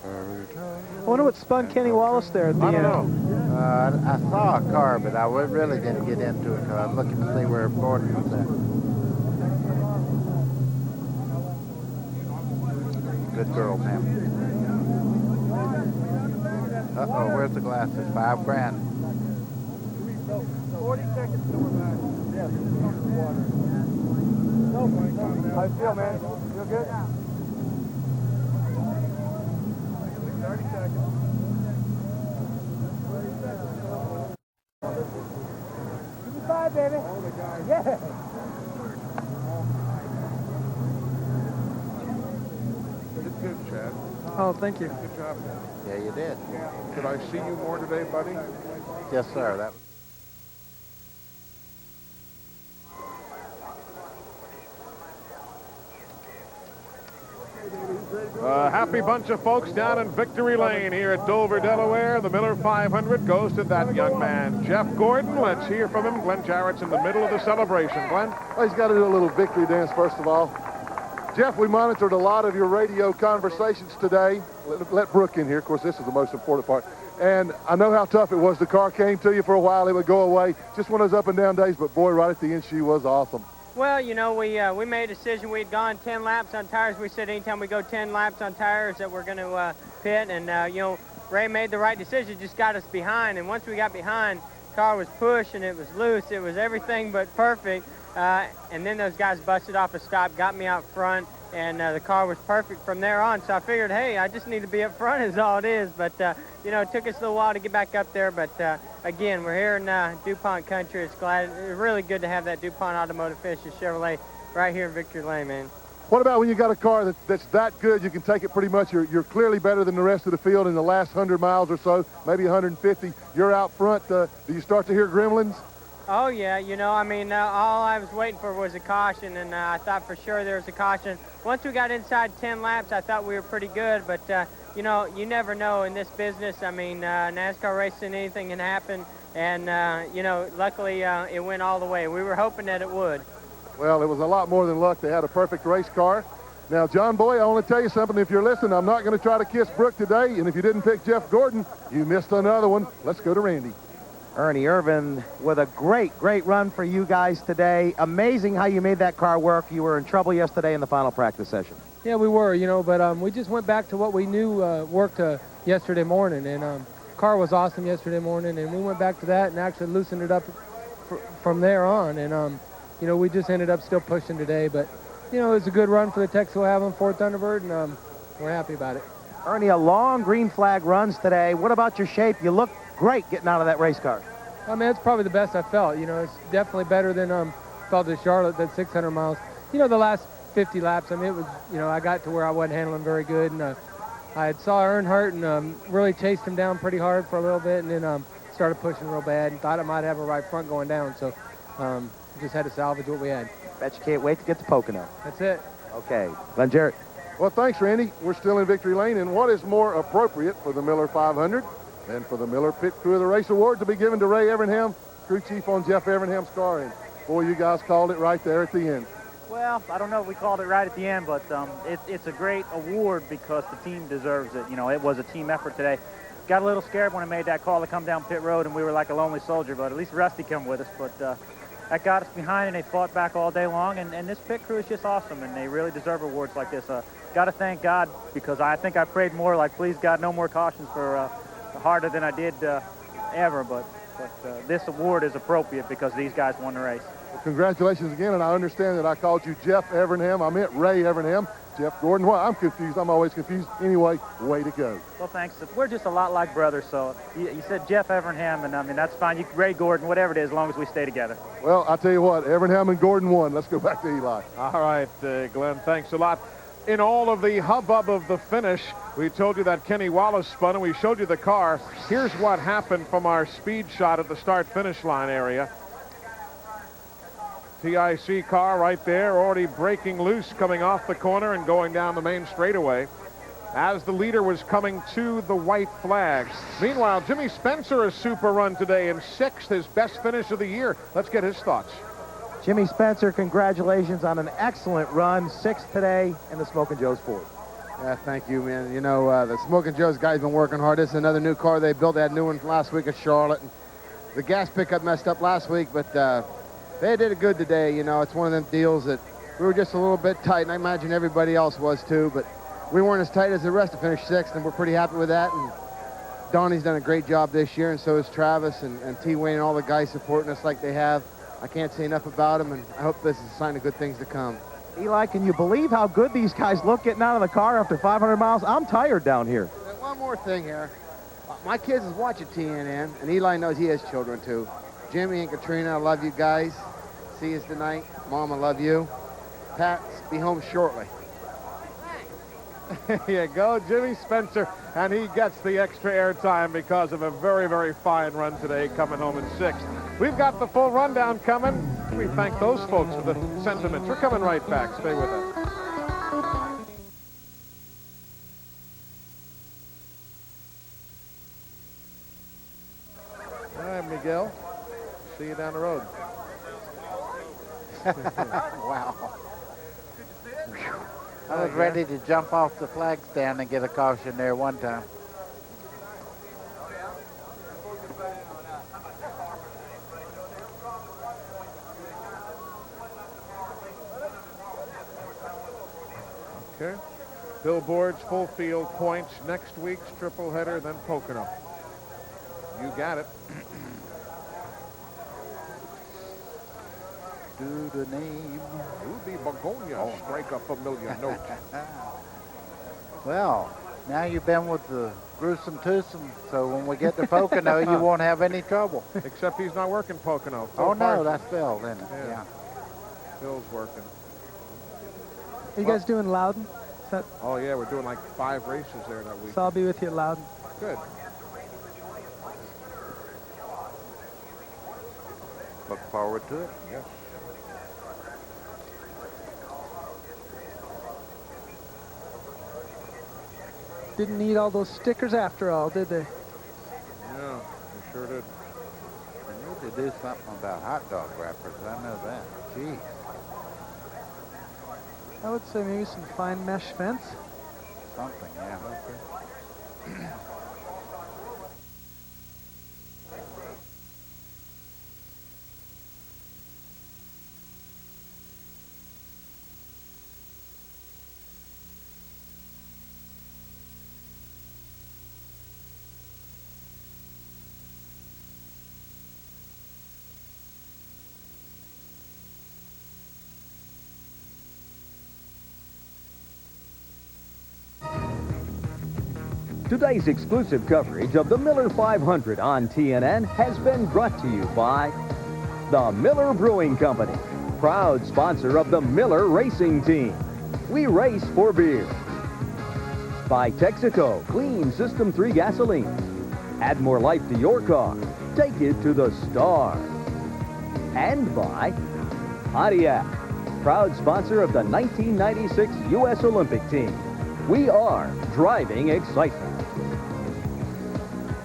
I wonder what spun Kenny Wallace there at the end. I don't know. I saw a car, but I really didn't get into it because I was looking to see where Gordon was at. Good girl, ma'am. Uh-oh, where's the glasses? $5 grand. 40 seconds to yes. How you feel, man? Feel good? 30 seconds. Give me 5, baby. Yeah. It's good, Chad. Oh, thank you. Good job, man. Yeah, you did. Could I see you more today, buddy? Yes, sir. That. A happy bunch of folks down in Victory Lane here at Dover, Delaware. The Miller 500 goes to that young man, Jeff Gordon. Let's hear from him. Glenn Jarrett's in the middle of the celebration. Glenn? Well, he's got to do a little victory dance, first of all. Jeff, we monitored a lot of your radio conversations today. Let Brooke in here. Of course, this is the most important part. And I know how tough it was. The car came to you for a while. It would go away. Just one of those up and down days. But, boy, right at the end, she was awesome. Well, you know, we made a decision. We'd gone 10 laps on tires. We said anytime we go 10 laps on tires that we're going to pit. And, you know, Ray made the right decision, just got us behind. And once we got behind, the car was pushing, it was loose, it was everything but perfect. And then those guys busted off a stop, got me out front, and the car was perfect from there on. So I figured, hey, I just need to be up front is all it is. But, you know, it took us a little while to get back up there. But, again, we're here in DuPont country. It's really good to have that DuPont Automotive finish at Chevrolet right here in Victory Lane, man. What about when you got a car that's that good, you can take it pretty much, you're clearly better than the rest of the field in the last 100 miles or so, maybe 150, you're out front, do you start to hear gremlins? Oh, yeah, you know, I mean, all I was waiting for was a caution, and I thought for sure there was a caution. Once we got inside 10 laps, I thought we were pretty good, but, you know, you never know in this business. I mean, NASCAR racing, anything can happen, and, you know, luckily it went all the way. We were hoping that it would. Well, it was a lot more than luck. They had a perfect race car. Now, John Boy, I want to tell you something. If you're listening, I'm not going to try to kiss Brooke today, and if you didn't pick Jeff Gordon, you missed another one. Let's go to Randy. Ernie IRVAN with a great run for you guys today. Amazing how you made that car work. You were in trouble yesterday in the final practice session. Yeah, we were, you know, but we just went back to what we knew worked yesterday morning, and car was awesome yesterday morning, and we went back to that and actually loosened it up from there on, and you know, we just ended up still pushing today, but you know, it was a good run for the Texas O'Havan Ford Thunderbird, and we're happy about it. Ernie, a long green flag runs today. What about your shape? You look great getting out of that race car. I mean, it's probably the best I felt. You know, it's definitely better than felt at Charlotte, that 600 miles. You know, the last 50 laps, I mean, it was, you know, I got to where I wasn't handling very good, and I had saw Earnhardt and really chased him down pretty hard for a little bit, and then started pushing real bad and thought I might have a right front going down, so just had to salvage what we had. Bet you can't wait to get to Pocono. That's it. Okay, Glenn Jarrett. Well, thanks, Randy. We're still in Victory Lane, and what is more appropriate for the Miller 500 than for the Miller Pit Crew of the Race Award to be given to Ray Evernham, crew chief on Jeff Evernham's car, and boy, you guys called it right there at the end. Well, I don't know if we called it right at the end, but it's a great award because the team deserves it. You know, it was a team effort today. Got a little scared when I made that call to come down pit road, and we were like a lonely soldier, but at least Rusty came with us. But that got us behind, and they fought back all day long, and this pit crew is just awesome, and they really deserve awards like this. Got to thank God, because I think I prayed more like, please, God, no more cautions for harder than I did ever, but this award is appropriate because these guys won the race. Well, congratulations again, and I understand that I called you Jeff Evernham. I meant Ray Evernham. Jeff Gordon. Well, I'm confused. I'm always confused. Anyway, way to go. Well, thanks. We're just a lot like brothers, so you said Jeff Evernham, and I mean, that's fine. You Ray Gordon, whatever it is, as long as we stay together. Well, I'll tell you what, Evernham and Gordon won. Let's go back to Eli. All right, Glenn, thanks a lot. In all of the hubbub of the finish, we told you that Kenny Wallace spun, and we showed you the car. Here's what happened from our speed shot at the start-finish line area. TIC car right there, already breaking loose, coming off the corner and going down the main straightaway. as the leader was coming to the white flag. Meanwhile, Jimmy Spencer, a super run today in 6th, his best finish of the year. Let's get his thoughts. Jimmy Spencer, congratulations on an excellent run. 6th today in the Smokin' Joe's Ford. Yeah, thank you, man. You know, the Smokin' Joe's guys been working hard. This is another new car they built. They had a new one last week at Charlotte. The gas pickup messed up last week, but they did it good today. You know, it's one of them deals that we were just a little bit tight, and I imagine everybody else was too, but we weren't as tight as the rest to finish 6th, and we're pretty happy with that. And Donnie's done a great job this year, and so has Travis and T-Wayne and all the guys supporting us like they have. I can't say enough about them, and I hope this is a sign of good things to come. Eli, can you believe how good these guys look getting out of the car after 500 miles? I'm tired down here. And one more thing here. My kids is watching TNN, and Eli knows he has children too. Jimmy and Katrina, I love you guys. See you tonight. Mom, I love you. Pat, be home shortly. Here you go, Jimmy Spencer, and he gets the extra airtime because of a very, very fine run today, coming home in 6th. We've got the full rundown coming. We thank those folks for the sentiments. We're coming right back. Stay with us. All right, Miguel. See you down the road. Wow. I was ready to jump off the flag stand and get a caution there one time. Okay. Billboards, full field points, next week's triple header, then Pocono. You got it. Do the name. Ruby Begonia, strike a familiar note. Well, now you've been with the gruesome twosome, so when we get to Pocono, you won't have any trouble. Except he's not working Pocono. Oh, no, that's Phil, isn't it? Yeah. Phil's working. Are you guys doing Loudon? Oh, yeah, we're doing like 5 races there that week. So I'll be with you at Loudon. Good. Look forward to it. Yes. Didn't need all those stickers after all, did they? Yeah, they sure did. We need to do something about hot dog wrappers. I know that. Gee. I would say maybe some fine mesh fence. Something, yeah. Okay. Today's exclusive coverage of the Miller 500 on TNN has been brought to you by the Miller Brewing Company, proud sponsor of the Miller Racing Team. We race for beer. By Texaco Clean System 3 Gasoline. Add more life to your car. Take it to the stars. And by Pontiac, proud sponsor of the 1996 U.S. Olympic Team. We are driving excitement.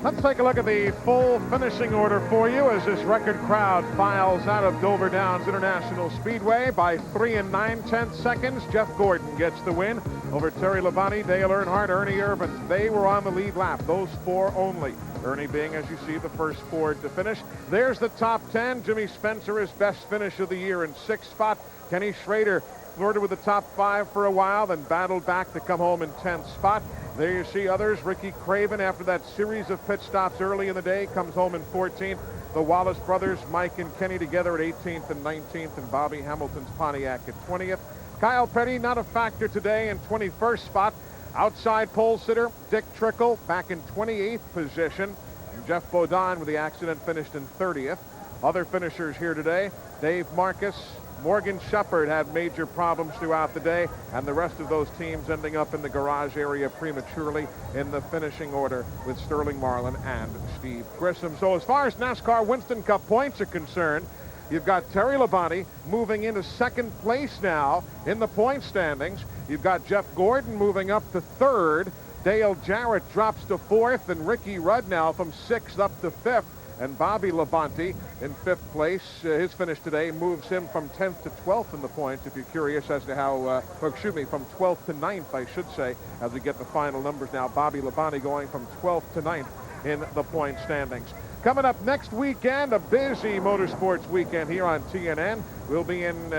Let's take a look at the full finishing order for you as this record crowd files out of Dover Downs International Speedway by 3 9/10 seconds. Jeff Gordon gets the win over Terry Labonte, Dale Earnhardt, Ernie Irvin. They were on the lead lap, those 4 only. Ernie being, as you see, the first Ford to finish. There's the top 10. Jimmy Spencer, his best finish of the year in 6th spot. Kenny Schrader flirted with the top 5 for a while, then battled back to come home in 10th spot. There you see others. Ricky Craven, after that series of pit stops early in the day, comes home in 14th. The Wallace brothers, Mike and Kenny, together at 18th and 19th, and Bobby Hamilton's Pontiac at 20th. Kyle Petty, not a factor today, in 21st spot. Outside pole sitter, Dick Trickle, back in 28th position. And Jeff Bodine, with the accident, finished in 30th. Other finishers here today, Dave Marcus, Morgan Shepard had major problems throughout the day, and the rest of those teams ending up in the garage area prematurely in the finishing order with Sterling Marlin and Steve Grissom. So as far as NASCAR Winston Cup points are concerned, You've got Terry Labonte moving into second place now in the point standings. You've got Jeff Gordon moving up to third. Dale Jarrett drops to fourth, and Ricky Rudd now from sixth up to fifth. And Bobby Labonte in fifth place. His finish today moves him from 10th to 12th in the points, if you're curious as to how, from 12th to 9th, I should say, as we get the final numbers now. Bobby Labonte going from 12th to 9th in the point standings. Coming up next weekend, a busy motorsports weekend here on TNN. We'll be in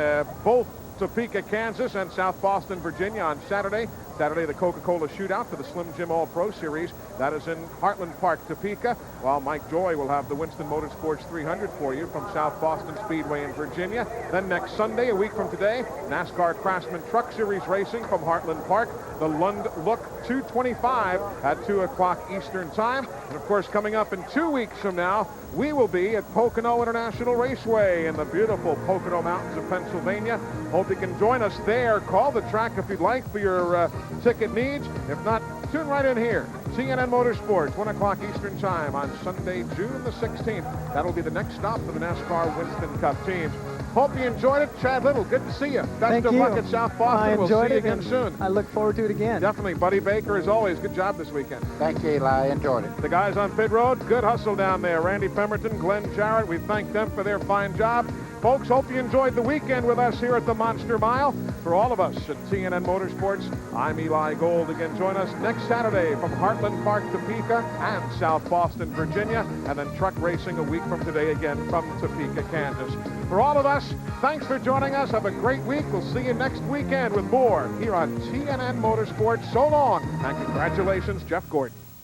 both Topeka, Kansas and South Boston, Virginia on Saturday. Saturday, the Coca-Cola Shootout for the Slim Jim All-Pro Series. That is in Heartland Park, Topeka, while Mike Joy will have the Winston Motorsports 300 for you from South Boston Speedway in Virginia. Then next Sunday, a week from today, NASCAR Craftsman Truck Series racing from Heartland Park. The Lund Look 225 at 2 o'clock Eastern Time. And, of course, coming up in 2 weeks from now, we will be at Pocono International Raceway in the beautiful Pocono Mountains of Pennsylvania. Hope you can join us there. Call the track if you'd like for your ticket needs. If not, tune right in here. TNN Motorsports, 1 o'clock Eastern Time on Sunday, June the 16th. That'll be the next stop for the NASCAR Winston Cup teams. Hope you enjoyed it. Chad Little, good to see you. Best of luck at South Boston. We'll see you again soon. I look forward to it again. Definitely. Buddy Baker, as always, good job this weekend. Thank you, Eli. I enjoyed it. The guys on pit road, good hustle down there. Randy Pemberton, Glenn Jarrett, we thank them for their fine job. Folks, hope you enjoyed the weekend with us here at the Monster Mile. For all of us at TNN Motorsports, I'm Eli Gold. Again, join us next Saturday from Heartland Park, Topeka, and South Boston, Virginia, and then truck racing a week from today again from Topeka, Kansas. For all of us, thanks for joining us. Have a great week. We'll see you next weekend with more here on TNN Motorsports. So long, and congratulations, Jeff Gordon.